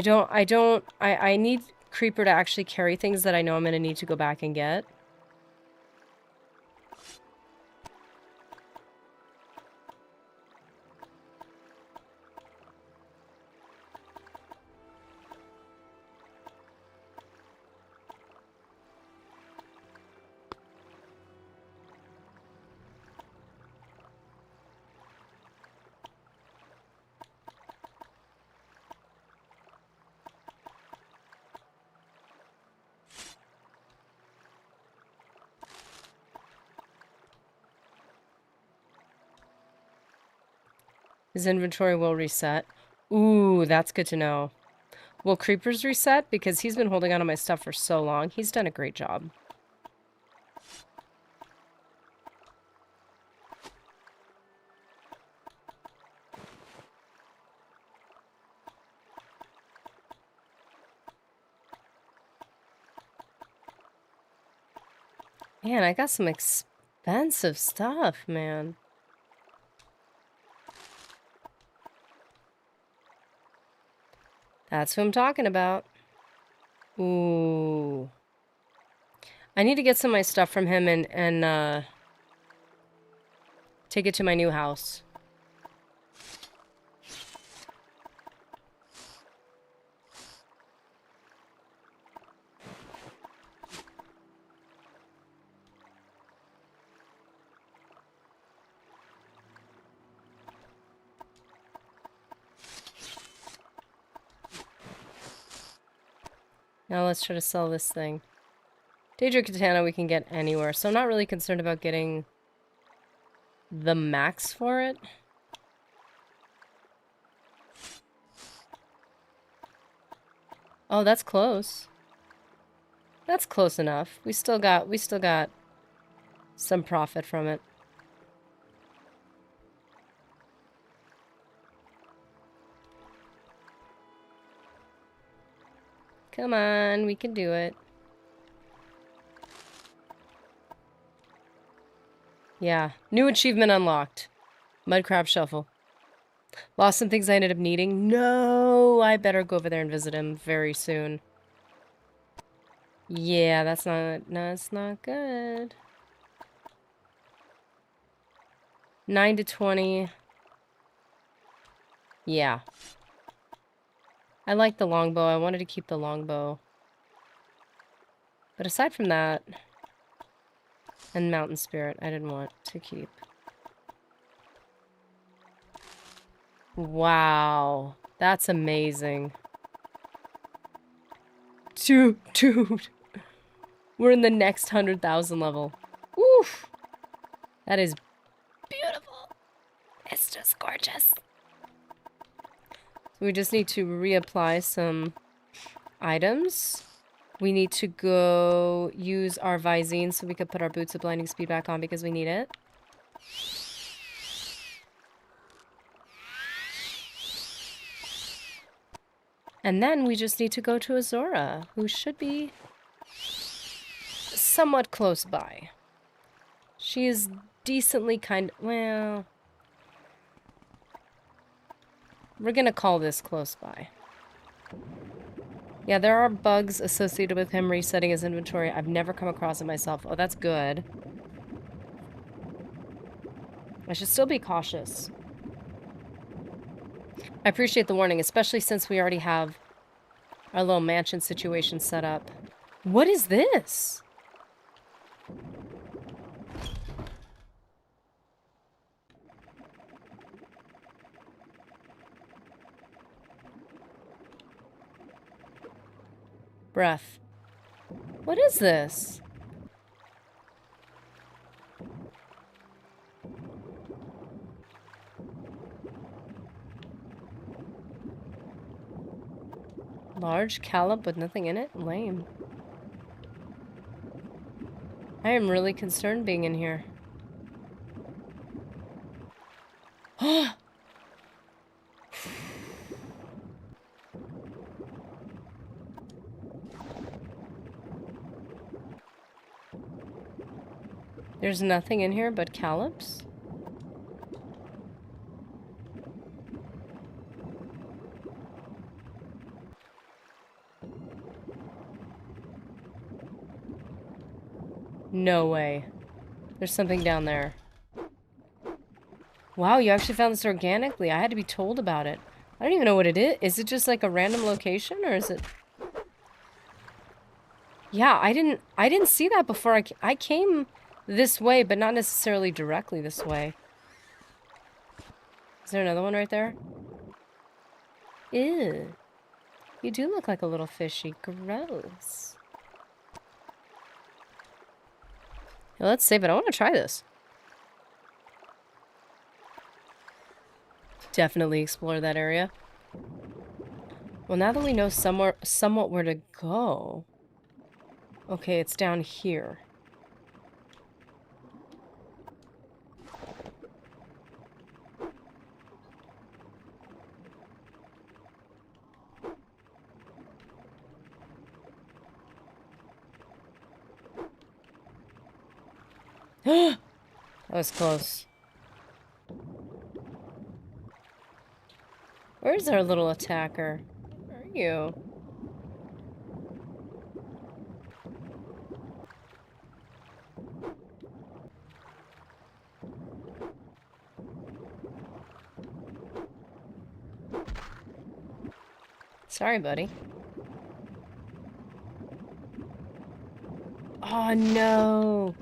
need Creeper to actually carry things that I know I'm gonna need to go back and get. His inventory will reset. Ooh, that's good to know. Will Creeper's reset? Because he's been holding on to my stuff for so long. He's done a great job. Man, I got some expensive stuff, man. That's who I'm talking about. Ooh. I need to get some of my stuff from him and take it to my new house. Now let's try to sell this thing. Daedra Katana we can get anywhere, so I'm not really concerned about getting the max for it. Oh, that's close. That's close enough. We still got some profit from it. Come on, we can do it. Yeah. New achievement unlocked. Mudcrab Shuffle. Lost some things I ended up needing. No! I better go over there and visit him very soon. Yeah, that's not... No, it's not good. 9 to 20. Yeah. I like the longbow. I wanted to keep the longbow. But aside from that... And Mountain Spirit, I didn't want to keep. Wow. That's amazing. Dude. We're in the next 100,000 level. Oof. That is beautiful. It's just gorgeous. We just need to reapply some items. We need to go use our Visine so we could put our Boots of Blinding Speed back on because we need it. And then we just need to go to Azura, who should be somewhat close by. She is decently well... We're gonna call this close by. Yeah, there are bugs associated with him resetting his inventory. I've never come across it myself. Oh, that's good. I should still be cautious. I appreciate the warning, especially since we already have our little mansion situation set up. What is this? Breath. What is this? Large callop with nothing in it? Lame. I am really concerned being in here. There's nothing in here but callops? No way. There's something down there. Wow, you actually found this organically. I had to be told about it. I don't even know what it is. Is it just like a random location or is it... Yeah, I didn't see that before. I came this way, but not necessarily directly this way. Is there another one right there? Ew. You do look like a little fishy. Gross. Yeah, let's save it. I want to try this. Definitely explore that area. Well, now that we know somewhat where to go. Okay, it's down here. That was close. Where's our little attacker? Where are you? Sorry, buddy. Oh, no.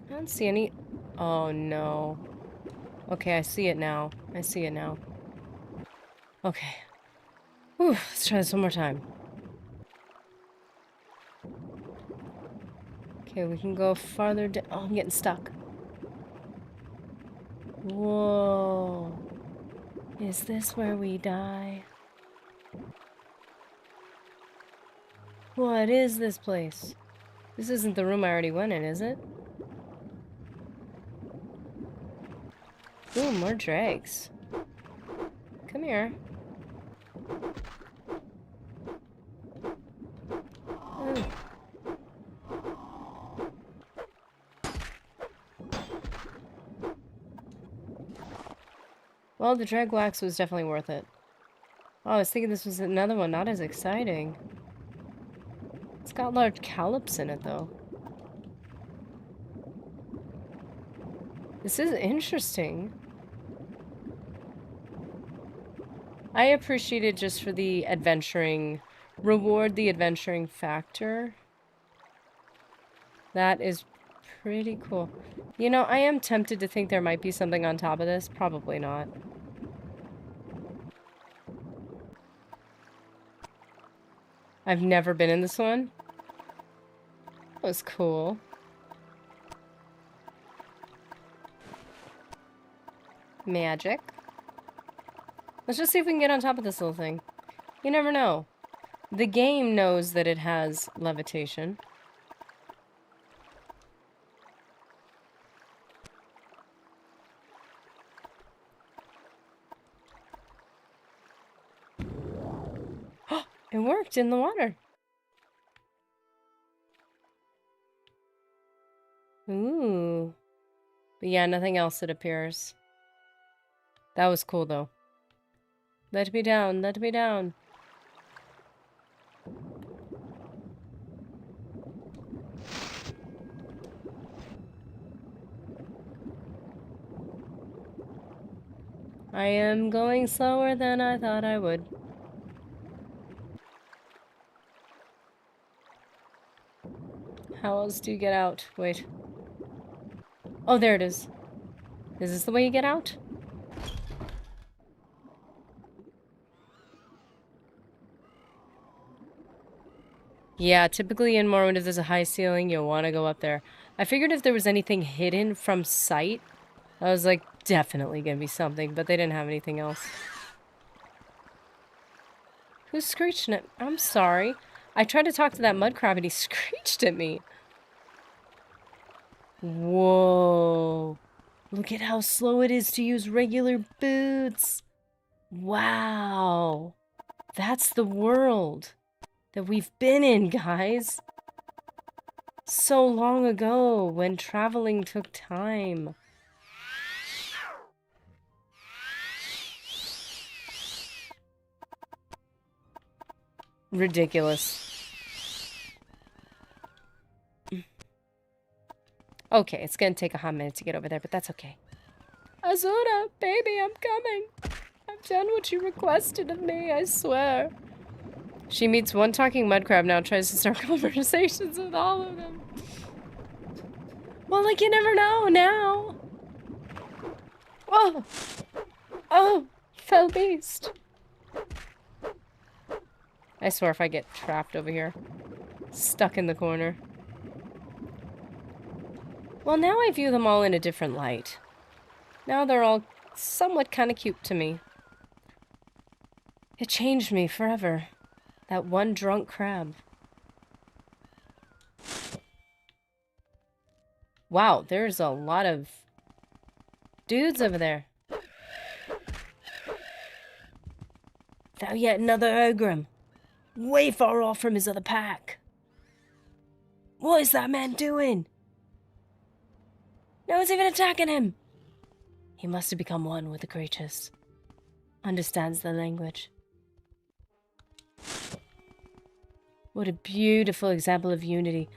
I don't see any... Oh, no. Okay, I see it now. I see it now. Okay. Whew, let's try this one more time. Okay, we can go farther down. Oh, I'm getting stuck. Whoa. Is this where we die? What is this place? This isn't the room I already went in, is it? Ooh, more dregs. Come here. Ooh. Well, the drag wax was definitely worth it. Oh, I was thinking this was another one, not as exciting. It's got large callops in it, though. This is interesting. I appreciate it just for the adventuring, reward the adventuring factor. That is pretty cool. You know, I am tempted to think there might be something on top of this. Probably not. I've never been in this one. That was cool. Magic. Let's just see if we can get on top of this little thing. You never know. The game knows that it has levitation. It worked in the water. Ooh. But yeah, nothing else, it appears. That was cool, though. Let me down, let me down. I am going slower than I thought I would. How else do you get out? Wait. Oh, there it is. Is this the way you get out? Yeah, typically in Morrowind, if there's a high ceiling, you'll want to go up there. I figured if there was anything hidden from sight, I was like, definitely gonna be something, but they didn't have anything else. Who's screeching at me? I'm sorry. I tried to talk to that mud crab and he screeched at me. Whoa. Look at how slow it is to use regular boots. Wow. That's the world that we've been in, guys. So long ago when traveling took time. Ridiculous. Okay, it's gonna take a hot minute to get over there, but that's okay. Azura, baby, I'm coming. I've done what you requested of me, I swear. She meets one talking mud crab now, tries to start conversations with all of them. Well, like, you never know now. Oh! Oh! Fell beast. I swear if I get trapped over here. Stuck in the corner. Well, now I view them all in a different light. Now they're all somewhat kind of cute to me. It changed me forever. That one drunk crab. Wow, there's a lot of dudes over there. Thou yet another Ogrim. Way far off from his other pack. What is that man doing? No one's even attacking him. He must have become one with the creatures. Understands their language. What a beautiful example of unity.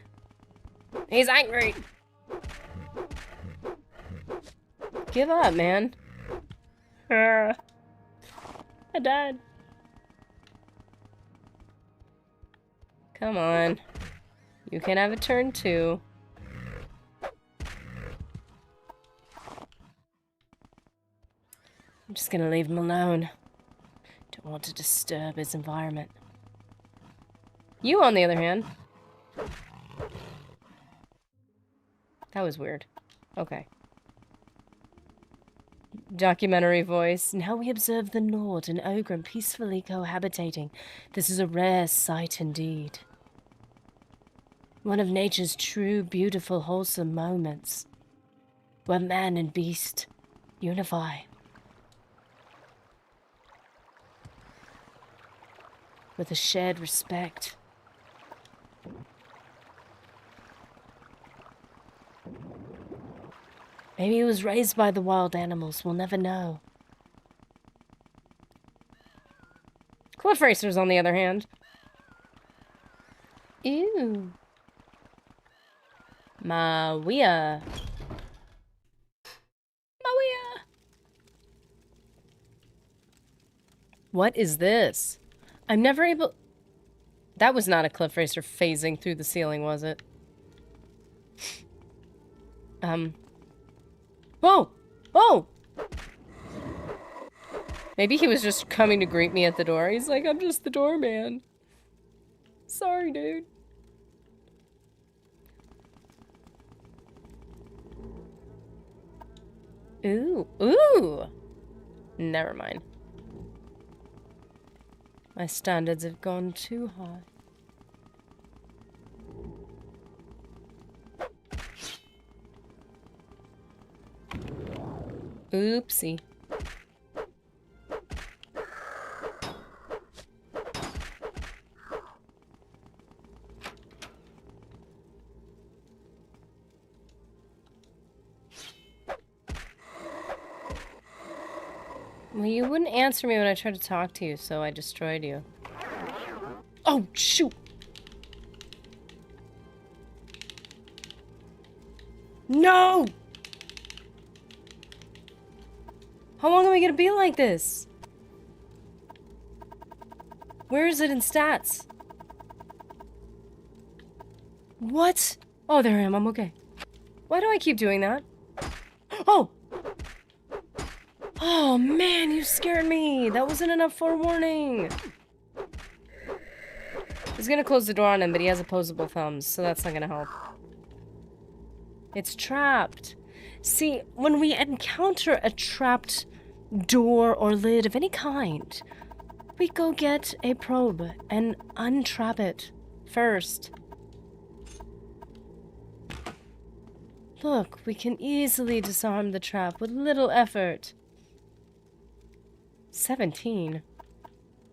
He's angry. Give up, man. I died. Come on. You can have a turn too. I'm just gonna leave him alone. Don't want to disturb his environment. You, on the other hand. That was weird. Okay. Documentary voice. Now we observe the Nord and Ogrim peacefully cohabitating. This is a rare sight indeed. One of nature's true, beautiful, wholesome moments. Where man and beast unify. With a shared respect. Maybe he was raised by the wild animals. We'll never know. Cliff racers, on the other hand. Ew. Mawia. Mawia. What is this? I'm never able... That was not a cliff racer phasing through the ceiling, was it? Whoa! Whoa! Maybe he was just coming to greet me at the door. He's like, I'm just the doorman. Sorry, dude. Ooh. Ooh! Never mind. My standards have gone too high. Oopsie. Well, you wouldn't answer me when I tried to talk to you, so I destroyed you. Oh, shoot! No! How long am I gonna be like this? Where is it in stats? What? Oh, there I am. I'm okay. Why do I keep doing that? Oh! Oh, man, you scared me. That wasn't enough forewarning. He's gonna close the door on him, but he has opposable thumbs, so that's not gonna help. It's trapped. See, when we encounter a trapped door or lid of any kind, we go get a probe and untrap it first. Look, we can easily disarm the trap with little effort. 17.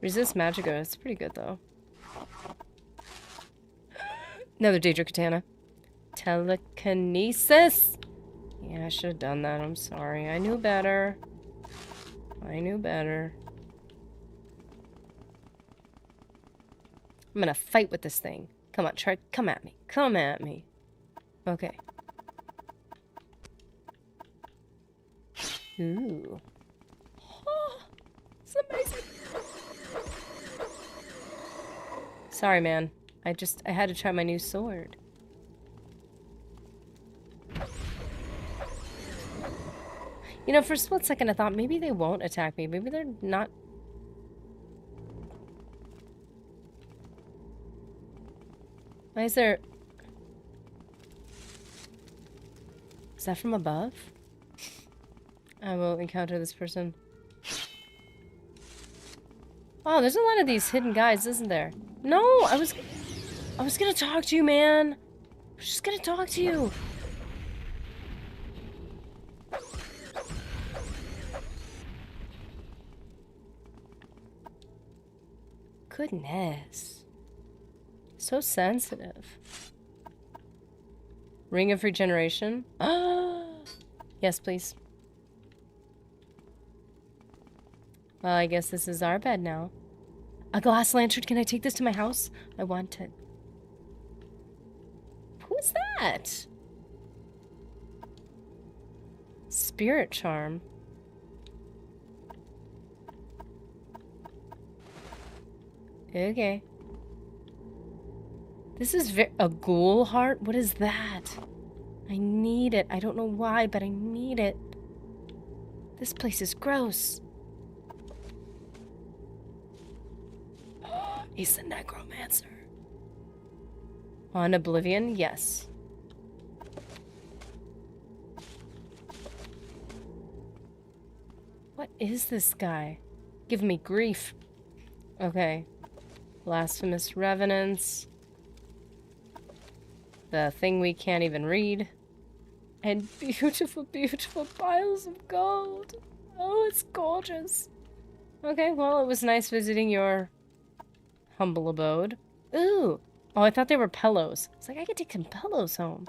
Resist Magica. It's pretty good, though. Another Daedra Katana. Telekinesis! Yeah, I should have done that. I'm sorry. I knew better. I knew better. I'm gonna fight with this thing. Come on, try. Come at me. Come at me. Okay. Ooh. Oh, it's amazing. Sorry, man. I had to try my new sword. You know, for a split second I thought maybe they won't attack me. Maybe they're not... Why is there... Is that from above? I will encounter this person. Oh, there's a lot of these hidden guys, isn't there? No, I was gonna talk to you, man. I was just gonna talk to you. Goodness. So sensitive. Ring of Regeneration? Yes, please. Well, I guess this is our bed now. A glass lantern. Can I take this to my house? I want it. Who's that? Spirit charm. Okay. This is a ghoul heart? What is that? I need it. I don't know why, but I need it. This place is gross. He's the necromancer. On Oblivion? Yes. What is this guy? Give me grief. Okay. Blasphemous Revenants. The thing we can't even read. And beautiful, beautiful piles of gold. Oh, it's gorgeous. Okay, well, it was nice visiting your humble abode. Ooh. Oh, I thought they were pillows. It's like, I could take some pillows home.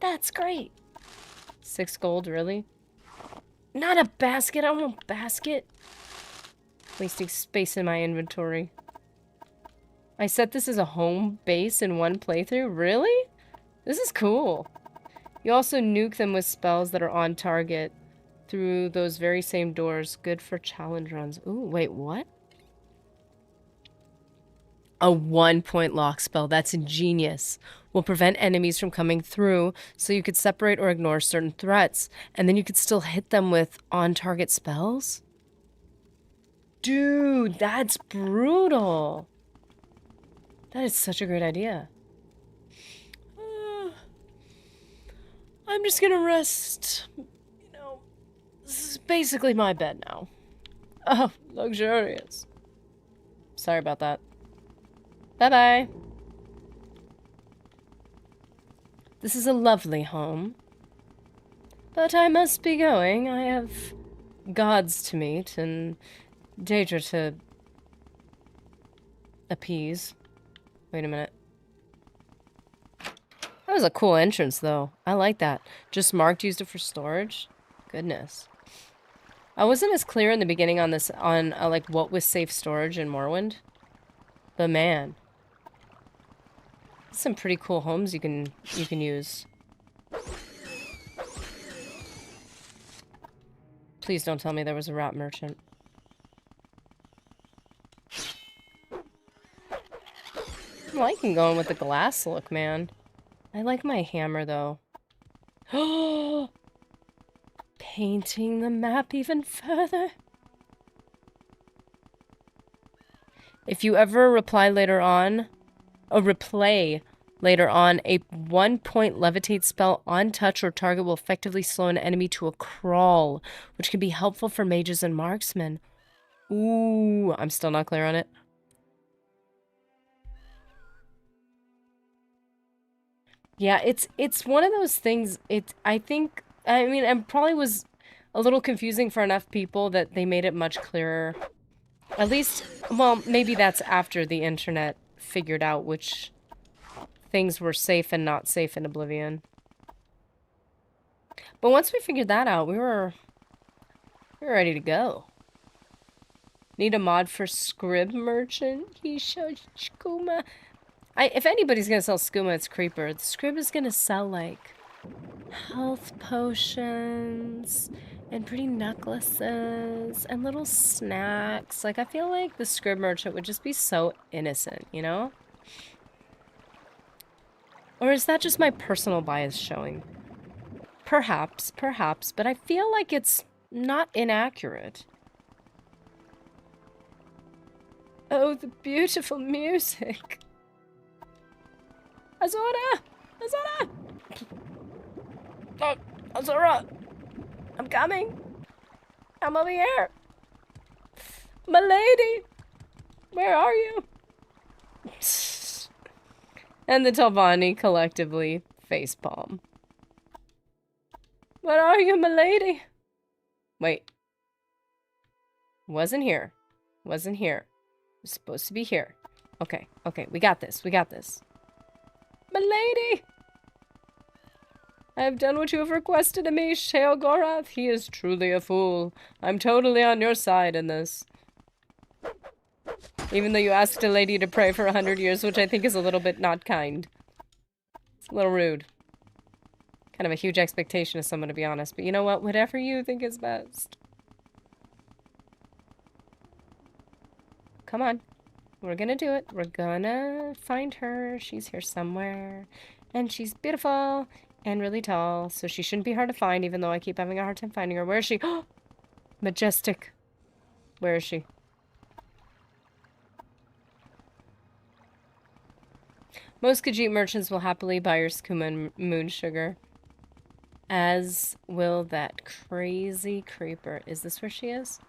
That's great. 6 gold, really? Not a basket. I don't want a basket. Wasting space in my inventory. I set this as a home base in one playthrough? Really? This is cool. You also nuke them with spells that are on target through those very same doors. Good for challenge runs. Ooh, wait, what? A 1-point lock spell. That's ingenious. Will prevent enemies from coming through, so you could separate or ignore certain threats, and then you could still hit them with on-target spells? Dude, that's brutal. That is such a great idea. I'm just gonna rest. You know, this is basically my bed now. Oh, luxurious. Sorry about that. Bye-bye. This is a lovely home. But I must be going. I have gods to meet and Daedra to appease. Wait a minute. That was a cool entrance, though. I like that. Just marked, used it for storage. Goodness. I wasn't as clear in the beginning on this, on like what was safe storage in Morrowind. But man, some pretty cool homes you can use. Please don't tell me there was a rat merchant. I'm liking going with the glass look, man. I like my hammer though. Oh, painting the map even further. If you ever replay later on, a 1-point levitate spell on touch or target will effectively slow an enemy to a crawl, which can be helpful for mages and marksmen. Ooh, I'm still not clear on it. Yeah, it's one of those things. I mean, it probably was a little confusing for enough people that they made it much clearer. At least, well, maybe that's after the internet figured out which things were safe and not safe in Oblivion. But once we figured that out, we were ready to go. Need a mod for Scrib Merchant? He showed Skooma. If anybody's gonna sell Skooma, it's Creeper. The Scrib is gonna sell, like, health potions and pretty necklaces and little snacks. Like, I feel like the Scrib Merchant would just be so innocent, you know? Or is that just my personal bias showing? Perhaps, but I feel like it's not inaccurate. Oh, the beautiful music. Azura! Azura! Oh, Azura! I'm coming! I'm over here! My lady! Where are you? And the Talvani collectively facepalm. Where are you, my lady? Wait. Wasn't here. Wasn't here. Was supposed to be here. Okay, okay, we got this, we got this. My lady! I have done what you have requested of me, Sheogorath. He is truly a fool. I'm totally on your side in this. Even though you asked a lady to pray for 100 years, which I think is a little bit not kind. It's a little rude. Kind of a huge expectation of someone, to be honest. But you know what? Whatever you think is best. Come on. We're gonna do it. We're gonna find her. She's here somewhere. And she's beautiful and really tall, so she shouldn't be hard to find, even though I keep having a hard time finding her. Where is she? Majestic. Where is she? Most Khajiit merchants will happily buy your skooma and moon sugar. As will that crazy creeper. Is this where she is?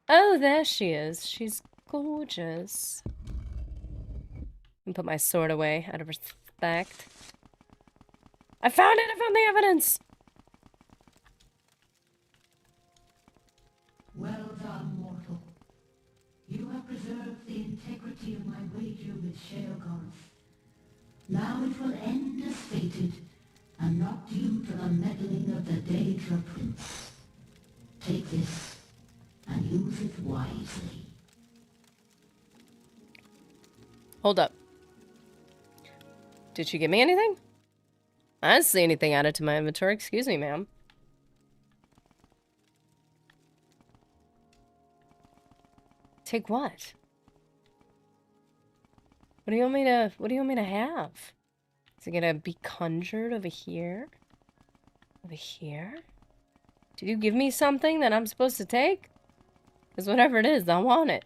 Oh, there she is. She's gorgeous. And put my sword away out of respect. I found it! I found the evidence! Well done, mortal. You have preserved the integrity of my wager with Sheogorath. Now it will end as fated, and not due to the meddling of the Daedra Prince. Take this, and use it wisely. Hold up. Did she give me anything? I didn't see anything added to my inventory. Excuse me, ma'am. Take what? What do you want me to have? Is it gonna be conjured over here? Over here? Did you give me something that I'm supposed to take? Because whatever it is, I want it.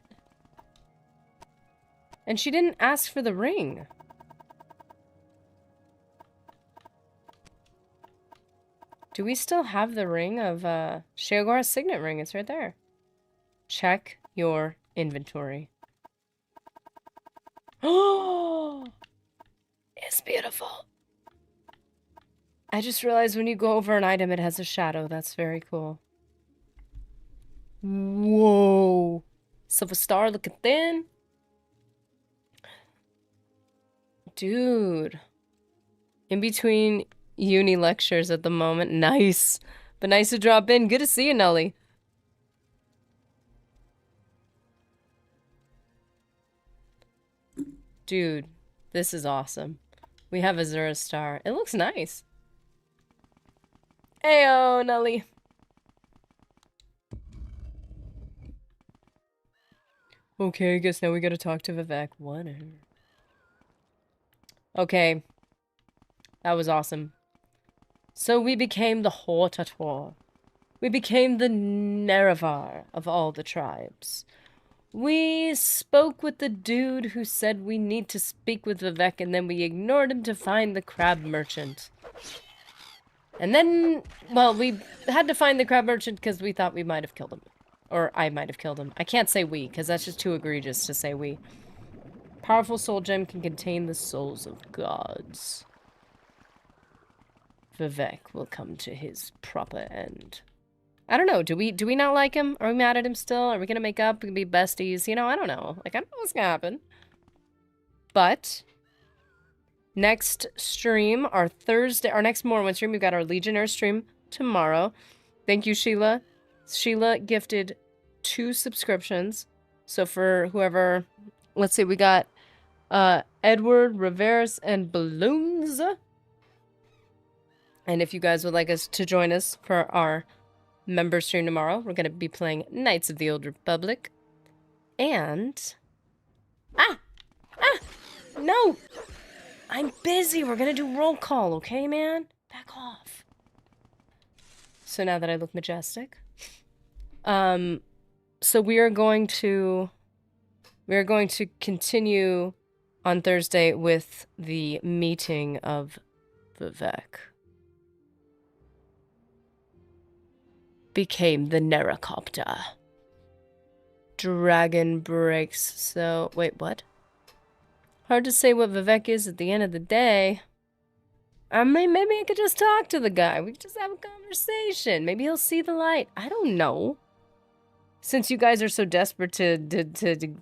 And she didn't ask for the ring. Do we still have the ring of Sheogora's signet ring? It's right there. Check your inventory. Oh, it's beautiful. I just realized when you go over an item, it has a shadow. That's very cool. Whoa. Silver star looking thin. Dude. In between uni lectures at the moment. Nice. But nice to drop in. Good to see you, Nelly. Dude, this is awesome. We have Azura Star. It looks nice. Ayo, Nelly. Okay, I guess now we gotta talk to Vivek. Whatever. Okay. That was awesome. So we became the Hortator. We became the Nerevar of all the tribes. We spoke with the dude who said we need to speak with Vivek, and then we ignored him to find the crab merchant. And then, well, we had to find the crab merchant because we thought we might have killed him. Or I might have killed him. I can't say we, because that's just too egregious to say we. Powerful soul gem can contain the souls of gods. Vivek will come to his proper end. I don't know. Do we not like him? Are we mad at him still? Are we gonna make up and be besties? You know, I don't know. Like, I don't know what's gonna happen. But next stream, our next Morrowind stream, we've got our Legionnaire stream tomorrow. Thank you, Sheila. Sheila gifted 2 subscriptions. So for whoever, let's see, we got Edward, Reverse, and Balloons. And if you guys would like us to join us for our member stream tomorrow, we're going to be playing Knights of the Old Republic. And... No! I'm busy. We're going to do roll call, okay, man? Back off. So now that I look majestic. So we are going to continue on Thursday with the meeting of Vivek. Became the Nerocopter. Dragon breaks. So, wait, what? Hard to say what Vivek is at the end of the day. I mean, maybe I could just talk to the guy. We could just have a conversation. Maybe he'll see the light. I don't know. Since you guys are so desperate to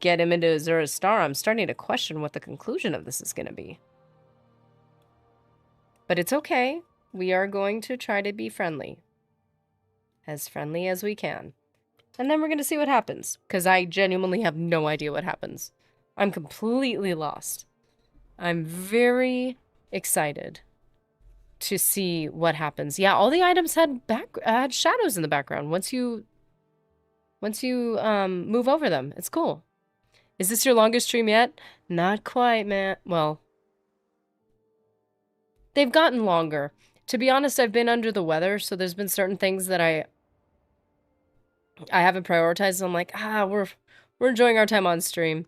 get him into Azura Star, I'm starting to question what the conclusion of this is going to be. But it's okay. We are going to try to be friendly. As friendly as we can. And then we're going to see what happens. Because I genuinely have no idea what happens. I'm completely lost. I'm very excited to see what happens. Yeah, all the items had shadows in the background. Once you move over them, it's cool. Is this your longest stream yet? Not quite, man. Well, they've gotten longer. To be honest, I've been under the weather, so there's been certain things that I haven't prioritized. I'm like, we're enjoying our time on stream.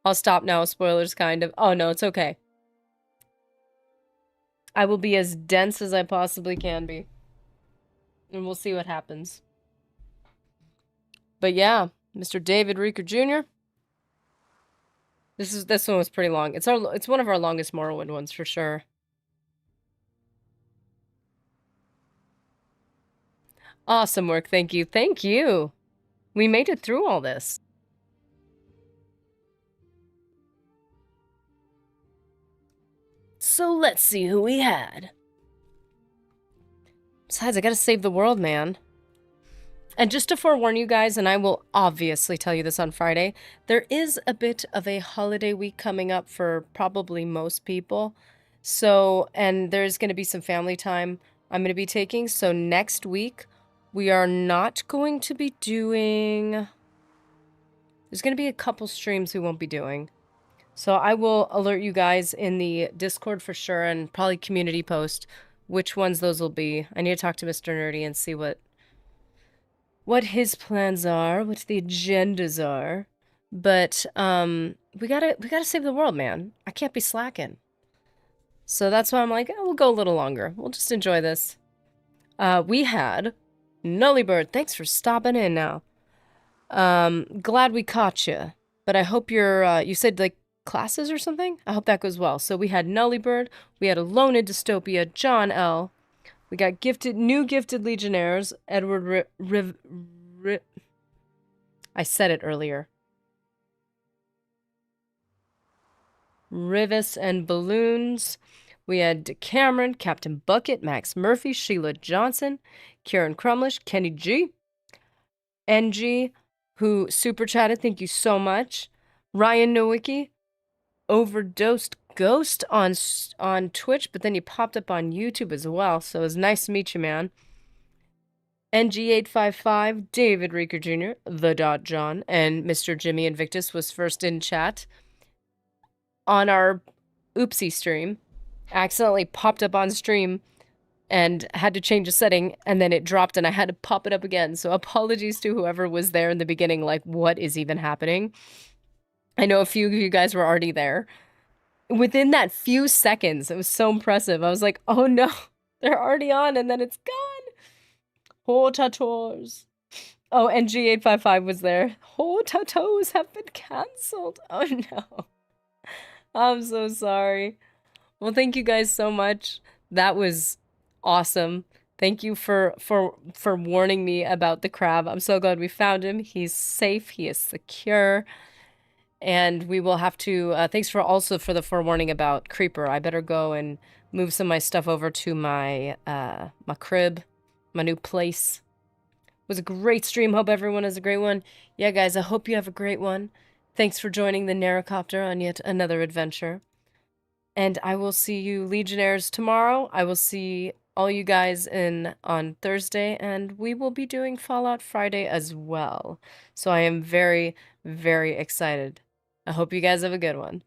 I'll stop now. Spoilers, kind of. Oh no, it's okay. I will be as dense as I possibly can be, and we'll see what happens. But yeah, Mr. David Reeker Jr. This one was pretty long. It's one of our longest Morrowind ones for sure. Awesome work, thank you. Thank you. We made it through all this. So let's see who we had. Besides, I gotta save the world, man. And just to forewarn you guys, and I will obviously tell you this on Friday, there is a bit of a holiday week coming up for probably most people. So, and there's going to be some family time I'm going to be taking. So next week, we are not going to be doing... There's going to be a couple streams we won't be doing. So I will alert you guys in the Discord for sure, and probably community post which ones those will be. I need to talk to Mr. Nerdy and see what his plans are, what the agendas are. But we gotta save the world, man. I can't be slacking. So that's why I'm like, we'll go a little longer. We'll just enjoy this. We had Nullybird. Thanks for stopping in now. Glad we caught you. But I hope you said like classes or something? I hope that goes well. So we had Nullybird, we had Alone in Dystopia, John L. We got new gifted Legionnaires, Edward I said it earlier. Rivis and Balloons. We had Cameron, Captain Bucket, Max Murphy, Sheila Johnson, Kieran Crumlish, Kenny G, NG, who super chatted, thank you so much. Ryan Nowicki, overdosed ghost on Twitch, but then you popped up on YouTube as well. So it was nice to meet you, man. NG855, David Reeker Jr., The Dot John, and Mr. Jimmy Invictus was first in chat on our oopsie stream. Accidentally popped up on stream and had to change a setting, and then it dropped and I had to pop it up again. So apologies to whoever was there in the beginning, like, what is even happening? I know a few of you guys were already there. Within that few seconds, it was so impressive. I was like, oh no, they're already on, and then it's gone. Hortators. Oh, NG855 was there. Hortatos have been cancelled. Oh no. I'm so sorry. Well, thank you guys so much. That was awesome. Thank you for warning me about the crab. I'm so glad we found him. He's safe. He is secure. And we will have to, thanks for also for the forewarning about Creeper. I better go and move some of my stuff over to my, my crib, my new place. It was a great stream. Hope everyone has a great one. Yeah, guys, I hope you have a great one. Thanks for joining the Narracopter on yet another adventure. And I will see you Legionnaires tomorrow. I will see all you guys on Thursday, and we will be doing Fallout Friday as well. So I am very, very excited. I hope you guys have a good one.